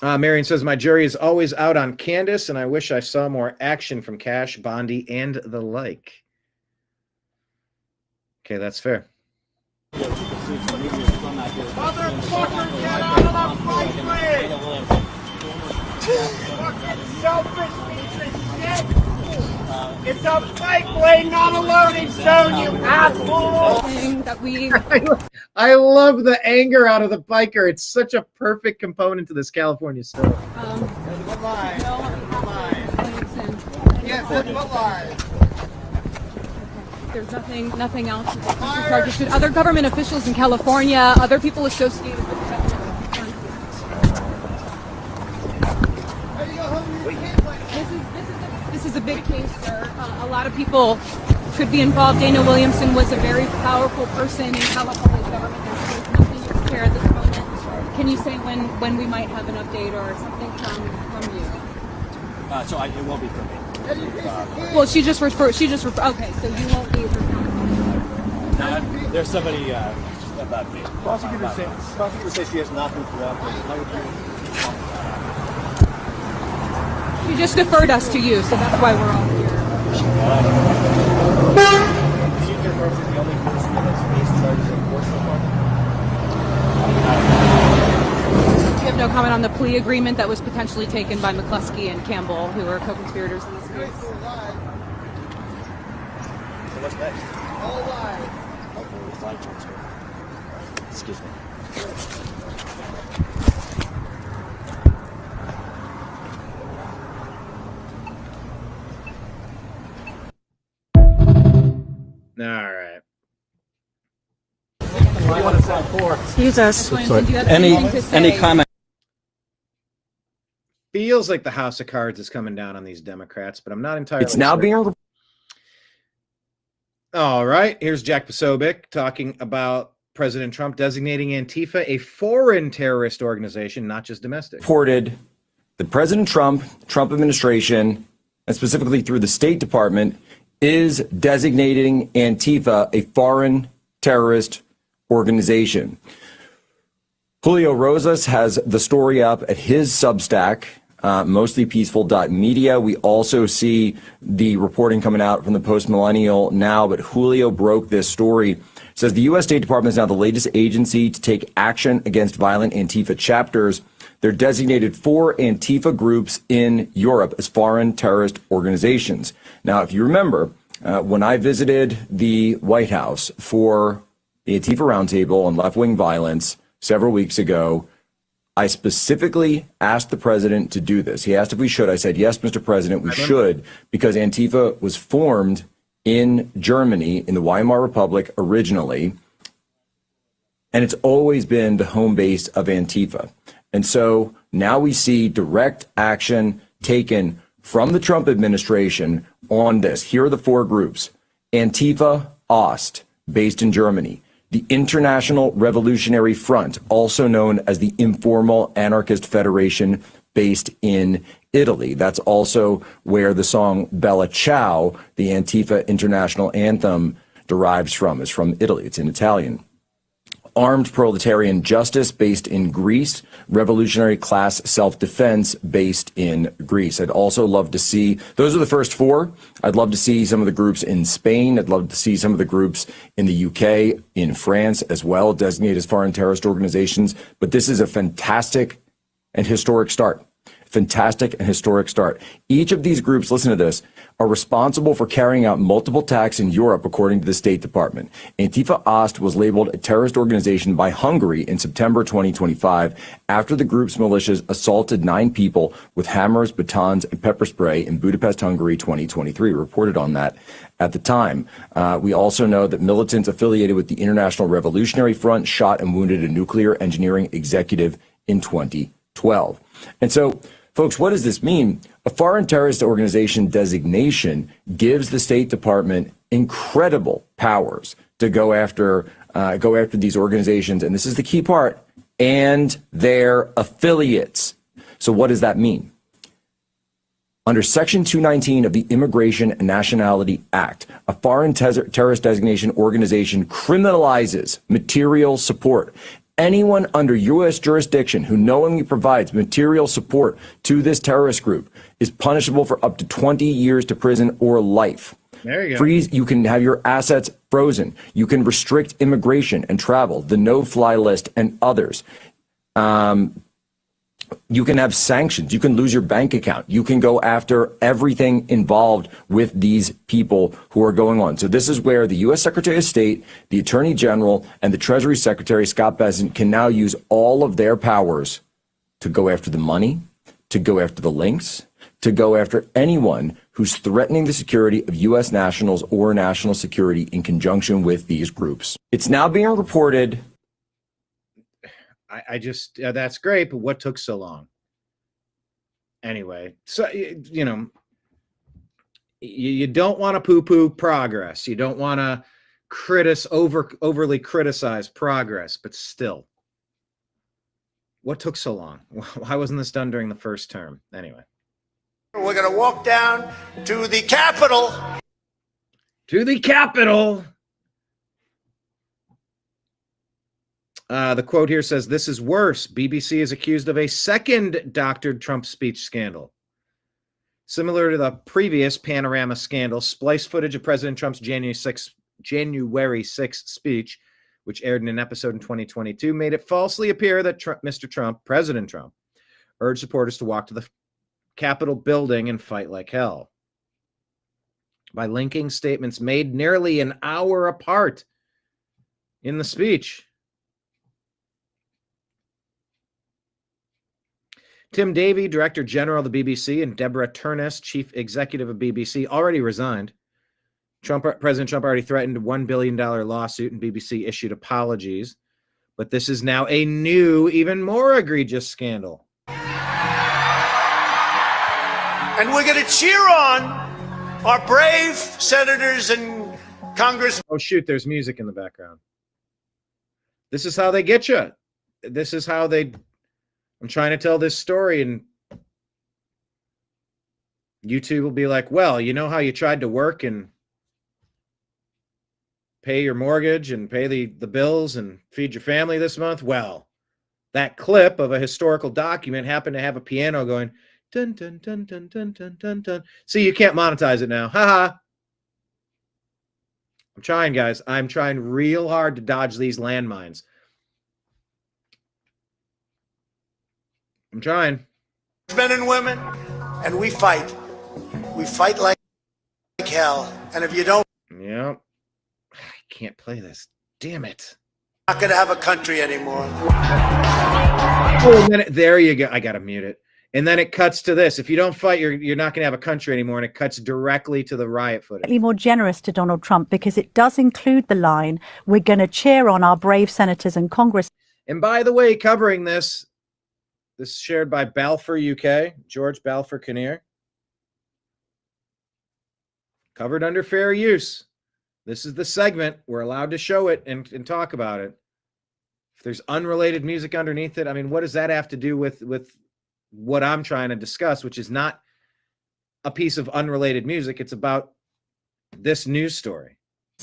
S1: Marion says, my jury is always out on Candace, and I wish I saw more action from Cash, Bondi, and the like. Okay, that's fair.
S6: Motherfucker, get out of the fight, selfish piece of shit! It's a fake blade, not a loading stone, you asshole!
S1: I love the anger out of the biker. It's such a perfect component to this California story.
S4: There's nothing else. Charges. Should other government officials in California, other people associated with the government, this is a big case, sir. A lot of people could be involved. Dana Williamson was a very powerful person in California's government. There's nothing you can share at this moment. Can you say when we might have an update or something from you?
S19: It won't be from me.
S4: Well, she just referred. Okay, so you won't be.
S19: There's somebody about me. Prosecutors say she has nothing to offer.
S4: She just deferred us to you, so that's why we're all here.
S19: She confirms that the only person that's faced charges in court so far.
S4: You have no comment on the plea agreement that was potentially taken by McCluskey and Campbell, who are co-conspirators in this case.
S19: So what's next?
S6: All right.
S19: Excuse me.
S1: All right.
S19: What do you want to sign for?
S4: Excuse us.
S19: Any comment?
S1: Feels like the House of Cards is coming down on these Democrats, but I'm not entirely
S20: It's now
S1: sure.
S20: being...
S1: All right, here's Jack Posobiec talking about President Trump designating Antifa a foreign terrorist organization, not just domestic.
S20: reported that President Trump administration, and specifically through the State Department, is designating Antifa a foreign terrorist organization. Julio Rosas has the story up at his Substack, mostlypeaceful.media. We also see the reporting coming out from the Post-Millennial now, but Julio broke this story. It says the U.S. State Department is now the latest agency to take action against violent Antifa chapters. They're designated 4 Antifa groups in Europe as foreign terrorist organizations. Now, if you remember, when I visited the White House for the Antifa Roundtable on left-wing violence several weeks ago, I specifically asked the president to do this. He asked if we should. I said, yes, Mr. President, we should, because Antifa was formed in Germany, in the Weimar Republic originally, and it's always been the home base of Antifa. And so now we see direct action taken from the Trump administration on this. Here are the 4 groups. Antifa Ost, based in Germany. The International Revolutionary Front, also known as the Informal Anarchist Federation, based in Italy. That's also where the song Bella Ciao, the Antifa international anthem, derives from. It's from Italy. It's in Italian. Armed Proletarian Justice, based in Greece. Revolutionary Class Self-Defense, based in Greece. I'd also love to see, those are the first 4. I'd love to see some of the groups in Spain. I'd love to see some of the groups in the UK, in France as well, designated as foreign terrorist organizations. But this is a fantastic and historic start. fantastic and historic start. Each of these groups, listen to this, are responsible for carrying out multiple attacks in Europe, according to the State Department. Antifa Ost was labeled a terrorist organization by Hungary in September 2025 after the group's militias assaulted 9 people with hammers, batons, and pepper spray in Budapest, Hungary, 2023. Reported on that at the time. We also know that militants affiliated with the International Revolutionary Front shot and wounded a nuclear engineering executive in 2012. And so, folks, what does this mean? A foreign terrorist organization designation gives the State Department incredible powers to go after these organizations, and this is the key part, and their affiliates. So what does that mean? Under Section 219 of the Immigration and Nationality Act, a foreign terrorist designation organization criminalizes material support. Anyone under U.S. jurisdiction who knowingly provides material support to this terrorist group is punishable for up to 20 years to prison or life.
S1: There you go.
S20: Freeze, you can have your assets frozen. You can restrict immigration and travel, the no-fly list, and others. You can have sanctions. You can lose your bank account. You can go after everything involved with these people who are going on. So this is where the U.S. Secretary of State, the Attorney General, and the Treasury Secretary, Scott Bessent, can now use all of their powers to go after the money, to go after the links, to go after anyone who's threatening the security of U.S. nationals or national security in conjunction with these groups. It's now being reported.
S1: I just, that's great, but what took so long? Anyway, so, you know, you don't want to poo-poo progress. You don't want to overly criticize progress, but still, what took so long? Why wasn't this done during the first term? Anyway.
S6: We're going to walk down to the Capitol.
S1: To the Capitol. The quote here says, "This is worse. BBC is accused of a second doctored Trump speech scandal. Similar to the previous Panorama scandal, splice footage of President Trump's January 6th speech, which aired in an episode in 2022, made it falsely appear that President Trump, urged supporters to walk to the Capitol building and fight like hell by linking statements made nearly an hour apart in the speech." Tim Davie, Director General of the BBC, and Deborah Turness, Chief Executive of BBC, already resigned. President Trump already threatened a $1 billion lawsuit, and BBC issued apologies. But this is now a new, even more egregious scandal.
S6: And we're going to cheer on our brave senators and congressmen.
S1: Oh, shoot, there's music in the background. This is how they get you. This is how they... I'm trying to tell this story, and YouTube will be like, well, you know how you tried to work and pay your mortgage and pay the bills and feed your family this month? Well, that clip of a historical document happened to have a piano going, dun, dun, dun, dun, dun, dun, dun, dun. See, you can't monetize it now. Ha. I'm trying, guys. I'm trying real hard to dodge these landmines. I'm trying.
S6: Men and women, and we fight. We fight like hell. And if you don't...
S1: Yeah. I can't play this. Damn it.
S6: Not going to have a country anymore.
S1: Oh, and then there you go. I got to mute it. And then it cuts to this. If you don't fight, you're not going to have a country anymore. And it cuts directly to the riot footage.
S3: More generous to Donald Trump because it does include the line, "We're going to cheer on our brave senators and Congress."
S1: And by the way, covering this is shared by Balfour UK, George Balfour Kinnear. Covered under fair use. This is the segment. We're allowed to show it and talk about it. If there's unrelated music underneath it, I mean, what does that have to do with what I'm trying to discuss, which is not a piece of unrelated music. It's about this news story.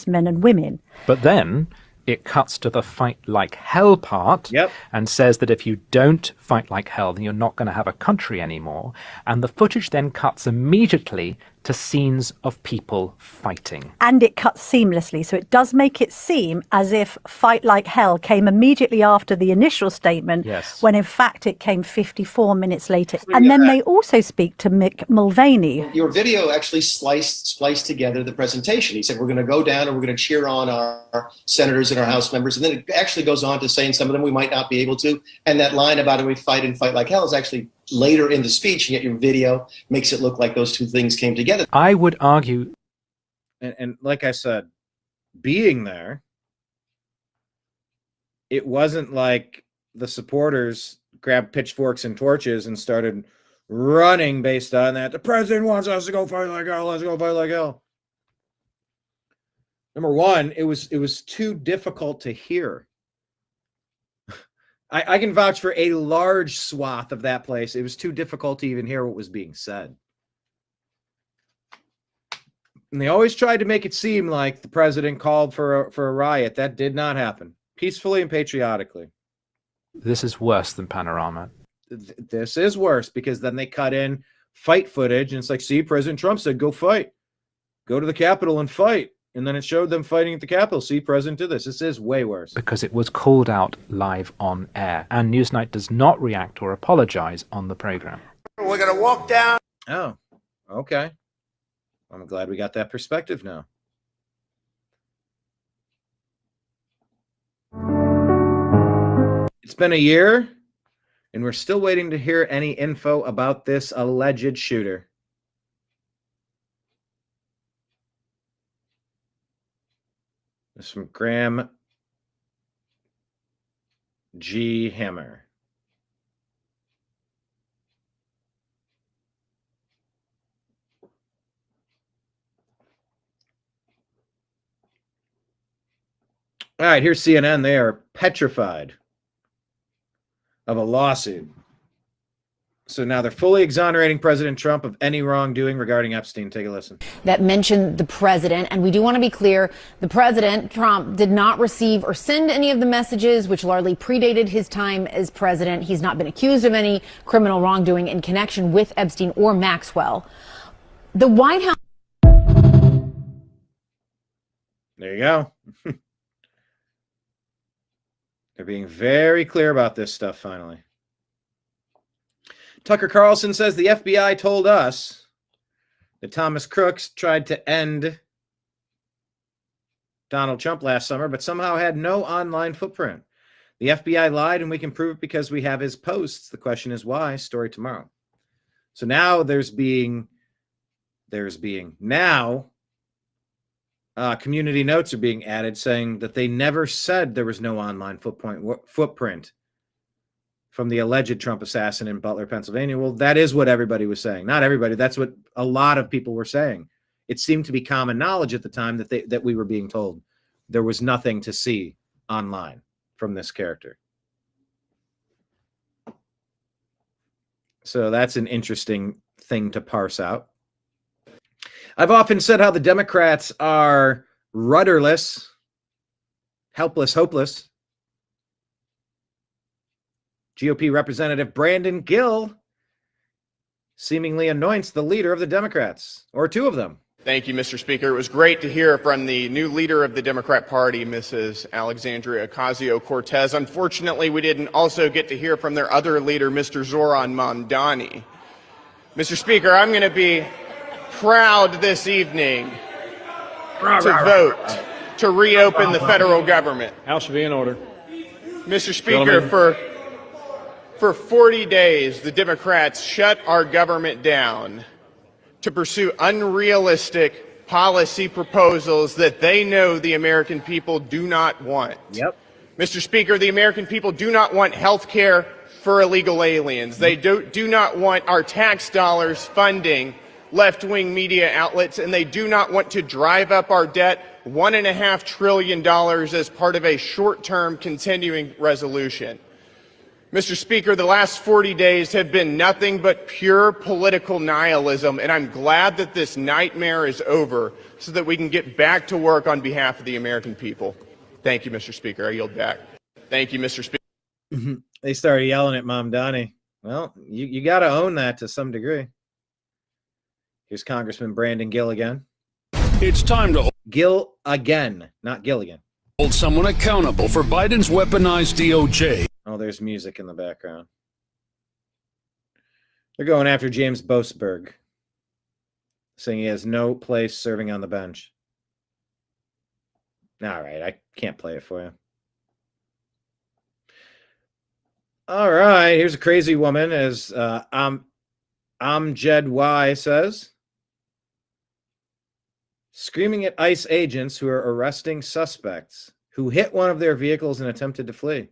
S3: Men and women.
S12: But then it cuts to the fight like hell part and says that if you don't fight like hell, then you're not going to have a country anymore. And the footage then cuts immediately to scenes of people fighting.
S3: And it cuts seamlessly. So it does make it seem as if Fight Like Hell came immediately after the initial statement,
S12: Yes.
S3: when in fact it came 54 minutes later. And then they also speak to Mick Mulvaney.
S21: Your video actually spliced together the presentation. He said, we're going to go down and we're going to cheer on our senators and our House members. And then it actually goes on to saying some of them we might not be able to. And that line about it, we fight and fight like hell, is actually later in the speech, and yet your video makes it look like those two things came together.
S12: I would argue,
S1: and like I said, being there, it wasn't like the supporters grabbed pitchforks and torches and started running based on that. The president wants us to go fight like hell. Let's go fight like hell. Number one, it was too difficult to hear. I can vouch for a large swath of that place. It was too difficult to even hear what was being said. And they always tried to make it seem like the president called for a riot. That did not happen. Peacefully and patriotically.
S12: this is worse than Panorama.
S1: This is worse, because then they cut in fight footage, and it's like, see, President Trump said, go fight. Go to the Capitol and fight. And then it showed them fighting at the Capitol. See, President did this. This is way worse.
S12: Because it was called out live on air. And Newsnight does not react or apologize on the program.
S6: We're going to walk down.
S1: Oh, okay. I'm glad we got that perspective now. It's been a year, and we're still waiting to hear any info about this alleged shooter. This is from Graham G. Hammer. All right, here's CNN. They are petrified of a lawsuit. So now they're fully exonerating President Trump of any wrongdoing regarding Epstein. Take a listen.
S22: That mentioned the president. And we do want to be clear, the president, Trump, did not receive or send any of the messages, which largely predated his time as president. He's not been accused of any criminal wrongdoing in connection with Epstein or Maxwell. The White House.
S1: There you go. They're being very clear about this stuff finally. Tucker Carlson says the FBI told us that Thomas Crooks tried to end Donald Trump last summer, but somehow had no online footprint. The FBI lied, and we can prove it because we have his posts. The question is why? Story tomorrow. So now community notes are being added saying that they never said there was no online footprint from the alleged Trump assassin in Butler, Pennsylvania. Well, that is what everybody was saying. Not everybody. That's what a lot of people were saying. It seemed to be common knowledge at the time that we were being told there was nothing to see online from this character. So that's an interesting thing to parse out. I've often said how the Democrats are rudderless, helpless, hopeless. GOP Representative Brandon Gill seemingly anoints the leader of the Democrats, or two of them.
S23: Thank you, Mr. Speaker. It was great to hear from the new leader of the Democrat Party, Mrs. Alexandria Ocasio-Cortez. Unfortunately, we didn't also get to hear from their other leader, Mr. Zoran Mamdani. Mr. Speaker, I'm going to be proud this evening to vote to reopen the federal government.
S24: House should be in order.
S23: Mr. Speaker, for 40 days, the Democrats shut our government down to pursue unrealistic policy proposals that they know the American people do not want.
S1: Yep.
S23: Mr. Speaker, the American people do not want health care for illegal aliens. They do not want our tax dollars funding left-wing media outlets, and they do not want to drive up our debt $1.5 trillion as part of a short-term continuing resolution. Mr. Speaker, the last 40 days have been nothing but pure political nihilism, and I'm glad that this nightmare is over so that we can get back to work on behalf of the American people. Thank you, Mr. Speaker. I yield back. Thank you, Mr. Speaker.
S1: They started yelling at Mamdani. Well, you got to own that to some degree. Here's Congressman Brandon Gill again.
S7: It's time to
S1: Gill again, not Gilligan.
S7: hold someone accountable for Biden's weaponized DOJ.
S1: Oh, there's music in the background. They're going after James Boasberg, saying he has no place serving on the bench. All right, I can't play it for you. All right, here's a crazy woman, as Amjed Y says, screaming at ICE agents who are arresting suspects who hit one of their vehicles and attempted to flee.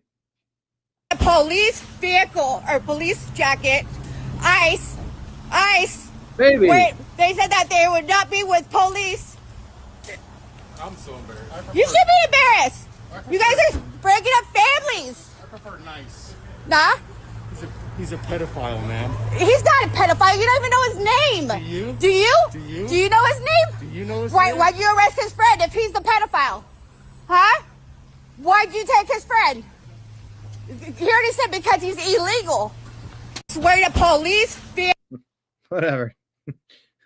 S8: A police vehicle or police jacket, ICE,
S1: Baby.
S8: Wait, they said that they would not be with police.
S11: I'm so embarrassed.
S8: You should be embarrassed. You guys are breaking up families.
S11: I prefer nice.
S8: Nah?
S11: He's a pedophile, man.
S8: He's not a pedophile. You don't even know his name.
S11: Do you?
S8: Do you?
S11: Do you?
S8: Do you know his name?
S11: Do you know his name?
S8: Why'd you arrest his friend if he's the pedophile? Huh? Why'd you take his friend? He already said because he's illegal. Swear to police
S1: Whatever.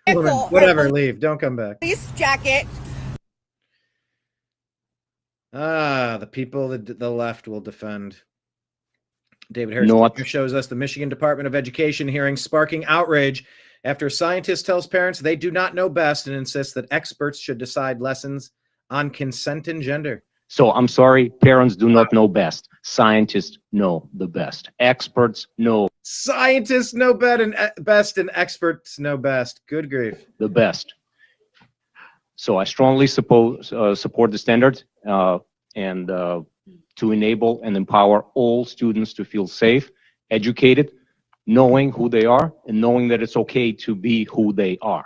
S1: Woman, whatever, leave. Don't come back.
S8: police jacket.
S1: The people that the left will defend. David Harris Jr. shows us the Michigan Department of Education hearing sparking outrage after a scientist tells parents they do not know best and insists that experts should decide lessons on consent and gender.
S24: So I'm sorry, parents do not know best. Scientists know the best. Experts know
S1: Scientists know best and experts know best. Good grief.
S24: the best. So I strongly support the standard and to enable and empower all students to feel safe, educated, knowing who they are and knowing that it's okay to be who they are.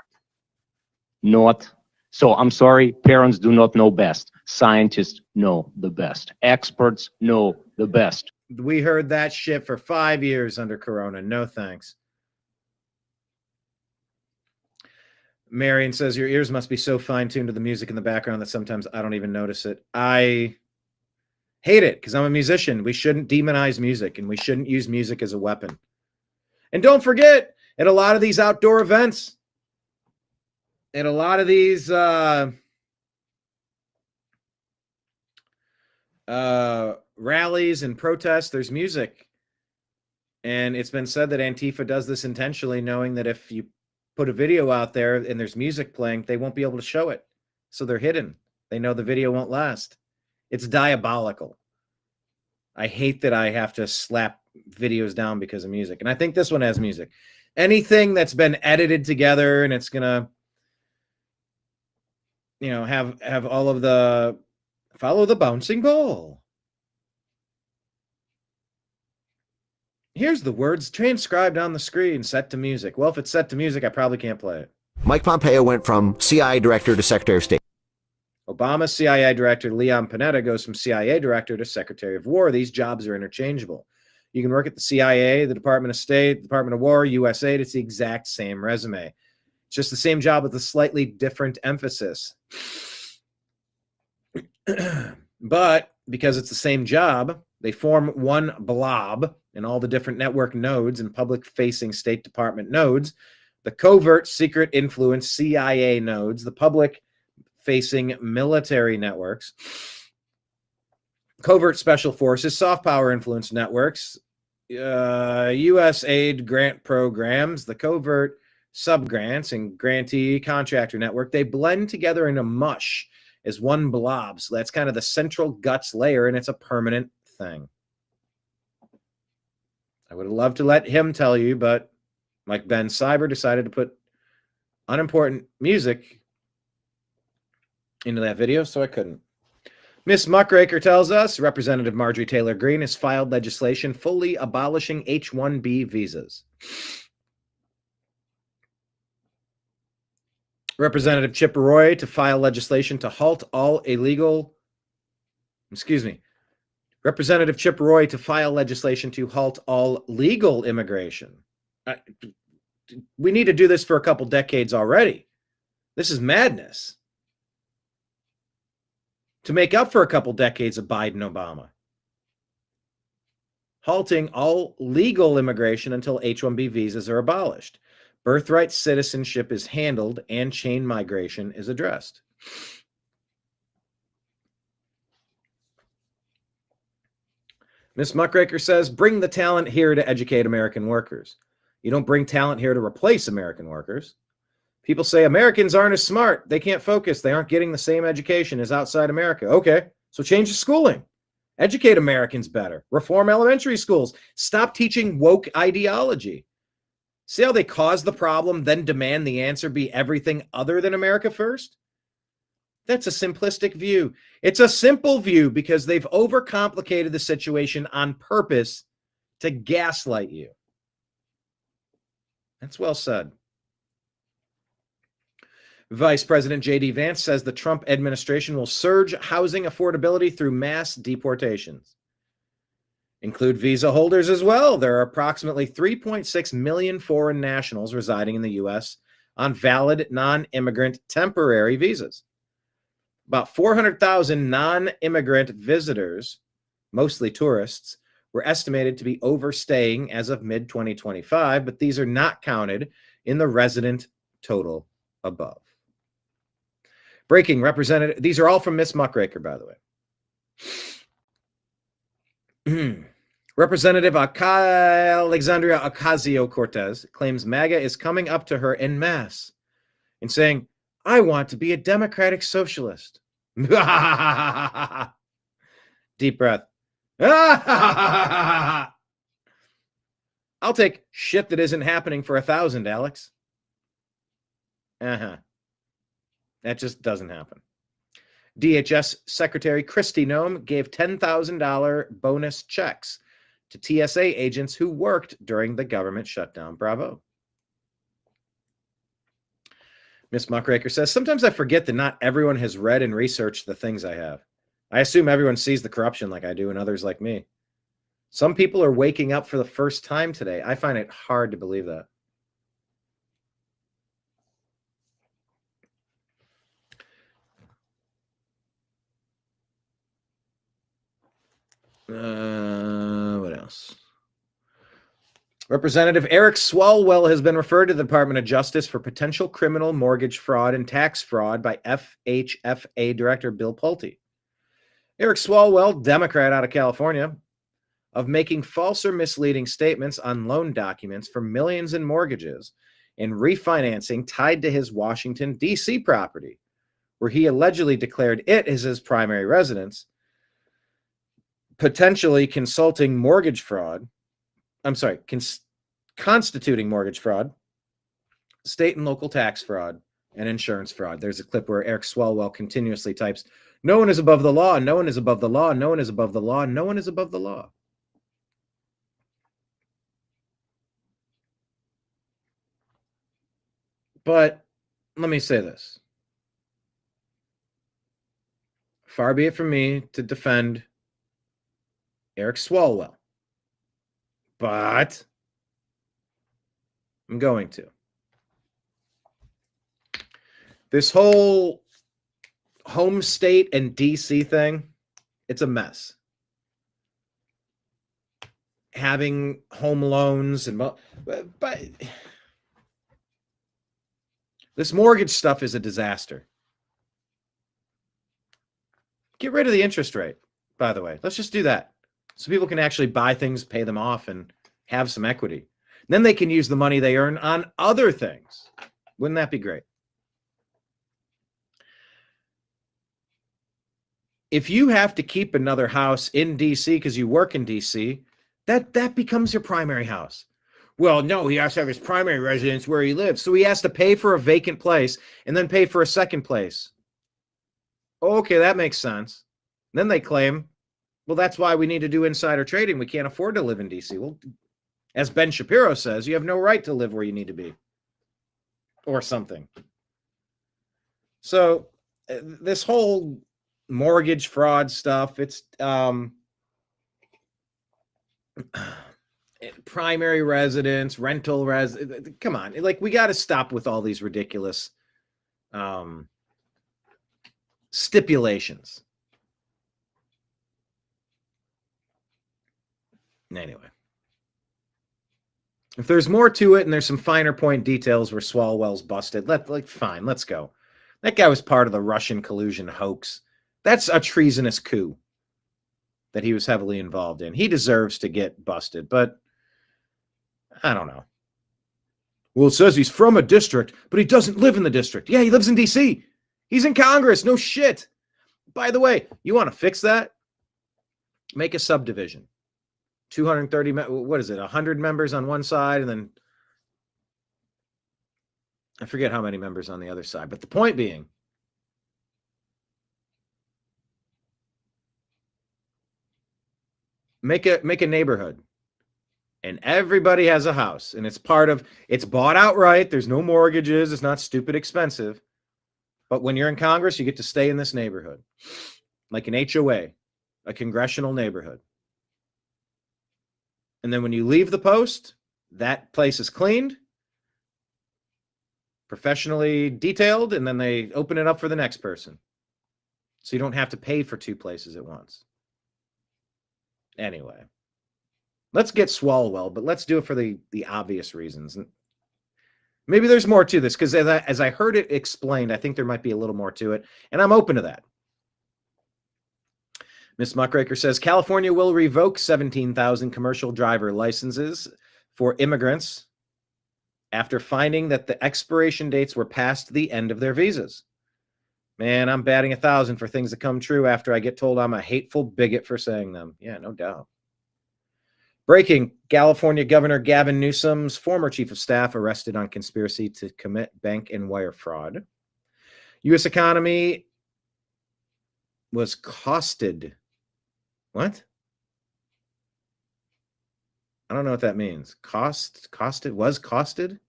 S24: So I'm sorry, parents do not know best. Scientists know the best. Experts know the best.
S1: We heard that shit for 5 years under Corona. No thanks. Marion says your ears must be so fine-tuned to the music in the background that sometimes I don't even notice it. I hate it because I'm a musician. We shouldn't demonize music and we shouldn't use music as a weapon. And don't forget, at a lot of these outdoor events, at a lot of these rallies and protests, there's music. And it's been said that Antifa does this intentionally, knowing that if you put a video out there and there's music playing, they won't be able to show it. So they're hidden. They know the video won't last. It's diabolical. I hate that I have to slap videos down because of music. And I think this one has music. Anything that's been edited together and it's going to, you know, have all of the follow the bouncing ball. Here's the words transcribed on the screen, set to music. Well, if it's set to music, I probably can't play it.
S25: Mike Pompeo went from CIA director to Secretary of State.
S1: Obama's CIA director, Leon Panetta, goes from CIA director to Secretary of War. These jobs are interchangeable. You can work at the CIA, the Department of State, Department of War, USAID. It's the exact same resume. It's just the same job with a slightly different emphasis. But because it's the same job, they form one blob in all the different network nodes and public-facing State Department nodes, the covert secret influence CIA nodes, the public-facing military networks, covert special forces, soft power influence networks, U.S. aid grant programs, the covert subgrants and grantee contractor network. They blend together in a mush as one blob. So that's kind of the central guts layer, and it's a permanent thing. I would have loved to let him tell you, but like Ben Cyber decided to put unimportant music into that video, so I couldn't. Miss Muckraker tells us Representative Marjorie Taylor Greene has filed legislation fully abolishing H-1B visas. Representative Chip Roy to file legislation to halt all illegal, Representative Chip Roy to file legislation to halt all legal immigration. We need to do this for a couple decades already. This is madness. To make up for a couple decades of Biden Obama. Halting all legal immigration until H-1B visas are abolished. Birthright citizenship is handled and chain migration is addressed. Ms. Muckraker says, bring the talent here to educate American workers. You don't bring talent here to replace American workers. People say Americans aren't as smart. They can't focus. They aren't getting the same education as outside America. Okay, so change the schooling. Educate Americans better. Reform elementary schools. Stop teaching woke ideology. See how they cause the problem, then demand the answer be everything other than America first? That's a simplistic view. It's a simple view because they've overcomplicated the situation on purpose to gaslight you. That's well said. Vice President J.D. Vance says the Trump administration will surge housing affordability through mass deportations. Include visa holders as well. There are approximately 3.6 million foreign nationals residing in the U.S. on valid non-immigrant temporary visas. About 400,000 non-immigrant visitors, mostly tourists, were estimated to be overstaying as of mid-2025, but these are not counted in the resident total above. Breaking representative, these are all from Miss Muckraker, by the way. Representative Alexandria Ocasio-Cortez claims MAGA is coming up to her en masse and saying, I want to be a democratic socialist. Deep breath. I'll take shit that isn't happening for 1,000, Alex. That just doesn't happen. DHS Secretary Kristi Noem gave $10,000 bonus checks to TSA agents who worked during the government shutdown. Bravo. Miss Muckraker says, sometimes I forget that not everyone has read and researched the things I have. I assume everyone sees the corruption like I do and others like me. Some people are waking up for the first time today. I find it hard to believe that. What else? Representative Eric Swalwell has been referred to the Department of Justice for potential criminal mortgage fraud and tax fraud by FHFA Director Bill Pulte. Eric Swalwell, Democrat out of California, of making false or misleading statements on loan documents for millions in mortgages and refinancing tied to his Washington, D.C. property, where he allegedly declared it as his primary residence, potentially consulting mortgage fraud. Constituting mortgage fraud, state and local tax fraud, and insurance fraud. There's a clip where Eric Swalwell continuously types, no one is above the law, no one is above the law, no one is above the law, no one is above the law. But let me say this. Far be it from me to defend Eric Swalwell, but I'm going to. This whole home state and DC thing, it's a mess. Having home loans and but this mortgage stuff is a disaster. Get rid of the interest rate, by the way. Let's just do that. So people can actually buy things, pay them off, and have some equity. Then they can use the money they earn on other things. Wouldn't that be great? If you have to keep another house in DC because you work in DC, that becomes your primary house. Well, no, he has to have his primary residence where he lives. So he has to pay for a vacant place and then pay for a second place. Okay, that makes sense. Then they claim, well, that's why we need to do insider trading. We can't afford to live in DC. Well, as Ben Shapiro says, you have no right to live where you need to be. Or something. So this whole mortgage fraud stuff, it's primary residence, rental come on. Like, we got to stop with all these ridiculous stipulations. Anyway. If there's more to it and there's some finer point details where Swalwell's busted, fine, let's go. That guy was part of the Russian collusion hoax. That's a treasonous coup that he was heavily involved in. He deserves to get busted, but I don't know. Well, it says he's from a district, but he doesn't live in the district. Yeah, he lives in D.C. He's in Congress. No shit. By the way, you want to fix that? Make a subdivision. 230, what is it? 100 members on one side, and then I forget how many members on the other side. But the point being, make a neighborhood, and everybody has a house, and it's bought outright. There's no mortgages. It's not stupid expensive. But when you're in Congress, you get to stay in this neighborhood, like an HOA, a congressional neighborhood. And then when you leave the post, that place is cleaned, professionally detailed, and then they open it up for the next person. So you don't have to pay for two places at once. Anyway, let's get Swalwell, but let's do it for the obvious reasons. And maybe there's more to this, because as I heard it explained, I think there might be a little more to it, and I'm open to that. Miss Muckraker says, California will revoke 17,000 commercial driver licenses for immigrants after finding that the expiration dates were past the end of their visas. Man, I'm batting 1,000 for things that come true after I get told I'm a hateful bigot for saying them. Yeah, no doubt. Breaking, California Governor Gavin Newsom's former chief of staff arrested on conspiracy to commit bank and wire fraud. U.S. economy was costed. What? I don't know what that means. Costed? Was costed?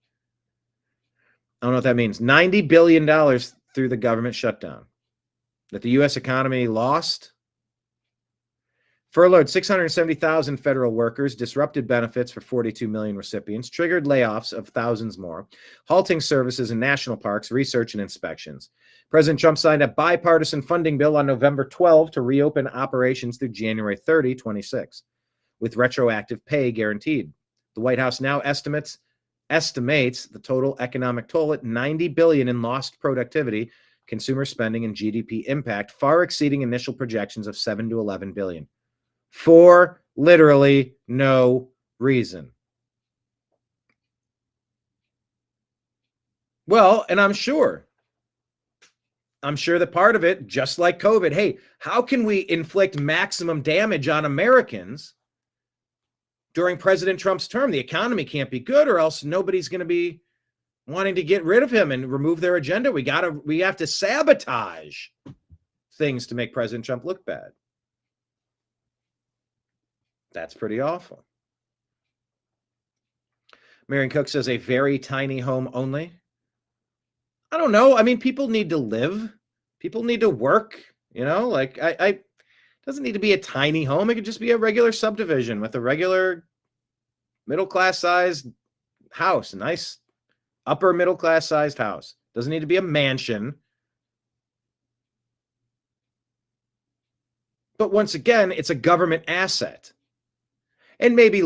S1: I don't know what that means. $90 billion through the government shutdown that the U.S. economy lost. Furloughed 670,000 federal workers, disrupted benefits for 42 million recipients, triggered layoffs of thousands more, halting services in national parks, research, and inspections. President Trump signed a bipartisan funding bill on November 12 to reopen operations through January 30, 26, with retroactive pay guaranteed. The White House now estimates the total economic toll at $90 billion in lost productivity, consumer spending, and GDP impact, far exceeding initial projections of $7 to $11 billion. For literally no reason. Well, and I'm sure that part of it, just like COVID, hey, how can we inflict maximum damage on Americans during President Trump's term? The economy can't be good, or else nobody's going to be wanting to get rid of him and remove their agenda. We have to sabotage things to make President Trump look bad. That's pretty awful. Marion Cook says a very tiny home only. I don't know. I mean, people need to live. People need to work. You know, like it doesn't need to be a tiny home. It could just be a regular subdivision with a regular middle-class sized house, a nice upper middle-class sized house. Doesn't need to be a mansion. But once again, it's a government asset. And maybe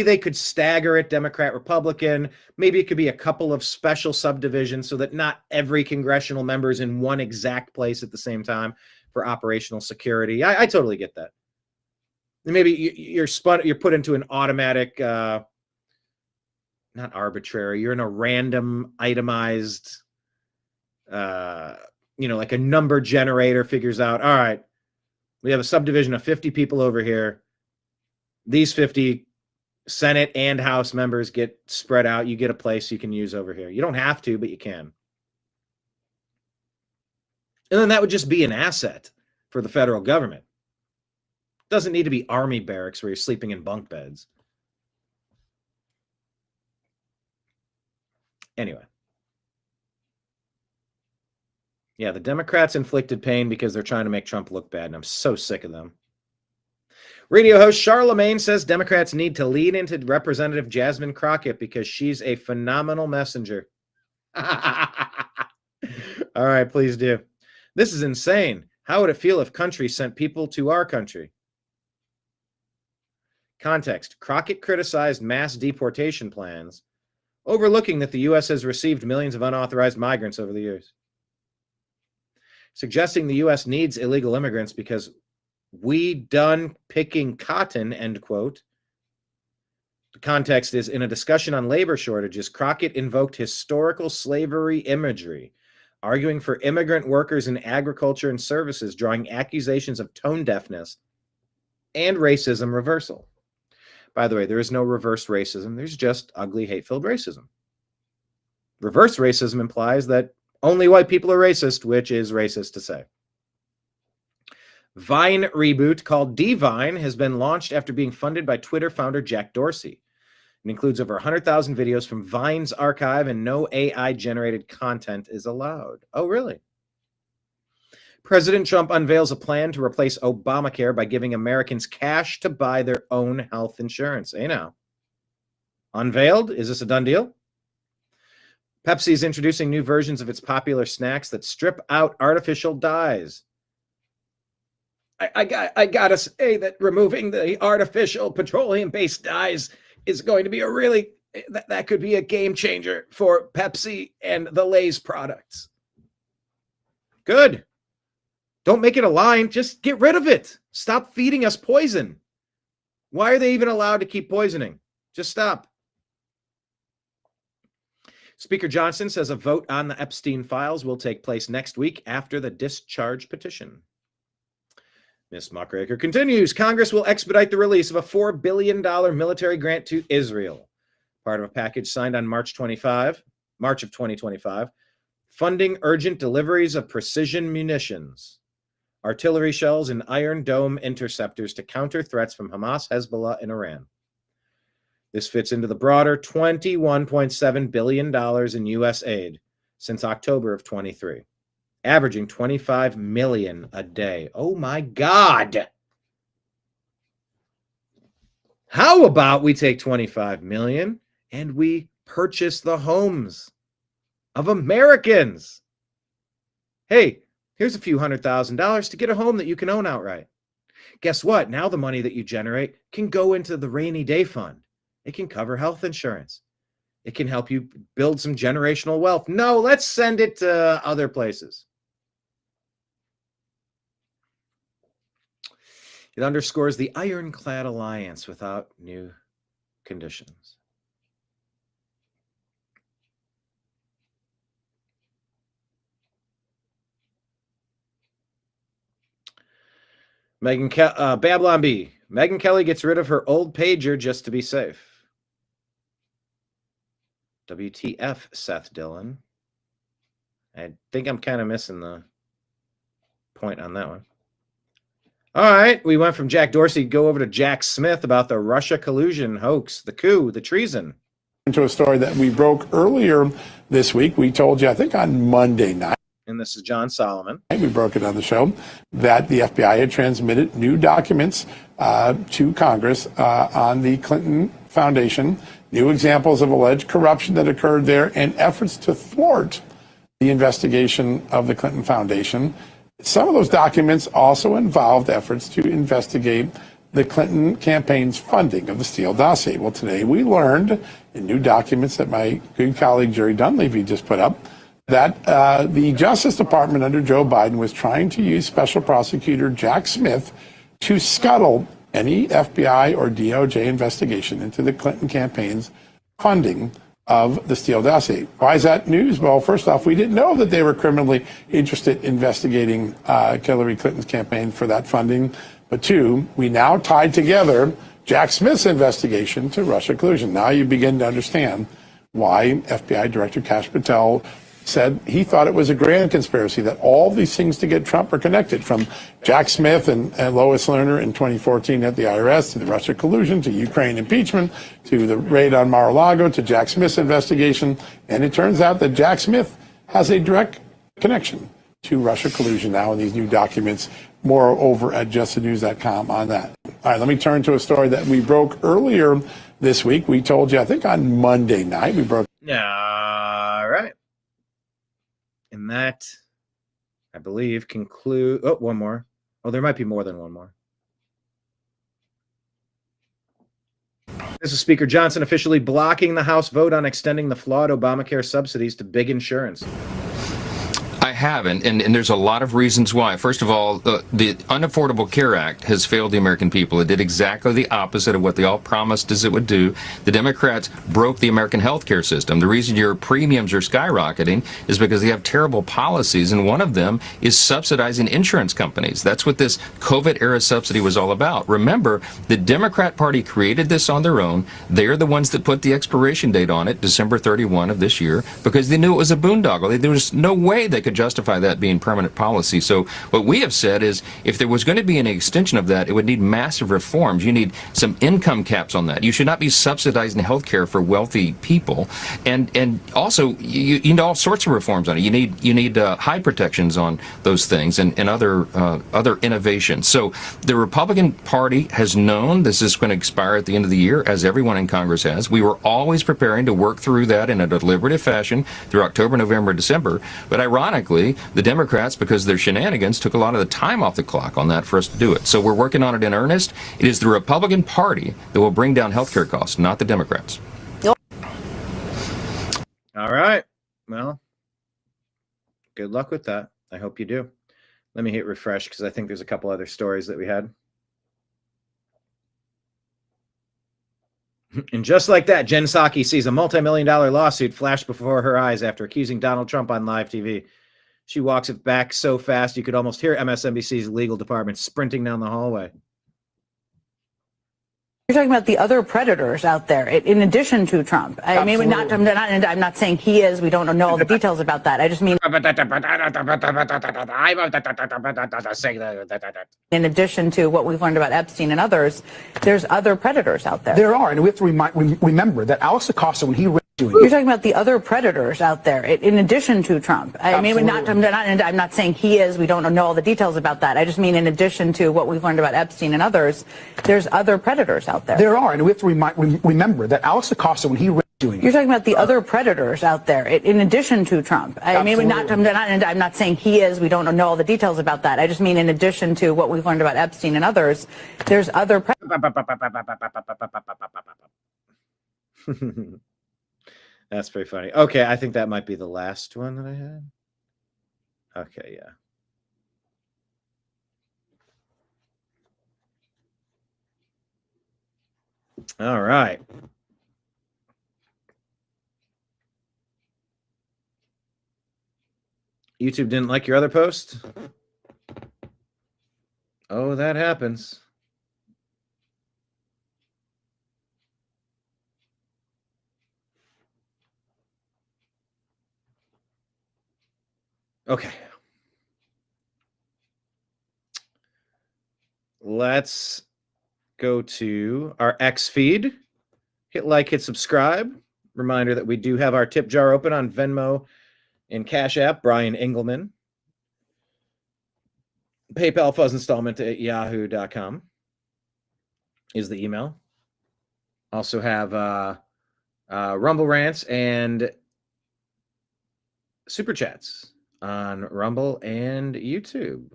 S1: they could stagger it, Democrat, Republican. Maybe it could be a couple of special subdivisions so that not every congressional member is in one exact place at the same time for operational security. I totally get that. And maybe you're put into an automatic, not arbitrary, you're in a random itemized, like a number generator figures out, all right, we have a subdivision of 50 people over here. These 50 Senate and House members get spread out. You get a place you can use over here. You don't have to, but you can. And then that would just be an asset for the federal government. It doesn't need to be army barracks where you're sleeping in bunk beds. Anyway. Yeah, the Democrats inflicted pain because they're trying to make Trump look bad, and I'm so sick of them. Radio host Charlemagne says Democrats need to lean into Representative Jasmine Crockett because she's a phenomenal messenger. All right, please do. This is insane. How would it feel if countries sent people to our country? Context: Crockett criticized mass deportation plans, overlooking that the U.S. has received millions of unauthorized migrants over the years. Suggesting the U.S. needs illegal immigrants because we done picking cotton, end quote. The context is, in a discussion on labor shortages, Crockett invoked historical slavery imagery, arguing for immigrant workers in agriculture and services, drawing accusations of tone deafness and racism reversal. By the way, there is no reverse racism. There's just ugly, hate-filled racism. Reverse racism implies that only white people are racist, which is racist to say. Vine reboot called Divine has been launched after being funded by Twitter founder Jack Dorsey. It includes over 100,000 videos from Vine's archive, and no AI-generated content is allowed. Oh, really? President Trump unveils a plan to replace Obamacare by giving Americans cash to buy their own health insurance. Hey, now. Unveiled? Is this a done deal? Pepsi is introducing new versions of its popular snacks that strip out artificial dyes. I gotta say that removing the artificial petroleum-based dyes is going to be a really, that could be a game changer for Pepsi and the Lay's products. Good. Don't make it a line. Just get rid of it. Stop feeding us poison. Why are they even allowed to keep poisoning? Just stop. Speaker Johnson says a vote on the Epstein files will take place next week after the discharge petition. Ms. Muckraker continues. Congress will expedite the release of a $4 billion military grant to Israel, part of a package signed on March of 2025, funding urgent deliveries of precision munitions, artillery shells, and Iron Dome interceptors to counter threats from Hamas, Hezbollah, and Iran. This fits into the broader $21.7 billion in U.S. aid since October of 23. Averaging $25 million a day. Oh my God. How about we take $25 million and we purchase the homes of Americans? Hey, here's a few $100,000 to get a home that you can own outright. Guess what? Now the money that you generate can go into the rainy day fund. It can cover health insurance. It can help you build some generational wealth. No, let's send it to other places. It underscores the ironclad alliance without new conditions. Babylon B. Megyn Kelly gets rid of her old pager just to be safe. WTF, Seth Dillon. I think I'm kind of missing the point on that one. All right, we went from Jack Dorsey, go over to Jack Smith about the Russia collusion hoax, the coup, the treason.
S2: Into a story that we broke earlier this week. We told you, I think on Monday night.
S1: And this is John Solomon.
S2: We broke it on the show that the FBI had transmitted new documents to Congress on the Clinton Foundation, new examples of alleged corruption that occurred there and efforts to thwart the investigation of the Clinton Foundation. Some of those documents also involved efforts to investigate the Clinton campaign's funding of the Steele dossier. Well, today we learned in new documents that my good colleague Jerry Dunleavy just put up that the Justice Department under Joe Biden was trying to use Special Prosecutor Jack Smith to scuttle any FBI or DOJ investigation into the Clinton campaign's funding of the Steele dossier. Why is that news? Well, first off, we didn't know that they were criminally interested in investigating Hillary Clinton's campaign for that funding. But two, we now tied together Jack Smith's investigation to Russia collusion. Now you begin to understand why FBI Director Kash Patel said he thought it was a grand conspiracy, that all these things to get Trump are connected, from Jack Smith and Lois Lerner in 2014 at the IRS, to the Russia collusion, to Ukraine impeachment, to the raid on Mar-a-Lago, to Jack Smith's investigation. And it turns out that Jack Smith has a direct connection to Russia collusion now in these new documents. More over at justthenews.com on that. All right, let me turn to a story that we broke earlier this week. We told you, I think on Monday night, we broke.
S1: All right. And that, I believe, one more. Oh, there might be more than one more. This is Speaker Johnson officially blocking the House vote on extending the flawed Obamacare subsidies to big insurance.
S5: I haven't, and there's a lot of reasons why. First of all, the Unaffordable Care Act has failed the American people. It did exactly the opposite of what they all promised as it would do. The Democrats broke the American healthcare system. The reason your premiums are skyrocketing is because they have terrible policies, and one of them is subsidizing insurance companies. That's what this COVID-era subsidy was all about. Remember, the Democrat Party created this on their own. They're the ones that put the expiration date on it, December 31 of this year, because they knew it was a boondoggle. There was no way they could justify that being permanent policy. So what we have said is if there was going to be an extension of that, it would need massive reforms. You need some income caps on that. You should not be subsidizing health care for wealthy people. And also, you need all sorts of reforms on it. You need high protections on those things and other innovations. So the Republican Party has known this is going to expire at the end of the year, as everyone in Congress has. We were always preparing to work through that in a deliberative fashion through October, November, December. But ironically, the Democrats, because of their shenanigans, took a lot of the time off the clock on that for us to do it. So we're working on it in earnest. It is the Republican Party that will bring down health care costs, not the Democrats.
S1: All right. Well, good luck with that. I hope you do. Let me hit refresh because I think there's a couple other stories that we had. And just like that, Jen Psaki sees a multi-million-dollar lawsuit flash before her eyes after accusing Donald Trump on live TV. She walks it back so fast you could almost hear MSNBC's legal department sprinting down the hallway.
S9: You're talking about the other predators out there, in addition to Trump. I mean, I'm not saying he is. We don't know all the details about that. I just mean in addition to what we've learned about Epstein and others, there's other predators out there.
S10: There are, and we have to remember that Alex Acosta, when he
S9: You're talking about the other predators out there, in addition to Trump. I mean, I'm not saying he is. We don't know all the details about that. I just mean in addition to what we've learned about Epstein and others, there's other predators out there.
S10: There are, and we have to remember that Alex Acosta, when he
S9: You're talking about the other predators out there, in addition to Trump. I mean, I'm not saying he is. We don't know all the details about that. I just mean in addition to what we've learned about Epstein and others, there's other
S1: That's pretty funny. Okay, I think that might be the last one that I had. Okay, yeah. All right. YouTube didn't like your other post? Oh, that happens. Okay. Let's go to our X feed. Hit like, hit subscribe. Reminder that we do have our tip jar open on Venmo and Cash App, BrianEngelman. PayPal fuzz installment at yahoo.com is the email. Also have Rumble Rants and Super Chats on Rumble and YouTube.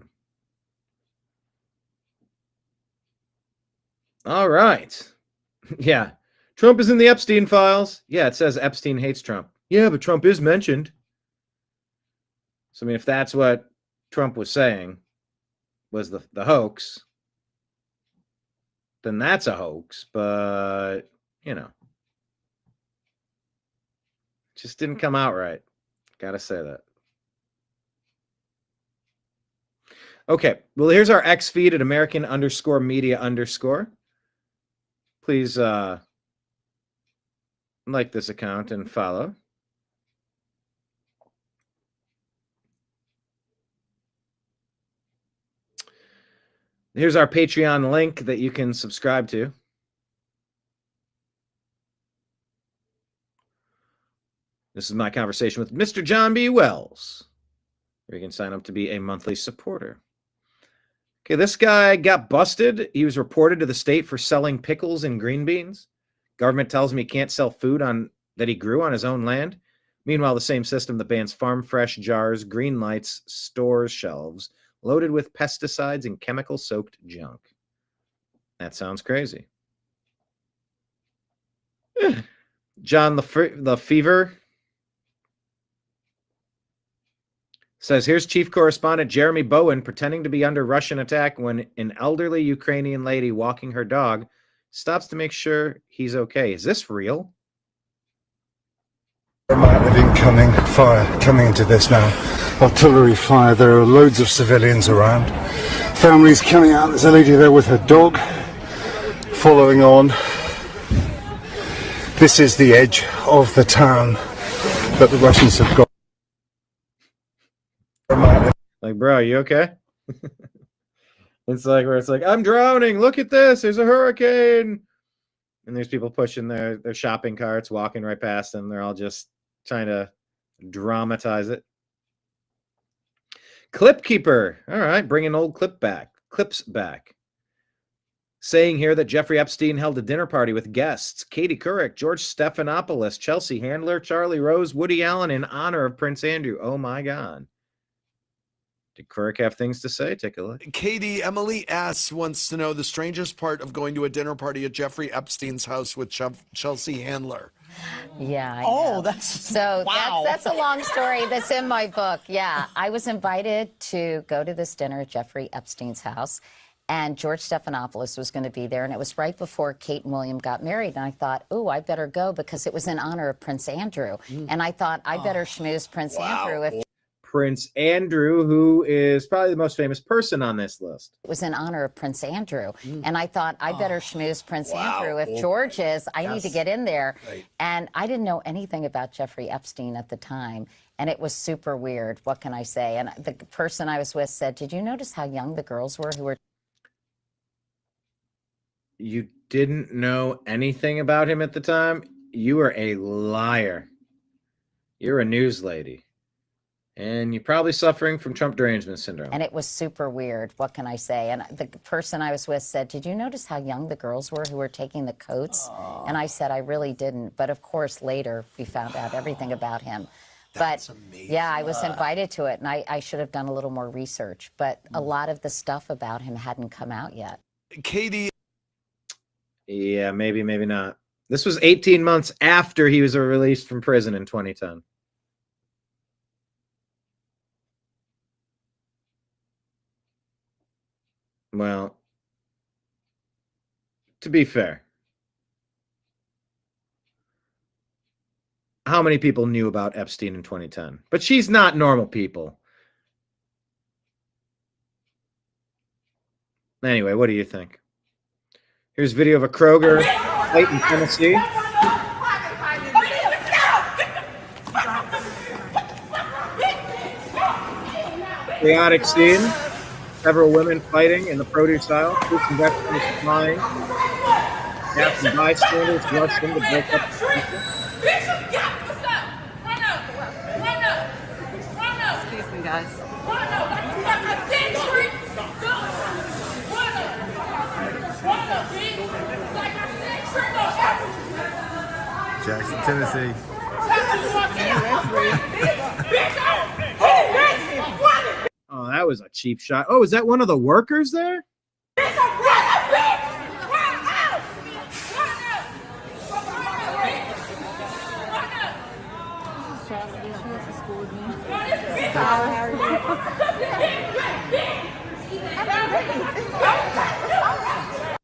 S1: All right. Yeah. Trump is in the Epstein files. Yeah, it says Epstein hates Trump. Yeah, but Trump is mentioned. So, I mean, if that's what Trump was saying was the hoax, then that's a hoax. But, you know, just didn't come out right. Got to say that. Okay. Well, here's our X feed at American_media_. Please like this account and follow. Here's our Patreon link that you can subscribe to. This is my conversation with Mr. John B. Wells, where you can sign up to be a monthly supporter. Okay, this guy got busted. He was reported to the state for selling pickles and green beans. Government tells him he can't sell food that he grew on his own land. Meanwhile, the same system that bans farm fresh jars, green lights, stores shelves loaded with pesticides and chemical-soaked junk. That sounds crazy. John the Fever says, here's Chief Correspondent Jeremy Bowen pretending to be under Russian attack when an elderly Ukrainian lady walking her dog stops to make sure he's okay. Is this real?
S13: Amount of incoming fire coming into this now. Artillery fire. There are loads of civilians around. Families coming out. There's a lady there with her dog following on. This is the edge of the town that the Russians have got.
S1: Like, bro, you okay? It's like where it's like, I'm drowning. Look at this. There's a hurricane. And there's people pushing their shopping carts, walking right past them. They're all just trying to dramatize it. Clip Keeper. All right, bringing old clips back. Saying here that Jeffrey Epstein held a dinner party with guests Katie Couric, George Stephanopoulos, Chelsea Handler, Charlie Rose, Woody Allen in honor of Prince Andrew. Oh my God. Did Kirk have things to say? Take a look.
S14: Katie, Emily S. wants to know the strangest part of going to a dinner party at Jeffrey Epstein's house with Chelsea Handler.
S15: Yeah. I know. That's a long story that's in my book. Yeah. I was invited to go to this dinner at Jeffrey Epstein's house, and George Stephanopoulos was going to be there, and it was right before Kate and William got married, and I thought, oh, I better go because it was in honor of Prince Andrew, and I thought I better schmooze Prince Andrew if
S1: Prince Andrew, who is probably the most famous person on this list.
S15: it was in honor of Prince Andrew. And I thought, I better schmooze Prince Andrew. If George is, I need to get in there.
S14: Right.
S15: And I didn't know anything about Jeffrey Epstein at the time. And it was super weird. What can I say? And the person I was with said, did you notice how young the girls were who were...
S1: You didn't know anything about him at the time? You are a liar. You're a news lady. And you're probably suffering from Trump derangement syndrome.
S15: And it was super weird. What can I say? And the person I was with said, did you notice how young the girls were who were taking the coats? And I said, I really didn't. But of course, later we found out everything about him. But yeah, I was invited to it, and I should have done a little more research. But a lot of the stuff about him hadn't come out yet.
S14: Katie.
S1: Yeah, maybe, maybe not. This was 18 months after he was released from prison in 2010. Well, to be fair, how many people knew about Epstein in 2010? But she's not normal people. Anyway, what do you think? Here's video of a Kroger fight in Tennessee. Chaotic scene. Several women fighting in the produce aisle. Fruits and vegetables flying. Gaps and bystanders rushed in to break up the situation.
S16: Excuse me, guys.
S11: Jackson, Tennessee.
S1: Oh, that was a cheap shot. Oh, is that one of the workers there?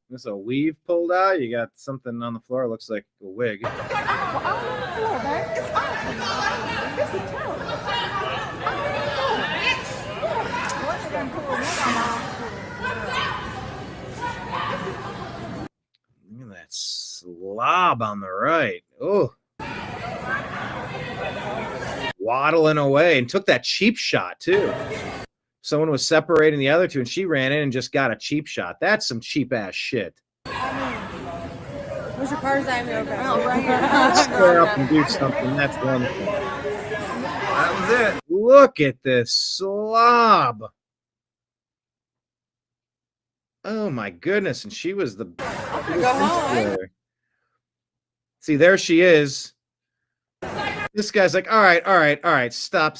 S1: There's a weave pulled out. You got something on the floor. Looks like a wig. Look at that slob on the right. Oh. Waddling away and took that cheap shot, too. Someone was separating the other two, and she ran in and just got a cheap shot. That's some cheap-ass shit.
S16: What's your car sign? Right here.
S1: Square up and do something. That's wonderful. That was it. Look at this slob. Oh, my goodness. And she was the...
S16: Go home.
S1: See, there she is. This guy's like, all right. Stop.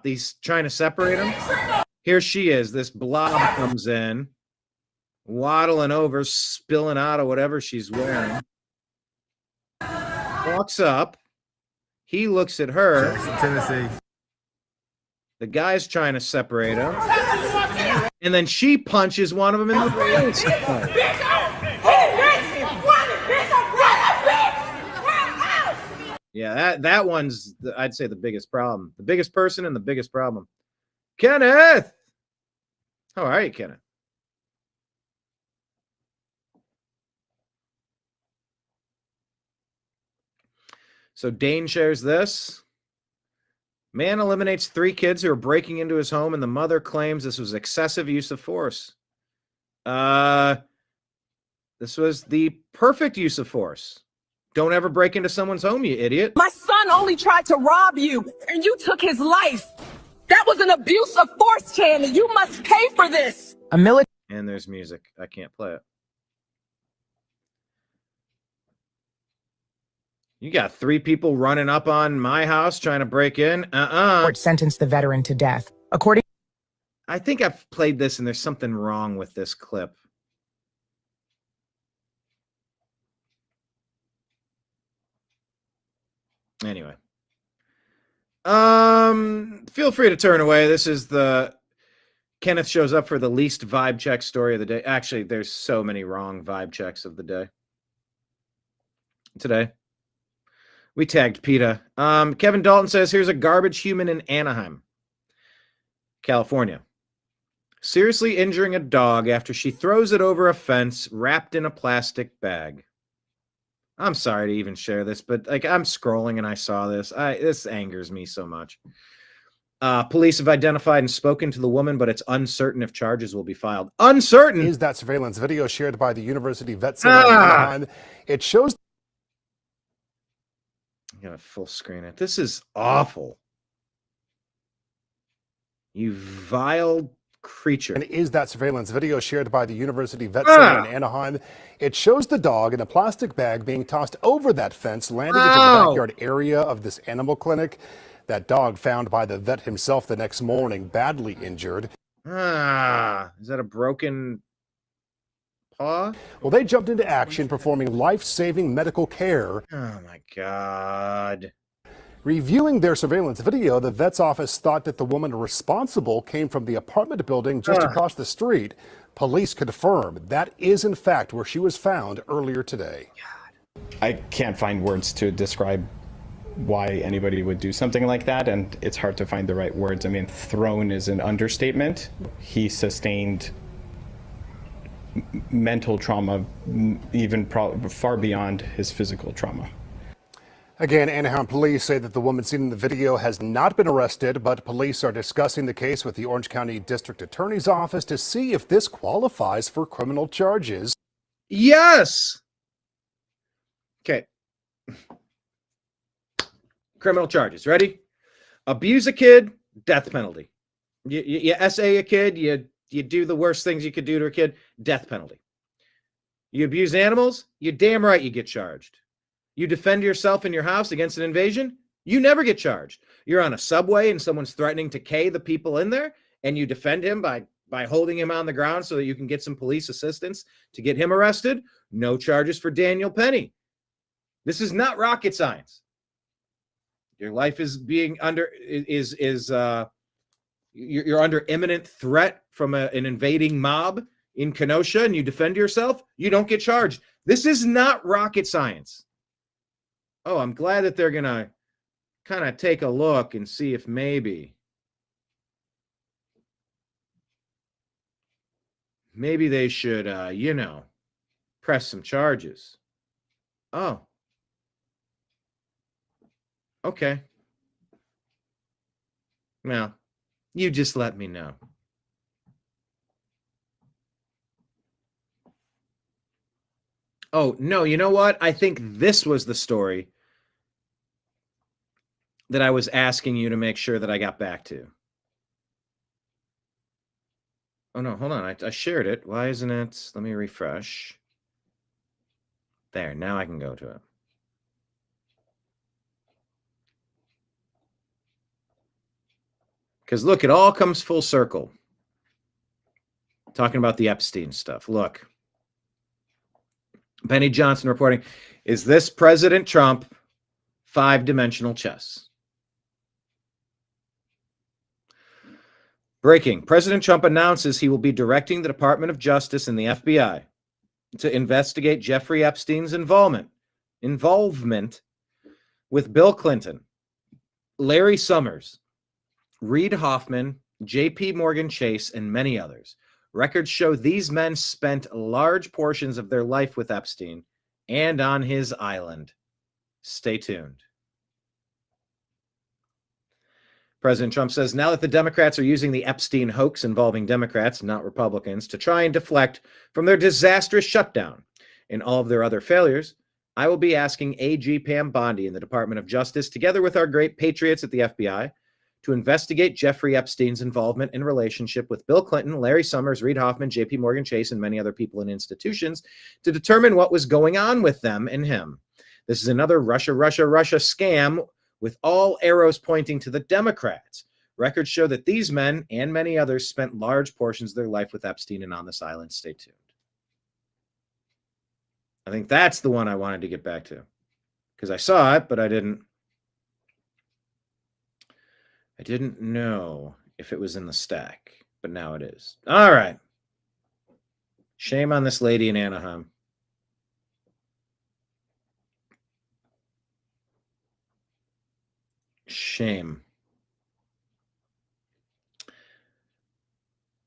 S1: He's trying to separate them. Here she is. This blob comes in, waddling over, spilling out of whatever she's wearing. walks up. He looks at her.
S11: Tennessee.
S1: The guy's trying to separate them. And then she punches one of them in the face. Yeah, that one's, I'd say, the biggest problem. The biggest person and the biggest problem. Kenneth! How are you, Kenneth? So Dane shares this. Man eliminates 3 kids who are breaking into his home, and the mother claims this was excessive use of force. This was the perfect use of force. Don't ever break into someone's home, you idiot.
S4: My son only tried to rob you, and you took his life. That was an abuse of force, Channing. You must pay for this.
S1: And there's music. I can't play it. You got 3 people running up on my house trying to break in.
S17: Court sentenced the veteran to death. According,
S1: I think I've played this and there's something wrong with this clip. Anyway. Feel free to turn away. This is the Kenneth shows up for the least vibe check story of the day. Actually, there's so many wrong vibe checks of the day. Today. We tagged PETA. Kevin Dalton says, here's a garbage human in Anaheim, California. Seriously injuring a dog after she throws it over a fence wrapped in a plastic bag. I'm sorry to even share this, but like I'm scrolling and I saw this. This angers me so much. Police have identified and spoken to the woman, but it's uncertain if charges will be filed. Uncertain?
S18: Is that surveillance video shared by the University Vet Center in Anaheim? It shows...
S1: I'm going to full screen it. This is awful. You vile creature.
S18: And is that surveillance video shared by the University Vet Center in Anaheim? It shows the dog in a plastic bag being tossed over that fence, landing into the backyard area of this animal clinic. That dog found by the vet himself the next morning, badly injured.
S1: Is that a broken paw?
S18: Well, they jumped into action, performing life-saving medical care.
S1: Oh, my God.
S18: Reviewing their surveillance video, the vet's office thought that the woman responsible came from the apartment building just across the street. Police confirm that is, in fact, where she was found earlier today.
S19: I can't find words to describe why anybody would do something like that, and it's hard to find the right words. I mean, thrown is an understatement. He sustained mental trauma, even far beyond his physical trauma.
S18: Again, Anaheim police say that the woman seen in the video has not been arrested, but police are discussing the case with the Orange County District Attorney's Office to see if this qualifies for criminal charges.
S1: Yes. Okay. Criminal charges. Ready? Abuse a kid, death penalty. You essay a kid, you do the worst things you could do to a kid, death penalty. You abuse animals, you're damn right you get charged. You defend yourself in your house against an invasion, you never get charged. You're on a subway and someone's threatening to K the people in there, and you defend him by holding him on the ground so that you can get some police assistance to get him arrested. No charges for Daniel Penny. This is not rocket science. Your life is being under you're under imminent threat from an invading mob in Kenosha, and you defend yourself. You don't get charged. This is not rocket science. Oh, I'm glad that they're gonna kind of take a look and see if maybe they should, press some charges. Oh. Okay. Well, you just let me know. Oh, no, you know what? I think this was the story that I was asking you to make sure that I got back to. Oh, no, hold on. I shared it. Why isn't it? Let me refresh. There, now I can go to it. Because look, it all comes full circle. Talking about the Epstein stuff. Look. Benny Johnson reporting, is this President Trump 5-dimensional chess. Breaking. President Trump announces he will be directing the Department of Justice and the FBI to investigate Jeffrey Epstein's involvement with Bill Clinton, Larry Summers, Reid Hoffman, J.P. Morgan Chase, and many others. Records show these men spent large portions of their life with Epstein and on his island. Stay tuned. President Trump says now that the Democrats are using the Epstein hoax involving Democrats, not Republicans, to try and deflect from their disastrous shutdown and all of their other failures, I will be asking AG Pam Bondi in the Department of Justice, together with our great patriots at the FBI, to investigate Jeffrey Epstein's involvement in relationship with Bill Clinton, Larry Summers, Reid Hoffman, J.P. Morgan Chase, and many other people and institutions to determine what was going on with them and him. This is another Russia scam with all arrows pointing to the Democrats. Records show that these men and many others spent large portions of their life with Epstein and on this island. Stay tuned. I think that's the one I wanted to get back to because I saw it, but I didn't know if it was in the stack, but now it is. All right. Shame on this lady in Anaheim. Shame.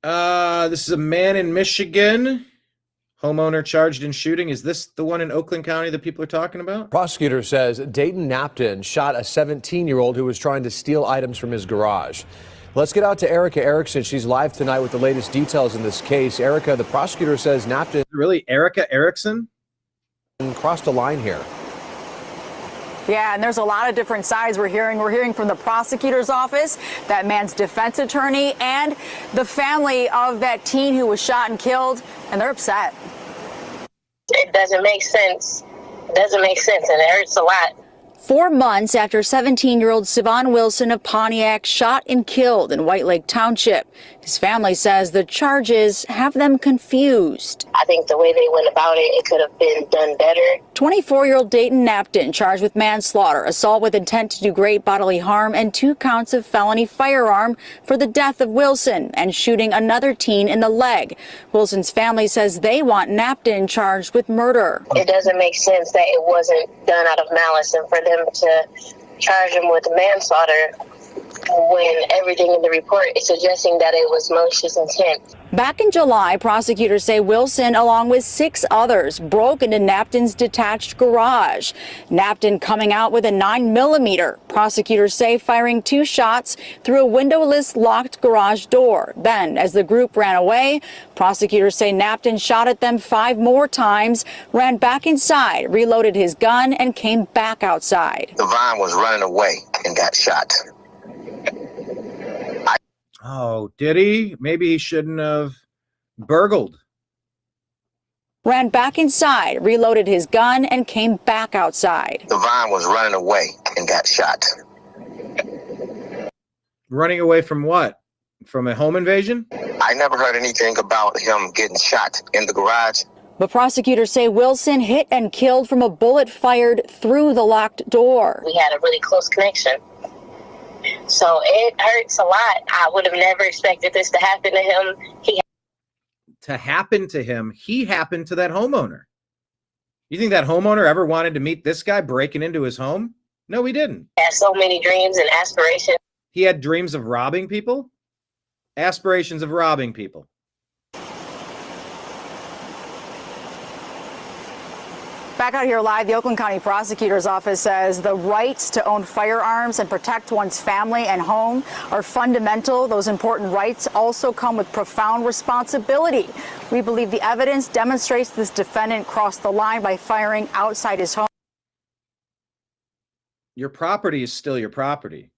S1: This is a man in Michigan. Homeowner charged in shooting. Is this the one in Oakland County that people are talking about?
S3: Prosecutor says Dayton Napton shot a 17-year-old who was trying to steal items from his garage. Let's get out to Erica Erickson. She's live tonight with the latest details in this case. Erica, the prosecutor says Napton...
S1: Really? Erica Erickson?
S3: ...crossed a line here.
S9: Yeah, and there's a lot of different sides we're hearing. We're hearing from the prosecutor's office, that man's defense attorney, and the family of that teen who was shot and killed, and they're upset.
S6: It doesn't make sense. It doesn't make sense, and it hurts a lot.
S9: 4 months after 17-year-old Siobhan Wilson of Pontiac shot and killed in White Lake Township. His family says the charges have them confused.
S6: I think the way they went about it, it could have been done better.
S9: 24-year-old Dayton Napton charged with manslaughter, assault with intent to do great bodily harm, and 2 counts of felony firearm for the death of Wilson and shooting another teen in the leg. Wilson's family says they want Napton charged with murder.
S6: It doesn't make sense that it wasn't done out of malice, and for them to charge him with manslaughter when everything in the report is suggesting that it was malicious intent.
S9: Back in July, prosecutors say Wilson, along with 6 others, broke into Napton's detached garage. Napton coming out with a 9mm. Prosecutors say firing 2 shots through a windowless, locked garage door. Then, as the group ran away, prosecutors say Napton shot at them 5 more times, ran back inside, reloaded his gun, and came back outside.
S6: Devon was running away and got shot.
S1: Oh, did he? Maybe he shouldn't have burgled.
S9: Ran back inside, reloaded his gun, and came back outside.
S6: Devon was running away and got shot.
S1: Running away from what? From a home invasion?
S6: I never heard anything about him getting shot in the garage.
S9: But prosecutors say Wilson hit and killed from a bullet fired through the locked door.
S6: We had a really close connection. So it hurts a lot. I would have never expected this to happen to him.
S1: He happened to that homeowner. You think that homeowner ever wanted to meet this guy breaking into his home? No, he didn't.
S6: He had so many dreams and aspirations.
S1: He had dreams of robbing people? Aspirations of robbing people.
S9: Back out here live, the Oakland County Prosecutor's Office says the rights to own firearms and protect one's family and home are fundamental. Those important rights also come with profound responsibility. We believe the evidence demonstrates this defendant crossed the line by firing outside his home.
S1: Your property is still your property.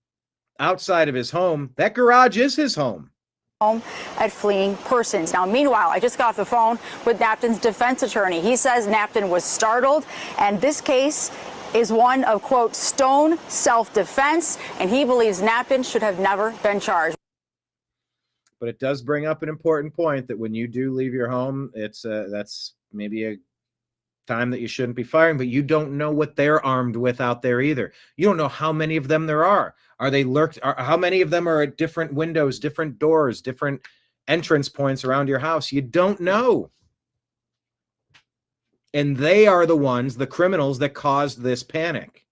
S1: Outside of his home, that garage is his home.
S9: At fleeing persons. Now, meanwhile, I just got off the phone with Napton's defense attorney. He says Napton was startled, and this case is one of, quote, stone self-defense, and he believes Napton should have never been charged.
S1: But it does bring up an important point that when you do leave your home, it's that's maybe a time that you shouldn't be firing, but you don't know what they're armed with out there either. You don't know how many of them there are. Are they lurked? How many of them are at different windows, different doors, different entrance points around your house? You don't know. And they are the ones, the criminals, that caused this panic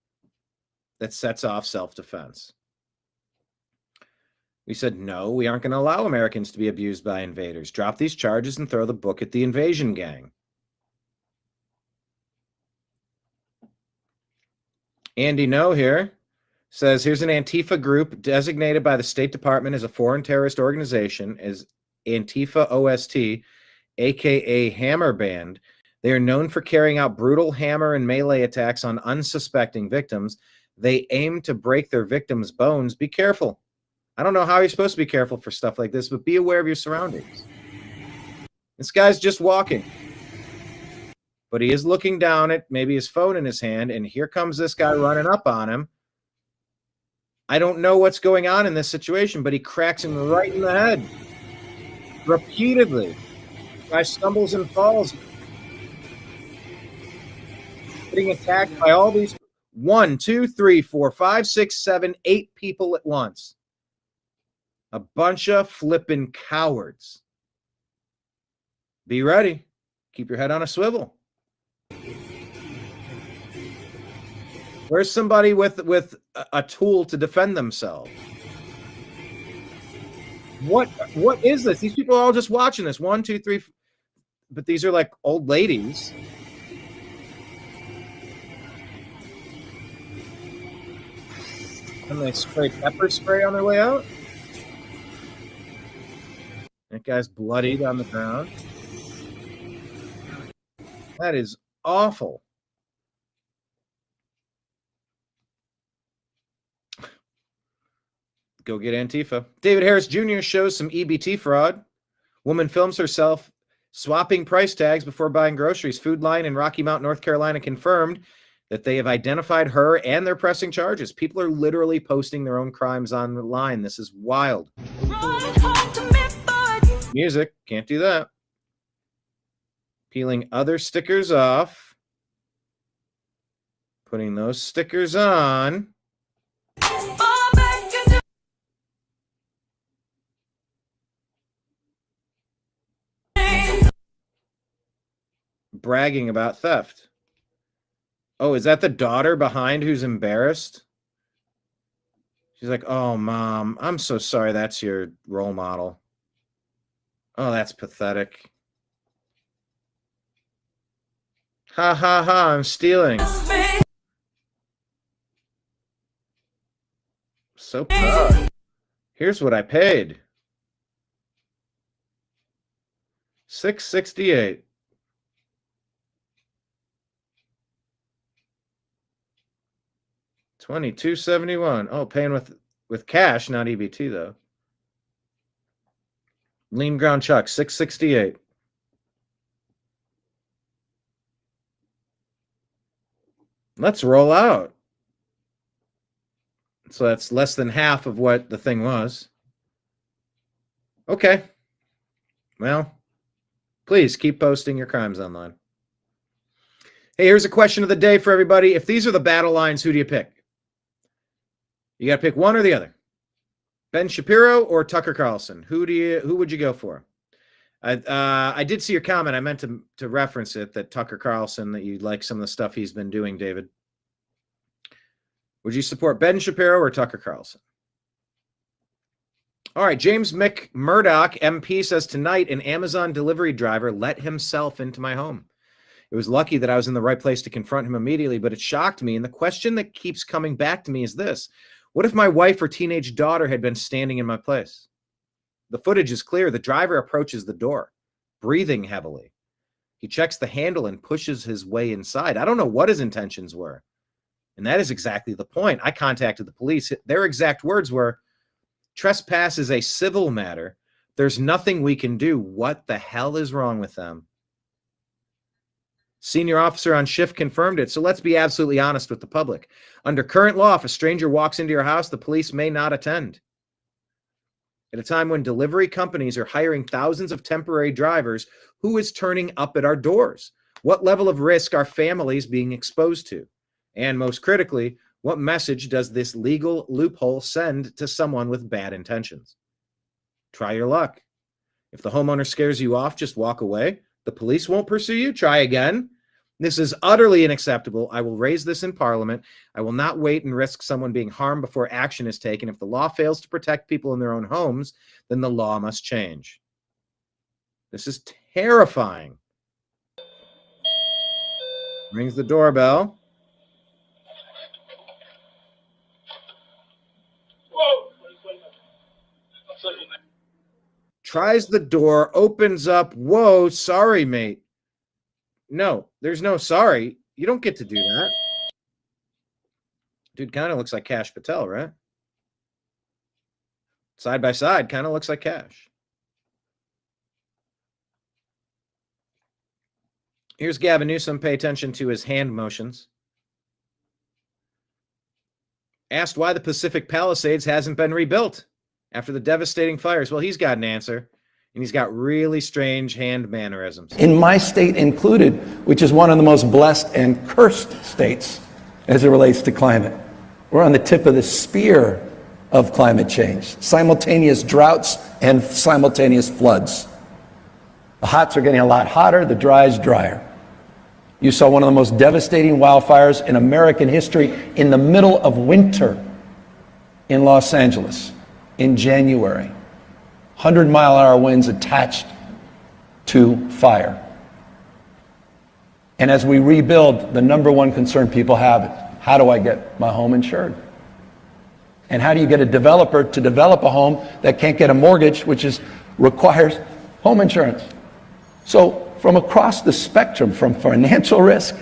S1: that sets off self-defense. We said, no, we aren't going to allow Americans to be abused by invaders. Drop these charges and throw the book at the invasion gang. Andy No here says, here's an Antifa group designated by the State Department as a foreign terrorist organization, as Antifa OST, aka Hammer Band. They are known for carrying out brutal hammer and melee attacks on unsuspecting victims. They aim to break their victims' bones. Be careful. I don't know how you're supposed to be careful for stuff like this, but be aware of your surroundings. This guy's just walking, but he is looking down at maybe his phone in his hand, and here comes this guy running up on him. I don't know what's going on in this situation, but he cracks him right in the head repeatedly. The guy stumbles and falls, getting attacked by all these 1, 2, 3, 4, 5, 6, 7, 8 people at once. A bunch of flipping cowards. Be ready. Keep your head on a swivel. Where's somebody with a tool to defend themselves? What is this? These people are all just watching this. 1, 2, 3, but these are like old ladies. And they spray pepper spray on their way out. That guy's bloodied on the ground. That is awful. Go get Antifa. David Harris Jr. shows some EBT fraud. Woman films herself swapping price tags before buying groceries. Food Line in Rocky Mount, North Carolina confirmed that they have identified her and they're pressing charges. People are literally posting their own crimes online. This is wild. Music, can't do that. Peeling other stickers off. Putting those stickers on. Bragging about theft. Oh, is that the daughter behind who's embarrassed? She's like, oh, Mom, I'm so sorry that's your role model. Oh, that's pathetic. Ha, ha, ha, I'm stealing. So proud. Here's what I paid. $6.68. $22.71. Oh, paying with cash, not EBT though. Lean ground chuck, $6.68. Let's roll out. So that's less than half of what the thing was. Okay. Well, please keep posting your crimes online. Hey, here's a question of the day for everybody. If these are the battle lines, who do you pick? You got to pick one or the other. Ben Shapiro or Tucker Carlson? Who would you go for? I did see your comment. I meant to reference it, that Tucker Carlson, that you like some of the stuff he's been doing, David. Would you support Ben Shapiro or Tucker Carlson? All right, James McMurdoch, MP, says tonight an Amazon delivery driver let himself into my home. It was lucky that I was in the right place to confront him immediately, but it shocked me. And the question that keeps coming back to me is this: what if my wife or teenage daughter had been standing in my place? The footage is clear. The driver approaches the door, breathing heavily. He checks the handle and pushes his way inside. I don't know what his intentions were. And that is exactly the point. I contacted the police. Their exact words were, trespass is a civil matter. There's nothing we can do. What the hell is wrong with them? Senior officer on shift confirmed it. So let's be absolutely honest with the public. Under current law, if a stranger walks into your house, the police may not attend. At a time when delivery companies are hiring thousands of temporary drivers, who is turning up at our doors? What level of risk are families being exposed to? And most critically, what message does this legal loophole send to someone with bad intentions? Try your luck. If the homeowner scares you off, just walk away. The police won't pursue you. Try again. This is utterly unacceptable. I will raise this in Parliament. I will not wait and risk someone being harmed before action is taken. If the law fails to protect people in their own homes, then the law must change. This is terrifying. Rings the doorbell. Tries the door, opens up. Whoa, sorry, mate. No, there's no sorry. You don't get to do that. Dude kind of looks like Kash Patel, right? Side by side, kind of looks like Kash. Here's Gavin Newsom. Pay attention to his hand motions. Asked why the Pacific Palisades hasn't been rebuilt after the devastating fires. Well, he's got an answer, and he's got really strange hand mannerisms.
S12: In my state included, which is one of the most blessed and cursed states as it relates to climate. We're on the tip of the spear of climate change, simultaneous droughts and simultaneous floods. The hots are getting a lot hotter, the dries drier. You saw one of the most devastating wildfires in American history in the middle of winter in Los Angeles in January. 100-mile-an-hour winds attached to fire. And as we rebuild, the number one concern people have is, how do I get my home insured? And how do you get a developer to develop a home that can't get a mortgage, which requires home insurance? So from across the spectrum, from financial risk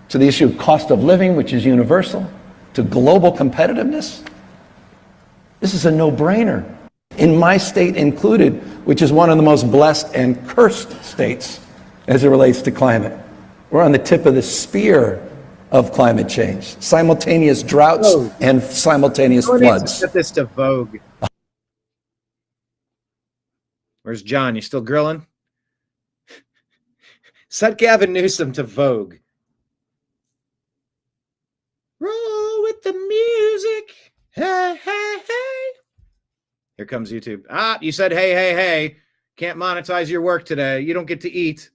S12: to the issue of cost of living, which is universal, to global competitiveness, this is a no-brainer. In my state included, which is one of the most blessed and cursed states as it relates to climate. We're on the tip of the spear of climate change, simultaneous droughts and simultaneous floods.
S1: Set this to Vogue. Where's John? You still grilling? Set Gavin Newsom to Vogue. Roll with the music. Hey, hey, hey. Here comes YouTube. Ah, you said, hey, hey, hey. Can't monetize your work today. You don't get to eat.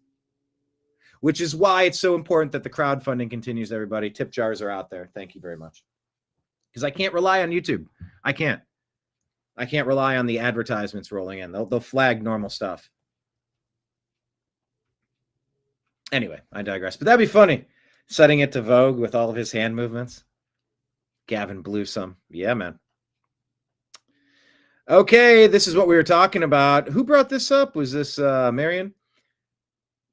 S1: Which is why it's so important that the crowdfunding continues, everybody. Tip jars are out there. Thank you very much. Because I can't rely on YouTube. I can't rely on the advertisements rolling in. They'll flag normal stuff. Anyway, I digress. But that'd be funny. Setting it to Vogue with all of his hand movements. Gavin blew some. Yeah, man. Okay, this is what we were talking about. Who brought this up? Was this Marion?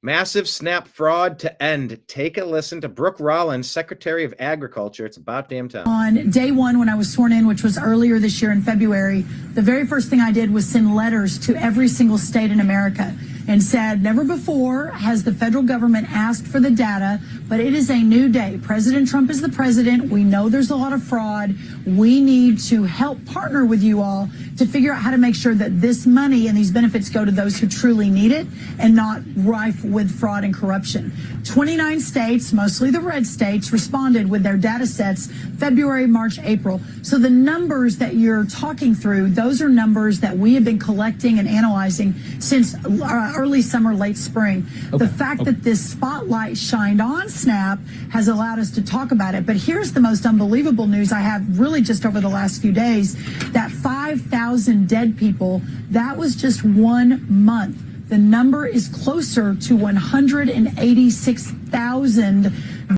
S1: Massive SNAP fraud to end. Take a listen to Brooke Rollins, Secretary of Agriculture. It's about damn time.
S20: On day one, when I was sworn in, which was earlier this year in February, the very first thing I did was send letters to every single state in America and said, never before has the federal government asked for the data, but it is a new day. President Trump is the president. We know there's a lot of fraud. We need to help partner with you all to figure out how to make sure that this money and these benefits go to those who truly need it and not rife with fraud and corruption. 29 states, mostly the red states, responded with their data sets February, March, April. So the numbers that you're talking through, those are numbers that we have been collecting and analyzing since early summer, late spring. The fact that this spotlight shined on SNAP has allowed us to talk about it. But here's the most unbelievable news I have really just over the last few days, that 5,000 dead people, that was just 1 month. The number is closer to 186,000.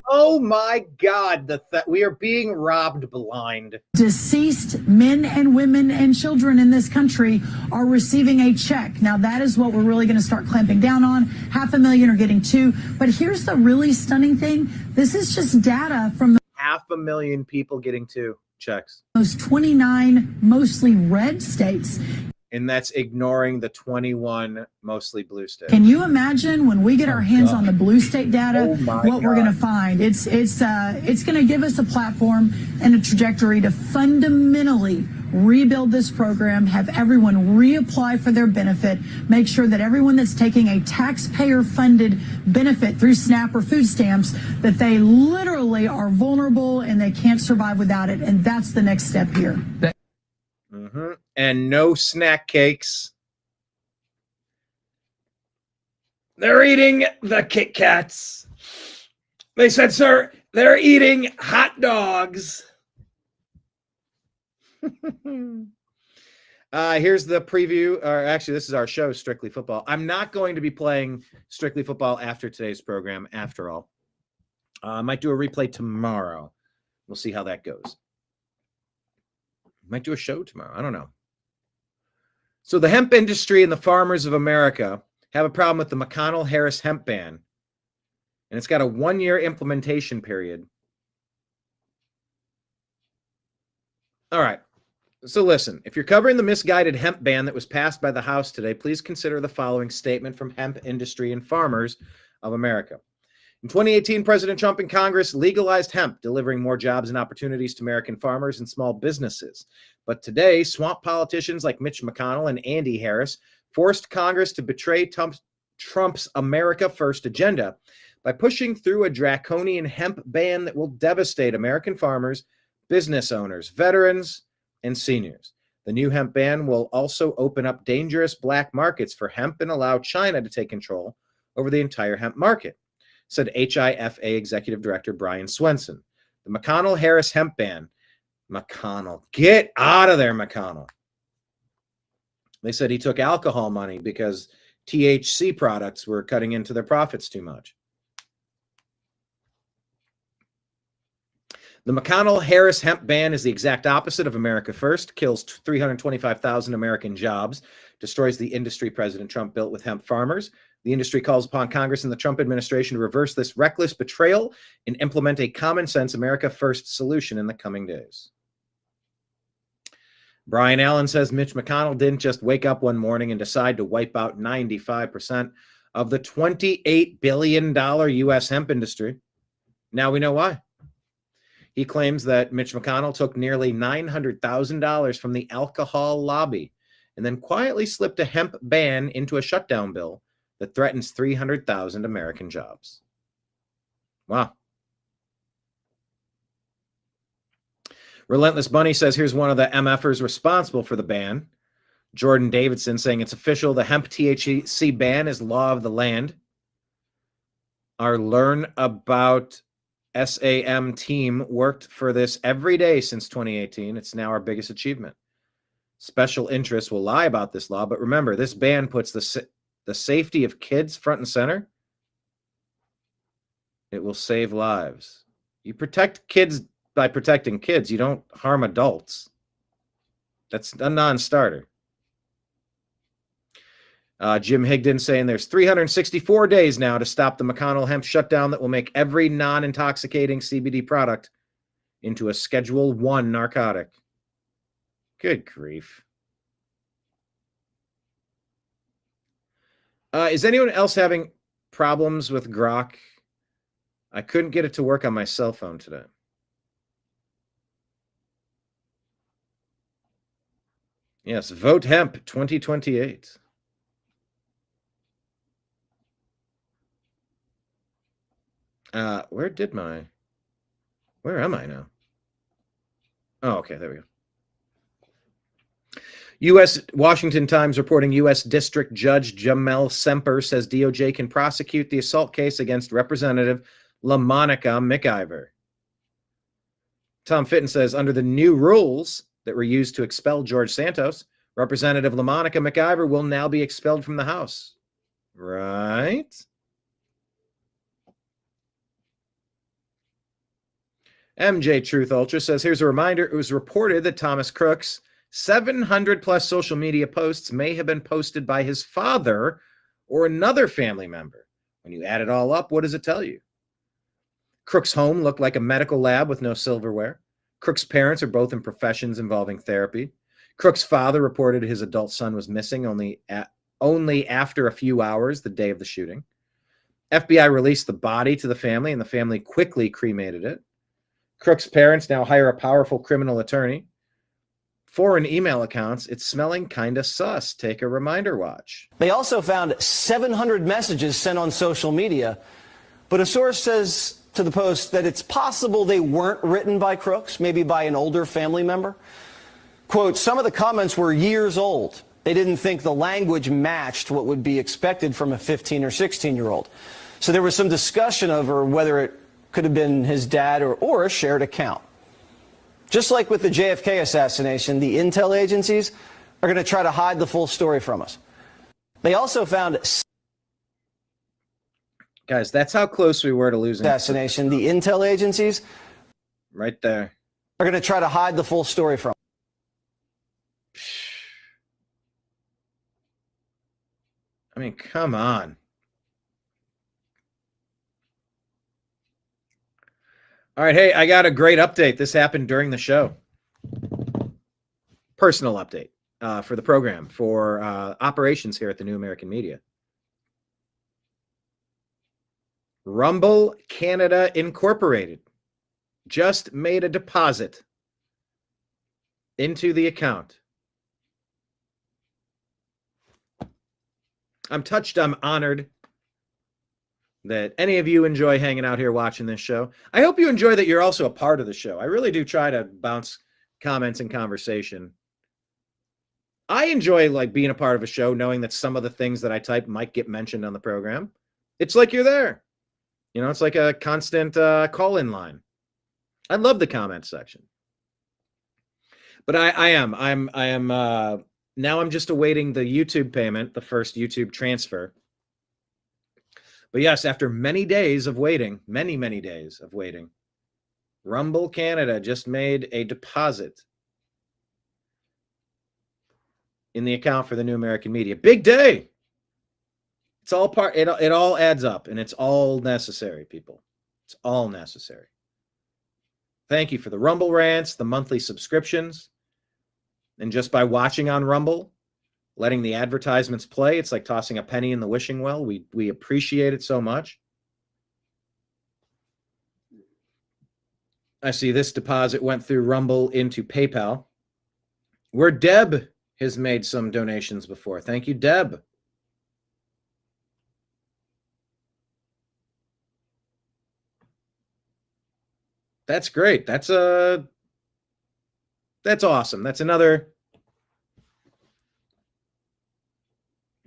S1: Oh my God, we are being robbed blind.
S20: Deceased men and women and children in this country are receiving a check. Now that is what we're really going to start clamping down on. 500,000 are getting 2. But here's the really stunning thing. This is just data from the
S1: 500,000 people getting 2 checks.
S20: Those 29 mostly red states.
S1: And that's ignoring the 21 mostly blue states.
S20: Can you imagine when we get our hands on the blue state data, what we're going to find? It's going to give us a platform and a trajectory to fundamentally rebuild this program, have everyone reapply for their benefit, make sure that everyone that's taking a taxpayer-funded benefit through SNAP or food stamps, that they literally are vulnerable and they can't survive without it. And that's the next step here.
S1: And no snack cakes. They're eating the Kit Kats. They said, sir, they're eating hot dogs. Here's the preview, or actually this is our show, Strictly Football. I'm not going to be playing Strictly Football after today's program, after all. I might do a replay tomorrow. We'll see how that goes. Might do a show tomorrow. I don't know. So the hemp industry and the farmers of America have a problem with the McConnell-Harris hemp ban, and it's got a 1-year implementation period. All right. So listen, if you're covering the misguided hemp ban that was passed by the House today, please consider the following statement from hemp industry and farmers of America. In 2018, President Trump and Congress legalized hemp, delivering more jobs and opportunities to American farmers and small businesses. But today, swamp politicians like Mitch McConnell and Andy Harris forced Congress to betray Trump's America First agenda by pushing through a draconian hemp ban that will devastate American farmers, business owners, veterans, and seniors. The new hemp ban will also open up dangerous black markets for hemp and allow China to take control over the entire hemp market, said HIFA Executive Director Brian Swenson. The McConnell-Harris hemp ban. McConnell, get out of there, McConnell. They said he took alcohol money because THC products were cutting into their profits too much. The McConnell-Harris hemp ban is the exact opposite of America First, kills 325,000 American jobs, destroys the industry President Trump built with hemp farmers. The industry calls upon Congress and the Trump administration to reverse this reckless betrayal and implement a common-sense America First solution in the coming days. Brian Allen says Mitch McConnell didn't just wake up one morning and decide to wipe out 95% of the $28 billion U.S. hemp industry. Now we know why. He claims that Mitch McConnell took nearly $900,000 from the alcohol lobby and then quietly slipped a hemp ban into a shutdown bill that threatens 300,000 American jobs. Wow. Relentless Bunny says, here's one of the MFers responsible for the ban. Jordan Davidson saying it's official. The hemp THC ban is law of the land. Our Learn About SAM team worked for this every day since 2018. It's now our biggest achievement. Special interests will lie about this law, but remember, this ban puts the safety of kids front and center. It will save lives. You protect kids by protecting kids. You don't harm adults. That's a non-starter. Jim Higdon saying there's 364 days now to stop the McConnell hemp shutdown that will make every non-intoxicating CBD product into a Schedule I narcotic. Good grief. Is anyone else having problems with Grok? I couldn't get it to work on my cell phone today. Yes, vote hemp 2028. Where am I now? Oh, okay, there we go. U.S. Washington Times reporting U.S. District Judge Jamel Semper says DOJ can prosecute the assault case against Representative LaMonica McIver. Tom Fitton says under the new rules that were used to expel George Santos, Representative LaMonica McIver will now be expelled from the House. Right? MJ Truth Ultra says, here's a reminder. It was reported that Thomas Crook's 700 plus social media posts may have been posted by his father or another family member. When you add it all up, what does it tell you? Crook's home looked like a medical lab with no silverware. Crook's parents are both in professions involving therapy. Crook's father reported his adult son was missing only after a few hours the day of the shooting. FBI released the body to the family, and the family quickly cremated it. Crook's parents now hire a powerful criminal attorney. foreign email accounts, it's smelling kinda sus. Take a reminder watch.
S7: They also found 700 messages sent on social media, but a source says to the Post that it's possible they weren't written by crooks, maybe by an older family member. Quote, some of the comments were years old. They didn't think the language matched what would be expected from a 15 or 16-year-old. So there was some discussion over whether it could have been his dad or a shared account. Just like with the JFK assassination, the intel agencies are going to try to hide the full story from us. They also found...
S1: Guys, that's how close we were to losing.
S7: Assassination. The intel agencies...
S1: Right there.
S7: ...are going to try to hide the full story from us.
S1: I mean, come on. All right, hey, I got a great update. This happened during the show. Personal update for the program, for operations here at the New American Media. Rumble Canada Incorporated just made a deposit into the account. I'm touched, I'm honored that any of you enjoy hanging out here watching this show. I hope you enjoy that you're also a part of the show. I really do try to bounce comments and conversation. I enjoy like being a part of a show, knowing that some of the things that I type might get mentioned on the program. It's like you're there. You know, it's like a constant call-in line. I love the comment section. But I am now I'm just awaiting the YouTube payment, the first YouTube transfer. But yes, after many days of waiting, many days of waiting, Rumble Canada just made a deposit in the account for the New American Media. Big day. It's all part, it all adds up, and it's all necessary, people. It's all necessary. Thank you for the Rumble rants, the monthly subscriptions. And just by watching on Rumble, letting the advertisements play, it's like tossing a penny in the wishing well. We appreciate it so much. I see this deposit went through Rumble into PayPal, where Deb has made some donations before. Thank you, Deb. That's great. That's awesome. That's another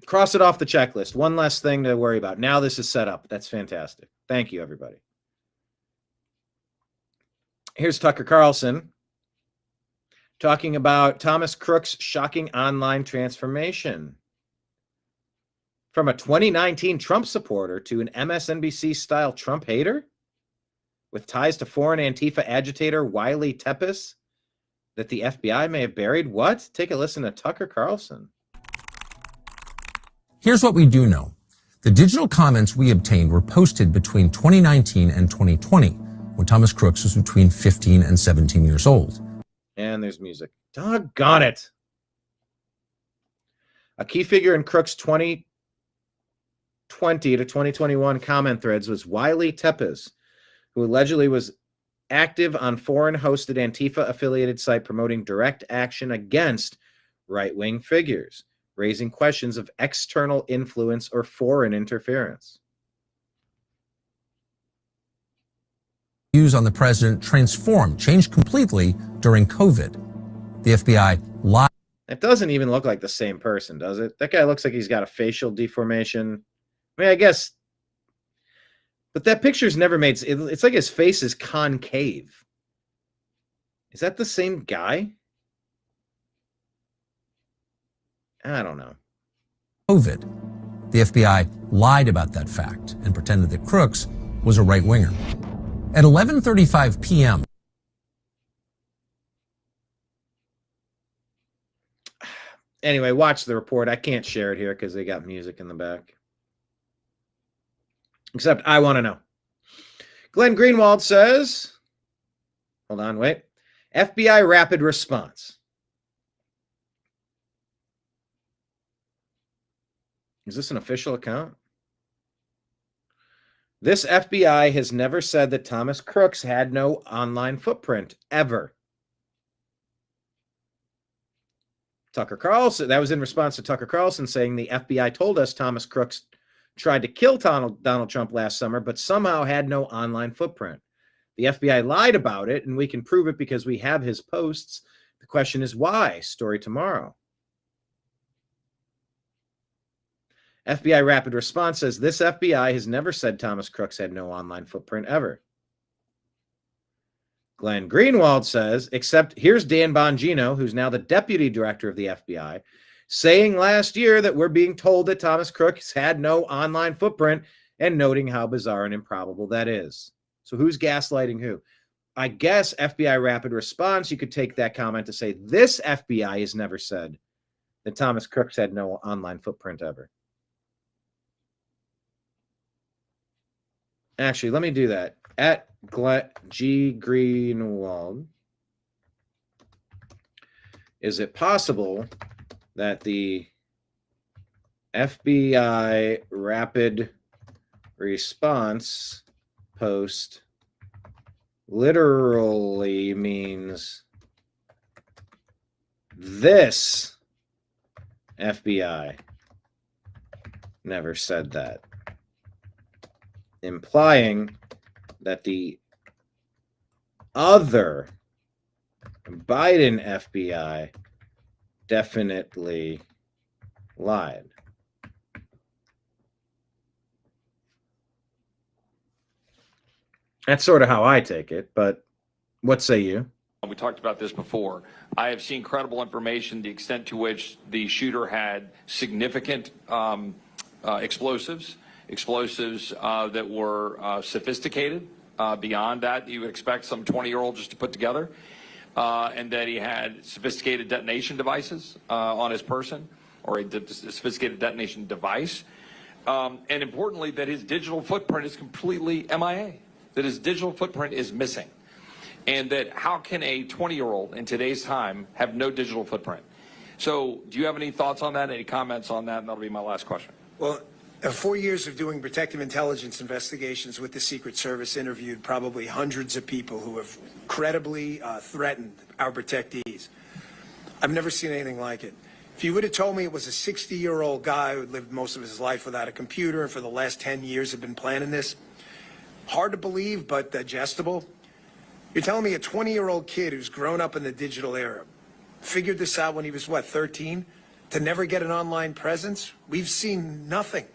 S1: cross it off the checklist. One less thing to worry about. Now this is set up. That's fantastic. Thank you, everybody. Here's Tucker Carlson talking about Thomas Crook's shocking online transformation. From a 2019 Trump supporter to an MSNBC-style Trump hater with ties to foreign Antifa agitator Wiley Tepes that the FBI may have buried. What? Take a listen to Tucker Carlson.
S8: Here's what we do know. The digital comments we obtained were posted between 2019 and 2020, when Thomas Crooks was between 15 and 17 years old.
S1: And there's music. Doggone it. A key figure in Crooks' 2020 to 2021 comment threads was Wiley Tepes, who allegedly was active on foreign-hosted Antifa-affiliated site promoting direct action against right-wing figures, raising questions of external influence or foreign interference.
S8: Views on the president transformed, changed completely during COVID. The FBI lied.
S1: It doesn't even look like the same person, does it? That guy looks like he's got a facial deformation. I mean, I guess, but that picture's never made, it's like his face is concave. Is that the same guy? I don't know.
S8: COVID. The FBI lied about that fact and pretended that Crooks was a right-winger. At 11:35 p.m.
S1: Anyway, watch the report. I can't share it here because they got music in the back. Except I want to know. Glenn Greenwald says, hold on, wait. FBI rapid response. Is this an official account? This FBI has never said that Thomas Crooks had no online footprint, ever. Tucker Carlson, that was in response to Tucker Carlson saying the FBI told us Thomas Crooks tried to kill Donald Trump last summer, but somehow had no online footprint. The FBI lied about it, and we can prove it because we have his posts. The question is why? Story tomorrow. FBI Rapid Response says this FBI has never said Thomas Crooks had no online footprint ever. Glenn Greenwald says, except here's Dan Bongino, who's now the deputy director of the FBI, saying last year that we're being told that Thomas Crooks had no online footprint and noting how bizarre and improbable that is. So who's gaslighting who? I guess FBI Rapid Response, you could take that comment to say this FBI has never said that Thomas Crooks had no online footprint ever. Actually, let me do that. At G. Greenwald, is it possible that the FBI Rapid Response post literally means this FBI never said that, implying that the other Biden FBI definitely lied. That's sort of how I take it, but what say you?
S21: We talked about this before. I have seen credible information, the extent to which the shooter had significant explosives that were sophisticated beyond that you would expect some 20-year-old just to put together, and that he had sophisticated detonation devices on his person, or a sophisticated detonation device, and importantly that his digital footprint is completely MIA, that his digital footprint is missing, and that how can a 20-year-old in today's time have no digital footprint? So do you have any thoughts on that, any comments on that? And that'll be my last question.
S22: Well, 4 years of doing protective intelligence investigations with the Secret Service, interviewed probably hundreds of people who have credibly threatened our protectees. I've never seen anything like it. If you would have told me it was a 60-year-old guy who had lived most of his life without a computer and for the last 10 years had been planning this, hard to believe but digestible. You're telling me a 20-year-old kid who's grown up in the digital era figured this out when he was, what, 13? To never get an online presence? We've seen nothing.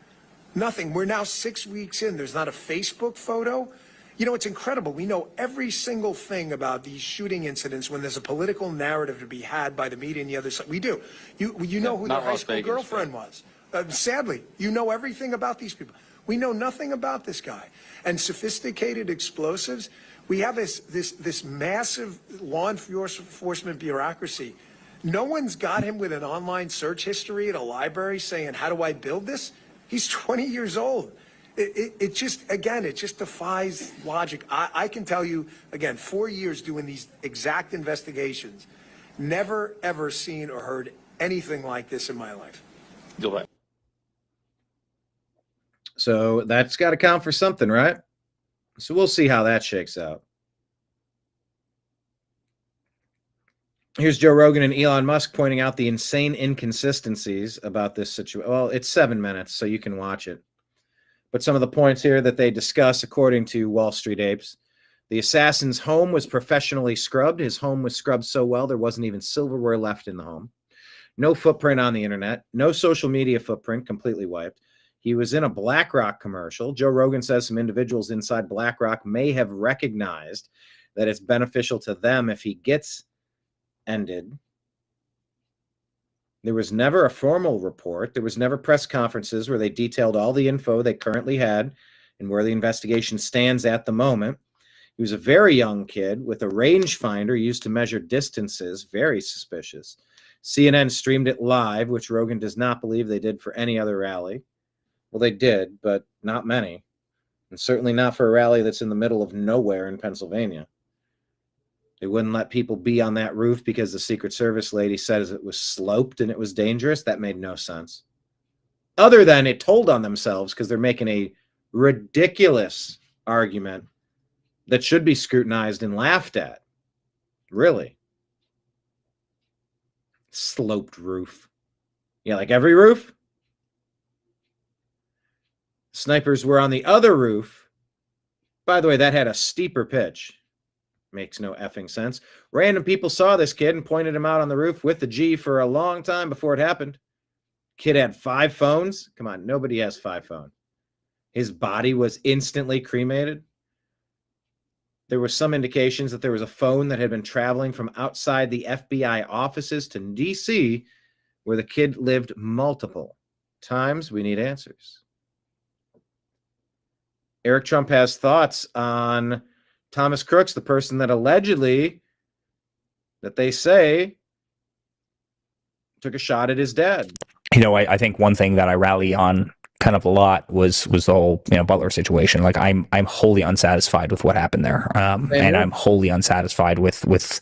S22: Nothing. We're now 6 weeks in. There's not a Facebook photo. You know, it's incredible. We know every single thing about these shooting incidents when there's a political narrative to be had by the media and the other side. We do. You know who their high school girlfriend was. Sadly, you know everything about these people. We know nothing about this guy. And sophisticated explosives, we have this massive law enforcement bureaucracy. No one's got him with an online search history at a library saying, how do I build this? He's 20 years old. It just defies logic. I can tell you, again, 4 years doing these exact investigations, never, ever seen or heard anything like this in my life.
S1: So that's got to count for something, right? So we'll see how that shakes out. Here's Joe Rogan and Elon Musk pointing out the insane inconsistencies about this situation. Well, it's 7 minutes, so you can watch it. But some of the points here that they discuss, according to Wall Street Apes, the assassin's home was professionally scrubbed. His home was scrubbed so well there wasn't even silverware left in the home. No footprint on the internet. No social media footprint, completely wiped. He was in a BlackRock commercial. Joe Rogan says some individuals inside BlackRock may have recognized that it's beneficial to them if he gets ended. There was never a formal report. There was never press conferences where they detailed all the info they currently had and where the investigation stands at the moment. He was a very young kid with a rangefinder used to measure distances. Very suspicious. CNN streamed it live, which Rogan does not believe they did for any other rally. Well, they did, but not many. And certainly not for a rally that's in the middle of nowhere in Pennsylvania. They wouldn't let people be on that roof because the Secret Service lady says it was sloped and it was dangerous. That made no sense. Other than it told on themselves because they're making a ridiculous argument that should be scrutinized and laughed at. Really. Sloped roof. Yeah, like every roof. Snipers were on the other roof. By the way, that had a steeper pitch. Makes no effing sense. Random people saw this kid and pointed him out on the roof with the G for a long time before it happened. Kid had 5 phones. Come on, nobody has 5 phones. His body was instantly cremated. There were some indications that there was a phone that had been traveling from outside the FBI offices to D.C., where the kid lived multiple times. We need answers. Eric Trump has thoughts on Thomas Crooks, the person that allegedly, that they say, took a shot at his dad.
S2: You know, I think one thing that I rally on kind of a lot was the whole, Butler situation. Like I'm wholly unsatisfied with what happened there. And I'm wholly unsatisfied with what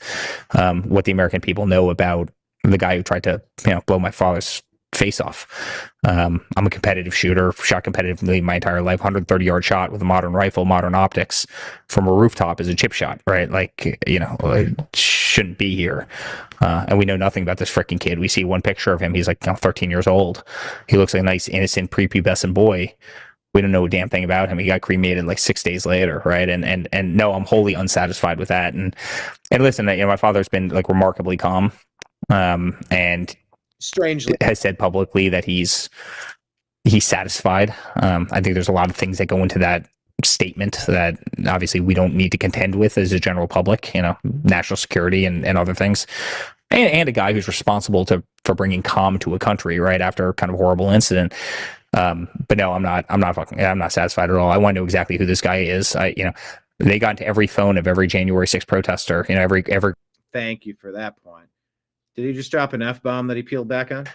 S2: the American people know about the guy who tried to, blow my father's face off. I'm a competitive shooter, shot competitively my entire life, 130-yard shot with a modern rifle, modern optics from a rooftop is a chip shot, right? Like, it shouldn't be here. And we know nothing about this freaking kid. We see one picture of him. He's like 13 years old. He looks like a nice, innocent, prepubescent boy. We don't know a damn thing about him. He got cremated like 6 days later, right? And no, I'm wholly unsatisfied with that. And listen, my father's been like remarkably calm, and
S1: strangely
S2: has said publicly that he's satisfied. I think there's a lot of things that go into that statement that obviously we don't need to contend with as a general public, national security and other things. And a guy who's responsible for bringing calm to a country right after a kind of horrible incident. But no, I'm not satisfied at all. I want to know exactly who this guy is. They got into every phone of every January 6th protester, every.
S1: Thank you for that point. Did he just drop an F-bomb that he peeled back on?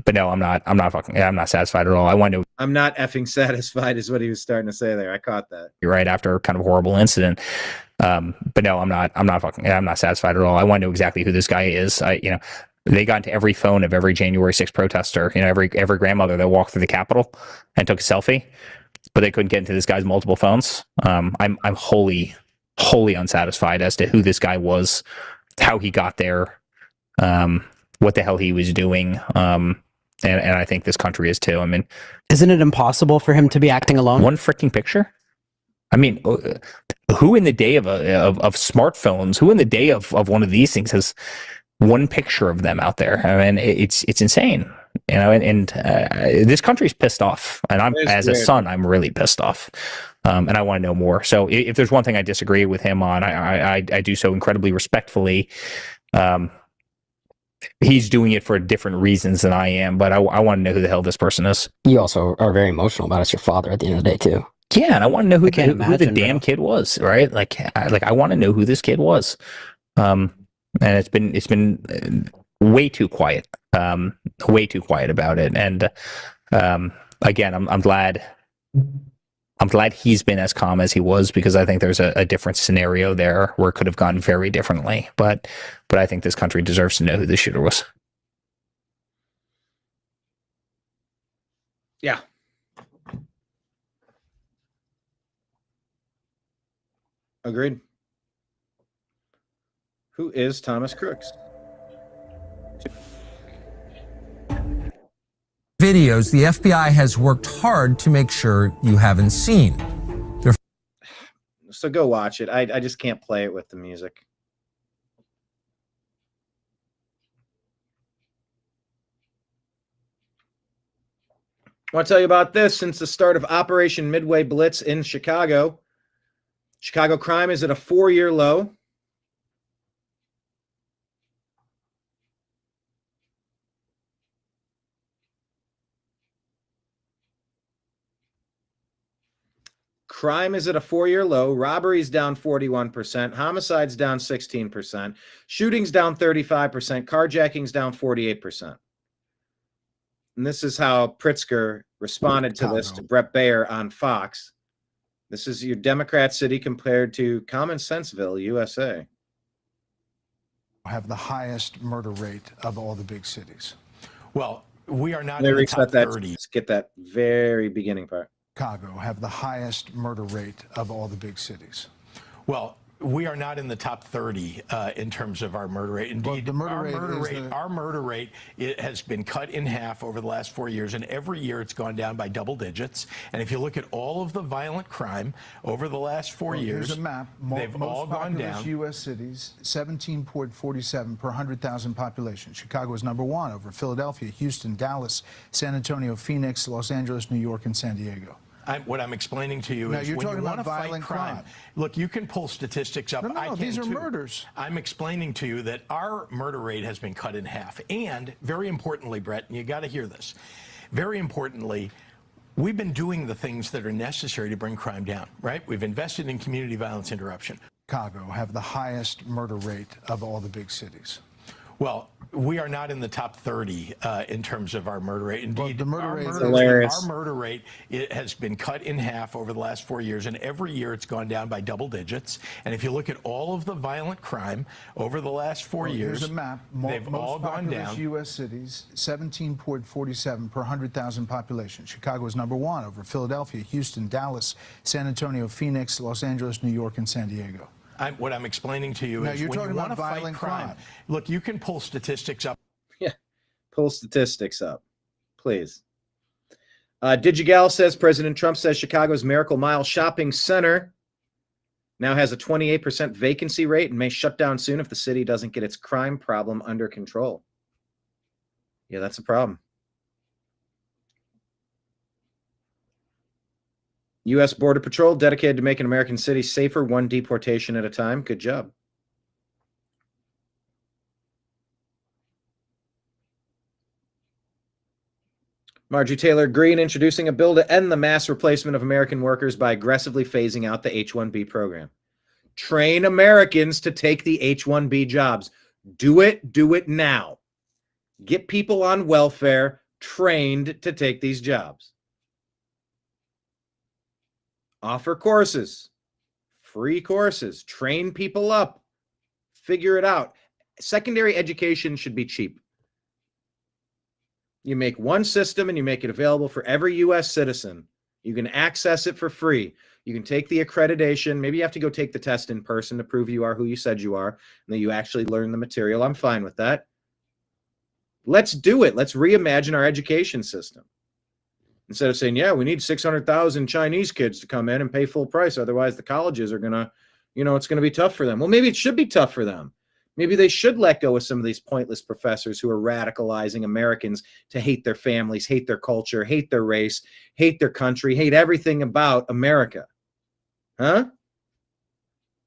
S2: But no, I'm not satisfied at all. I want to.
S1: I'm not effing satisfied is what he was starting to say there. I caught that.
S2: Right after kind of horrible incident. But no, I'm not satisfied at all. I want to know exactly who this guy is. They got into every phone of every January 6th protester, every grandmother that walked through the Capitol and took a selfie, but they couldn't get into this guy's multiple phones. I'm wholly unsatisfied as to who this guy was, how he got there, what the hell he was doing. And I think this country is too. I mean,
S5: isn't it impossible for him to be acting alone?
S2: One freaking picture. I mean, who in the day of smartphones, who in the day of one of these things has one picture of them out there? I mean, it's insane, and this country's pissed off, and a son, I'm really pissed off. And I want to know more. So if there's one thing I disagree with him on, I do so incredibly respectfully. He's doing it for different reasons than I am, but I want to know who the hell this person is.
S5: You also are very emotional about it. It's your father at the end of the day too.
S2: Yeah, and I want to know who the damn kid was, right? Like I want to know who this kid was. And it's been way too quiet about it. And again, I'm glad he's been as calm as he was, because I think there's a different scenario there where it could have gone very differently. But I think this country deserves to know who the shooter was.
S1: Yeah. Agreed. Who is Thomas Crooks?
S8: Videos the FBI has worked hard to make sure you haven't seen.
S1: So go watch it. I just can't play it with the music. I want to tell you about this. Since the start of Operation Midway Blitz in Chicago, Chicago crime is at a 4-year low. Crime is at a 4-year low. Robberies down 41%. Homicides down 16%. Shootings down 35%. Carjackings down 48%. And this is how Pritzker responded to this to Brett Baer on Fox. This is your Democrat city compared to Common Senseville, USA.
S23: Have the highest murder rate of all the big cities. Well, we are not
S1: Let me
S23: in the
S1: reset
S23: top
S1: that.
S23: 30.
S1: Let's get that very beginning part.
S23: Chicago have the highest murder rate of all the big cities. Well, we are not in the top 30 in terms of our murder rate. Indeed, our murder rate it has been cut in half over the last 4 years, and every year it's gone down by double digits. And if you look at all of the violent crime over the last 4 years, here's a map. They've all gone down. U.S. cities, 17.47 per 100,000 population. Chicago is number 1 over Philadelphia, Houston, Dallas, San Antonio, Phoenix, Los Angeles, New York, and San Diego. What I'm explaining to you is when you want to fight crime. Look, you can pull statistics up. No, these are murders. I'm explaining to you that our murder rate has been cut in half. And very importantly, Brett, and you got to hear this, very importantly, we've been doing the things that are necessary to bring crime down, right? We've invested in community violence interruption. Chicago have the highest murder rate of all the big cities. Well, we are not in the top 30 in terms of our murder rate. Indeed, our murder rate it has been cut in half over the last 4 years, and every year it's gone down by double digits. And if you look at all of the violent crime over the last 4 years, here's a map. They've all gone down. U.S. cities, 17.47 per 100,000 population. Chicago is number 1 over Philadelphia, Houston, Dallas, San Antonio, Phoenix, Los Angeles, New York, and San Diego. What I'm explaining to you is when you want to fight crime, look, you can pull statistics up.
S1: Yeah, pull statistics up, please. Digigal says President Trump says Chicago's Miracle Mile Shopping Center now has a 28% vacancy rate and may shut down soon if the city doesn't get its crime problem under control. Yeah, that's a problem. U.S. Border Patrol dedicated to making American cities safer, one deportation at a time. Good job. Marjorie Taylor Greene introducing a bill to end the mass replacement of American workers by aggressively phasing out the H-1B program. Train Americans to take the H-1B jobs. Do it now. Get people on welfare trained to take these jobs. Offer courses, free courses, train people up, figure it out. Secondary education should be cheap. You make one system and you make it available for every U.S. citizen. You can access it for free. You can take the accreditation. Maybe you have to go take the test in person to prove you are who you said you are and that you actually learn the material. I'm fine with that. Let's do it. Let's reimagine our education system. Instead of saying, yeah, we need 600,000 Chinese kids to come in and pay full price. Otherwise, the colleges are going to, it's going to be tough for them. Well, maybe it should be tough for them. Maybe they should let go of some of these pointless professors who are radicalizing Americans to hate their families, hate their culture, hate their race, hate their country, hate everything about America. Huh?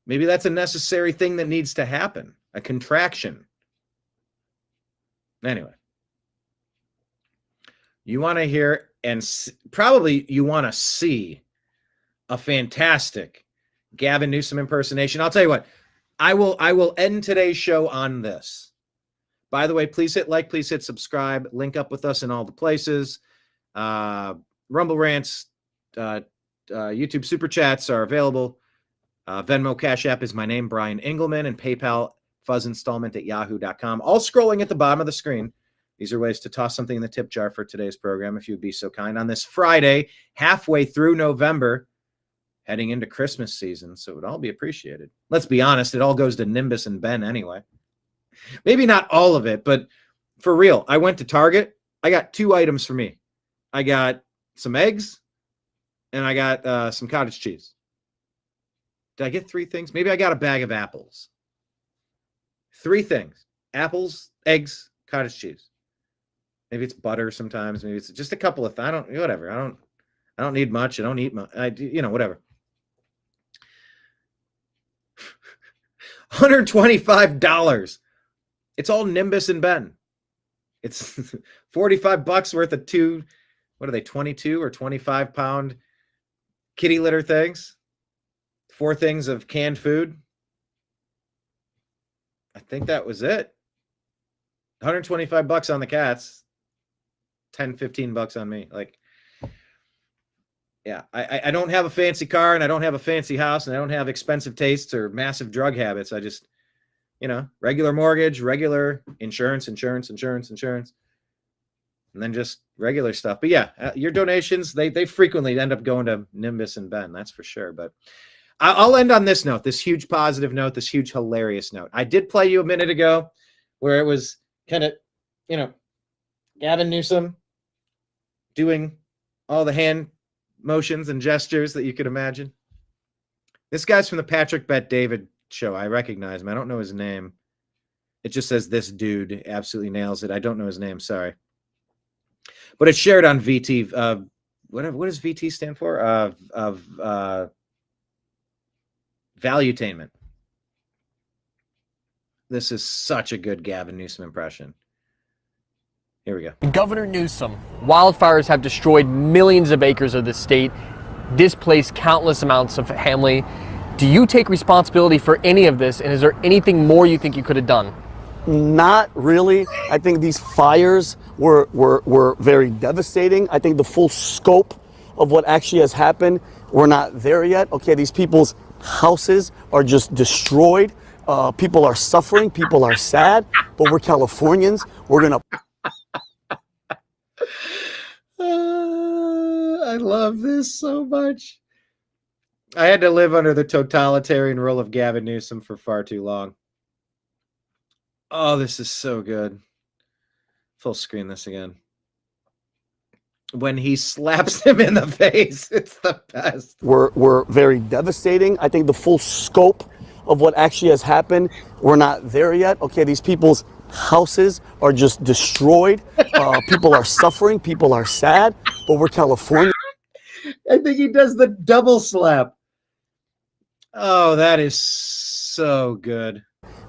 S1: Maybe that's a necessary thing that needs to happen, a contraction. Anyway, you want to hear and probably you want to see a fantastic Gavin Newsom impersonation. I'll tell you what, I will end today's show on this. By the way, please hit like, please hit subscribe, link up with us in all the places. Rumble Rants, YouTube Super Chats are available. Venmo Cash App is my name, Brian Engelman, and PayPal fuzzinstallment@yahoo.com. All scrolling at the bottom of the screen. These are ways to toss something in the tip jar for today's program, if you'd be so kind. On this Friday, halfway through November, heading into Christmas season, so it would all be appreciated. Let's be honest, it all goes to Nimbus and Ben anyway. Maybe not all of it, but for real, I went to Target. I got 2 items for me. I got some eggs, and I got some cottage cheese. Did I get 3 things? Maybe I got a bag of apples. 3 things. Apples, eggs, cottage cheese. Maybe it's butter sometimes. Maybe it's just a couple of whatever. I don't need much. I don't eat much. Whatever. $125. It's all Nimbus and Ben. It's $45 worth of 2, what are they, 22 or 25 pound kitty litter things? 4 things of canned food. I think that was it. $125 on the cats. $10-15 on me. Yeah, I don't have a fancy car, and I don't have a fancy house, and I don't have expensive tastes or massive drug habits. I just, regular mortgage, regular insurance, and then just regular stuff. But yeah, your donations, they frequently end up going to Nimbus and Ben, that's for sure. But I'll end on this note, this huge positive note, this huge hilarious note. I did play you a minute ago where it was kind of, Gavin Newsom doing all the hand motions and gestures that you could imagine. This guy's from the Patrick Bet David show. I recognize him. I don't know his name. It just says this dude absolutely nails it. I don't know his name. Sorry. But it's shared on VT. What does VT stand for? Valuetainment. This is such a good Gavin Newsom impression. Here we go.
S10: Governor Newsom, wildfires have destroyed millions of acres of the state, displaced countless amounts of family. Do you take responsibility for any of this? And is there anything more you think you could have done?
S13: Not really. I think these fires were very devastating. I think the full scope of what actually has happened, we're not there yet. Okay, these people's houses are just destroyed. People are suffering. People are sad. But we're Californians. We're going to...
S1: I love this so much. I had to live under the totalitarian rule of Gavin Newsom for far too long. Oh, this is so good. Full screen this again. When he slaps him in the face, it's the best.
S13: We're very devastating. I think the full scope of what actually has happened, we're not there yet. Okay, these people's houses are just destroyed. People are suffering. People are sad. But we're California.
S1: I think he does the double slap. Oh, that is so good.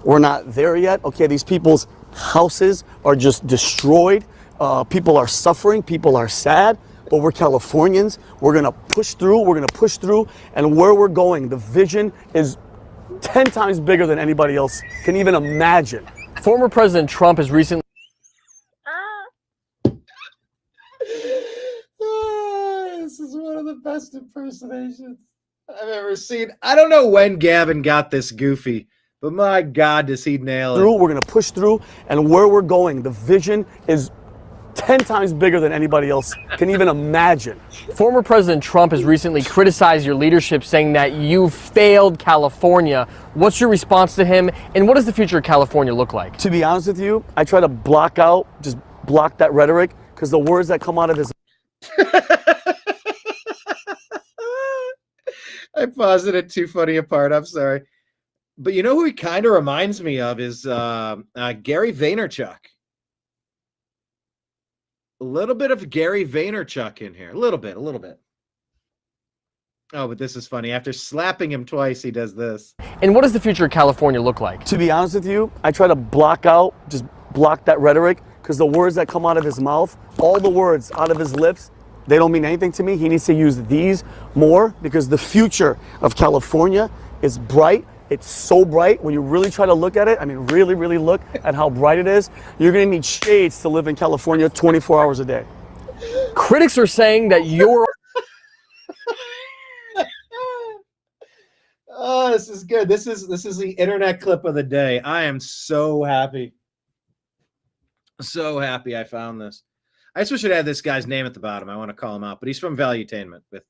S13: We're not there yet. Okay, these people's houses are just destroyed. People are suffering. People are sad. But we're Californians. We're going to push through. We're going to push through. And where we're going, the vision is 10 times bigger than anybody else can even imagine.
S10: Former President Trump has recently...
S1: This is one of the best impersonations I've ever seen. I don't know when Gavin got this goofy, but my God, does he nail it.
S13: We're going to push through, and where we're going, the vision is 10 times bigger than anybody else can even imagine.
S10: Former President Trump has recently criticized your leadership, saying that you failed California. What's your response to him, and what does the future of California look like?
S13: To be honest with you, I try to block that rhetoric, because the words that come out of his...
S1: I paused it at too funny a part. I'm sorry. But you know who he kind of reminds me of is Gary Vaynerchuk. A little bit of Gary Vaynerchuk in here. A little bit. Oh, but this is funny. After slapping him twice, he does this.
S10: And what does the future of California look like?
S13: To be honest with you, I try to block that rhetoric, because the words that come out of his mouth, all the words out of his lips, they don't mean anything to me. He needs to use these more, because the future of California is bright. It's so bright. When you really try to look at it, I mean, really, really look at how bright it is, you're going to need shades to live in California 24 hours a day.
S10: Critics are saying that you're...
S1: Oh, this is good. This is the internet clip of the day. I am so happy. So happy I found this. I just wish it had this guy's name at the bottom. I want to call him out, but he's from Valuetainment with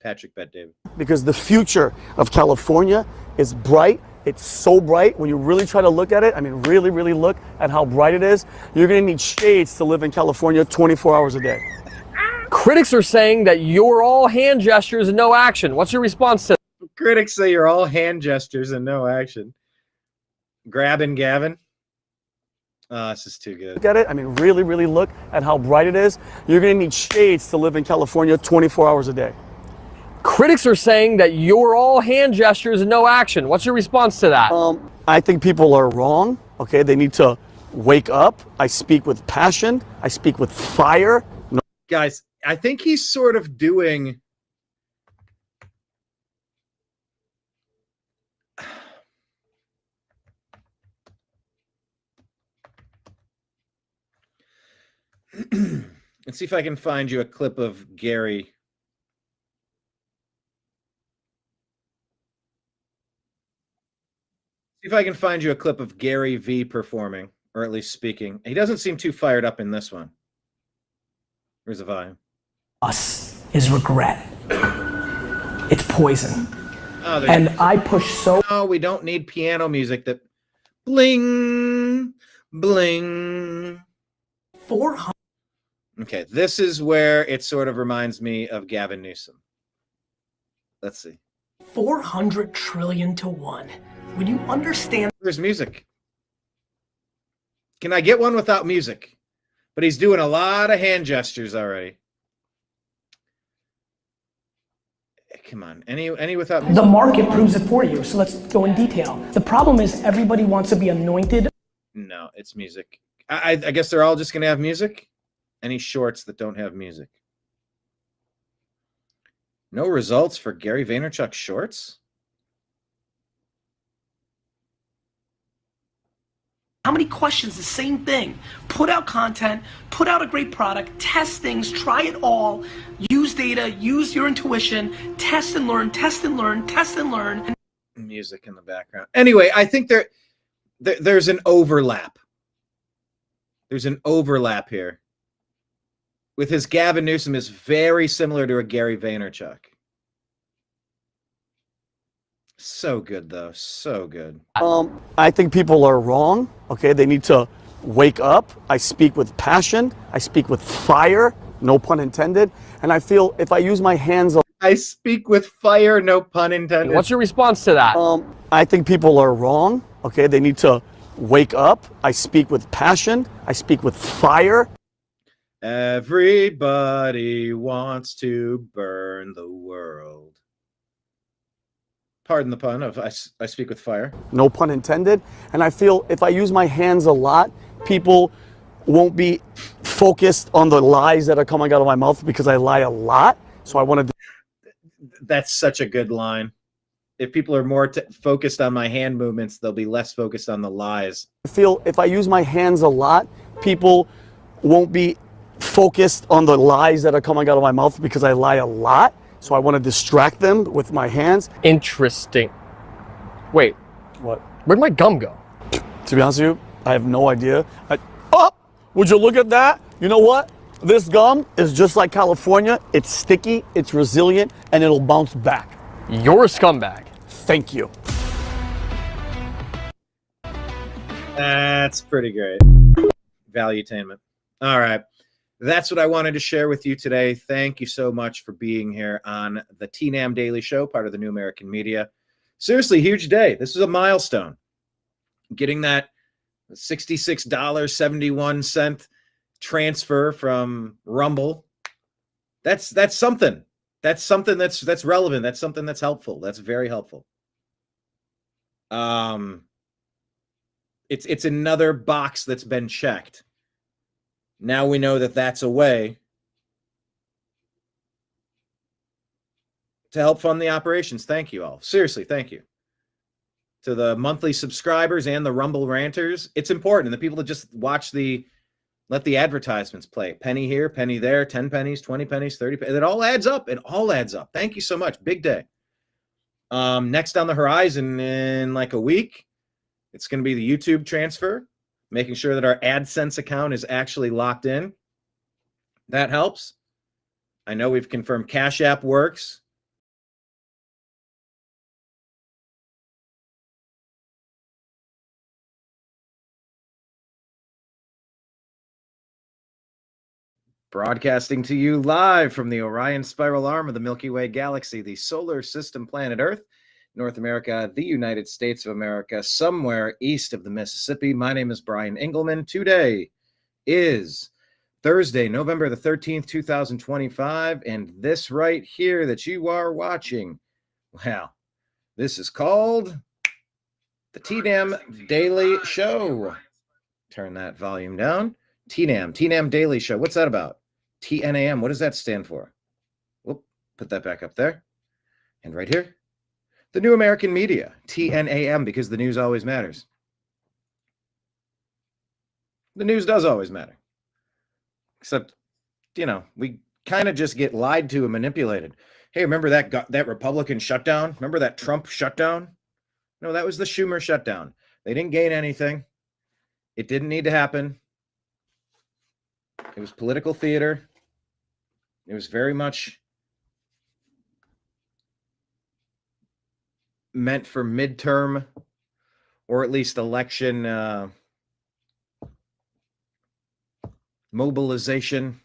S1: Patrick Bet David.
S13: Because the future of California is bright. It's so bright. When you really try to look at it, I mean, really, really look at how bright it is, you're going to need shades to live in California 24 hours a day.
S10: Critics are saying that you're all hand gestures and no action. What's your response to that?
S1: Critics say you're all hand gestures and no action. Grabbing Gavin. Oh, this is too good.
S13: Look at it. I mean, really, really look at how bright it is. You're going to need shades to live in California 24 hours a day.
S10: Critics are saying that you're all hand gestures and no action. What's your response to that?
S13: I think people are wrong. Okay, they need to wake up. I speak with passion. I speak with fire. No.
S1: Guys, I think he's sort of doing... Let's see if I can find you a clip of Gary. See if I can find you a clip of Gary V performing, or at least speaking. He doesn't seem too fired up in this one. Here's the volume.
S15: Us is regret. It's poison.
S1: and I push so. No, we don't need piano music that bling, bling. 400. Okay, this is where it sort of reminds me of Gavin Newsom. Let's see. 400 trillion to 1. When you understand. There's music. Can I get one without music? But he's doing a lot of hand gestures already. Come on, any without music?
S14: The market proves it for you, so let's go in detail. The problem is everybody wants to be anointed.
S1: No, it's music. I guess they're all just going to have music. Any shorts that don't have music? No results for Gary Vaynerchuk shorts?
S14: How many questions? The same thing. Put out content, put out a great product, test things, try it all, use data, use your intuition, test and learn, test and learn, test and learn.
S1: Music in the background. Anyway, I think there's an overlap. There's an overlap here. With his Gavin Newsom is very similar to a Gary Vaynerchuk. So good, though. So good.
S13: I think people are wrong. Okay, they need to wake up. I speak with passion. I speak with fire, no pun intended. And I feel if I use my hands.
S1: I speak with fire, no pun intended.
S10: What's your response to that?
S13: I think people are wrong. Okay, they need to wake up. I speak with passion. I speak with fire.
S1: Everybody wants to burn the world. Pardon the pun of I speak with fire.
S13: No pun intended. And I feel if I use my hands a lot, people won't be focused on the lies that are coming out of my mouth because I lie a lot. So I want to.
S1: That's such a good line. If people are more focused on my hand movements, they'll be less focused on the lies.
S13: I feel if I use my hands a lot, people won't be focused on the lies that are coming out of my mouth because I lie a lot. So I want to distract them with my hands.
S10: Interesting. Wait.
S13: What?
S10: Where'd my gum go?
S13: To be honest with you, I have no idea. Would you look at that? You know what? This gum is just like California. It's sticky, it's resilient, and it'll bounce back.
S10: You're a scumbag.
S13: Thank you.
S1: That's pretty great. Valuetainment. All right. That's what I wanted to share with you today. Thank you so much for being here on the TNAM Daily Show, part of the New American Media. Seriously, huge day. This is a milestone. Getting that $66.71 transfer from Rumble. That's something. That's something that's relevant. That's something that's helpful. That's very helpful. It's another box that's been checked. Now we know that that's a way to help fund the operations. Thank you all. Seriously, thank you. To the monthly subscribers and the Rumble ranters, it's important. And the people that just let the advertisements play. Penny here, penny there, 10 pennies, 20 pennies, 30 pennies. It all adds up. It all adds up. Thank you so much. Big day. Next on the horizon in like a week, it's going to be the YouTube transfer. Making sure that our AdSense account is actually locked in. That helps. I know we've confirmed Cash App works. Broadcasting to you live from the Orion Spiral Arm of the Milky Way Galaxy, the solar system planet Earth, North America, the United States of America, somewhere east of the Mississippi. My name is BrianEngelman. Today is Thursday, November the 13th, 2025, and this right here that you are watching, well, this is called the TNAM Daily Show. Turn that volume down. TNAM Daily Show. What's that about? TNAM. What does that stand for? Whoop, put that back up there. And right here. The New American Media, TNAM, because the news always matters. The news does always matter. Except, we kind of just get lied to and manipulated. Hey, remember that Republican shutdown? Remember that Trump shutdown? No, that was the Schumer shutdown. They didn't gain anything. It didn't need to happen. It was political theater. It was very much meant for midterm or at least election mobilization.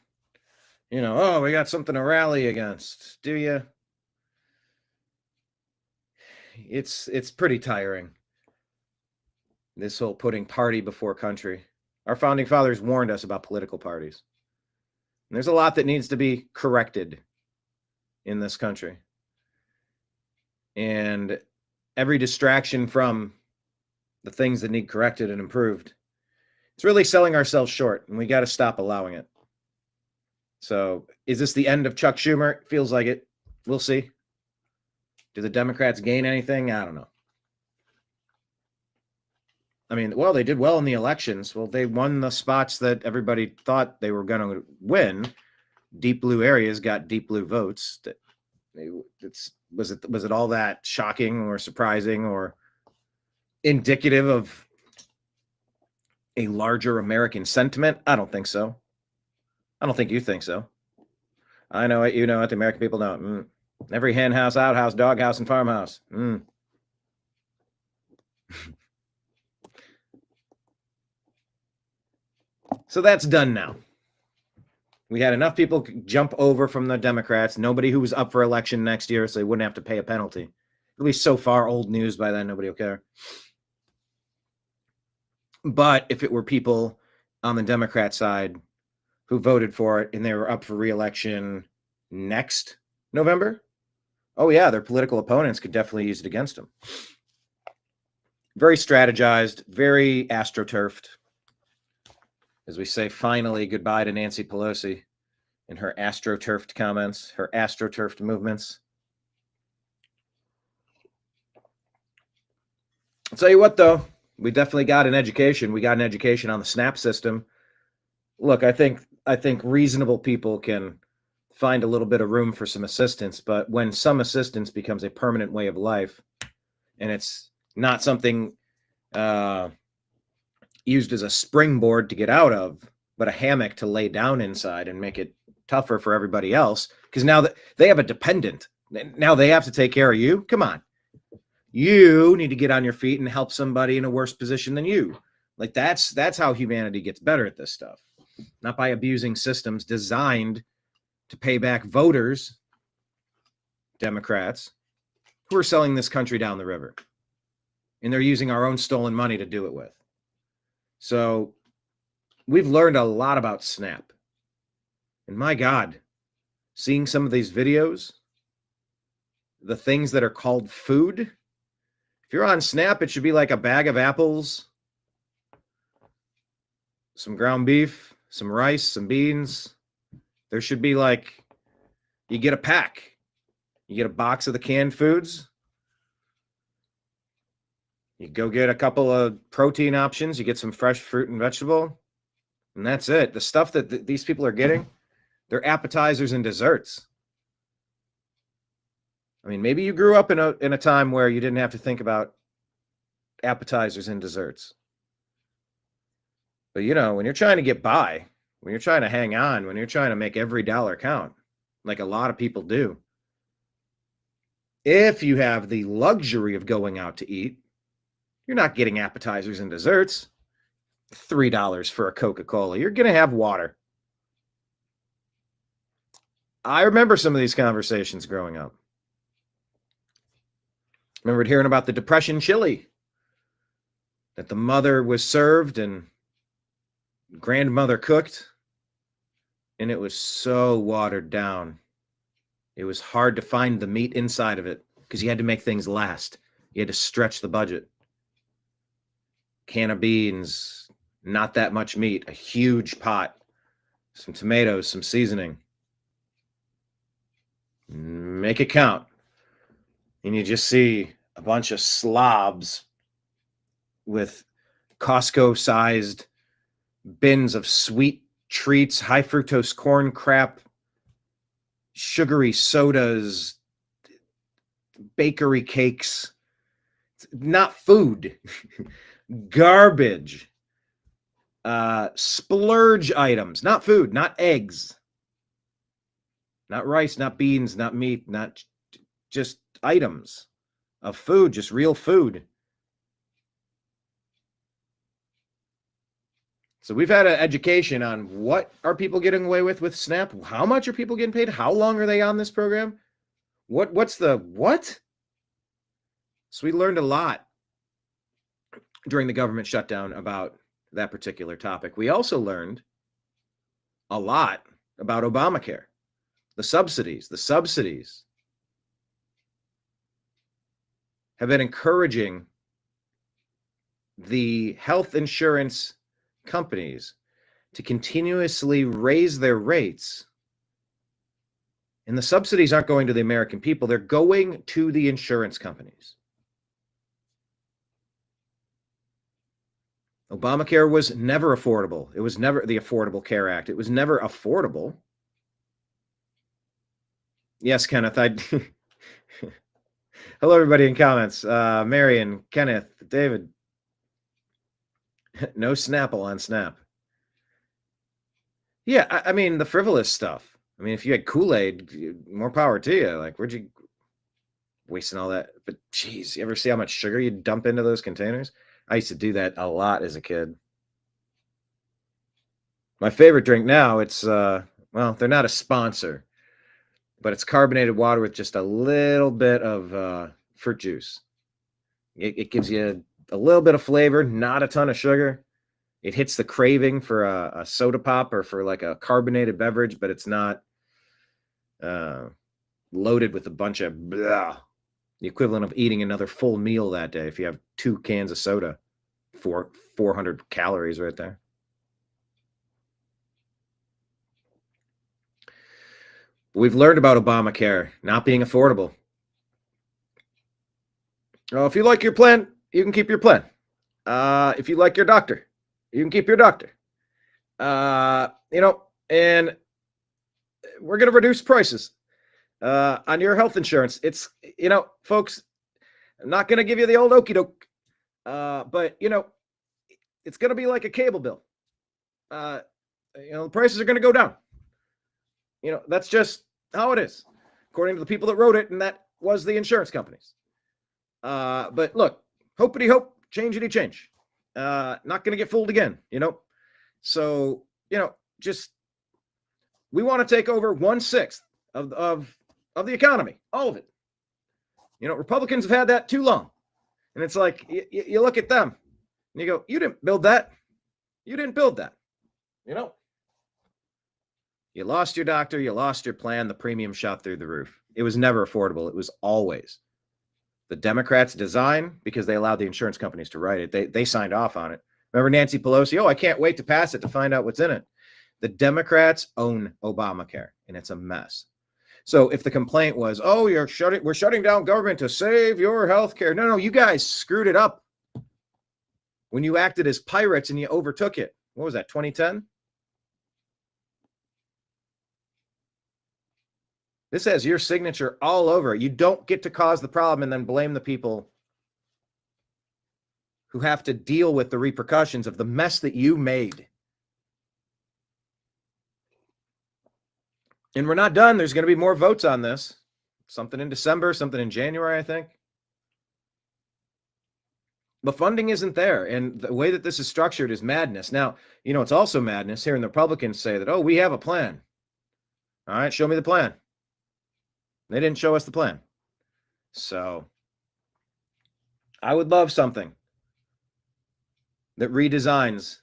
S1: Oh, we got something to rally against. Do you? It's pretty tiring. This whole putting party before country. Our founding fathers warned us about political parties. And there's a lot that needs to be corrected in this country. And every distraction from the things that need corrected and improved, it's really selling ourselves short, and we got to stop allowing it. So is this the end of Chuck Schumer? It feels like it. We'll see. Do the Democrats gain anything? I don't know. I mean, well, they did well in the elections. Well, they won the spots that everybody thought they were going to win. Deep blue areas got deep blue votes. Was it all that shocking or surprising or indicative of a larger American sentiment? I don't think so. I don't think you think so. I know it. You know it. The American people don't. Every hen house, outhouse, doghouse, and farmhouse. So that's done now. We had enough people jump over from the Democrats. Nobody who was up for election next year, so they wouldn't have to pay a penalty. At least so far, old news by then. Nobody will care. But if it were people on the Democrat side who voted for it and they were up for re-election next November, oh yeah, their political opponents could definitely use it against them. Very strategized, very astroturfed. As we say, finally, goodbye to Nancy Pelosi and her astroturfed comments, her astroturfed movements. I'll tell you what, though, we definitely got an education. We got an education on the SNAP system. Look, I think reasonable people can find a little bit of room for some assistance, but when some assistance becomes a permanent way of life, and it's not something used as a springboard to get out of, but a hammock to lay down inside and make it tougher for everybody else, because now that they have a dependent, now they have to take care of you. Come on. You need to get on your feet and help somebody in a worse position than you. Like that's how humanity gets better at this stuff. Not by abusing systems designed to pay back voters, Democrats, who are selling this country down the river. And they're using our own stolen money to do it with. So we've learned a lot about SNAP. And my God, seeing some of these videos, the things that are called food, if you're on SNAP, it should be like a bag of apples, some ground beef, some rice, some beans. There should be like, you get a pack. You get a box of the canned foods. You go get a couple of protein options. You get some fresh fruit and vegetable. And that's it. The stuff that these people are getting, they're appetizers and desserts. I mean, maybe you grew up in a time where you didn't have to think about appetizers and desserts. But, when you're trying to get by, when you're trying to hang on, when you're trying to make every dollar count, like a lot of people do, if you have the luxury of going out to eat, you're not getting appetizers and desserts. $3 for a Coca-Cola. You're going to have water. I remember some of these conversations growing up. Remembered hearing about the Depression chili that the mother was served and grandmother cooked, and it was so watered down. It was hard to find the meat inside of it because you had to make things last. You had to stretch the budget. Can of beans, not that much meat, a huge pot, some tomatoes, some seasoning. Make it count. And you just see a bunch of slobs with Costco-sized bins of sweet treats, high fructose corn crap, sugary sodas, bakery cakes. Not food. Garbage. Splurge items. Not food, not eggs. Not rice, not beans, not meat, not just items. of food, just real food. So we've had an education on what are people getting away with SNAP? How much are people getting paid? How long are they on this program? What's the what? So we learned a lot during the government shutdown about that particular topic. We also learned a lot about Obamacare, the subsidies. The subsidies have been encouraging the health insurance companies to continuously raise their rates. And the subsidies aren't going to the American people. They're going to the insurance companies. Obamacare was never affordable. It was never the Affordable Care Act. It was never affordable. Yes, Kenneth, hello, everybody in comments. Marion, Kenneth, David. No Snapple on Snap. Yeah, I mean, the frivolous stuff. I mean, if you had Kool-Aid, more power to you. Like, where'd you wasting all that? But geez, you ever see how much sugar you dump into those containers? I used to do that a lot as a kid. My favorite drink now, it's, well, they're not a sponsor, but it's carbonated water with just a little bit of fruit juice. It gives you a little bit of flavor, not a ton of sugar. It hits the craving for a soda pop or for like a carbonated beverage, but it's not loaded with a bunch of blah. The equivalent of eating another full meal that day if you have 2 cans of soda, 400 calories right there. We've learned about Obamacare not being affordable. Oh, if you like your plan, you can keep your plan. If you like your doctor, you can keep your doctor. And we're going to reduce prices on your health insurance. It's, folks, I'm not going to give you the old okie doke, but, it's going to be like a cable bill. The prices are going to go down. That's just how it is, according to the people that wrote it, and that was the insurance companies. But look, hopeity hope, changeity change. Not going to get fooled again, So, just we want to take over 1/6 of the economy, all of it. Republicans have had that too long. And it's like, you look at them and you go, you didn't build that. You didn't build that. You lost your doctor, you lost your plan, the premium shot through the roof. It was never affordable. It was always the Democrats' design because they allowed the insurance companies to write it. They signed off on it. Remember Nancy Pelosi? Oh, I can't wait to pass it to find out what's in it. The Democrats own Obamacare, and it's a mess. So if the complaint was, oh, we're shutting down government to save your health care. No, you guys screwed it up when you acted as pirates and you overtook it. What was that, 2010? This has your signature all over it. You don't get to cause the problem and then blame the people who have to deal with the repercussions of the mess that you made. And we're not done. There's going to be more votes on this. Something in December, something in January, I think. The funding isn't there. And the way that this is structured is madness. Now, it's also madness hearing the Republicans say that, oh, we have a plan. All right, show me the plan. They didn't show us the plan. So I would love something that redesigns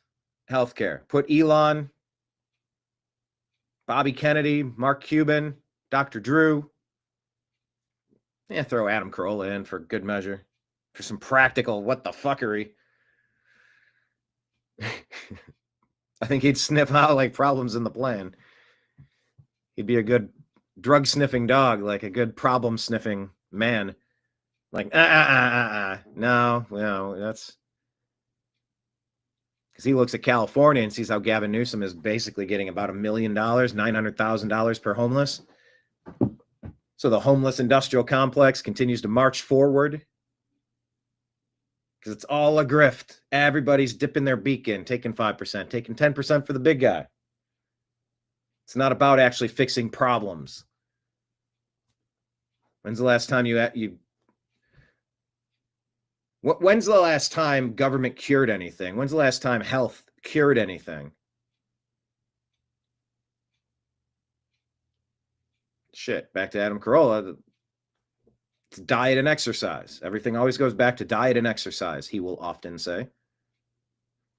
S1: healthcare. Put Elon, Bobby Kennedy, Mark Cuban, Dr. Drew. Yeah, throw Adam Carolla in for good measure. For some practical what the fuckery. I think he'd sniff out like problems in the plan. He'd be a good drug sniffing dog, like a good problem sniffing man. Like, no, that's because he looks at California and sees how Gavin Newsom is basically getting about $1 million, $900,000 per homeless. So the homeless industrial complex continues to march forward because it's all a grift. Everybody's dipping their beak in, taking 5%, taking 10% for the big guy. It's not about actually fixing problems. When's the last time you When's the last time government cured anything? When's the last time health cured anything? Shit, back to Adam Carolla. It's diet and exercise. Everything always goes back to diet and exercise, he will often say.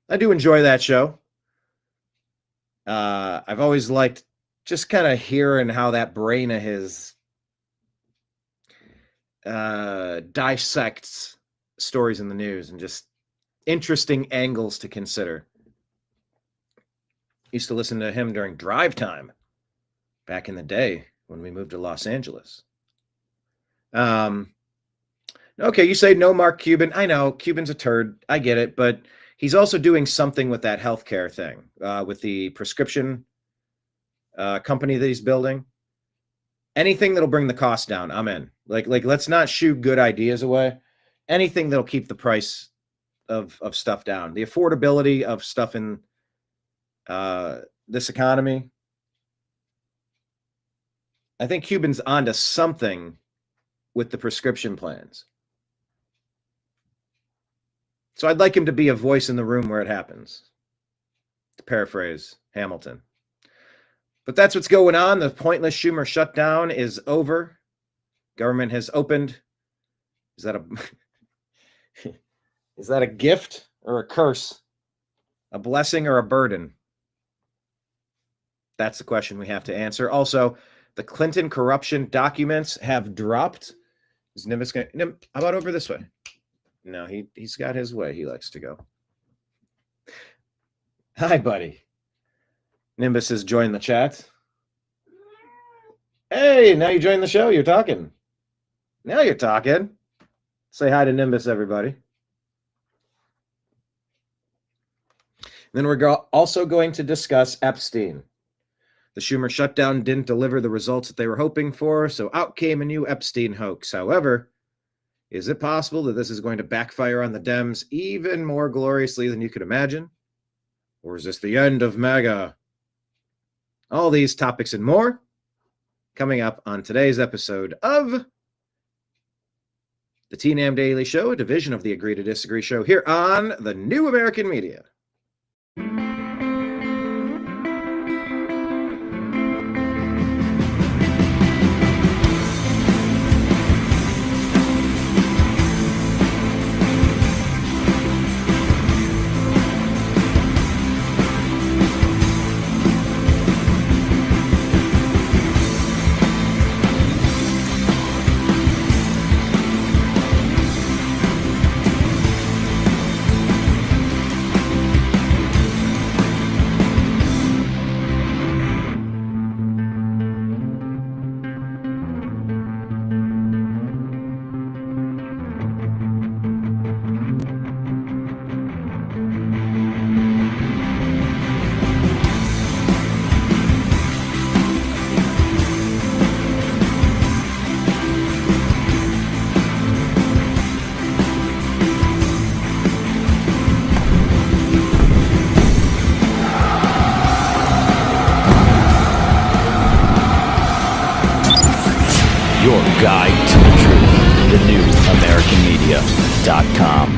S1: I do enjoy that show. I've always liked just kind of hearing how that brain of his dissects stories in the news and just interesting angles to consider. Used to listen to him during drive time back in the day when we moved to Los Angeles. Okay, you say no Mark Cuban. I know Cuban's a turd. I get it, but he's also doing something with that healthcare thing, with the prescription company that he's building. Anything that'll bring the cost down, I'm in. Like let's not shoo good ideas away. Anything that'll keep the price of stuff down, the affordability of stuff in this economy. I think Cuban's onto something with the prescription plans. So I'd like him to be a voice in the room where it happens, to paraphrase Hamilton. But that's what's going on. The pointless Schumer shutdown is over. Government has opened. Is that a gift or a curse? A blessing or a burden? That's the question we have to answer. Also, the Clinton corruption documents have dropped. Is Nimbus going? How about over this way? No, he's got his way. He likes to go. Hi, buddy. Nimbus has joined the chat. Hey, now you joined the show. You're talking. Now you're talking. Say hi to Nimbus, everybody. Then we're also going to discuss Epstein. The Schumer shutdown didn't deliver the results that they were hoping for, so out came a new Epstein hoax. However, is it possible that this is going to backfire on the Dems even more gloriously than you could imagine? Or is this the end of MAGA? All these topics and more coming up on today's episode of the TNAM Daily Show, a division of the Agree to Disagree show here on the New American Media.
S11: Guide to the Truth, thenewamericanmedia.com.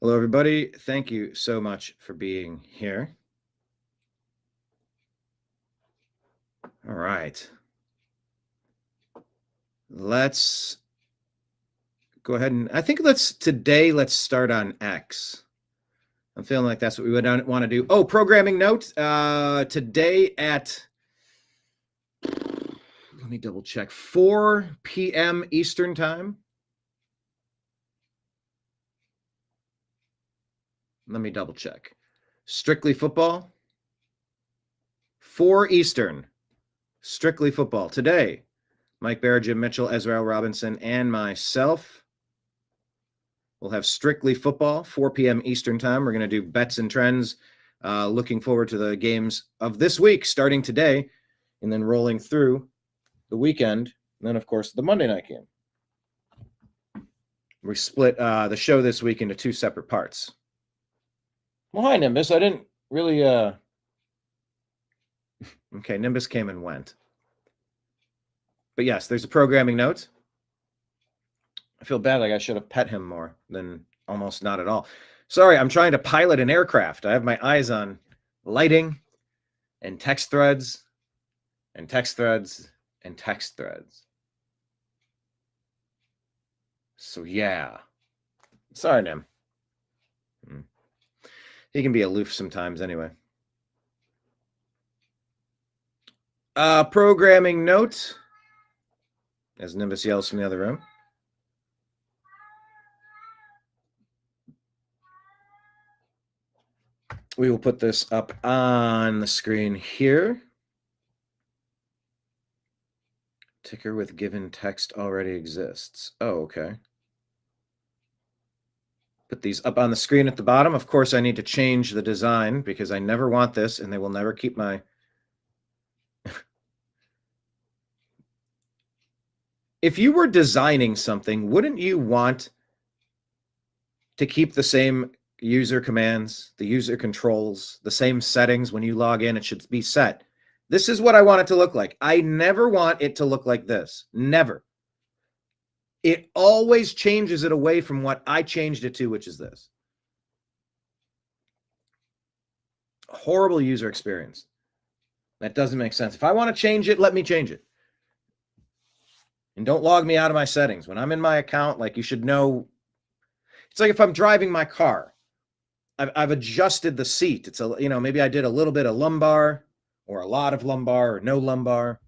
S1: Hello, everybody. Thank you so much for being here. All right. Let's go ahead and today let's start on X. I'm feeling like that's what we would want to do. Oh, programming note. Today at, let me double check, 4 p.m. Eastern time. Let me double check. Strictly Football. 4 Eastern. Strictly Football. Today, Mike Barrett, Jim Mitchell, Ezra Robinson, and myself. We'll have Strictly Football, 4 p.m. Eastern time. We're going to do bets and trends. Looking forward to the games of this week, starting today, and then rolling through the weekend. And then, of course, the Monday night game. We split the show this week into 2 separate parts. Well, hi, Nimbus. I didn't really... Okay, Nimbus came and went. But yes, there's a programming note. I feel bad, like I should have pet him more than almost not at all. Sorry, I'm trying to pilot an aircraft. I have my eyes on lighting and text threads and text threads and text threads. So yeah. Sorry, Nim. He can be aloof sometimes anyway. Programming note, as Nimbus yells from the other room. We will put this up on the screen here. Ticker with given text already exists. Oh, okay. Put these up on the screen at the bottom. Of course, I need to change the design because I never want this, and they will never keep my... If you were designing something, wouldn't you want to keep the same user commands, the user controls, the same settings when you log in? It should be set. This is what I want it to look like. I never want it to look like this. Never. It always changes it away from what I changed it to, which is this. Horrible user experience. That doesn't make sense. If I want to change it, let me change it. And don't log me out of my settings. When I'm in my account, like, you should know. It's like if I'm driving my car, I've adjusted the seat. It's a, maybe I did a little bit of lumbar or a lot of lumbar or no lumbar.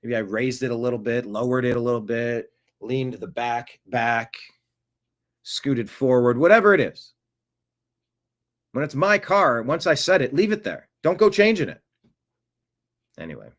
S1: Maybe I raised it a little bit, lowered it a little bit, leaned the back, scooted forward, whatever it is. When it's my car, once I set it, leave it there. Don't go changing it. Anyway.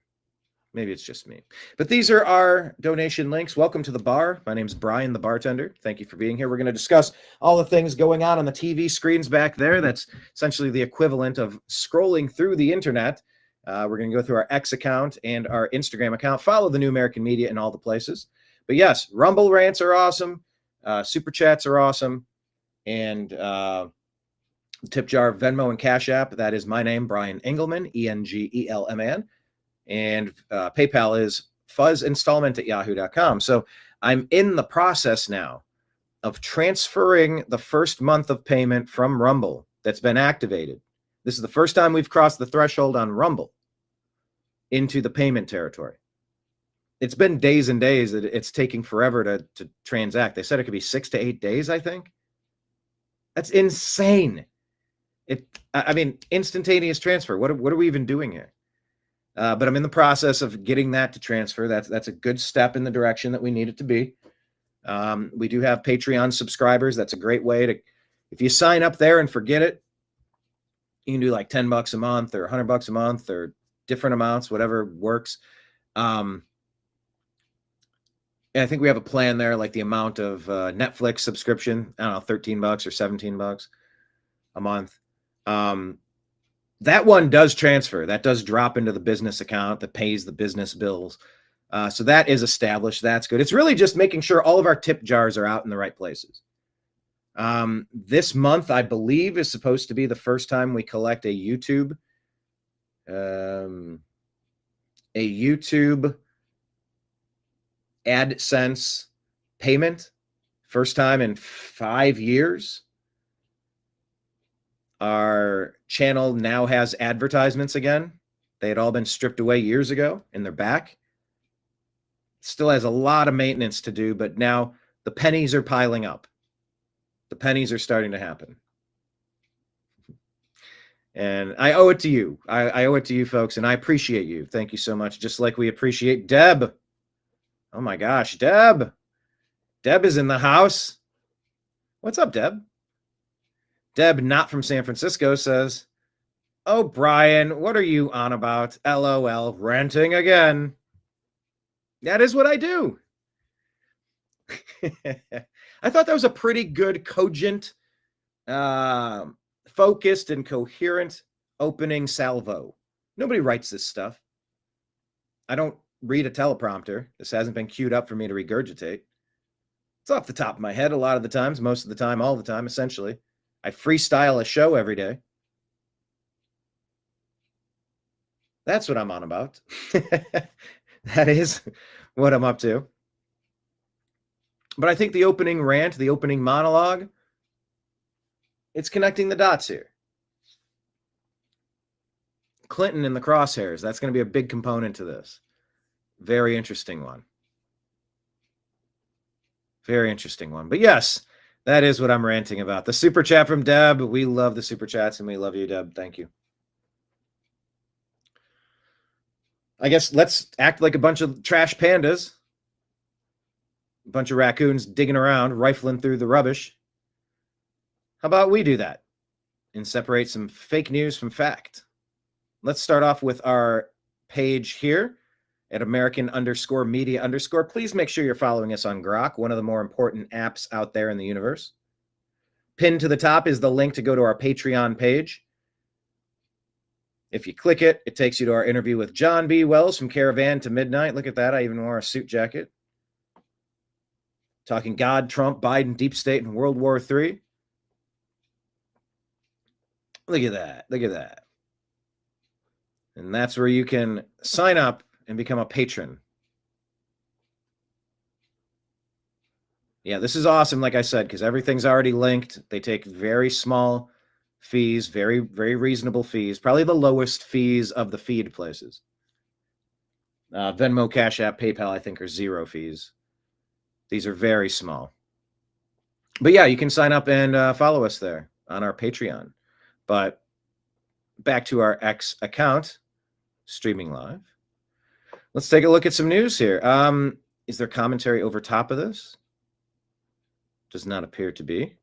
S1: Maybe it's just me. But these are our donation links. Welcome to the bar. My name's Brian, the bartender. Thank you for being here. We're going to discuss all the things going on the TV screens back there. That's essentially the equivalent of scrolling through the internet. We're going to go through our X account and our Instagram account. Follow the New American Media in all the places. But yes, Rumble rants are awesome. Super chats are awesome. And tip jar, Venmo, and Cash App. That is my name, Brian Engelman, ENGELMAN. And PayPal is fuzzinstallment@yahoo.com. So I'm in the process now of transferring the first month of payment from Rumble that's been activated. This is the first time we've crossed the threshold on Rumble into the payment territory. It's been days and days. It's taking forever to transact. They said it could be 6 to 8 days, I think. That's insane. I mean, instantaneous transfer. What are we even doing here? But I'm in the process of getting that to transfer. That's a good step in the direction that we need it to be. We do have Patreon subscribers. That's a great way to, if you sign up there and forget it, you can do like $10 a month or $100 a month or different amounts, whatever works. And I think we have a plan there, like the amount of Netflix subscription, I don't know, $13 or $17 a month. That one does transfer. That does drop into the business account that pays the business bills. So that is established. That's good. It's really just making sure all of our tip jars are out in the right places. This month, I believe, is supposed to be the first time we collect a YouTube AdSense payment. First time in 5 years. Our channel now has advertisements again. They had all been stripped away years ago, and they're back. Still has a lot of maintenance to do, but now the pennies are piling up. The pennies are starting to happen. And I owe it to you. I owe it to you folks, and I appreciate you. Thank you so much. Just like we appreciate Deb. Oh my gosh, Deb. Deb is in the house. What's up, Deb? Deb, not from San Francisco, says, "Oh, Brian, what are you on about? LOL, ranting again." That is what I do. I thought that was a pretty good, cogent, focused, and coherent opening salvo. Nobody writes this stuff. I don't read a teleprompter. This hasn't been queued up for me to regurgitate. It's off the top of my head a lot of the times, most of the time, all the time, essentially. I freestyle a show every day. That's what I'm on about. That is what I'm up to. But I think the opening rant, the opening monologue, it's connecting the dots here. Clinton in the crosshairs, that's going to be a big component to this. Very interesting one. Very interesting one. But yes, that is what I'm ranting about. The super chat from Deb. We love the super chats and we love you, Deb. Thank you. I guess let's act like a bunch of trash pandas. A bunch of raccoons digging around, rifling through the rubbish. How about we do that and separate some fake news from fact? Let's start off with our page here at American_media_. Please make sure you're following us on Grok, one of the more important apps out there in the universe. Pinned to the top is the link to go to our Patreon page. If you click it, it takes you to our interview with John B. Wells from Caravan to Midnight. Look at that. I even wore a suit jacket. Talking God, Trump, Biden, Deep State, and World War III. Look at that. Look at that. And that's where you can sign up and become a patron. Yeah, this is awesome, like I said, because everything's already linked. They take very small fees, very, very reasonable fees, probably the lowest fees of the feed places. Venmo, Cash App, PayPal, I think, are 0 fees. These are very small. But yeah, you can sign up and follow us there on our Patreon. But back to our X account, streaming live. Let's take a look at some news here. Is there commentary over top of this? Does not appear to be.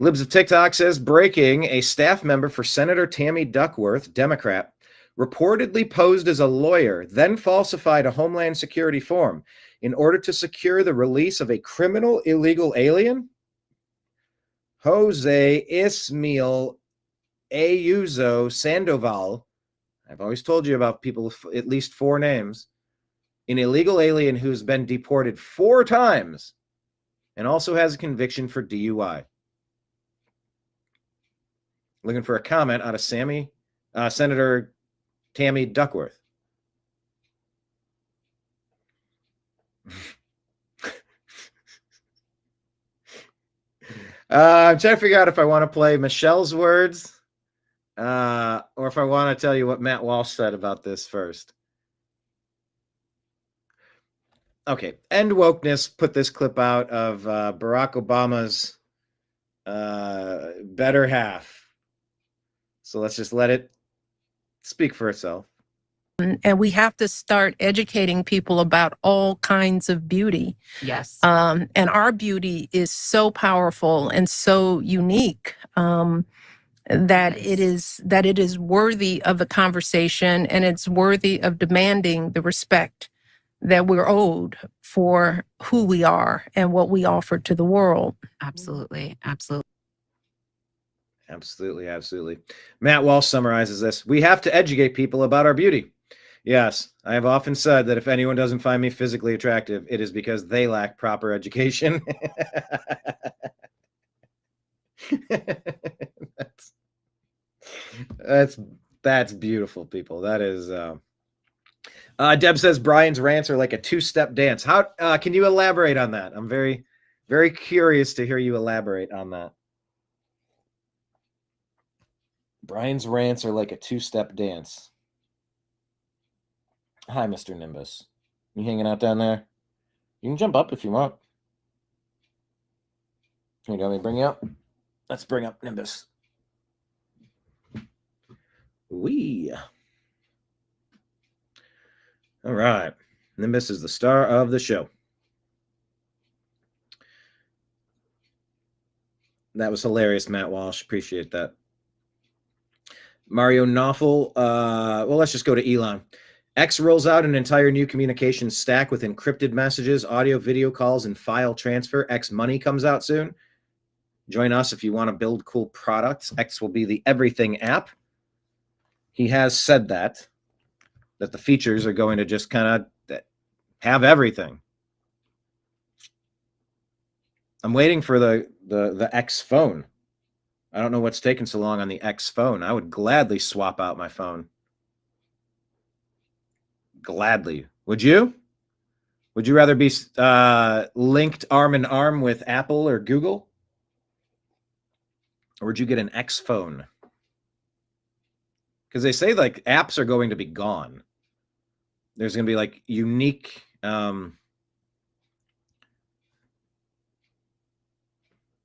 S1: Libs of TikTok says, breaking, a staff member for Senator Tammy Duckworth, Democrat, reportedly posed as a lawyer, then falsified a Homeland Security form in order to secure the release of a criminal illegal alien. Jose Ismael Ayuso Sandoval, I've always told you about people with at least 4 names, an illegal alien who's been deported 4 times and also has a conviction for DUI. Looking for a comment out of Senator Tammy Duckworth. I'm trying to figure out if I want to play Michelle's words or if I want to tell you what Matt Walsh said about this first. Okay, End Wokeness put this clip out of Barack Obama's better half. So let's just let it speak for itself.
S4: And we have to start educating people about all kinds of beauty.
S15: Yes.
S4: And our beauty is so powerful and so unique that it is worthy of a conversation, and it's worthy of demanding the respect that we're owed for who we are and what we offer to the world.
S15: Absolutely. Absolutely.
S1: Absolutely, absolutely. Matt Walsh summarizes this. We have to educate people about our beauty. Yes, I have often said that if anyone doesn't find me physically attractive, it is because they lack proper education. That's beautiful, people. That is. Deb says Brian's rants are like a 2-step dance. How can you elaborate on that? I'm very, very curious to hear you elaborate on that. Brian's rants are like a 2-step dance. Hi, Mr. Nimbus. You hanging out down there? You can jump up if you want. Here, you want me to bring you up? Let's bring up Nimbus. Wee. All right. Nimbus is the star of the show. That was hilarious, Matt Walsh. Appreciate that. Mario Knopfel. Well, let's just go to Elon. X rolls out an entire new communications stack with encrypted messages, audio, video calls, and file transfer. X Money comes out soon. Join us if you want to build cool products. X will be the everything app. He has said that the features are going to just kind of have everything. I'm waiting for the X phone. I don't know what's taking so long on the X phone. I would gladly swap out my phone. Gladly. Would you? Would you rather be linked arm in arm with Apple or Google? Or would you get an X phone? Because they say like apps are going to be gone. There's going to be like unique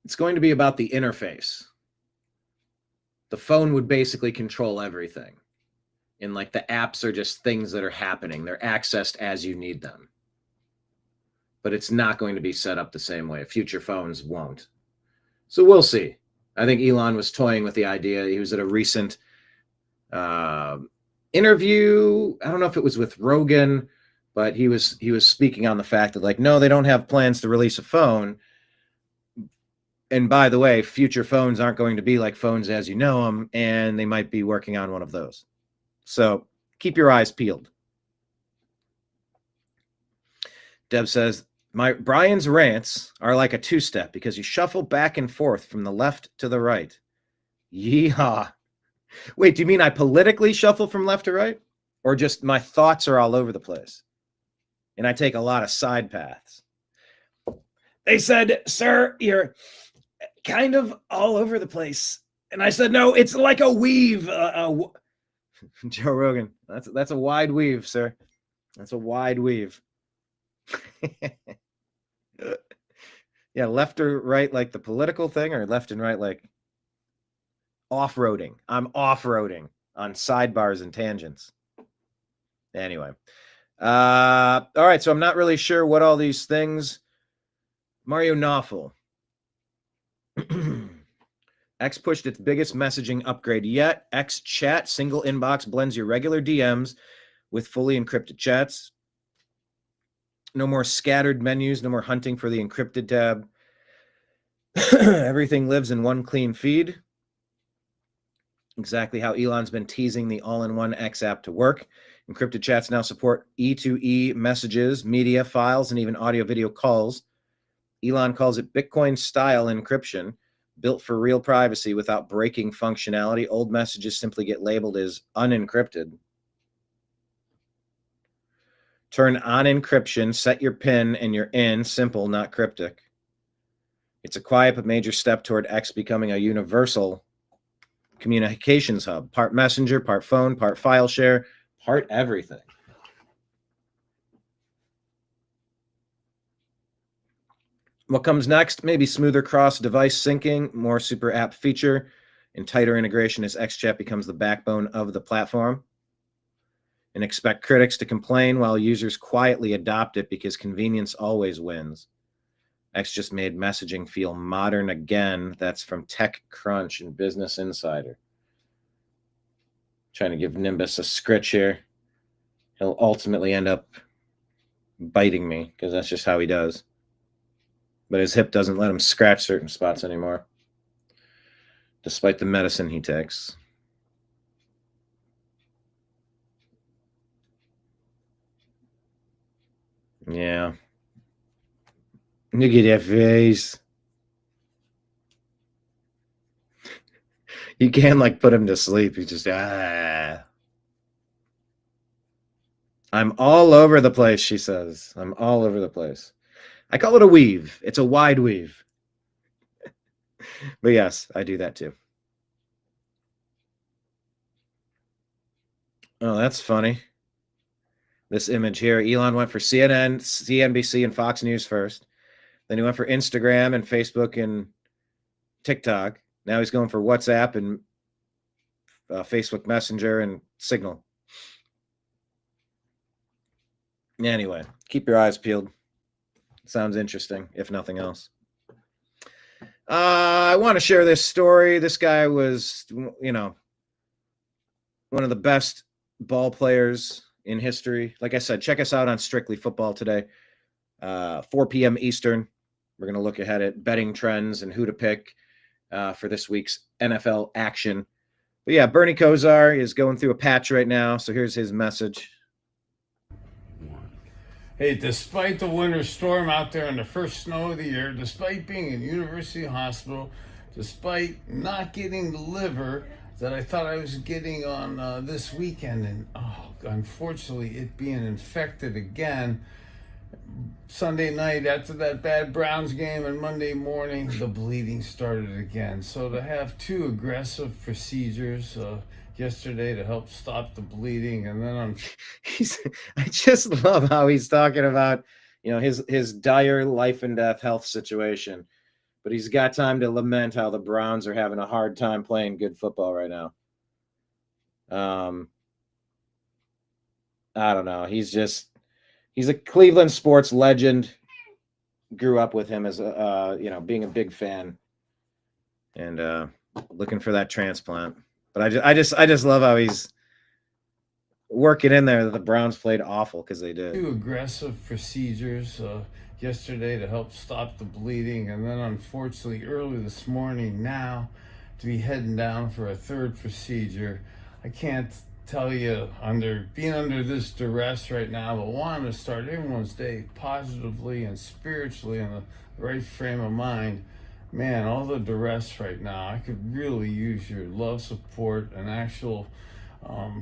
S1: it's going to be about the interface. The phone would basically control everything. And like the apps are just things that are happening. They're accessed as you need them. But it's not going to be set up the same way. Future phones won't. So we'll see. I think Elon was toying with the idea. He was at a recent interview. I don't know if it was with Rogan, but he was speaking on the fact that like, no, they don't have plans to release a phone. And by the way, future phones aren't going to be like phones as you know them, and they might be working on one of those. So keep your eyes peeled. Deb says, Brian's rants are like a two-step because you shuffle back and forth from the left to the right. Yeehaw. Wait, do you mean I politically shuffle from left to right? Or just my thoughts are all over the place? And I take a lot of side paths. They said, sir, you're kind of all over the place. And I said, no, it's like a weave. Joe Rogan, that's a wide weave, sir. That's a wide weave. Yeah, left or right like the political thing, or left and right like off-roading? I'm off-roading on sidebars and tangents. Anyway. All right, so I'm not really sure what all these things. Mario Knopfel. X pushed its biggest messaging upgrade yet. X Chat single inbox blends your regular DMs with fully encrypted chats. No more scattered menus, no more hunting for the encrypted tab. Everything lives in one clean feed. Exactly how Elon's been teasing the all-in-one X app to work. Encrypted chats now support E2E messages, media, files, and even audio-video calls. Elon calls it Bitcoin-style encryption, built for real privacy without breaking functionality. Old messages simply get labeled as unencrypted. Turn on encryption, set your PIN, and you're in. Simple, not cryptic. It's a quiet but major step toward X becoming a universal communications hub. Part messenger, part phone, part file share, part everything. What comes next? Maybe smoother cross-device syncing, more super app feature, and tighter integration as XChat becomes the backbone of the platform. And expect critics to complain while users quietly adopt it because convenience always wins. X just made messaging feel modern again. That's from TechCrunch and Business Insider. Trying to give Nimbus a scritch here. He'll ultimately end up biting me because that's just how he does. But his hip doesn't let him scratch certain spots anymore, despite the medicine he takes. Yeah. Look at that face. You can't like put him to sleep. He's just I'm all over the place, she says. I'm all over the place. I call it a weave. It's a wide weave. But yes, I do that too. Oh, that's funny. This image here. Elon went for CNN, CNBC, and Fox News first. Then he went for Instagram and Facebook and TikTok. Now he's going for WhatsApp and Facebook Messenger and Signal. Anyway, keep your eyes peeled. Sounds interesting, if nothing else. I want to share this story. This guy was, one of the best ball players in history. Like I said, check us out on Strictly Football today, 4 p.m. Eastern. We're going to look ahead at betting trends and who to pick for this week's NFL action. But yeah, Bernie Kosar is going through a patch right now. So here's his message.
S16: Hey, despite the winter storm out there and the first snow of the year, despite being in University Hospital, despite not getting the liver that I thought I was getting on this weekend, and oh unfortunately it being infected again. Sunday night after that bad Browns game, and Monday morning the bleeding started again. So to have 2 aggressive procedures yesterday to help stop the bleeding, and then
S1: I just love how he's talking about, you know, his dire life and death health situation, but he's got time to lament how the Browns are having a hard time playing good football right now. I don't know. He's a Cleveland sports legend. Grew up with him as being a big fan, and looking for that transplant. But I just love how he's working in there that the Browns played awful, because they did.
S16: 2 aggressive procedures yesterday to help stop the bleeding, and then unfortunately early this morning now to be heading down for a 3rd procedure. I can't tell you, being under this duress right now, but wanting to start everyone's day positively and spiritually in the right frame of mind. Man, all the duress right now, I could really use your love, support, and actual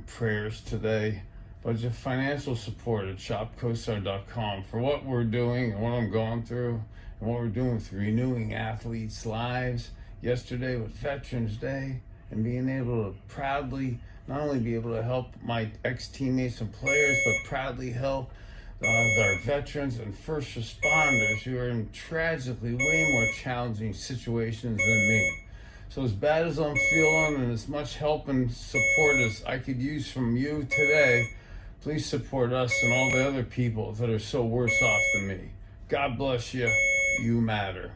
S16: prayers today. But your financial support at shopcostar.com for what we're doing and what I'm going through, and what we're doing with renewing athletes' lives yesterday with Veterans Day, and being able to proudly not only be able to help my ex-teammates and players, but proudly help our veterans and first responders who are in tragically way more challenging situations than me. So as bad as I'm feeling, and as much help and support as I could use from you today, please support us and all the other people that are so worse off than me. God bless you. You matter.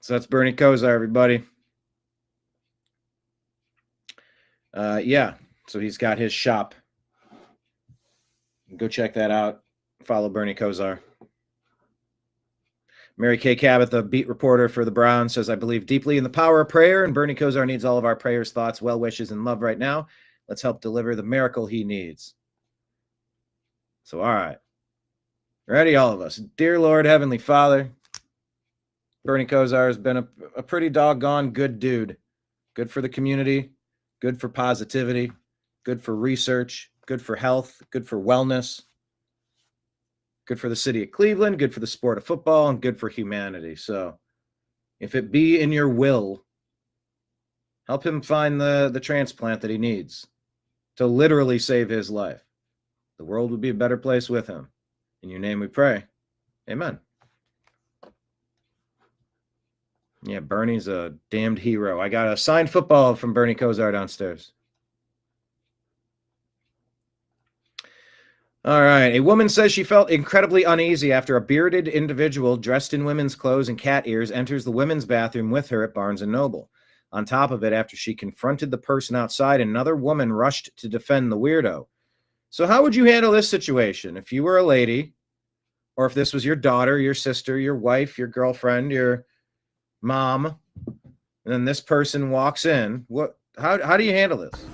S1: So that's Bernie Kosar, everybody. Yeah, so he's got his shop. Go check that out. Follow Bernie Kosar. Mary Kay Cabot, the beat reporter for the Browns, says, I believe deeply in the power of prayer, and Bernie Kosar needs all of our prayers, thoughts, well wishes, and love right now. Let's help deliver the miracle he needs. So, all right. Ready, all of us. Dear Lord, Heavenly Father, Bernie Kosar has been a pretty doggone good dude. Good for the community, good for positivity, good for research, good for health, good for wellness, good for the city of Cleveland, good for the sport of football, and good for humanity. So if it be in your will, help him find the transplant that he needs to literally save his life. The world would be a better place with him. In your name we pray. Amen. Yeah, Bernie's a damned hero. I got a signed football from Bernie Kosar downstairs. All right. A woman says she felt incredibly uneasy after a bearded individual dressed in women's clothes and cat ears enters the women's bathroom with her at Barnes & Noble. On top of it, after she confronted the person outside, another woman rushed to defend the weirdo. So how would you handle this situation if you were a lady, or if this was your daughter, your sister, your wife, your girlfriend, your mom, and then this person walks in? How do you handle this?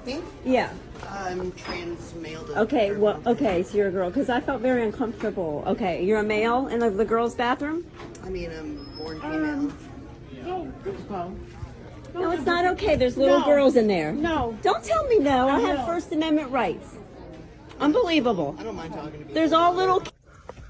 S17: Me?
S18: Yeah.
S17: I'm trans male.
S18: Okay, well, okay, so you're a girl, because I felt very uncomfortable. Okay, you're a male in the girls' bathroom?
S17: I mean, I'm born female.
S18: No, it's not okay. There's little girls in there.
S17: No.
S18: Don't tell me no. I have First Amendment rights. Unbelievable.
S17: I don't mind talking to you.
S18: There's all little...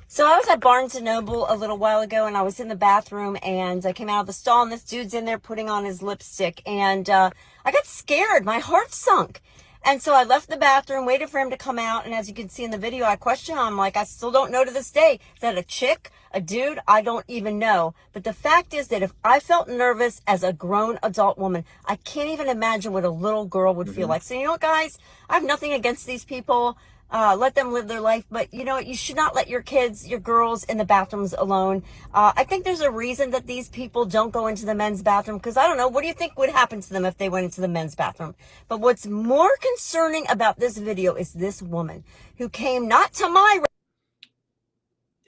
S18: So I was at Barnes & Noble a little while ago, and I was in the bathroom, and I came out of the stall, and this dude's in there putting on his lipstick, and I got scared. My heart sunk. And so I left the bathroom, waited for him to come out, and as you can see in the video, I questioned him. I'm like, I still don't know to this day. Is that a chick, a dude? I don't even know. But the fact is that if I felt nervous as a grown adult woman, I can't even imagine what a little girl would feel like. So, you know what, guys? I have nothing against these people. Let them live their life. But you know what? You should not let your kids, your girls in the bathrooms alone. I think there's a reason that these people don't go into the men's bathroom, because I don't know. What do you think would happen to them if they went into the men's bathroom? But what's more concerning about this video is this woman who came not to my...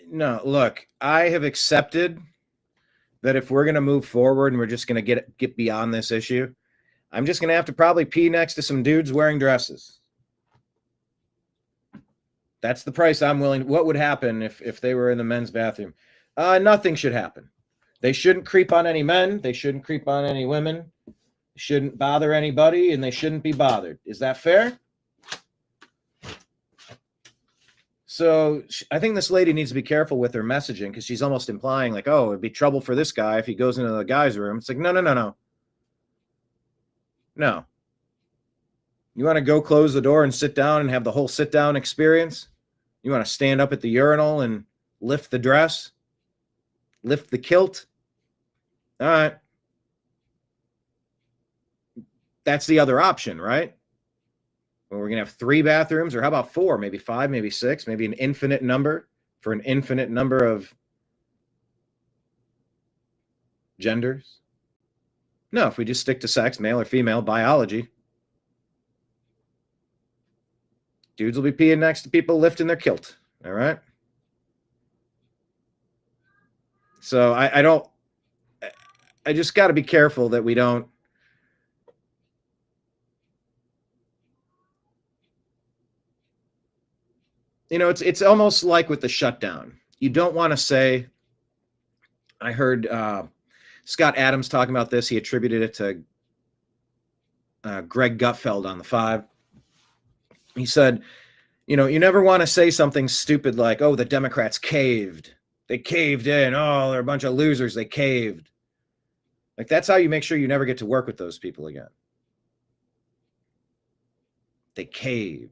S1: No, look, I have accepted that if we're going to move forward and we're just going to get beyond this issue, I'm just going to have to probably pee next to some dudes wearing dresses. That's the price I'm willing. What would happen if they were in the men's bathroom? Nothing should happen. They shouldn't creep on any men. They shouldn't creep on any women. shouldn't bother anybody, and they shouldn't be bothered. Is that fair? So I think this lady needs to be careful with her messaging, because she's almost implying like, oh, it'd be trouble for this guy if he goes into the guy's room. It's like, no. No. You want to go close the door and sit down and have the whole sit down experience? You want to stand up at the urinal and lift the dress? Lift the kilt? All right. That's the other option, right? Well, we're going to have 3 bathrooms, or how about 4, maybe 5, maybe 6, maybe an infinite number for an infinite number of genders. No, if we just stick to sex, male or female, biology, dudes will be peeing next to people lifting their kilt. All right. So I just got to be careful that we don't, it's almost like with the shutdown. You don't want to say, I heard Scott Adams talking about this. He attributed it to Greg Gutfeld on the 5. He said, you never want to say something stupid like, oh, the Democrats caved. They caved in. Oh, they're a bunch of losers. They caved. Like, that's how you make sure you never get to work with those people again. They caved.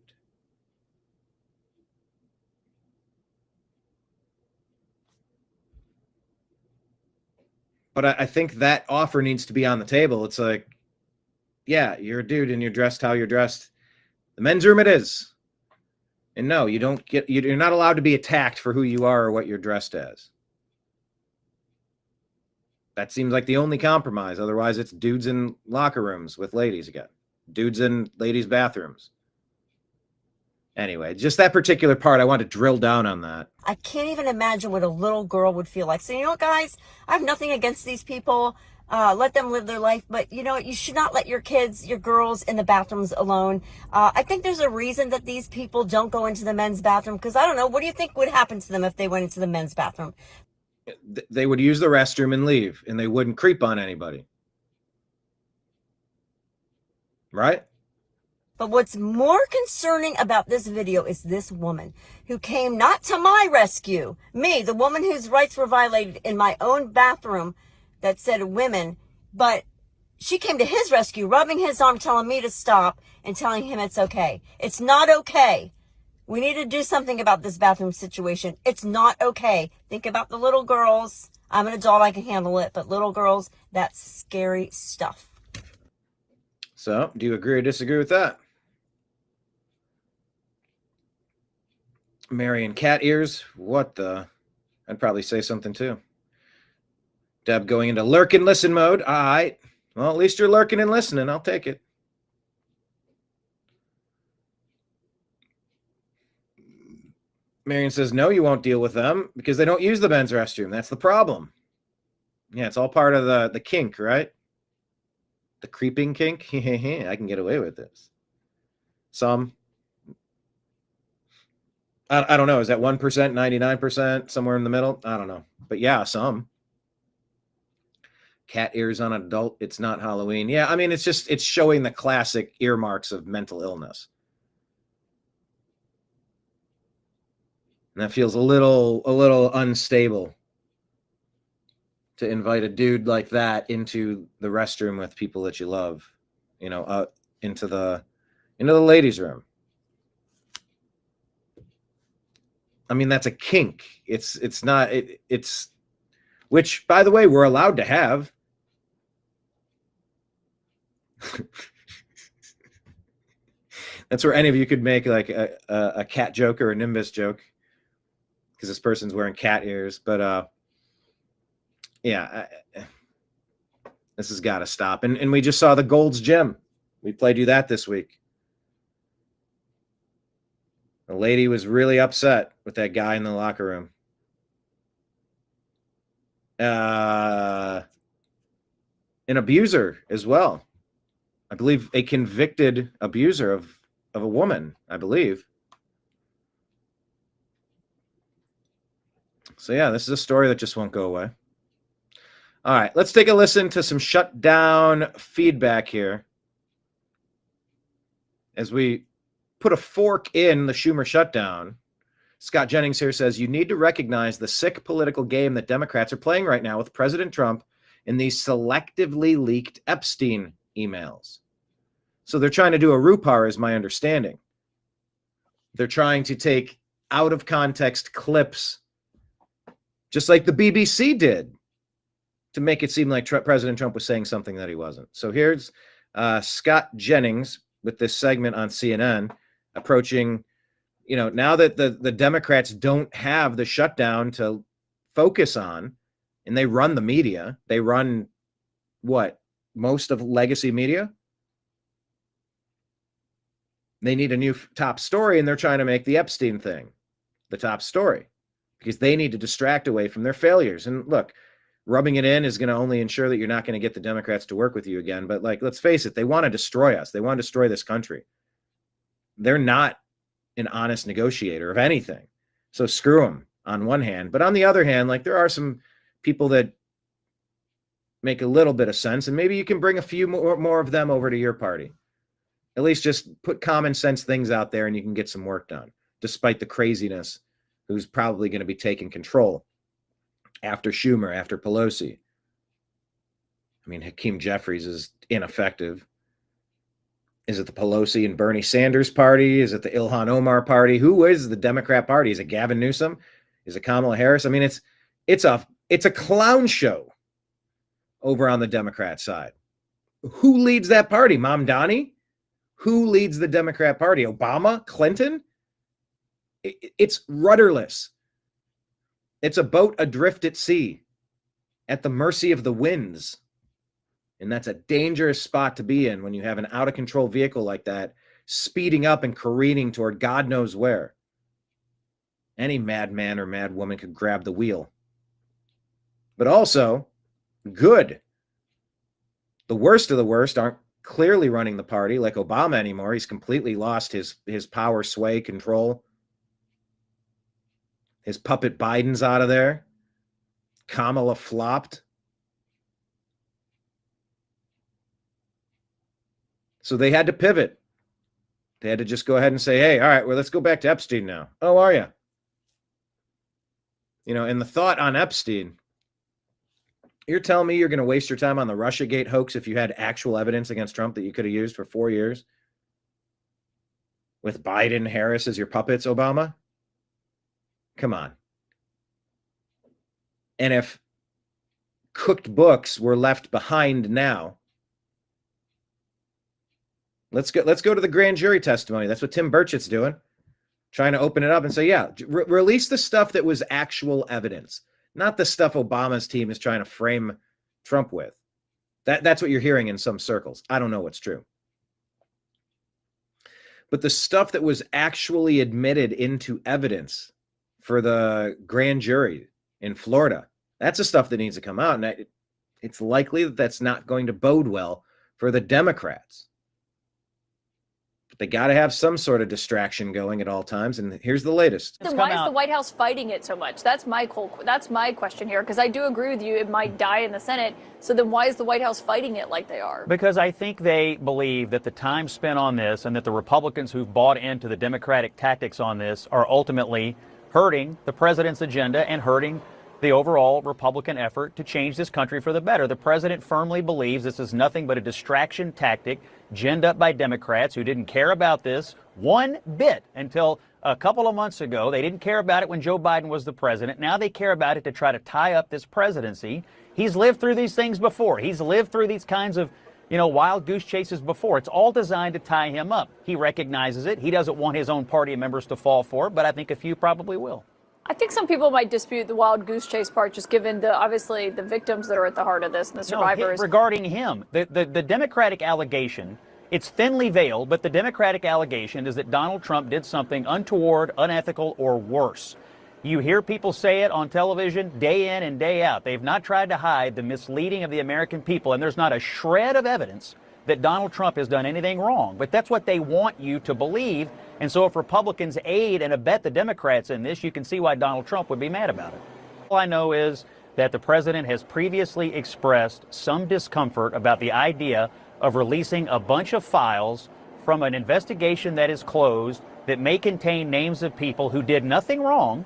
S1: But I think that offer needs to be on the table. It's like, yeah, you're a dude and you're dressed how you're dressed. The men's room it is. And no, you're not allowed to be attacked for who you are or what you're dressed as. That seems like the only compromise. Otherwise, it's dudes in locker rooms with ladies again. Dudes in ladies' bathrooms. Anyway, just that particular part, I want to drill down on that.
S18: I can't even imagine what a little girl would feel like. So, you know what, guys? I have nothing against these people. Let them live their life. But you know what? You should not let your kids, your girls in the bathrooms alone. I think there's a reason that these people don't go into the men's bathroom. Because I don't know. What do you think would happen to them if they went into the men's bathroom?
S1: They would use the restroom and leave. And they wouldn't creep on anybody. Right?
S18: But what's more concerning about this video is this woman who came not to my rescue, me, the woman whose rights were violated in my own bathroom that said women, but she came to his rescue, rubbing his arm, telling me to stop and telling him it's okay. It's not okay. We need to do something about this bathroom situation. It's not okay. Think about the little girls. I'm an adult, I can handle it, but little girls, that's scary stuff.
S1: So, do you agree or disagree with that? Marion cat ears, what the? I'd probably say something too. Deb going into lurk and listen mode. All right. Well, at least you're lurking and listening. I'll take it. Marion says, no, you won't deal with them because they don't use the men's restroom. That's the problem. Yeah, it's all part of the kink, right? The creeping kink. I can get away with this. Some. I don't know. Is that 1%, 99%, somewhere in the middle? I don't know. But yeah, some. Cat ears on an adult. It's not Halloween. Yeah, I mean, it's showing the classic earmarks of mental illness. And that feels a little unstable to invite a dude like that into the restroom with people that you love, into the ladies' room. I mean, that's a kink. It's which, by the way, we're allowed to have. That's where any of you could make like a cat joke or a Nimbus joke, because this person's wearing cat ears. But yeah, this has got to stop. And we just saw the Gold's Gym. We played you that this week. The lady was really upset with that guy in the locker room. An abuser as well. I believe a convicted abuser of a woman, I believe. So yeah, this is a story that just won't go away. All right, let's take a listen to some shutdown feedback here as we put a fork in the Schumer shutdown. Scott Jennings here says, you need to recognize the sick political game that Democrats are playing right now with President Trump in these selectively leaked Epstein emails. So they're trying to do a RUPAR, is my understanding. They're trying to take out of context clips, just like the BBC did, to make it seem like President Trump was saying something that he wasn't. So here's Scott Jennings with this segment on CNN approaching, now that the Democrats don't have the shutdown to focus on, and they run the media. They run most of legacy media. They need a new top story, and they're trying to make the Epstein thing the top story because they need to distract away from their failures. And look, rubbing it in is going to only ensure that you're not going to get the Democrats to work with you again. But let's face it, they want to destroy us. They want to destroy this country. They're not an honest negotiator of anything. So screw them on one hand. But on the other hand, there are some people that make a little bit of sense, and maybe you can bring a few more of them over to your party. At least just put common sense things out there and you can get some work done, despite the craziness who's probably going to be taking control after Schumer, after Pelosi. I mean, Hakeem Jeffries is ineffective. Is it the Pelosi and Bernie Sanders party? Is it the Ilhan Omar party? Who is the Democrat party? Is it Gavin Newsom? Is it Kamala Harris? I mean, it's a clown show over on the Democrat side. Who leads that party? Mom Donnie? Who leads the Democrat party? Obama? Clinton? It's rudderless. It's a boat adrift at sea, at the mercy of the winds. And that's a dangerous spot to be in when you have an out-of-control vehicle like that speeding up and careening toward God knows where. Any madman or mad woman could grab the wheel. But also, good. The worst of the worst aren't clearly running the party like Obama anymore. He's completely lost his power, sway, control. His puppet Biden's out of there. Kamala flopped. So they had to pivot. They had to just go ahead and say, hey, all right, well, let's go back to Epstein now. Oh, are you? And the thought on Epstein, you're telling me you're going to waste your time on the Russiagate hoax if you had actual evidence against Trump that you could have used for 4 years? With Biden, Harris as your puppets, Obama? Come on. And if cooked books were left behind now, let's go to the grand jury testimony. That's what Tim Burchett's doing, trying to open it up and say, yeah, release the stuff that was actual evidence, not the stuff Obama's team is trying to frame Trump with. That's what you're hearing in some circles. I don't know what's true. But the stuff that was actually admitted into evidence for the grand jury in Florida, that's the stuff that needs to come out. And it's likely that that's not going to bode well for the Democrats. But they got to have some sort of distraction going at all times. And here's the latest.
S3: Then why is the White House fighting it so much? That's my question here, because I do agree with you. It might die in the Senate. So then why is the White House fighting it like they are?
S6: Because I think they believe that the time spent on this and that the Republicans who've bought into the Democratic tactics on this are ultimately hurting the president's agenda and hurting the overall Republican effort to change this country for the better. The president firmly believes this is nothing but a distraction tactic ginned up by Democrats who didn't care about this one bit until a couple of months ago. They didn't care about it when Joe Biden was the president. Now they care about it to try to tie up this presidency. He's lived through these things before. He's lived through these kinds of, wild goose chases before. It's all designed to tie him up. He recognizes it. He doesn't want his own party members to fall for it, but I think a few probably will.
S3: I think some people might dispute the wild goose chase part, just given obviously the victims that are at the heart of this and the survivors.
S6: No, regarding him, the Democratic allegation, it's thinly veiled, but the Democratic allegation is that Donald Trump did something untoward, unethical, or worse. You hear people say it on television day in and day out. They've not tried to hide the misleading of the American people, and there's not a shred of evidence that Donald Trump has done anything wrong. But that's what they want you to believe. And so if Republicans aid and abet the Democrats in this, you can see why Donald Trump would be mad about it. All I know is that the president has previously expressed some discomfort about the idea of releasing a bunch of files from an investigation that is closed that may contain names of people who did nothing wrong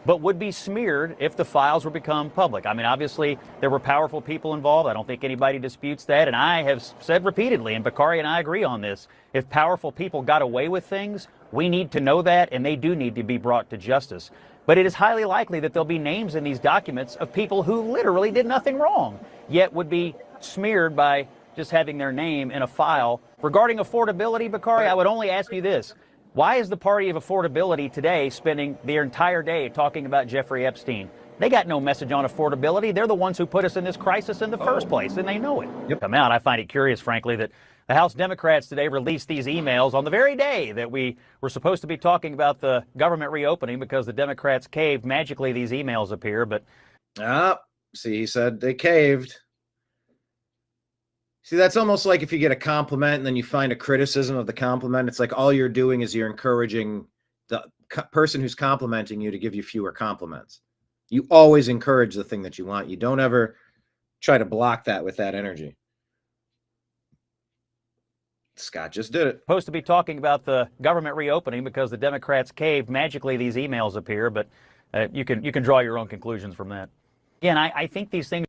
S6: but would be smeared if the files were become public. I mean, obviously, there were powerful people involved. I don't think anybody disputes that. And I have said repeatedly, and Bakari and I agree on this, if powerful people got away with things, we need to know that, and they do need to be brought to justice. But it is highly likely that there'll be names in these documents of people who literally did nothing wrong, yet would be smeared by just having their name in a file. Regarding affordability, Bakari, I would only ask you this. Why is the party of affordability today spending their entire day talking about Jeffrey Epstein? They got no message on affordability. They're the ones who put us in this crisis in the first place, and they know it. Come out. I find it curious, frankly, that the House Democrats today released these emails on the very day that we were supposed to be talking about the government reopening because the Democrats caved. Magically, these emails appear, but...
S1: See, he said they caved. See, that's almost like if you get a compliment and then you find a criticism of the compliment. It's like all you're doing is you're encouraging the person who's complimenting you to give you fewer compliments. You always encourage the thing that you want. You don't ever try to block that with that energy. Scott just did it.
S6: Supposed to be talking about the government reopening because the Democrats caved. Magically, these emails appear, but you can draw your own conclusions from that. Again, I think these things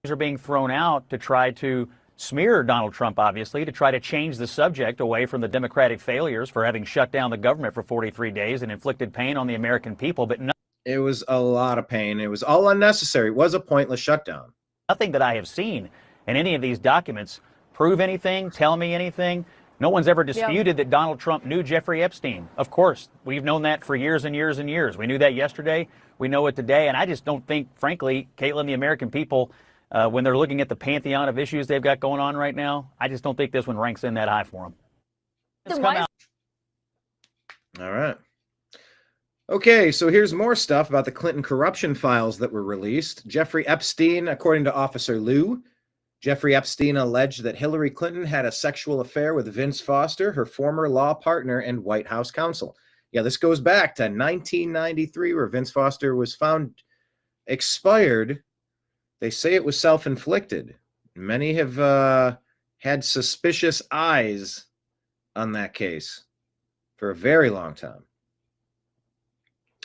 S6: are being thrown out to try to smear Donald Trump, obviously, to try to change the subject away from the Democratic failures for having shut down the government for 43 days and inflicted pain on the American people. But
S1: it was a lot of pain. It was all unnecessary. It was a pointless shutdown.
S6: Nothing that I have seen in any of these documents prove anything, tell me anything. No one's ever disputed that Donald Trump knew Jeffrey Epstein. Of course, we've known that for years and years and years. We knew that yesterday. We know it today. And I just don't think, frankly, Caitlin, the American people, when they're looking at the pantheon of issues they've got going on right now, I just don't think this one ranks in that high for them.
S1: All right. Okay, so here's more stuff about the Clinton corruption files that were released. Jeffrey Epstein, according to Officer Liu, Jeffrey Epstein alleged that Hillary Clinton had a sexual affair with Vince Foster, her former law partner and White House counsel. Yeah, this goes back to 1993, where Vince Foster was found expired. They say it was self-inflicted. Many have had suspicious eyes on that case for a very long time.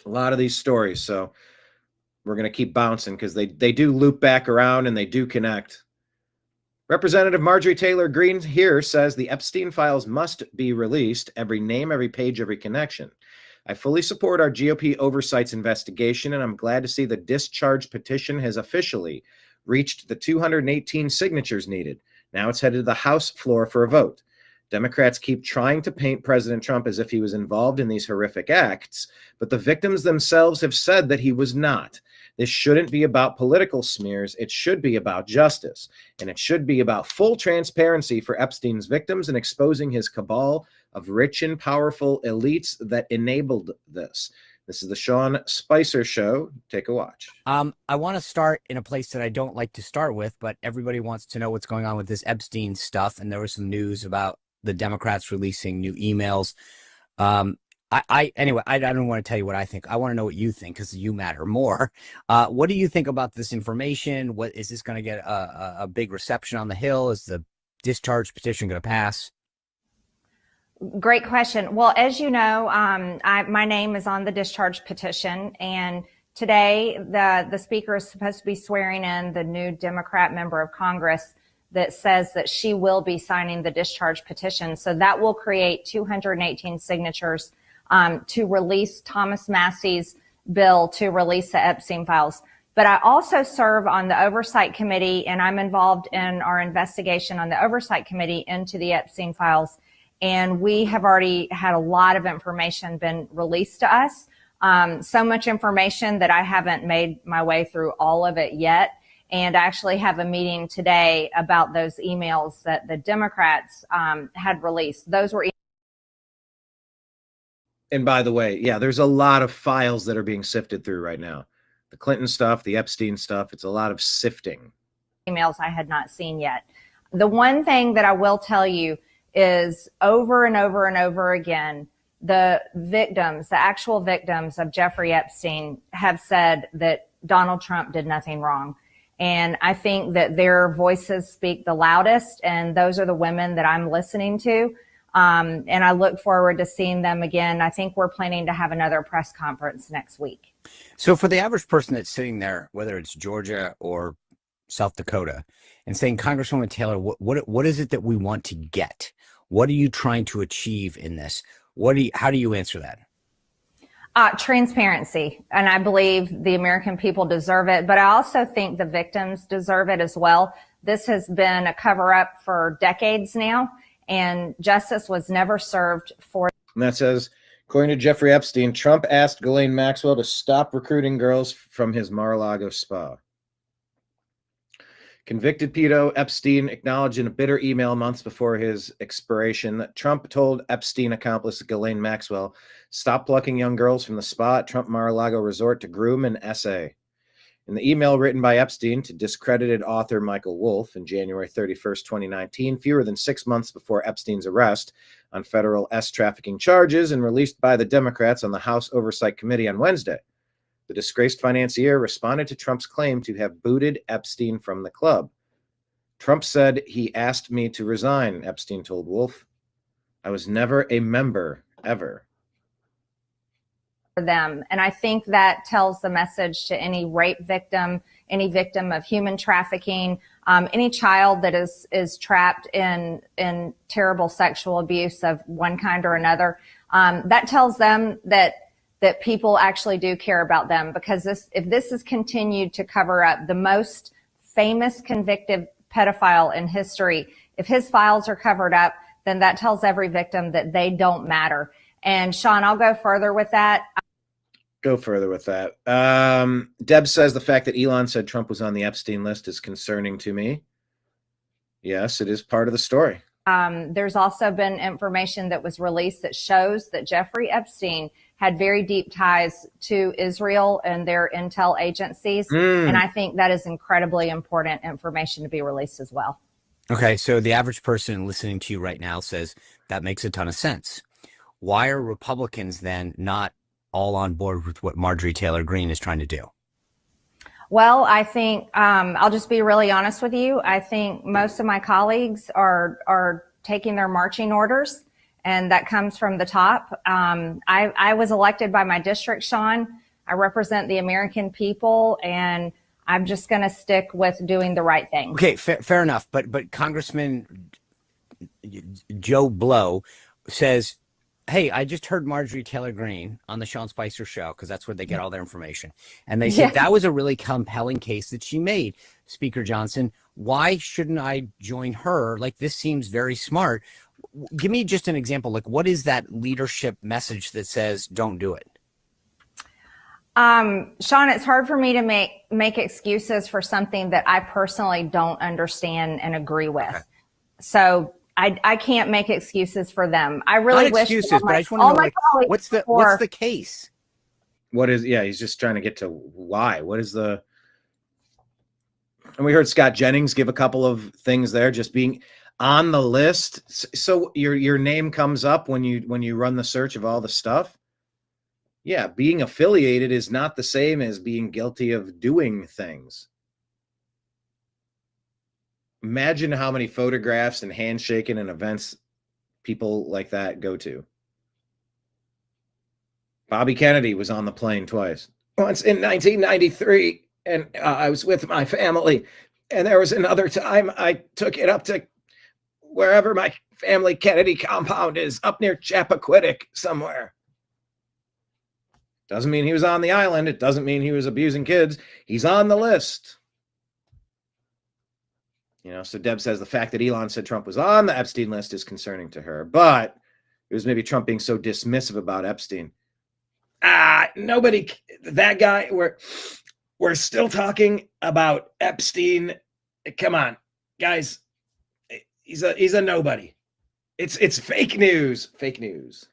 S1: A lot of these stories, so we're going to keep bouncing because they do loop back around and they do connect. Representative Marjorie Taylor Greene here says the Epstein files must be released. Every name, every page, every connection. I fully support our GOP oversight's investigation, and I'm glad to see the discharge petition has officially reached the 218 signatures needed. Now it's headed to the House floor for a vote. Democrats keep trying to paint President Trump as if he was involved in these horrific acts, but the victims themselves have said that he was not. This shouldn't be about political smears. It should be about justice, and it should be about full transparency for Epstein's victims and exposing his cabal of rich and powerful elites that enabled this. This is the Sean Spicer Show. Take a watch.
S9: I want to start in a place that I don't like to start with, but everybody wants to know what's going on with this Epstein stuff, and there was some news about the Democrats releasing new emails. Anyway, I don't want to tell you what I think. I want to know what you think because you matter more. What do you think about this information? What is this going to get a big reception on the Hill? Is the discharge petition going to pass?
S12: Great question. Well, as you know, my name is on the discharge petition, and today the speaker is supposed to be swearing in the new Democrat member of Congress that says that she will be signing the discharge petition. So that will create 218 signatures to release Thomas Massey's bill to release the Epstein files. But I also serve on the Oversight Committee, and I'm involved in our investigation on the Oversight Committee into the Epstein files. And we have already had a lot of information been released to us. So much information that I haven't made my way through all of it yet. And I actually have a meeting today about those emails that the Democrats had released. Those were.
S1: And by the way, yeah, there's a lot of files that are being sifted through right now. The Clinton stuff, the Epstein stuff, it's a lot of sifting.
S12: Emails I had not seen yet. The one thing that I will tell you is over and over and over again, the victims, the actual victims of Jeffrey Epstein have said that Donald Trump did nothing wrong. And I think that their voices speak the loudest, and those are the women that I'm listening to. And I look forward to seeing them again. I think we're planning to have another press conference next week.
S9: So for the average person that's sitting there, whether it's Georgia or South Dakota, and saying, Congresswoman Taylor, what is it that we want to get? What are you trying to achieve in this? How do you answer that?
S12: Transparency. And I believe the American people deserve it, but I also think the victims deserve it as well. This has been a cover up for decades now, and justice was never served for.
S1: And that says, according to Jeffrey Epstein, Trump asked Ghislaine Maxwell to stop recruiting girls from his Mar-a-Lago spa. Convicted pedo Epstein acknowledged in a bitter email months before his expiration that Trump told Epstein accomplice Ghislaine Maxwell, stop plucking young girls from the spa at Trump Mar-a-Lago resort to groom and essay. In the email written by Epstein to discredited author Michael Wolff on January 31st, 2019, fewer than 6 months before Epstein's arrest on federal trafficking charges and released by the Democrats on the House Oversight Committee on Wednesday, the disgraced financier responded to Trump's claim to have booted Epstein from the club. Trump said he asked me to resign, Epstein told Wolff. I was never a member, ever.
S12: Them. And I think that tells the message to any rape victim, any victim of human trafficking, any child that is trapped in terrible sexual abuse of one kind or another. That tells them that people actually do care about them, because if this is continued to cover up the most famous convicted pedophile in history, if his files are covered up, then that tells every victim that they don't matter. And Sean, I'll go further with that.
S1: Go further with that. Deb says the fact that Elon said Trump was on the Epstein list is concerning to me. Yes, it is part of the story.
S12: There's also been information that was released that shows that Jeffrey Epstein had very deep ties to Israel and their intel agencies. And I think that is incredibly important information to be released as well.
S9: Okay, so the average person listening to you right now says that makes a ton of sense. Why are Republicans then not all on board with what Marjorie Taylor Greene is trying to do?
S12: Well, I think I'll just be really honest with you. I think most of my colleagues are taking their marching orders, and that comes from the top. I was elected by my district, Sean. I represent the American people, and I'm just going to stick with doing the right thing.
S9: Okay, fair enough. But Congressman Joe Blow says, hey, I just heard Marjorie Taylor Greene on the Sean Spicer show, because that's where they get all their information. And they said that was a really compelling case that she made. Speaker Johnson, why shouldn't I join her? Like, this seems very smart. Give me just an example. Like, what is that leadership message that says don't do it?
S12: Sean, it's hard for me to make excuses for something that I personally don't understand and agree with. Okay. So I can't make excuses for them. I really
S9: Not
S12: wish
S9: excuses, but I just want to know, like, what's the case?
S1: What is, he's just trying to get to why. What is the, and we heard Scott Jennings give a couple of things there, just being on the list. So your name comes up when you run the search of all the stuff. Yeah, being affiliated is not the same as being guilty of doing things. Imagine how many photographs and handshaking and events people like that go to. Bobby Kennedy was on the plane twice. Once in 1993, and I was with my family. And there was another time I took it up to wherever my family Kennedy compound is, up near Chappaquiddick somewhere. Doesn't mean he was on the island. It doesn't mean he was abusing kids. He's on the list. So Deb says the fact that Elon said Trump was on the Epstein list is concerning to her, but it was maybe Trump being so dismissive about Epstein. Nobody, that guy, we're still talking about Epstein. Come on, guys. He's a nobody. It's fake news. Fake news.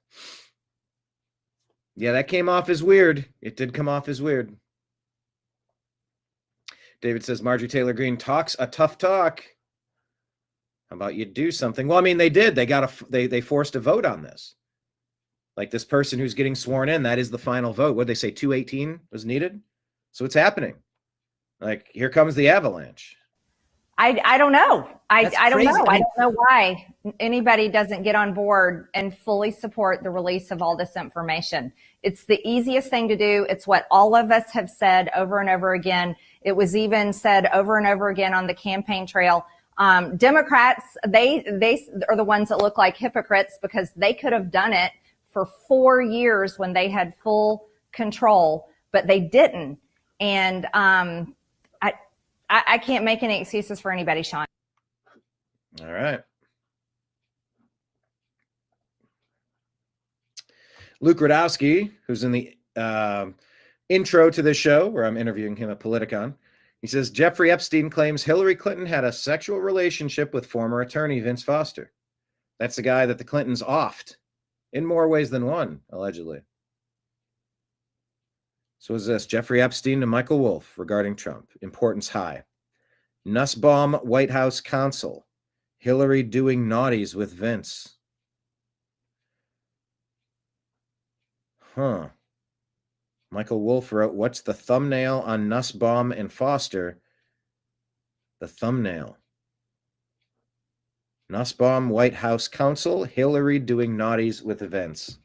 S1: Yeah, that came off as weird. It did come off as weird. David says Marjorie Taylor Greene talks a tough talk. How about you do something? Well, I mean, they did. They forced a vote on this. Like this person who's getting sworn in, that is the final vote. What did they say? 218 was needed? So it's happening. Like, here comes the avalanche.
S12: I don't know. I don't
S9: crazy.
S12: know.
S9: I
S12: I
S9: mean-
S12: don't know why anybody doesn't get on board and fully support the release of all this information. It's the easiest thing to do. It's what all of us have said over and over again. It was even said over and over again on the campaign trail. Democrats, they are the ones that look like hypocrites because they could have done it for 4 years when they had full control, but they didn't. And I can't make any excuses for anybody, Sean.
S1: All right. Luke Radowski, who's in the intro to this show where I'm interviewing him at Politicon, he says, Jeffrey Epstein claims Hillary Clinton had a sexual relationship with former attorney Vince Foster. That's the guy that the Clintons offed in more ways than one, allegedly. So is this Jeffrey Epstein to Michael Wolff regarding Trump? Importance high. Nussbaum White House counsel. Hillary doing naughties with Vince. Huh. Michael Wolff wrote, what's the thumbnail on Nussbaum and Foster? The thumbnail. Nussbaum White House counsel. Hillary doing naughties with Vince.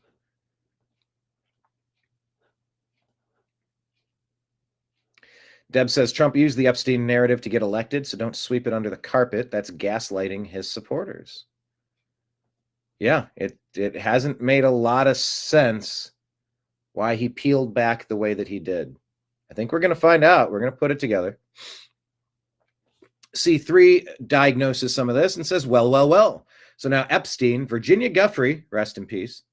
S1: Deb says Trump used the Epstein narrative to get elected, so don't sweep it under the carpet. That's gaslighting his supporters. Yeah, it hasn't made a lot of sense why he peeled back the way that he did. I think we're going to find out. We're going to put it together. C3 diagnoses some of this and says, well. So now Epstein, Virginia Giuffre, rest in peace,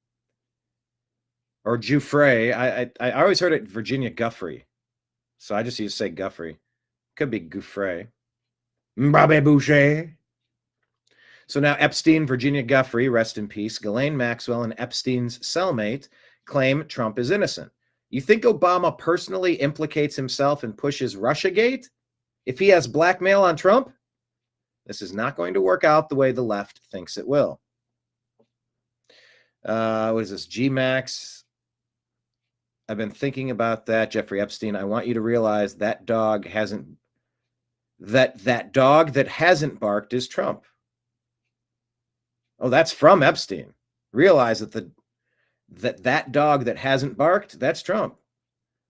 S1: or Giuffre. I always heard it Virginia Giuffre. So I just used to say Guffrey. Could be Gouffre. Mbabe Boucher. So now Epstein, Virginia Giuffre, rest in peace, Ghislaine Maxwell, and Epstein's cellmate claim Trump is innocent. You think Obama personally implicates himself and pushes Russiagate if he has blackmail on Trump? This is not going to work out the way the left thinks it will. What is this? GMAX. I've been thinking about that, Jeffrey Epstein. I want you to realize that dog hasn't barked is Trump. Oh, that's from Epstein. Realize that dog that hasn't barked, that's Trump.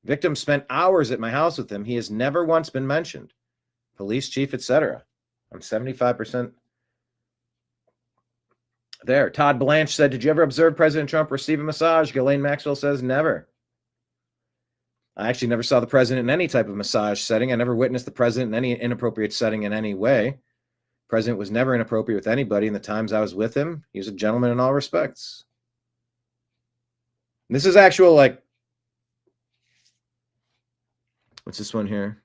S1: Victim spent hours at my house with him. He has never once been mentioned. Police chief, etc. I'm 75% there. Todd Blanche said, did you ever observe President Trump receive a massage? Ghislaine Maxwell says never. I actually never saw the president in any type of massage setting. I never witnessed the president in any inappropriate setting in any way. The president was never inappropriate with anybody in the times I was with him. He was a gentleman in all respects. This is actual, like, what's this one here?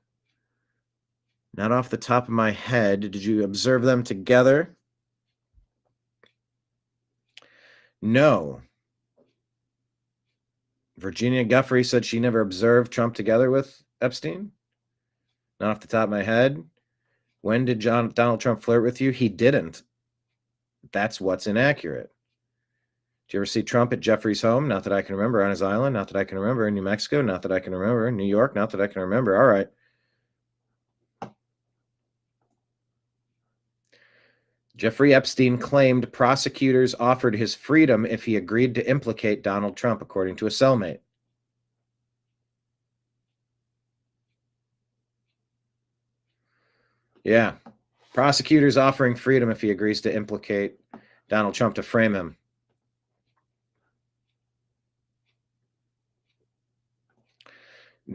S1: Not off the top of my head. Did you observe them together? No. Virginia Giuffre said she never observed Trump together with Epstein. Not off the top of my head. When did Donald Trump flirt with you? He didn't. That's what's inaccurate. Did you ever see Trump at Jeffrey's home? Not that I can remember. On his island? Not that I can remember. In New Mexico? Not that I can remember. In New York? Not that I can remember. All right. Jeffrey Epstein claimed prosecutors offered his freedom if he agreed to implicate Donald Trump, according to a cellmate. Yeah. Prosecutors offering freedom if he agrees to implicate Donald Trump to frame him.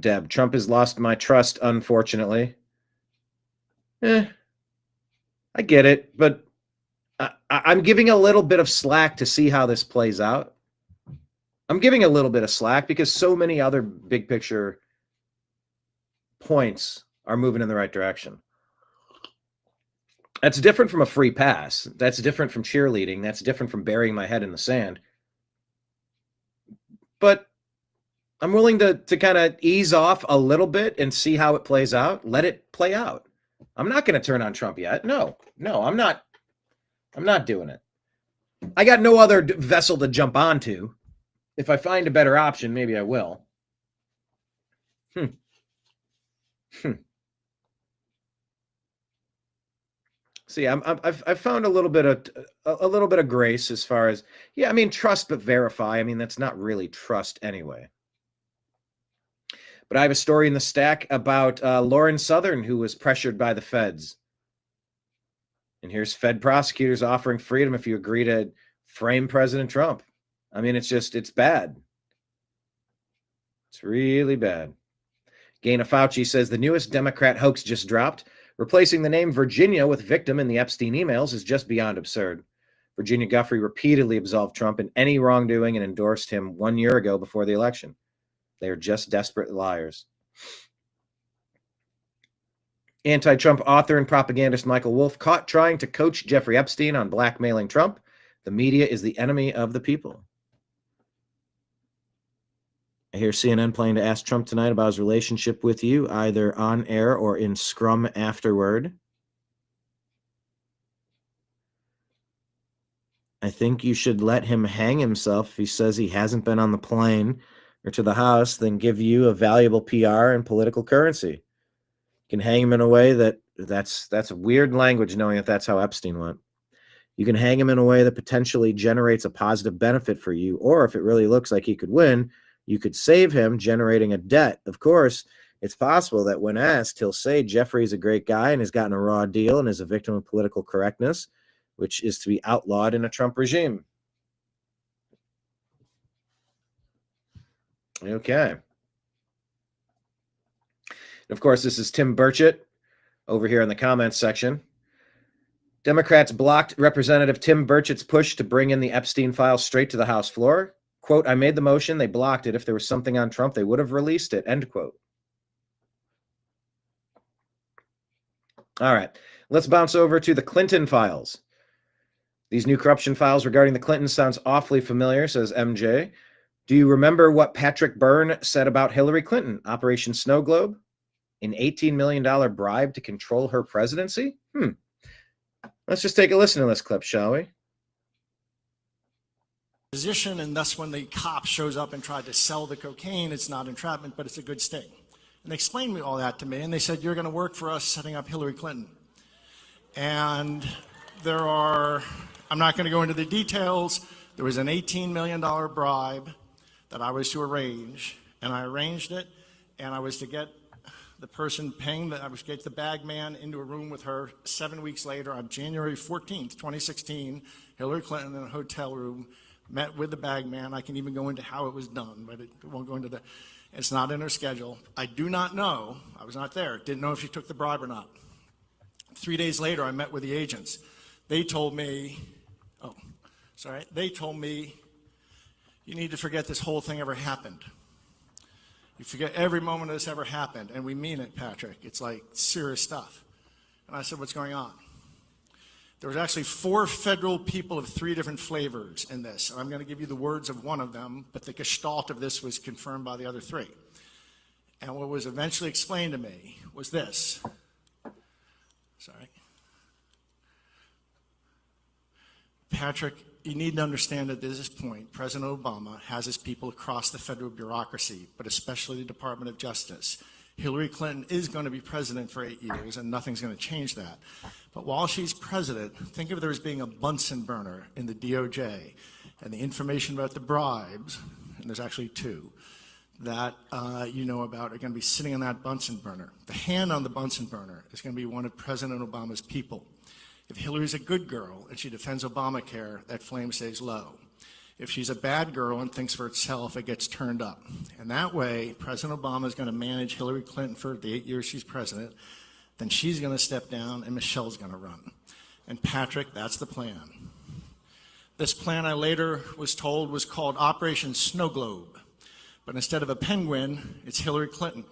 S1: Deb, Trump has lost my trust, unfortunately. I get it, but I'm giving a little bit of slack to see how this plays out. I'm giving a little bit of slack because so many other big picture points are moving in the right direction. That's different from a free pass. That's different from cheerleading. That's different from burying my head in the sand. But I'm willing to kind of ease off a little bit and see how it plays out. Let it play out. I'm not going to turn on Trump yet. No, I'm not. I'm not doing it. I got no other vessel to jump onto. If I find a better option, maybe I will. See, I've found a little bit of grace as far as, yeah, I mean, trust but verify. I mean, that's not really trust anyway. But I have a story in the stack about Lauren Southern, who was pressured by the feds. And here's Fed prosecutors offering freedom if you agree to frame President Trump. I mean, it's bad. It's really bad. Gaina Fauci says the newest Democrat hoax just dropped. Replacing the name Virginia with victim in the Epstein emails is just beyond absurd. Virginia Giuffre repeatedly absolved Trump in any wrongdoing and endorsed him 1 year ago before the election. They are just desperate liars. Anti-Trump author and propagandist Michael Wolff caught trying to coach Jeffrey Epstein on blackmailing Trump. The media is the enemy of the people. I hear CNN planning to ask Trump tonight about his relationship with you, either on air or in scrum afterward. I think you should let him hang himself if he says he hasn't been on the plane or to the House, then give you a valuable PR and political currency. You can hang him in a way that's a weird language, knowing that that's how Epstein went. You can hang him in a way that potentially generates a positive benefit for you, or if it really looks like he could win, you could save him generating a debt. Of course, it's possible that when asked, he'll say Jeffrey's a great guy and has gotten a raw deal and is a victim of political correctness, which is to be outlawed in a Trump regime. Okay. And of course, this is Tim Burchett over here in the comments section. Democrats blocked Representative Tim Burchett's push to bring in the Epstein files straight to the House floor. Quote, I made the motion, they blocked it. If there was something on Trump, they would have released it, end quote. All right, let's bounce over to the Clinton files. These new corruption files regarding the Clintons sounds awfully familiar, says MJ. Do you remember what Patrick Byrne said about Hillary Clinton? Operation Snow Globe? An $18 million bribe to control her presidency? Let's just take a listen to this clip, shall we?
S7: Position, and thus when the cop shows up and tried to sell the cocaine, it's not entrapment, but it's a good sting. And they explained all that to me, and they said, you're going to work for us setting up Hillary Clinton. And I'm not going to go into the details. There was an $18 million bribe that I was to arrange, and I arranged it, and I was to get the person paying I was to get the bag man into a room with her 7 weeks later on January 14th, 2016, Hillary Clinton in a hotel room, met with the bag man. I can even go into how it was done, but it won't go into it's not in her schedule. I do not know, I was not there, didn't know if she took the bribe or not. 3 days later, I met with the agents. They told me, they told me, you need to forget this whole thing ever happened. You forget every moment this ever happened, and we mean it, Patrick. It's like serious stuff. And I said, what's going on? There was actually 4 federal people of 3 different flavors in this. And I'm going to give you the words of one of them, but the gestalt of this was confirmed by the other 3. And what was eventually explained to me was this. Patrick, you need to understand that at this point, President Obama has his people across the federal bureaucracy, but especially the Department of Justice. Hillary Clinton is going to be president for 8 years, and nothing's going to change that. But while she's president, think of there as being a Bunsen burner in the DOJ, and the information about the bribes, and there's actually 2, that you know about are going to be sitting on that Bunsen burner. The hand on the Bunsen burner is going to be one of President Obama's people. If Hillary's a good girl and she defends Obamacare, that flame stays low. If she's a bad girl and thinks for itself, it gets turned up. And that way, President Obama is going to manage Hillary Clinton for the 8 years she's president. Then she's going to step down and Michelle's going to run. And Patrick, that's the plan. This plan, I later was told, was called Operation Snow Globe. But instead of a penguin, it's Hillary Clinton.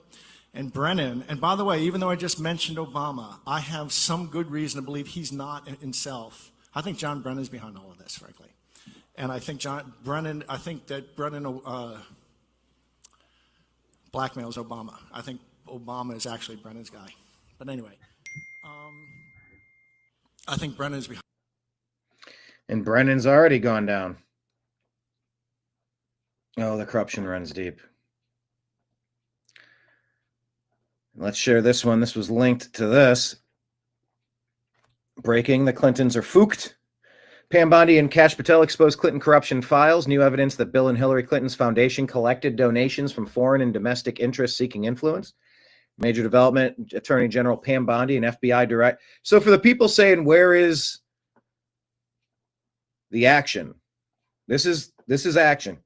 S7: And Brennan, and by the way, even though I just mentioned Obama, I have some good reason to believe he's not in himself. I think John Brennan's behind all of this, frankly. And I think that Brennan blackmails Obama. I think Obama is actually Brennan's guy. But anyway, I think Brennan's behind.
S1: And Brennan's already gone down. Oh, the corruption runs deep. Let's share this one. This was linked to this. Breaking: the Clintons are fooked. Pam Bondi and Kash Patel exposed Clinton corruption files. New evidence that Bill and Hillary Clinton's foundation collected donations from foreign and domestic interests seeking influence. Major development: Attorney General Pam Bondi and FBI direct. So for the people saying, where is the action? This is action.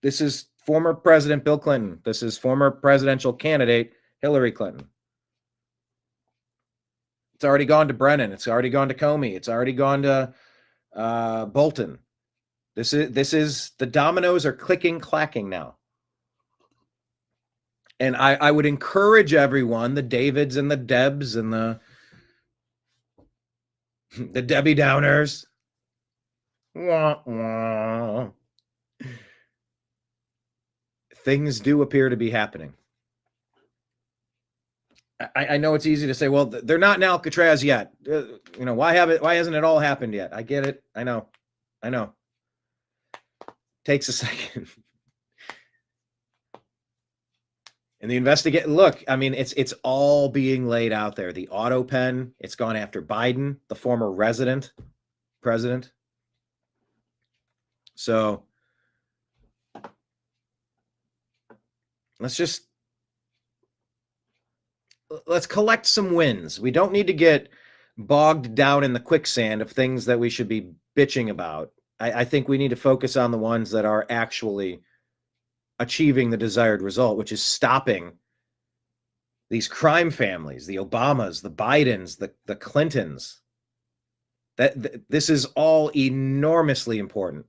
S1: This is former President Bill Clinton. This is former presidential candidate Hillary Clinton. It's already gone to Brennan. It's already gone to Comey. It's already gone to Bolton. This is the dominoes are clicking, clacking now. And I would encourage everyone, the Davids and the Debs and the Debbie Downers. Wah, wah. Things do appear to be happening. I know it's easy to say, well, they're not in Alcatraz yet. Why hasn't it all happened yet? I get it. I know. Takes a second. And the look, I mean, it's all being laid out there. The auto pen, it's gone after Biden, the former president. So let's collect some wins. We don't need to get bogged down in the quicksand of things that we should be bitching about. I think we need to focus on the ones that are actually achieving the desired result, which is stopping these crime families, the Obamas, the Bidens, the Clintons. This is all enormously important.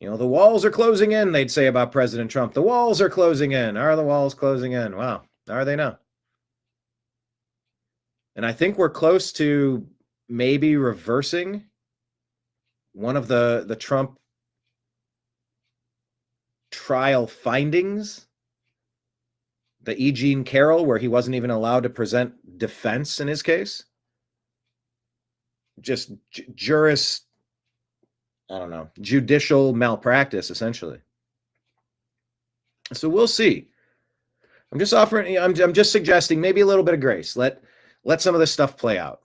S1: The walls are closing in, they'd say about President Trump. The walls are closing in. Are the walls closing in? Wow. Are they now? And I think we're close to maybe reversing one of the Trump trial findings, the E. Jean Carroll, where he wasn't even allowed to present defense in his case. Just judicial malpractice, essentially. So we'll see. I'm just suggesting maybe a little bit of grace. Let some of this stuff play out.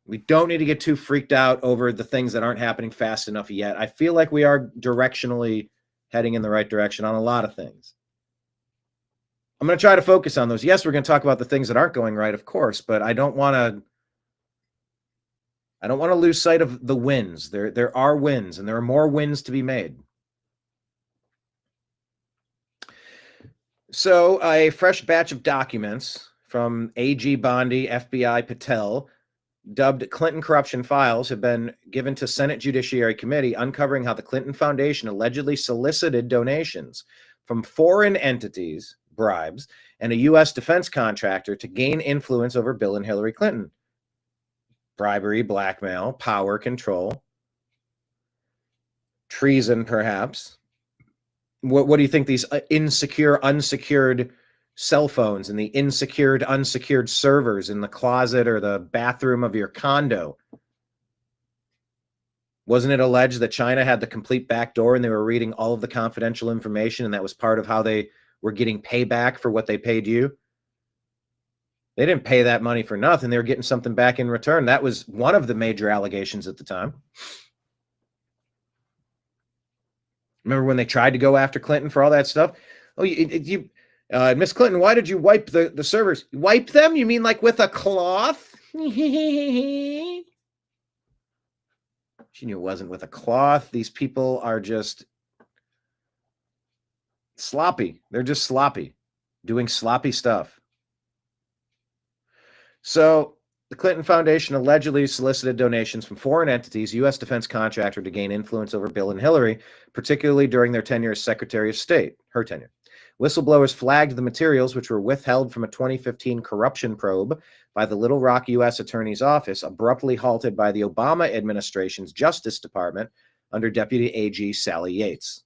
S1: We don't need to get too freaked out over the things that aren't happening fast enough yet. I feel like we are directionally heading in the right direction on a lot of things. I'm going to try to focus on those. Yes, we're going to talk about the things that aren't going right, of course, but I don't want to lose sight of the wins. There are wins, and there are more wins to be made. So a fresh batch of documents from AG Bondi, FBI Patel, dubbed Clinton corruption files, have been given to Senate Judiciary Committee, uncovering how the Clinton Foundation allegedly solicited donations from foreign entities, bribes, and a U.S. defense contractor to gain influence over Bill and Hillary Clinton. Bribery, blackmail, power, control, treason, perhaps. What do you think these insecure, unsecured cell phones and the insecure, unsecured servers in the closet or the bathroom of your condo? Wasn't it alleged that China had the complete back door and they were reading all of the confidential information, and that was part of how they were getting payback for what they paid you? They didn't pay that money for nothing. They were getting something back in return. That was one of the major allegations at the time. Remember when they tried to go after Clinton for all that stuff? Oh, Miss Clinton, why did you wipe the servers? Wipe them? You mean like with a cloth? She knew it wasn't with a cloth. These people are just sloppy. They're just sloppy, doing sloppy stuff. So the Clinton Foundation allegedly solicited donations from foreign entities, U.S. defense contractor, to gain influence over Bill and Hillary, particularly during their tenure as Secretary of State, her tenure. Whistleblowers flagged the materials, which were withheld from a 2015 corruption probe by the Little Rock U.S. Attorney's Office, abruptly halted by the Obama administration's Justice Department under Deputy AG Sally Yates.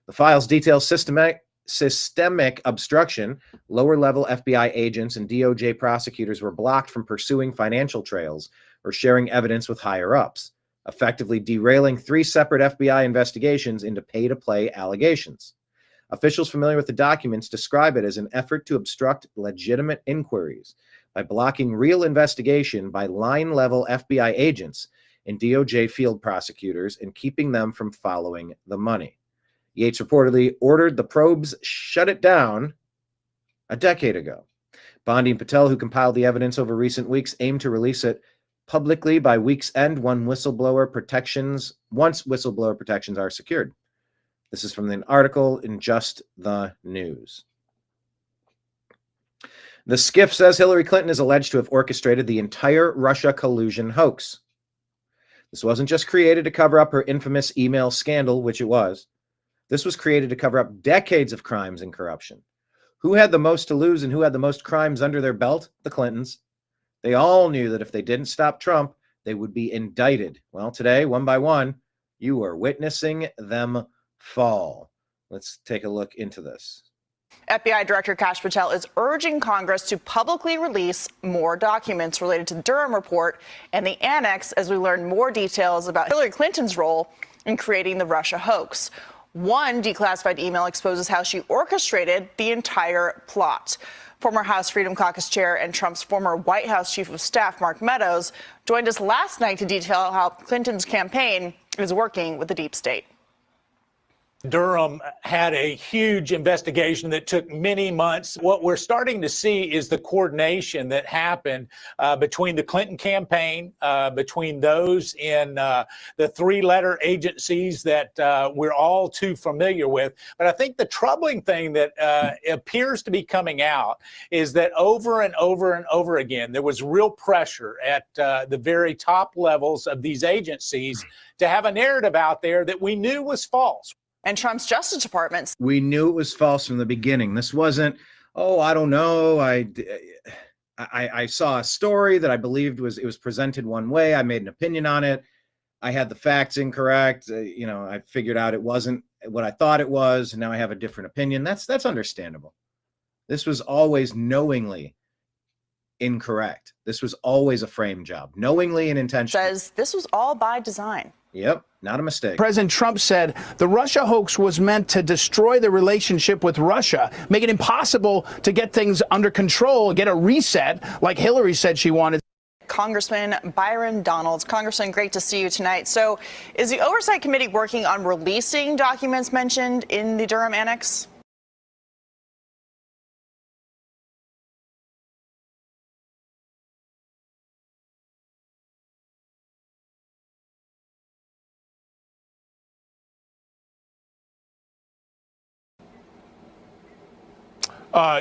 S1: The files detail systemic obstruction. Lower-level FBI agents and DOJ prosecutors were blocked from pursuing financial trails or sharing evidence with higher-ups, effectively derailing 3 separate FBI investigations into pay-to-play allegations. Officials familiar with the documents describe it as an effort to obstruct legitimate inquiries by blocking real investigation by line-level FBI agents and DOJ field prosecutors and keeping them from following the money. Yates reportedly ordered the probes shut it down a decade ago. Bondi and Patel, who compiled the evidence over recent weeks, aim to release it publicly by week's end once whistleblower protections are secured. This is from an article in Just the News. The Skiff says Hillary Clinton is alleged to have orchestrated the entire Russia collusion hoax. This wasn't just created to cover up her infamous email scandal, which it was. This was created to cover up decades of crimes and corruption. Who had the most to lose and who had the most crimes under their belt? The Clintons. They all knew that if they didn't stop Trump, they would be indicted. Well, today, one by one, you are witnessing them fall. Let's take a look into this.
S19: FBI Director Kash Patel is urging Congress to publicly release more documents related to the Durham report and the annex as we learn more details about Hillary Clinton's role in creating the Russia hoax. One declassified email exposes how she orchestrated the entire plot. Former House Freedom Caucus chair and Trump's former White House chief of staff, Mark Meadows, joined us last night to detail how Clinton's campaign is working with the deep state.
S20: Durham had a huge investigation that took many months. What we're starting to see is the coordination that happened between the Clinton campaign, between those in the three-letter agencies that we're all too familiar with. But I think the troubling thing that appears to be coming out is that over and over and over again, there was real pressure at the very top levels of these agencies to have a narrative out there that we knew was false.
S19: And Trump's Justice Department.
S1: We knew it was false from the beginning. This wasn't, oh, I don't know. I saw a story that I believed it was presented one way. I made an opinion on it. I had the facts incorrect. I figured out it wasn't what I thought it was. And now I have a different opinion. That's understandable. This was always knowingly incorrect. This was always a frame job, knowingly and intentionally.
S19: Says this was all by design.
S1: Yep, not a mistake.
S21: President Trump said the Russia hoax was meant to destroy the relationship with Russia, make it impossible to get things under control, get a reset like Hillary said she wanted.
S19: Congressman Byron Donalds. Congressman, great to see you tonight. So is the Oversight Committee working on releasing documents mentioned in the Durham Annex?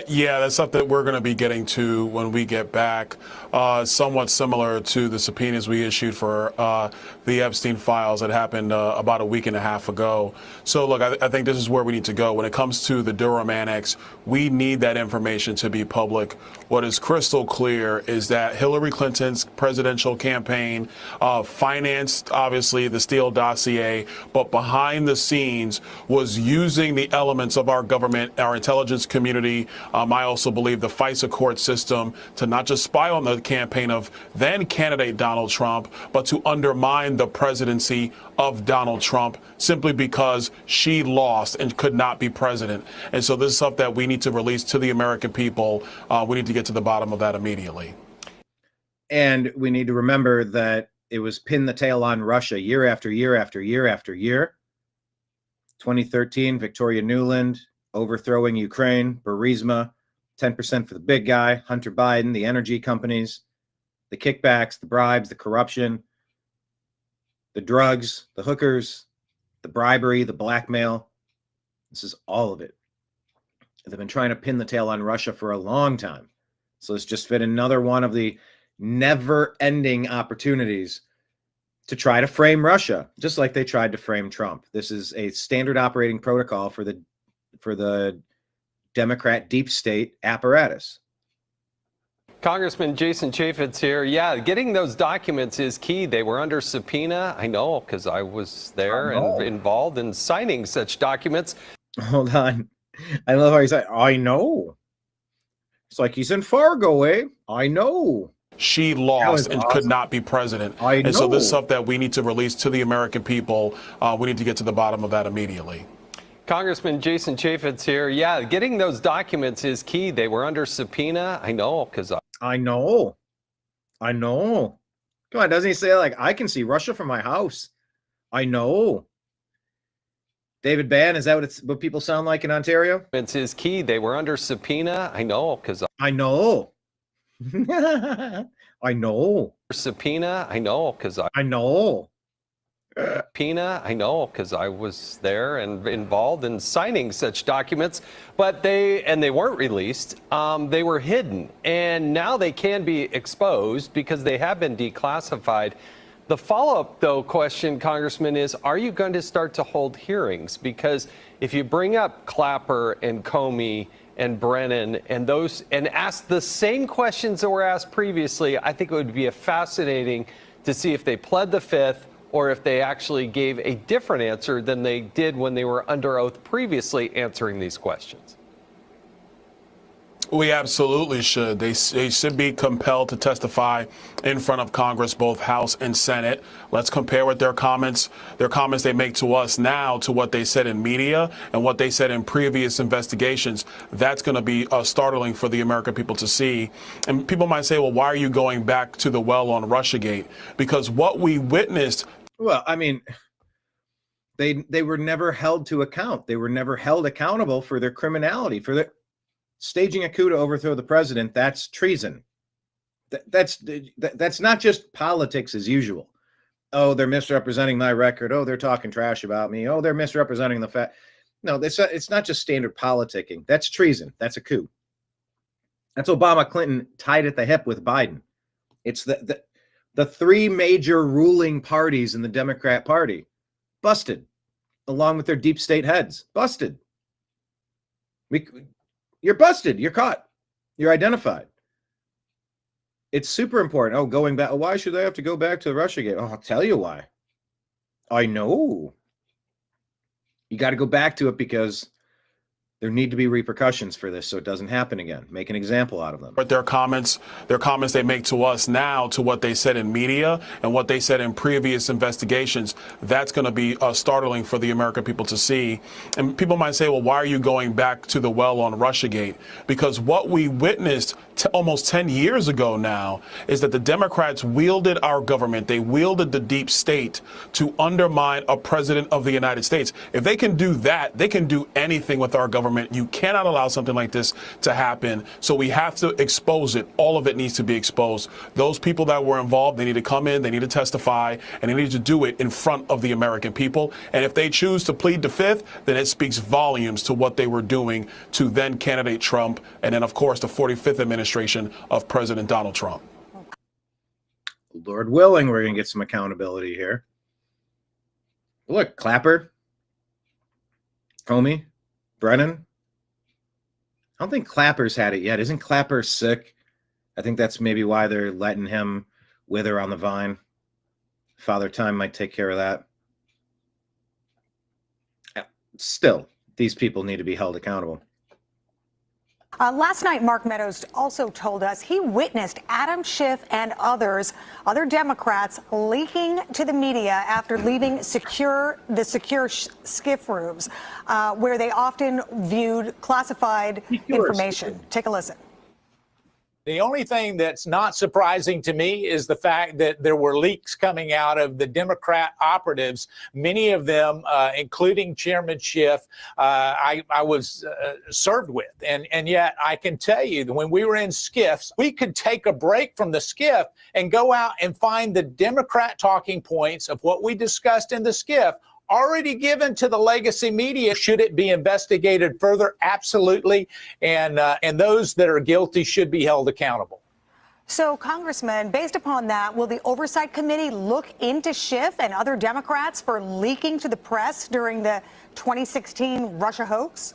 S24: Yeah, that's something that we're going to be getting to when we get back. Somewhat similar to the subpoenas we issued for the Epstein files that happened about a week and a half ago. So, look, I think this is where we need to go. When it comes to the Durham Annex, we need that information to be public. What is crystal clear is that Hillary Clinton's presidential campaign financed, obviously, the Steele dossier, but behind the scenes was using the elements of our government, our intelligence community. I also believe the FISA court system to not just spy on the campaign of then candidate Donald Trump, but to undermine the presidency of Donald Trump simply because she lost and could not be president. And so this is stuff that we need to release to the American people. We need to get to the bottom of that immediately.
S1: And we need to remember that it was pin the tail on Russia year after year after year after year. 2013, Victoria Nuland overthrowing Ukraine, Burisma, 10% for the big guy, Hunter Biden, the energy companies, the kickbacks, the bribes, the corruption, the drugs, the hookers, the bribery, the blackmail. This is all of it. They've been trying to pin the tail on Russia for a long time. So it's just been another one of the never-ending opportunities to try to frame Russia, just like they tried to frame Trump. This is a standard operating protocol for the Democrat deep state apparatus.
S25: Congressman Jason Chaffetz here. Yeah, getting those documents is key. They were under subpoena. I know, because I was there and involved in signing such documents.
S1: Hold on. I love how he's like, I know. It's like he's in Fargo, eh? I know.
S24: She lost and could not be president. And so this is stuff that we need to release to the American people. We need to get to the bottom of that immediately.
S25: Congressman Jason Chaffetz here. Yeah, getting those documents is key. They were under subpoena. I know, because
S1: I know. Come on, doesn't he say, like, I can see Russia from my house? I know. David Bann, is that what people sound like in Ontario?
S25: It's his key. They were under subpoena. I know, because
S1: I know. I know.
S25: Subpoena. I know, because
S1: I know.
S25: Subpoena. I know, because I was there and involved in signing such documents, but they weren't released. They were hidden, and now they can be exposed because they have been declassified. The follow-up, though, question, Congressman, is are you going to start to hold hearings? Because if you bring up Clapper and Comey and Brennan and ask the same questions that were asked previously, I think it would be fascinating to see if they pled the Fifth or if they actually gave a different answer than they did when they were under oath previously answering these questions.
S24: We absolutely should. They should be compelled to testify in front of Congress, both House and Senate. Let's compare with their comments they make to us now to what they said in media and what they said in previous investigations. That's going to be startling for the American people to see. And people might say, well, why are you going back to the well on Russiagate? Because what we witnessed.
S1: Well, I mean, they were never held to account. They were never held accountable for their criminality, for their staging a coup to overthrow the president. That's treason. That's not just politics as usual. Oh, they're misrepresenting my record. Oh, they're talking trash about me. Oh, they're misrepresenting the fact. No, it's not just standard politicking. That's treason. That's a coup. That's Obama, Clinton tied at the hip with Biden. It's the three major ruling parties in the Democrat Party busted, along with their deep state heads. Busted. You're busted. You're caught. You're identified. It's super important. Oh, going back. Why should they have to go back to Russiagate? Oh, I'll tell you why. I know. You got to go back to it because there need to be repercussions for this so it doesn't happen again. Make an example out of them.
S24: Their comments they make to us now to what they said in media and what they said in previous investigations, that's going to be startling for the American people to see. And people might say, well, why are you going back to the well on Russiagate? Because what we witnessed almost 10 years ago now is that the Democrats wielded our government. They wielded the deep state to undermine a president of the United States. If they can do that, they can do anything with our government. You cannot allow something like this to happen. So we have to expose it. All of it needs to be exposed. Those people that were involved, they need to come in, they need to testify, and they need to do it in front of the American people. And if they choose to plead the Fifth, then it speaks volumes to what they were doing to then candidate Trump and then, of course, the 45th administration of President Donald Trump.
S1: Lord willing, we're going to get some accountability here. Look, Clapper, Comey, Brennan. I don't think Clapper's had it yet. Isn't Clapper sick? I think that's maybe why they're letting him wither on the vine. Father Time might take care of that. Still, these people need to be held accountable.
S2: Last night, Mark Meadows also told us he witnessed Adam Schiff and other Democrats leaking to the media after leaving the secure SCIF rooms, where they often viewed classified information. Take a listen.
S20: The only thing that's not surprising to me is the fact that there were leaks coming out of the Democrat operatives, many of them, including Chairman Schiff, I was served with. And yet I can tell you that when we were in SCIFs, we could take a break from the SCIF and go out and find the Democrat talking points of what we discussed in the SCIF already given to the legacy media. Should it be investigated further? Absolutely. And those that are guilty should be held accountable.
S2: So, Congressman, based upon that, will the Oversight Committee look into Schiff and other Democrats for leaking to the press during the 2016 Russia hoax?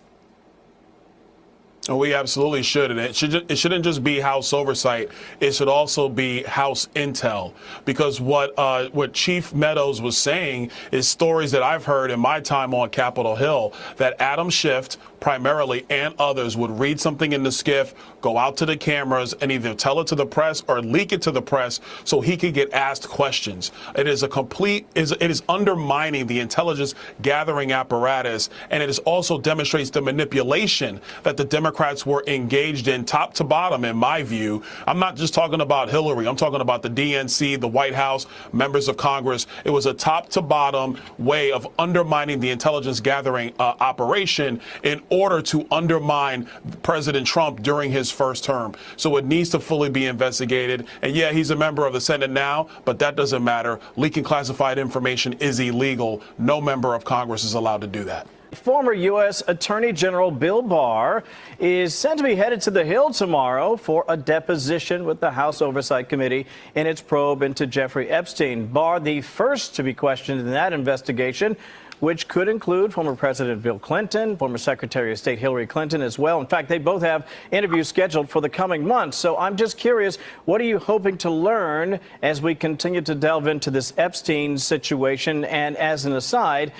S24: Oh, we absolutely should, and it shouldn't just be House oversight. It should also be House intel, because what Chief Meadows was saying is stories that I've heard in my time on Capitol Hill, that Adam Schiff primarily and others would read something in the skiff, go out to the cameras, and either tell it to the press or leak it to the press so he could get asked questions. It is it is undermining the intelligence gathering apparatus, and it also demonstrates the manipulation that the Democrats were engaged in top to bottom, in my view. I'm not just talking about Hillary. I'm talking about the DNC, the White House, members of Congress. It was a top to bottom way of undermining the intelligence gathering operation in order to undermine President Trump during his first term. So it needs to fully be investigated. And yeah, he's a member of the Senate now, but that doesn't matter. Leaking classified information is illegal. No member of Congress is allowed to do that.
S5: Former U.S. Attorney General Bill Barr is said to be headed to the Hill tomorrow for a deposition with the House Oversight Committee in its probe into Jeffrey Epstein. Barr, the first to be questioned in that investigation, which could include former President Bill Clinton, former Secretary of State Hillary Clinton as well. In fact, they both have interviews scheduled for the coming months. So I'm just curious, what are you hoping to learn as we continue to delve into this Epstein situation? And as an aside,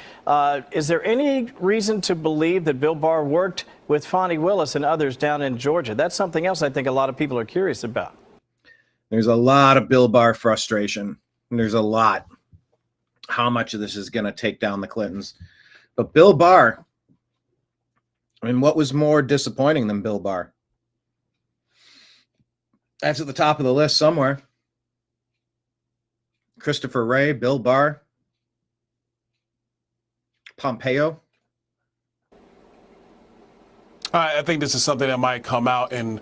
S5: is there any reason to believe that Bill Barr worked with Fonnie Willis and others down in Georgia? That's something else I think a lot of people are curious about.
S1: There's a lot of Bill Barr frustration. There's a lot. How much of this is going to take down the Clintons? But Bill Barr, I mean, what was more disappointing than Bill Barr? That's at the top of the list somewhere. Christopher Wray, Bill Barr, Pompeo.
S24: I think this is something that might come out in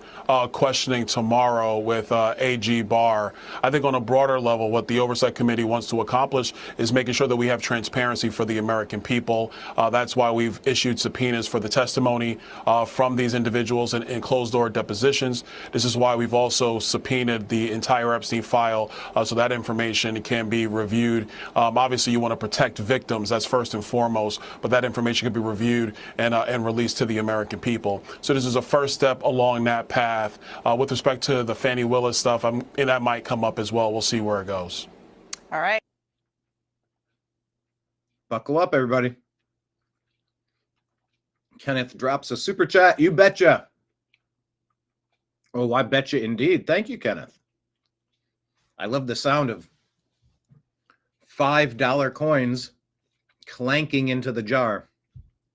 S24: questioning tomorrow with AG Barr. I think on a broader level, what the Oversight Committee wants to accomplish is making sure that we have transparency for the American people. That's why we've issued subpoenas for the testimony from these individuals in closed-door depositions. This is why we've also subpoenaed the entire Epstein file so that information can be reviewed. Obviously, you want to protect victims. That's first and foremost. But that information can be reviewed and released to the American people. So this is a first step along that path. With respect to the Fannie Willis stuff, and that might come up as well. We'll see where it goes.
S19: All right.
S1: Buckle up, everybody. Kenneth drops a super chat. You betcha. Oh, I betcha indeed. Thank you, Kenneth. I love the sound of $5 coins clanking into the jar.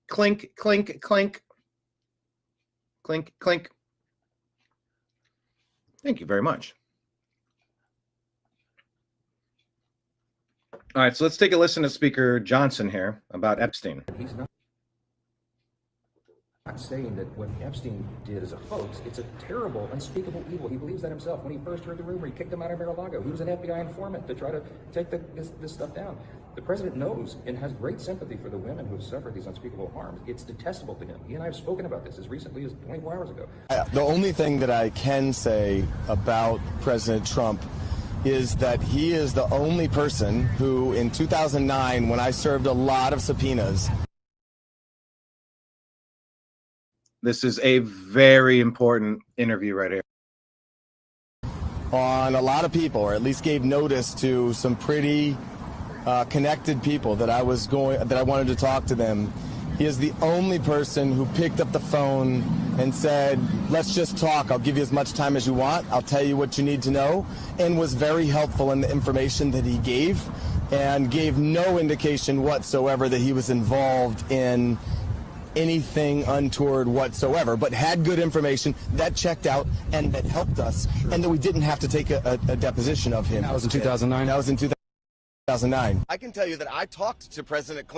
S1: Clink, clink, clink. Clink, clink. Thank you very much. All right, so let's take a listen to Speaker Johnson here about Epstein.
S8: He's not saying that what Epstein did is a hoax. It's a terrible, unspeakable evil. He believes that himself. When he first heard the rumor, he kicked him out of Mar-a-Lago. He was an FBI informant to try to take this stuff down. The president knows and has great sympathy for the women who have suffered these unspeakable harms. It's detestable to him. He and I have spoken about this as recently as 24 hours ago.
S14: The only thing that I can say about President Trump is that he is the only person who, in 2009, when I served a lot of subpoenas.
S1: This is a very important interview right here.
S14: On a lot of people, or at least gave notice to some pretty connected people that I wanted to talk to them. He is the only person who picked up the phone and said, let's just talk. I'll give you as much time as you want. I'll tell you what you need to know, and was very helpful in the information that he gave, and gave no indication whatsoever that he was involved in anything untoward whatsoever, but had good information that checked out and that helped us, and that we didn't have to take a deposition of him.
S8: That was in 2009?
S14: That was in 2009. I can tell you that I talked to President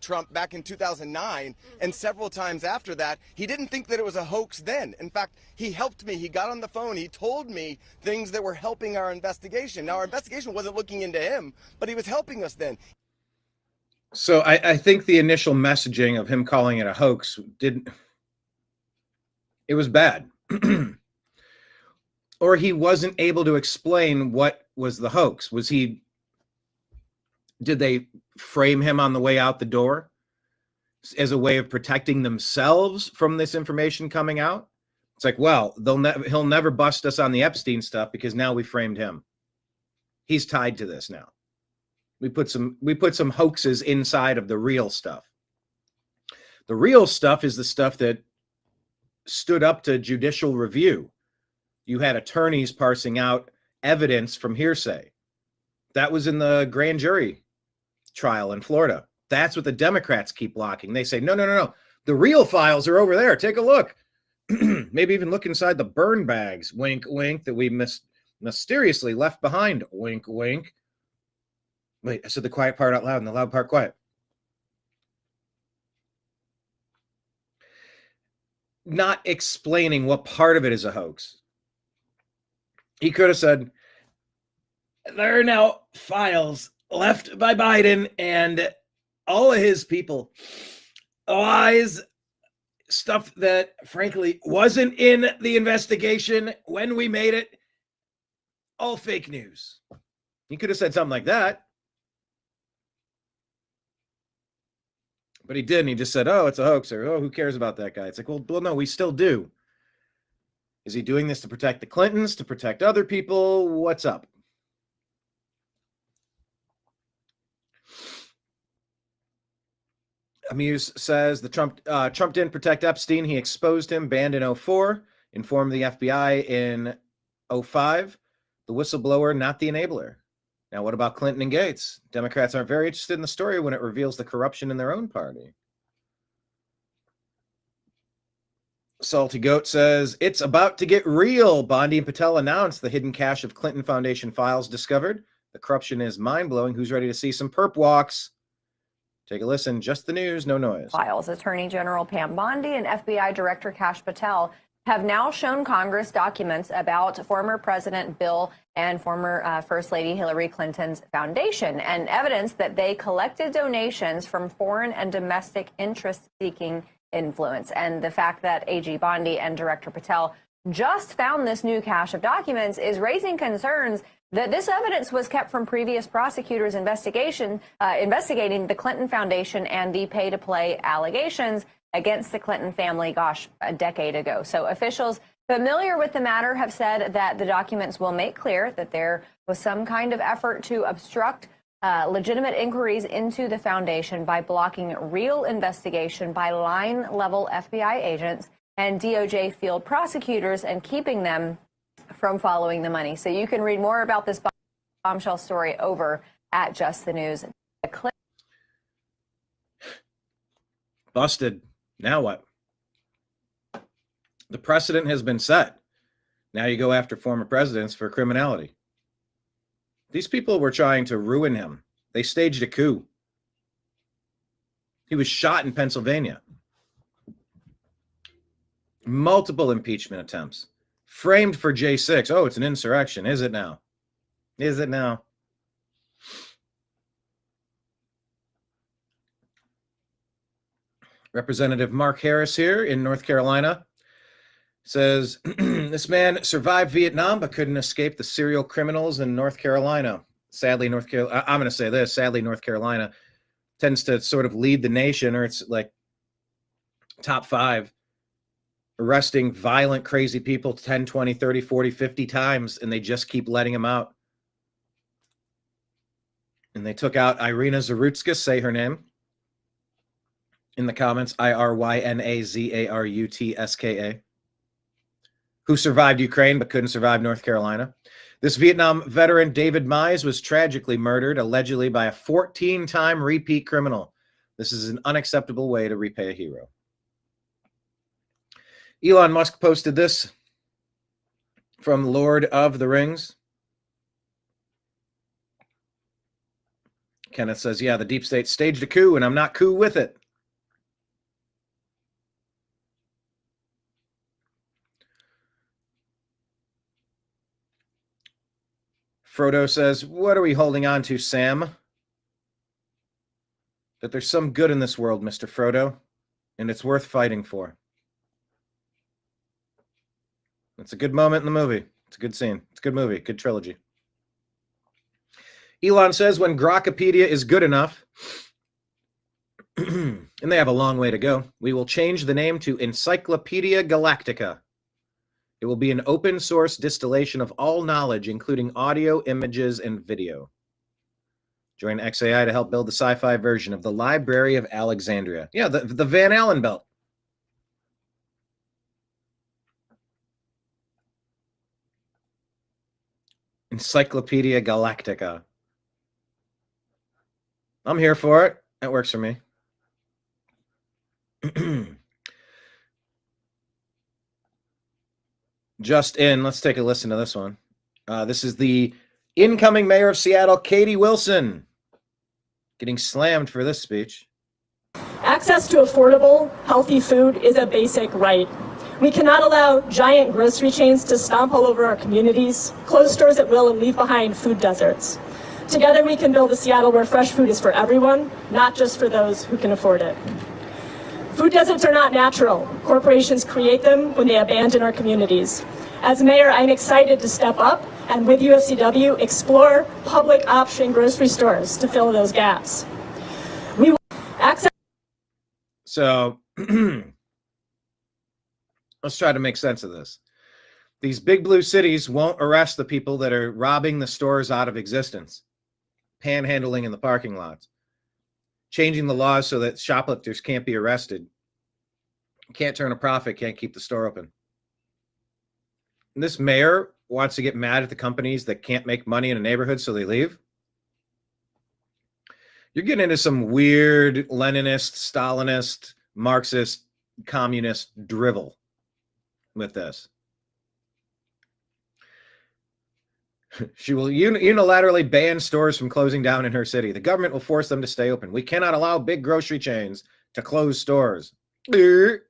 S14: Trump back in 2009, and several times after that. He didn't think that it was a hoax then. In fact, he helped me. He got on the phone. He told me things that were helping our investigation. Now, our investigation wasn't looking into him, but he was helping us then.
S1: So I think the initial messaging of him calling it a hoax it was bad. Or he wasn't able to explain what was the hoax. Did they frame him on the way out the door? as a way of protecting themselves from this information coming out. It's like, well, he'll never bust us on the Epstein stuff because now we framed him. He's tied to this now. We put some hoaxes inside of the real stuff. The real stuff is the stuff that stood up to judicial review. You had attorneys parsing out evidence from hearsay. That was in the grand jury trial in Florida. That's what the Democrats keep blocking. They say, no. The real files are over there. Take a look. Maybe even look inside the burn bags. Wink, wink. That we mysteriously left behind. Wink, wink. Wait, I said the quiet part out loud and the loud part quiet. Not explaining what part of it is a hoax. He could have said, there are now files left by Biden and all of his people. Lies, stuff that frankly wasn't in the investigation when we made it. All fake news. He could have said something like that. But he didn't. He just said, oh, it's a hoax, or oh, who cares about that guy? It's like, well, no, we still do. Is he doing this to protect the Clintons, to protect other people? What's up? Amuse says the Trump didn't protect Epstein. He exposed him, banned in 2004, informed the FBI in 2005. The whistleblower, not the enabler. Now, what about Clinton and Gates? Democrats aren't very interested in the story when it reveals the corruption in their own party. Salty Goat says, it's about to get real. Bondi and Patel announced the hidden cache of Clinton Foundation files discovered. The corruption is mind-blowing. Who's ready to see some perp walks? Take a listen. Just the news, no noise.
S10: Files. Attorney General Pam Bondi and FBI Director Kash Patel have now shown Congress documents about former President Bill and former First Lady Hillary Clinton's foundation and evidence that they collected donations from foreign and domestic interest-seeking influence. And the fact that AG Bondi and Director Patel just found this new cache of documents is raising concerns that this evidence was kept from previous prosecutors' investigating the Clinton Foundation and the pay-to-play allegations against the Clinton family, a decade ago. So officials familiar with the matter have said that the documents will make clear that there was some kind of effort to obstruct legitimate inquiries into the foundation by blocking real investigation by line-level FBI agents and DOJ field prosecutors and keeping them from following the money. So you can read more about this bombshell story over at Just the News.
S1: Busted. Now what? The precedent has been set. Now you go after former presidents for criminality. These people were trying to ruin him. They staged a coup. He was shot in Pennsylvania. Multiple impeachment attempts. Framed for J6. Oh, it's an insurrection. Is it now? Is it now? Representative Mark Harris here in North Carolina says, this man survived Vietnam but couldn't escape the serial criminals in North Carolina. Sadly, I'm going to say this. Sadly, North Carolina tends to sort of lead the nation, or it's like top 5, arresting violent, crazy people 10, 20, 30, 40, 50 times, and they just keep letting them out. And they took out Irina Zarutska, say her name, in the comments, IRYNAZARUTSKA, who survived Ukraine but couldn't survive North Carolina. This Vietnam veteran, David Mize, was tragically murdered, allegedly by a 14-time repeat criminal. This is an unacceptable way to repay a hero. Elon Musk posted this from Lord of the Rings. Kenneth says, yeah, the deep state staged a coup, and I'm not cool with it. Frodo says, what are we holding on to, Sam? That there's some good in this world, Mr. Frodo, and it's worth fighting for. It's a good moment in the movie. It's a good scene. It's a good movie. Good trilogy. Elon says, when Grokpedia is good enough, And they have a long way to go. We will change the name to Encyclopedia Galactica. It will be an open source distillation of all knowledge, including audio, images, and video. Join XAI to help build the sci-fi version of the Library of Alexandria. Yeah, the Van Allen belt. Encyclopedia Galactica. I'm here for it. That works for me. Just in, let's take a listen to this one. This is the incoming mayor of Seattle, Katie Wilson, getting slammed for this speech.
S4: Access to affordable, healthy food is a basic right. We cannot allow giant grocery chains to stomp all over our communities, close stores at will, and leave behind food deserts. Together we can build a Seattle where fresh food is for everyone, not just for those who can afford it. Food deserts are not natural. Corporations create them when they abandon our communities. As mayor, I'm excited to step up and with UFCW explore public option grocery stores to fill those gaps. We will access.
S1: So let's try to make sense of this. These big blue cities won't arrest the people that are robbing the stores out of existence, panhandling in the parking lots, changing the laws so that shoplifters can't be arrested, can't turn a profit, can't keep the store open. And this mayor wants to get mad at the companies that can't make money in a neighborhood, so they leave. You're getting into some weird Leninist, Stalinist, Marxist, communist drivel with this. She will unilaterally ban stores from closing down in her city. The government will force them to stay open. We cannot allow big grocery chains to close stores. This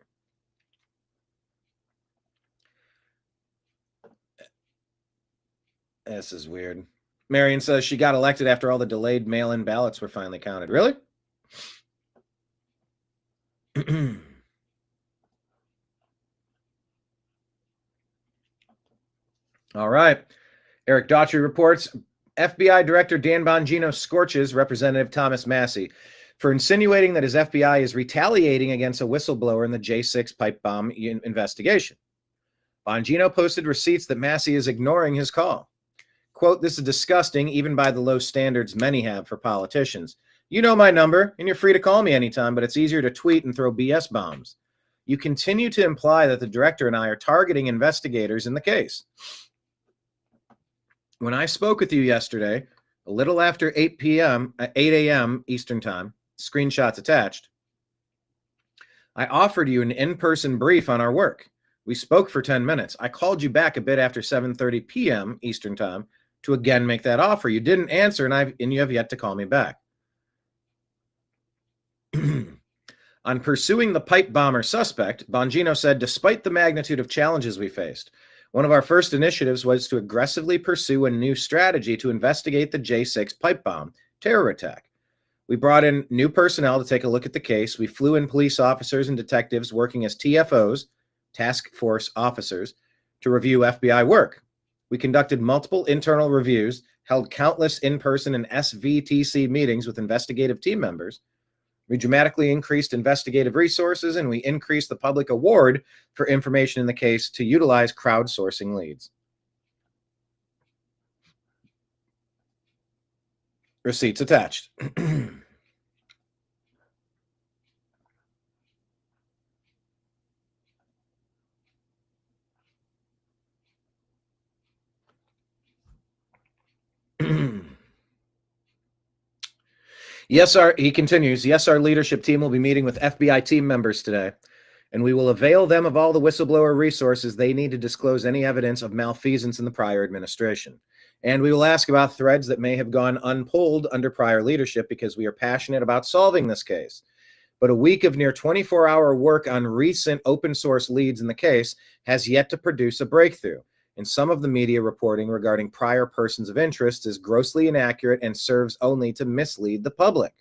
S1: is weird. Marion says she got elected after all the delayed mail-in ballots were finally counted. Really? All right. Eric Daughtry reports FBI Director Dan Bongino scorches Representative Thomas Massie for insinuating that his FBI is retaliating against a whistleblower in the J6 pipe bomb investigation. Bongino posted receipts that Massie is ignoring his call. Quote, "This is disgusting, even by the low standards many have for politicians. You know my number, and you're free to call me anytime, but it's easier to tweet and throw BS bombs. You continue to imply that the director and I are targeting investigators in the case. When I spoke with you yesterday, a little after 8 a.m. Eastern Time, screenshots attached, I offered you an in-person brief on our work. We spoke for 10 minutes. I called you back a bit after 7:30 p.m. Eastern Time to again make that offer. You didn't answer, and you have yet to call me back. On pursuing the pipe bomber suspect, Bongino said, despite the magnitude of challenges we faced, one of our first initiatives was to aggressively pursue a new strategy to investigate the J6 pipe bomb terror attack. We brought in new personnel to take a look at the case. We flew in police officers and detectives working as TFOs, task force officers, to review FBI work. We conducted multiple internal reviews, held countless in-person and SVTC meetings with investigative team members. We dramatically increased investigative resources, and we increased the public award for information in the case to utilize crowdsourcing leads. Receipts attached. He continues, yes, our leadership team will be meeting with FBI team members today, and we will avail them of all the whistleblower resources they need to disclose any evidence of malfeasance in the prior administration. And we will ask about threads that may have gone unpulled under prior leadership because we are passionate about solving this case. But a week of near 24-hour work on recent open source leads in the case has yet to produce a breakthrough. And some of the media reporting regarding prior persons of interest is grossly inaccurate and serves only to mislead the public.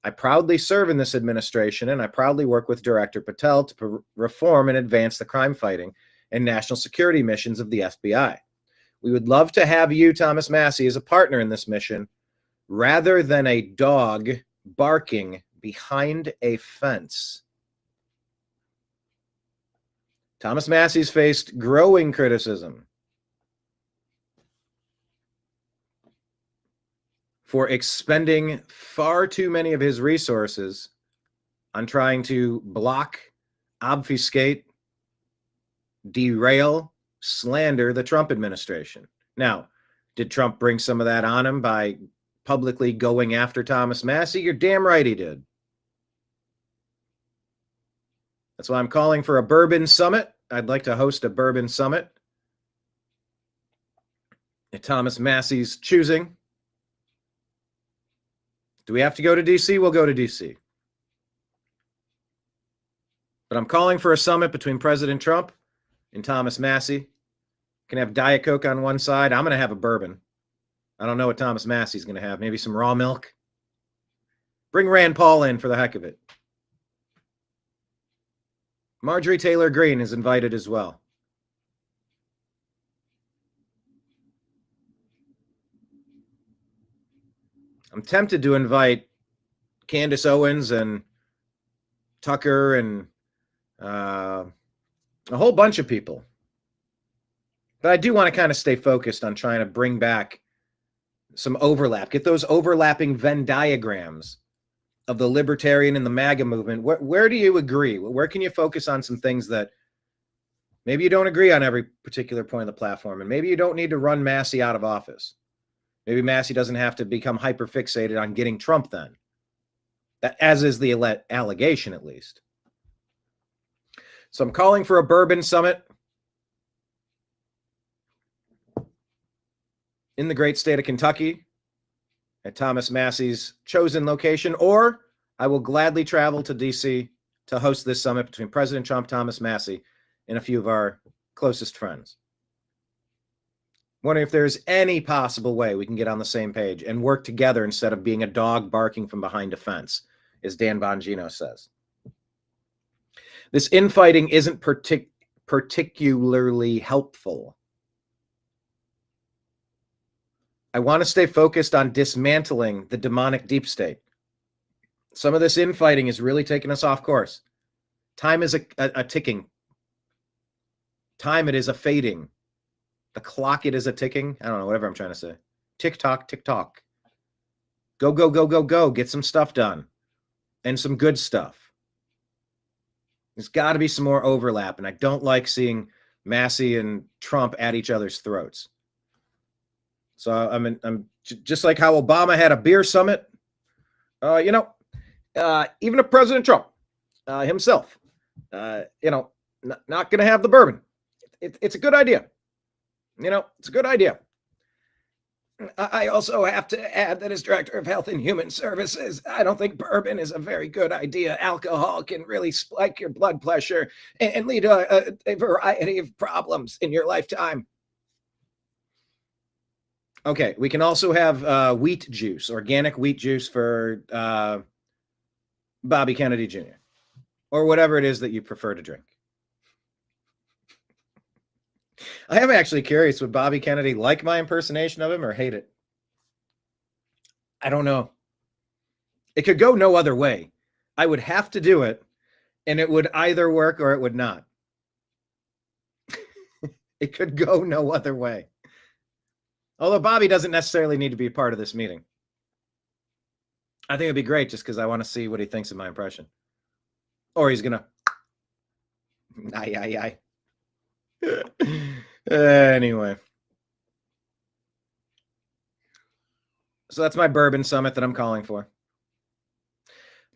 S1: I proudly serve in this administration, and I proudly work with Director Patel to reform and advance the crime fighting and national security missions of the FBI. We would love to have you, Thomas Massie, as a partner in this mission, rather than a dog barking behind a fence. Thomas Massie's faced growing criticism for expending far too many of his resources on trying to block, obfuscate, derail, slander the Trump administration. Now, did Trump bring some of that on him by publicly going after Thomas Massie? You're damn right he did. That's why I'm calling for a bourbon summit. I'd like to host a bourbon summit at Thomas Massie's choosing. Do we have to go to D.C.? We'll go to D.C. But I'm calling for a summit between President Trump and Thomas Massie. Can have Diet Coke on one side. I'm going to have a bourbon. I don't know what Thomas Massie's going to have. Maybe some raw milk. Bring Rand Paul in for the heck of it. Marjorie Taylor Greene is invited as well. I'm tempted to invite Candace Owens and Tucker and a whole bunch of people. But I do want to kind of stay focused on trying to bring back some overlap, get those overlapping Venn diagrams of the libertarian and the MAGA movement. Where do you agree? Where can you focus on some things that maybe you don't agree on every particular point of the platform, and maybe you don't need to run Massie out of office. Maybe Massie doesn't have to become hyper-fixated on getting Trump then. That, as is the allegation, at least. So I'm calling for a bourbon summit in the great state of Kentucky at Thomas Massie's chosen location, or I will gladly travel to D.C. to host this summit between President Trump, Thomas Massie, and a few of our closest friends. Wondering if there's any possible way we can get on the same page and work together instead of being a dog barking from behind a fence, as Dan Bongino says. This infighting isn't particularly helpful. I want to stay focused on dismantling the demonic deep state. Some of this infighting is really taking us off course. Time is a ticking. Time, it is a fading. The clock, it is a ticking. I don't know, whatever I'm trying to say. Tick tock, tick tock. Go, go, go, go, go. Get some stuff done. And some good stuff. There's got to be some more overlap. And I don't like seeing Massie and Trump at each other's throats. So I'm just like how Obama had a beer summit. Even if President Trump himself, not going to have the bourbon. It's a good idea. It's a good idea. I also have to add that as Director of Health and Human Services, I don't think bourbon is a very good idea. Alcohol can really spike your blood pressure and lead to a variety of problems in your lifetime. Okay, we can also have wheat juice, organic wheat juice for Bobby Kennedy Jr. or whatever it is that you prefer to drink. I am actually curious, would Bobby Kennedy like my impersonation of him or hate it? I don't know. It could go no other way. I would have to do it, and it would either work or it would not. It could go no other way. Although Bobby doesn't necessarily need to be a part of this meeting. I think it'd be great just because I want to see what he thinks of my impression. Or he's going to... Anyway. So that's my bourbon summit that I'm calling for.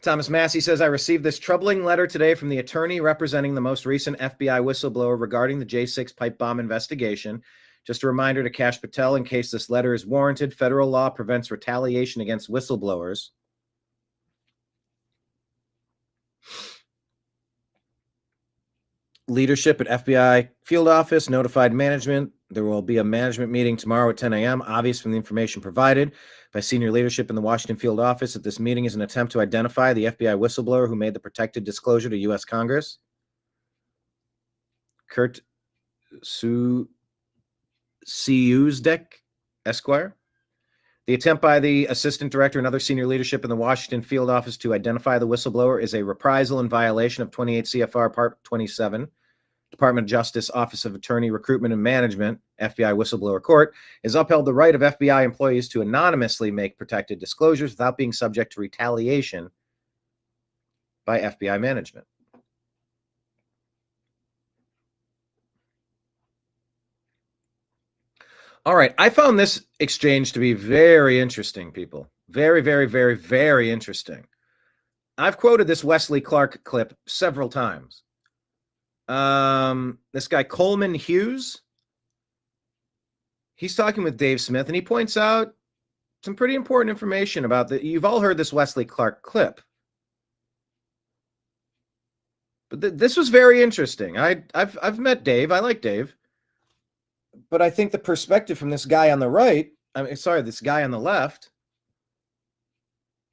S1: Thomas Massie says, I received this troubling letter today from the attorney representing the most recent FBI whistleblower regarding the J6 pipe bomb investigation. Just a reminder to Kash Patel, in case this letter is warranted, federal law prevents retaliation against whistleblowers. Leadership at FBI field office notified management. There will be a management meeting tomorrow at 10 a.m. Obvious from the information provided by senior leadership in the Washington field office that this meeting is an attempt to identify the FBI whistleblower who made the protected disclosure to U.S. Congress. Kurt Siuzdek, Esquire. The attempt by the assistant director and other senior leadership in the Washington field office to identify the whistleblower is a reprisal in violation of 28 CFR Part 27. Department of Justice Office of Attorney Recruitment and Management, FBI Whistleblower Court, has upheld the right of FBI employees to anonymously make protected disclosures without being subject to retaliation by FBI management. All right. I found this exchange to be very interesting, people. Very, very, very, very interesting. I've quoted this Wesley Clark clip several times. This guy, Coleman Hughes, he's talking with Dave Smith, and he points out some pretty important information about that. You've all heard this Wesley Clark clip. But this was very interesting. I've met Dave. I like Dave. But I think the perspective from this guy on the right, this guy on the left,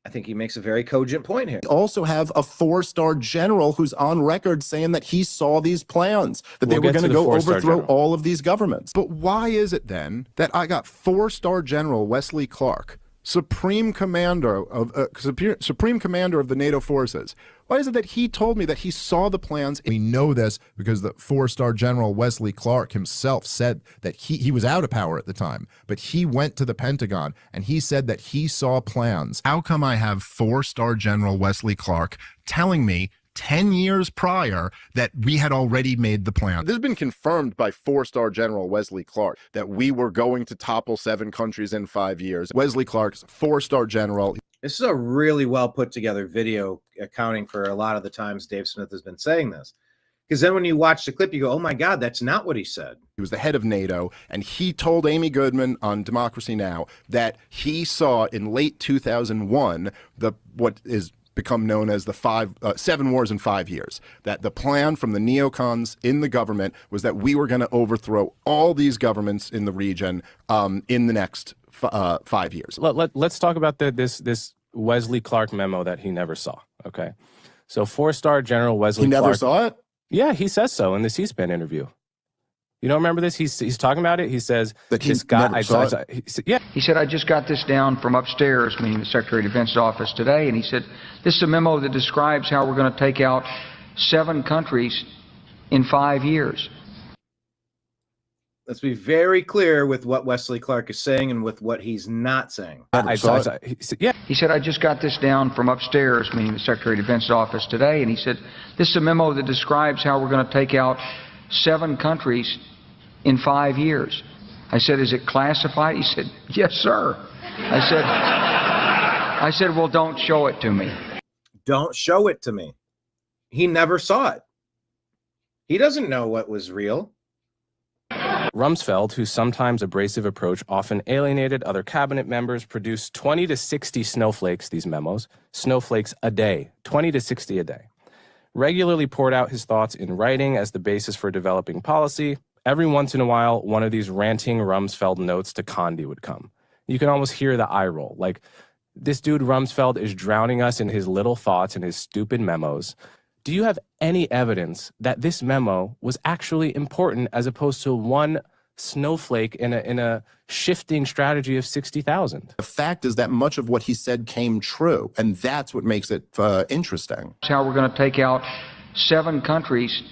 S1: I think he makes a very cogent point here.
S11: We also have a 4-star general who's on record saying that he saw these plans, that they were going to go overthrow all of these governments.
S13: But why is it then that I got 4-star General Wesley Clark, Supreme Commander of the NATO forces? Why is it that he told me that he saw the plans? We know this because the 4-star General Wesley Clark himself said that he was out of power at the time, but he went to the Pentagon and he said that he saw plans. How come I have 4-star General Wesley Clark telling me 10 years prior that we had already made the plan?
S11: This has been confirmed by 4-star General Wesley Clark that we were going to topple 7 countries in 5 years. Wesley Clark's 4-star general.
S1: This is a really well put together video accounting for a lot of the times Dave Smith has been saying this. Because then when you watch the clip, you go, oh my God, that's not what he said.
S11: He was the head of NATO, and he told Amy Goodman on Democracy Now! That he saw in late 2001 what is become known as the 7 wars in 5 years, that the plan from the neocons in the government was that we were going to overthrow all these governments in the region in the next 5 years.
S15: Let's talk about this Wesley Clark memo that he never saw. Okay, so 4-star General Wesley Clark.
S11: He never saw it?
S15: Yeah, he says so in the C-SPAN interview. You don't remember this? He's talking about it. He says that this guy.
S22: He said, I just got this down from upstairs, meaning the Secretary of Defense's office today, and he said, this is a memo that describes how we're going to take out 7 countries in 5 years.
S1: Let's be very clear with what Wesley Clark is saying and with what he's not saying.
S22: He said, I just got this down from upstairs, meaning the Secretary of Defense's office today, and he said, this is a memo that describes how we're going to take out 7 countries in 5 years. I said, is it classified? He said, yes, sir. I said, well, don't show it to me.
S1: Don't show it to me. He never saw it. He doesn't know what was real.
S15: Rumsfeld, whose sometimes abrasive approach often alienated other cabinet members, produced 20 to 60 snowflakes, these memos, snowflakes a day, 20 to 60 a day. Regularly poured out his thoughts in writing as the basis for developing policy. Every once in a while, one of these ranting Rumsfeld notes to Condi would come. You can almost hear the eye roll. Like, this dude Rumsfeld is drowning us in his little thoughts and his stupid memos. Do you have any evidence that this memo was actually important as opposed to one snowflake in a shifting strategy of 60,000?
S11: The fact is that much of what he said came true, and that's what makes it interesting.
S22: That's how we're going to take out 7 countries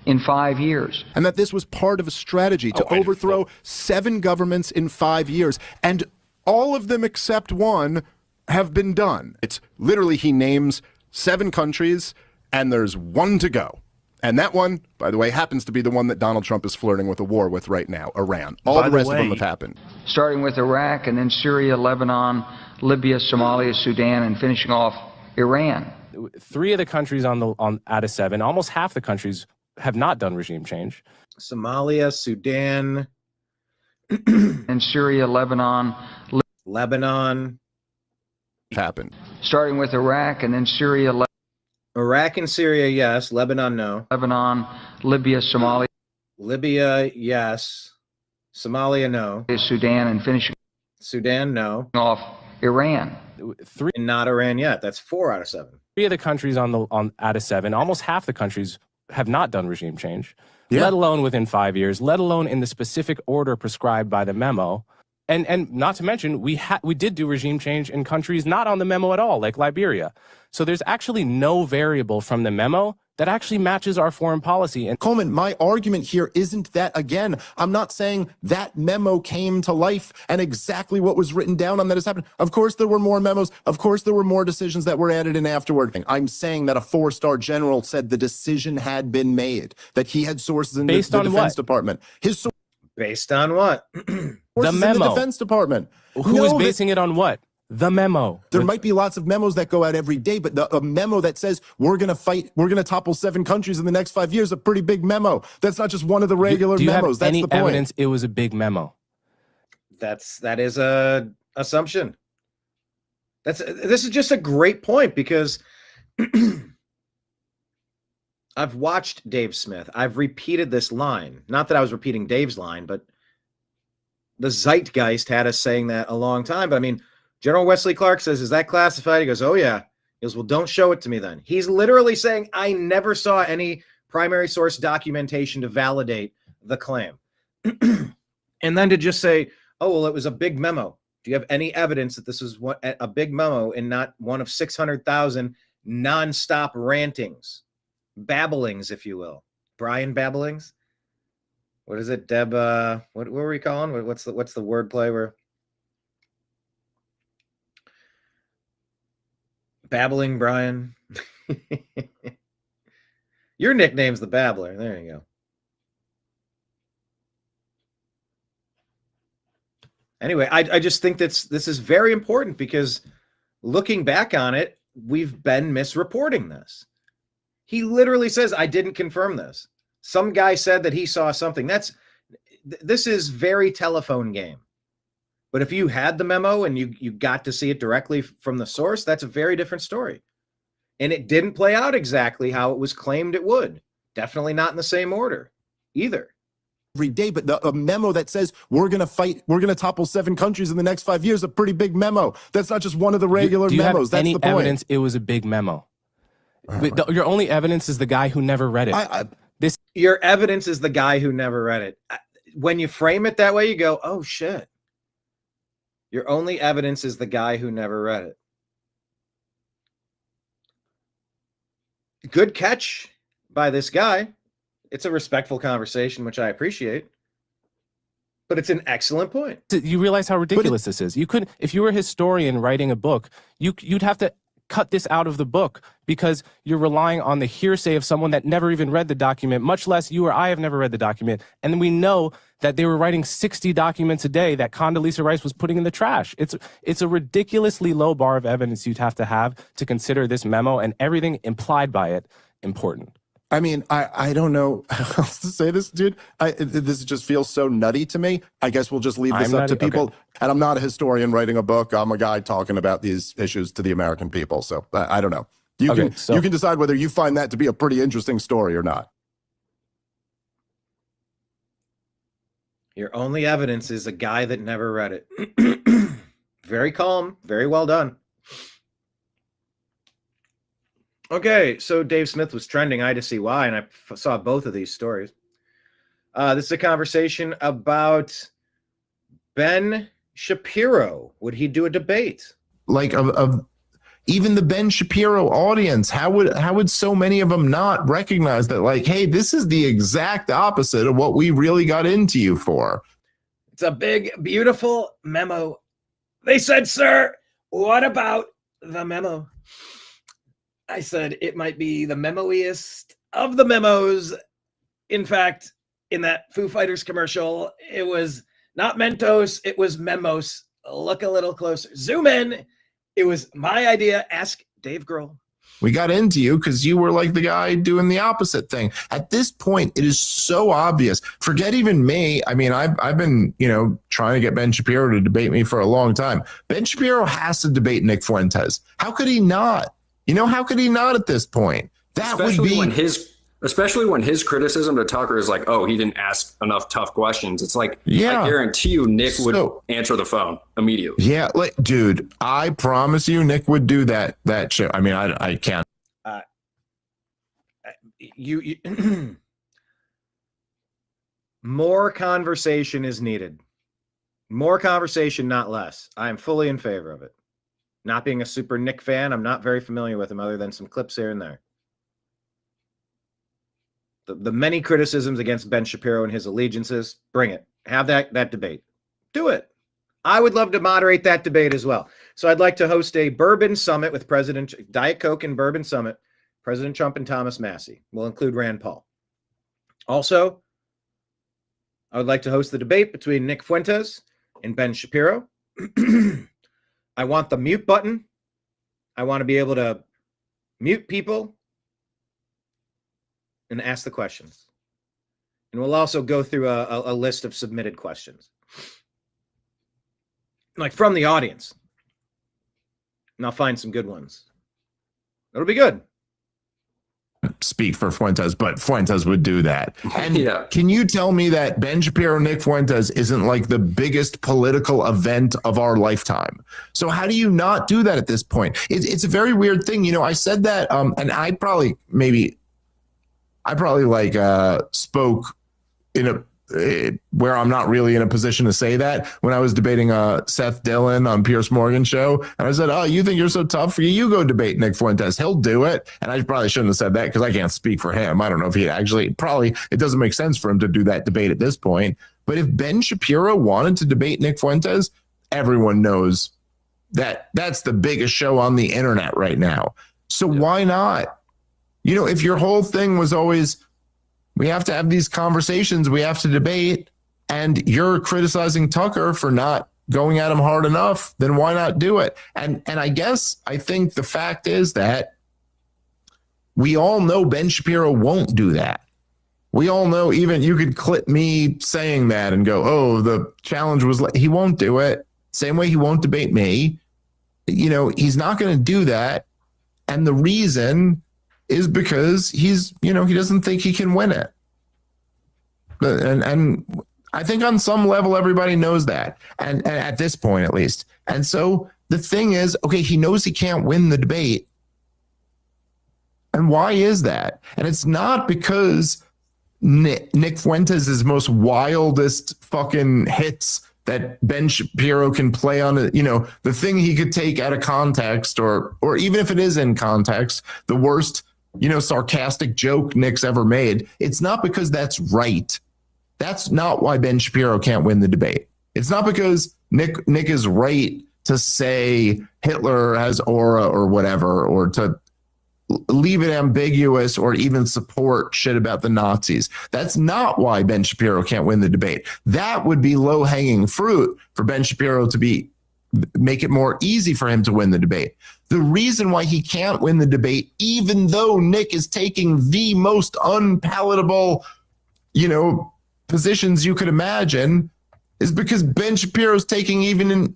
S22: in 5 years.
S11: And that this was part of a strategy to overthrow 7 governments in 5 years. And all of them except one have been done. It's literally, he names 7 countries, and there's 1 to go. And that one, by the way, happens to be the one that Donald Trump is flirting with a war with right now, Iran. All the rest of them have happened.
S22: Starting with Iraq, and then Syria, Lebanon, Libya, Somalia, Sudan, and finishing off Iran.
S15: 3 of the countries out of 7, almost half the countries have not done regime change.
S1: Somalia, Sudan,
S22: and Syria, Lebanon.
S1: Lebanon
S11: happened.
S22: Starting with Iraq, and then Syria,
S1: Iraq and Syria, yes. Lebanon, no.
S22: Lebanon, Libya, Somalia.
S1: Libya, yes. Somalia, no.
S22: Sudan, and finishing.
S1: Sudan, no.
S22: Off Iran.
S15: 3,
S1: and not Iran yet. That's 4 out of 7.
S15: 3 of the countries out of 7, almost half the countries have not done regime change, let alone within 5 years, let alone in the specific order prescribed by the memo. And not to mention, we did do regime change in countries not on the memo at all, like Liberia. So there's actually no variable from the memo that actually matches our foreign policy. And
S13: Coleman, my argument here isn't that, again, I'm not saying that memo came to life and exactly what was written down on that has happened. Of course, there were more memos. Of course, there were more decisions that were added in afterward. I'm saying that a 4-star general said the decision had been made, that he had sources in the Defense Department.
S1: Based on what?
S15: The memo.
S13: In the Defense Department.
S15: Who is basing it on what? The memo.
S13: There might be lots of memos that go out every day, but a memo that says we're going to fight, we're going to topple 7 countries in the next 5 years, a pretty big memo. That's not just one of the regular
S15: Do you
S13: memos.
S15: have any
S13: That's the point.
S15: evidence it was a big memo?
S1: That is a assumption. This is just a great point because I've watched Dave Smith. I've repeated this line. Not that I was repeating Dave's line, but the zeitgeist had us saying that a long time. But I mean, General Wesley Clark says, is that classified? He goes, oh yeah. He goes, well, don't show it to me then. He's literally saying, I never saw any primary source documentation to validate the claim. And then to just say, oh, well, it was a big memo. Do you have any evidence that this was a big memo and not one of 600,000 nonstop rantings, babblings, if you will? Brian babblings? What is it, Deb? What were we calling? What's the wordplay where? Babbling Brian. Your nickname's the Babbler. There you go. Anyway, I just think this is very important because looking back on it, we've been misreporting this. He literally says, I didn't confirm this. Some guy said that he saw something. This is very telephone game. But if you had the memo and you got to see it directly from the source, that's a very different story. And it didn't play out exactly how it was claimed it would. Definitely not in the same order either.
S13: Every day, but a memo that says we're going to fight, we're going to topple 7 countries in the next 5 years, a pretty big memo. That's not just one of the regular
S15: Do you
S13: memos.
S15: have any
S13: That's the point.
S15: evidence it was a big memo? Your only evidence is the guy who never read it.
S1: Your evidence is the guy who never read it. When you frame it that way, you go, oh, shit. Your only evidence is the guy who never read it. Good catch by this guy. It's a respectful conversation, which I appreciate. But it's an excellent point.
S15: You realize how ridiculous this is. You couldn't, if you were a historian writing a book, you'd have to cut this out of the book because you're relying on the hearsay of someone that never even read the document, much less you or I have never read the document. And then we know that they were writing 60 documents a day that Condoleezza Rice was putting in the trash. It's a ridiculously low bar of evidence you'd have to consider this memo and everything implied by it important.
S13: I mean, I don't know how else to say this, dude. This just feels so nutty to me. I guess we'll just leave this up to people. Okay. And I'm not a historian writing a book. I'm a guy talking about these issues to the American people. So I don't know. You can decide whether you find that to be a pretty interesting story or not.
S1: Your only evidence is a guy that never read it. Very calm. Very well done. Okay, so Dave Smith was trending. I had to see why, and I saw both of these stories. This is a conversation about Ben Shapiro. Would he do a debate?
S13: Like of even the Ben Shapiro audience, how would so many of them not recognize that? Like, hey, this is the exact opposite of what we really got into you for.
S1: It's a big, beautiful memo. They said, sir, what about the memo? I said it might be the memo-iest of the memos. In fact, in that Foo Fighters commercial, it was not Mentos, it was Memos. Look a little closer. Zoom in. It was my idea. Ask Dave Grohl.
S13: We got into you because you were like the guy doing the opposite thing. At this point, it is so obvious. Forget even me. I mean, I've been, trying to get Ben Shapiro to debate me for a long time. Ben Shapiro has to debate Nick Fuentes. How could he not? How could he not at this point?
S3: Especially when his criticism to Tucker is like, oh, he didn't ask enough tough questions. It's like, I guarantee you Nick would answer the phone immediately.
S13: Yeah, dude, I promise you Nick would do that shit. I mean, I can't.
S1: More conversation is needed. More conversation, not less. I am fully in favor of it. Not being a super Nick fan, I'm not very familiar with him other than some clips here and there. The many criticisms against Ben Shapiro and his allegiances, bring it. Have that debate. Do it. I would love to moderate that debate as well. So I'd like to host a bourbon summit with Diet Coke and Bourbon Summit, President Trump and Thomas Massie. We'll include Rand Paul. Also, I would like to host the debate between Nick Fuentes and Ben Shapiro. I want the mute button. I want to be able to mute people and ask the questions. And we'll also go through a list of submitted questions, like from the audience. And I'll find some good ones. It'll be good.
S6: Speak for Fuentes, but Fuentes would do that. And can you tell me that Ben Shapiro, Nick Fuentes isn't like the biggest political event of our lifetime? So how do you not do that at this point? It's a very weird thing. You know, I said that, and I probably spoke in a where I'm not really in a position to say that when I was debating Seth Dillon on Piers Morgan's show. And I said, oh, you think you're so tough? You go debate Nick Fuentes. He'll do it. And I probably shouldn't have said that because I can't speak for him. I don't know if he actually it doesn't make sense for him to do that debate at this point. But if Ben Shapiro wanted to debate Nick Fuentes, everyone knows that that's the biggest show on the internet right now. So why not? You know, if your whole thing was always, we have to have these conversations, we have to debate, and you're criticizing Tucker for not going at him hard enough, then why not do it? And I think the fact is that we all know Ben Shapiro won't do that. We all know, even you could clip me saying that and go, oh, the challenge was, he won't do it. Same way he won't debate me. You know, he's not going to do that. And the reason is because he doesn't think he can win it. And I think on some level, everybody knows that. And at this point, at least. And so the thing is, okay, he knows he can't win the debate. And why is that? And it's not because Nick Fuentes' most wildest fucking hits that Ben Shapiro can play on, the thing he could take out of context, or even if it is in context, the worst, sarcastic joke Nick's ever made. It's not because that's right. That's not why Ben Shapiro can't win the debate. It's not because Nick is right to say Hitler has aura or whatever, or to leave it ambiguous or even support shit about the Nazis. That's not why Ben Shapiro can't win the debate. That would be low-hanging fruit for Ben Shapiro to make it more easy for him to win the debate. The reason why he can't win the debate, even though Nick is taking the most unpalatable, positions you could imagine, is because Ben Shapiro's taking an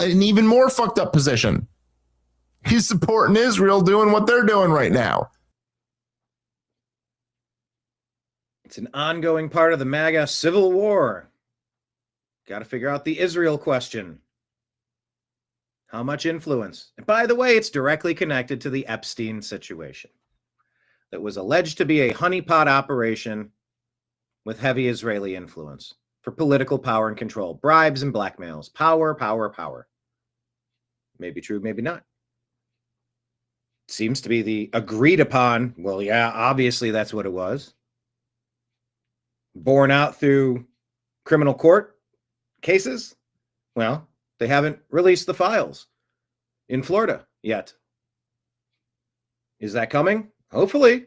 S6: even more fucked up position. He's supporting Israel doing what they're doing right now.
S1: It's an ongoing part of the MAGA civil war. Got to figure out the Israel question. How much influence? And by the way, it's directly connected to the Epstein situation that was alleged to be a honeypot operation with heavy Israeli influence for political power and control, bribes and blackmails, power, power, power. Maybe true, maybe not. Seems to be the agreed upon. Well, yeah, obviously that's what it was. Borne out through criminal court cases. Well, they haven't released the files in Florida yet. Is that coming? Hopefully.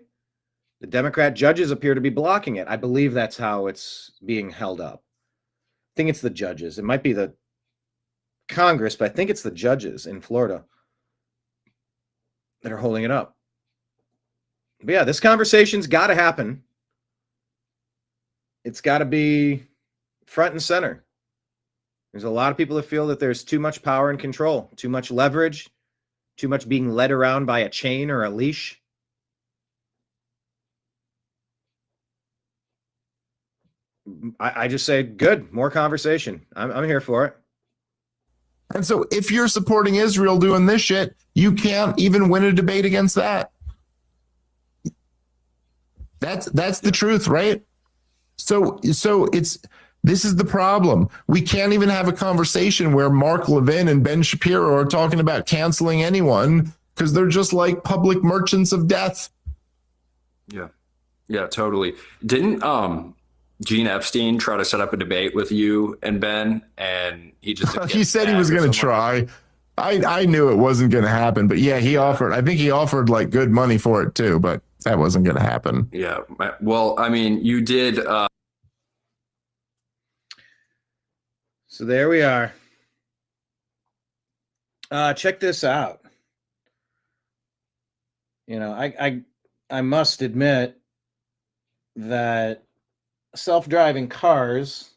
S1: The Democrat judges appear to be blocking it. I believe that's how it's being held up. I think it's the judges. It might be the Congress, but I think it's the judges in Florida that are holding it up. But yeah, this conversation's got to happen. It's got to be front and center. There's a lot of people that feel that there's too much power and control, too much leverage, too much being led around by a chain or a leash. I just say, good, more conversation. I'm here for it.
S6: And so if you're supporting Israel doing this shit, you can't even win a debate against that. That's the truth, right? So it's This is the problem. We can't even have a conversation where Mark Levin and Ben Shapiro are talking about canceling anyone because they're just like public merchants of death.
S3: Yeah, totally. Didn't Gene Epstein try to set up a debate with you and Ben, and he just
S6: he said he was going to try. I knew it wasn't going to happen, but yeah, he offered. I think he offered like good money for it too, but that wasn't going to happen.
S3: Yeah. Well, I mean, you did.
S1: So there we are. Check this out. You know, I must admit that self-driving cars,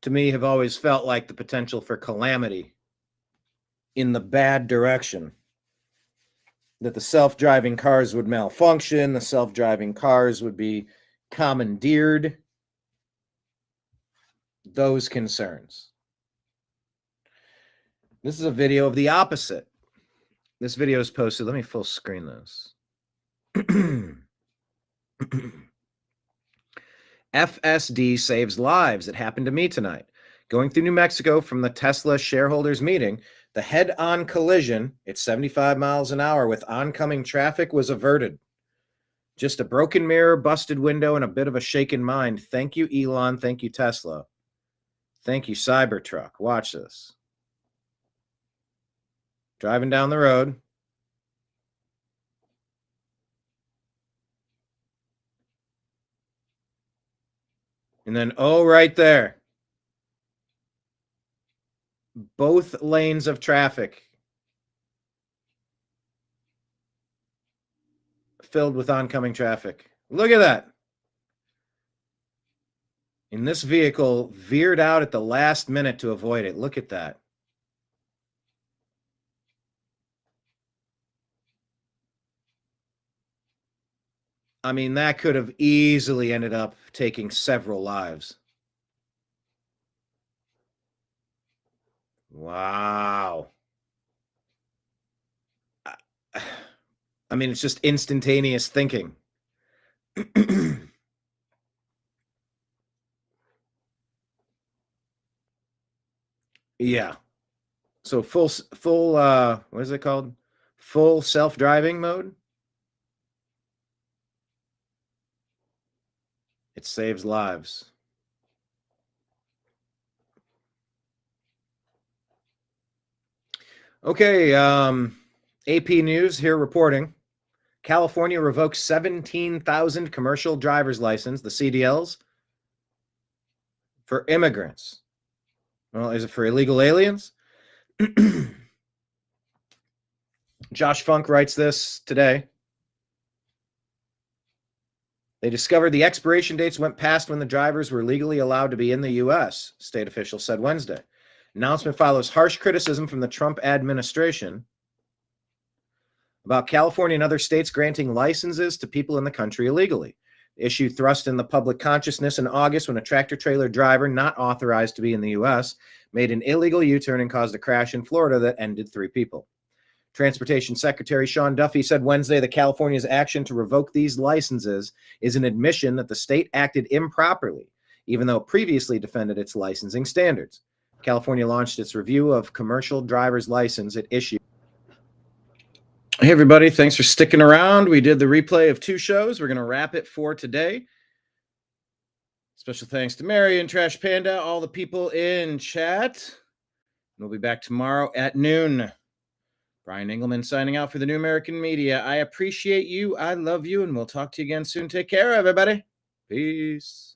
S1: to me, have always felt like the potential for calamity in the bad direction. That the self-driving cars would malfunction, the self-driving cars would be commandeered. Those concerns. This is a video of the opposite. This video is posted. Let me full screen this. FSD saves lives. It happened to me tonight. Going through New Mexico from the Tesla shareholders meeting, the head-on collision at 75 miles an hour with oncoming traffic was averted. Just a broken mirror, busted window, and a bit of a shaken mind. Thank you, Elon. Thank you, Tesla. Thank you, Cybertruck. Watch this. Driving down the road. And then, oh, right there. Both lanes of traffic filled with oncoming traffic. Look at that. And this vehicle veered out at the last minute to avoid it. Look at that. I mean, that could have easily ended up taking several lives. Wow. I mean, it's just instantaneous thinking. Yeah. So full what is it called? Full self-driving mode. It saves lives. Okay, AP News here reporting. California revokes 17,000 commercial driver's license, the CDLs, for immigrants. Well, is it for illegal aliens? Josh Funk writes this today. They discovered the expiration dates went past when the drivers were legally allowed to be in the U.S., state officials said Wednesday. Announcement follows harsh criticism from the Trump administration about California and other states granting licenses to people in the country illegally. The issue thrust in the public consciousness in August when a tractor-trailer driver not authorized to be in the U.S. made an illegal U-turn and caused a crash in Florida that ended 3 people. Transportation Secretary Sean Duffy said Wednesday that California's action to revoke these licenses is an admission that the state acted improperly, even though it previously defended its licensing standards. California launched its review of commercial driver's license it issued. Hey, everybody. Thanks for sticking around. We did the replay of 2 shows. We're going to wrap it for today. Special thanks to Mary and Trash Panda, all the people in chat. We'll be back tomorrow at noon. Brian Engelman signing out for the New American Media. I appreciate you. I love you. And we'll talk to you again soon. Take care, everybody. Peace.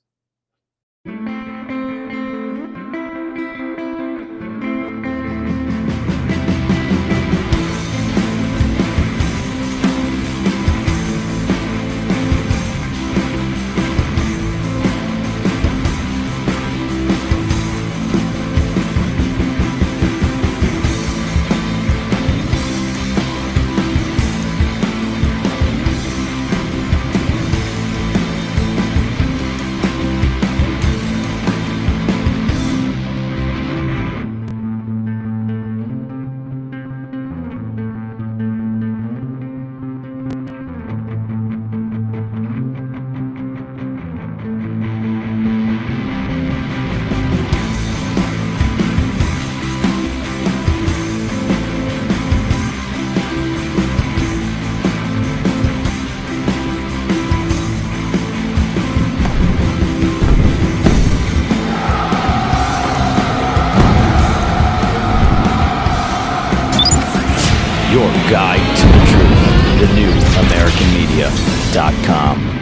S9: guide to the truth. TheNewAmericanMedia.com.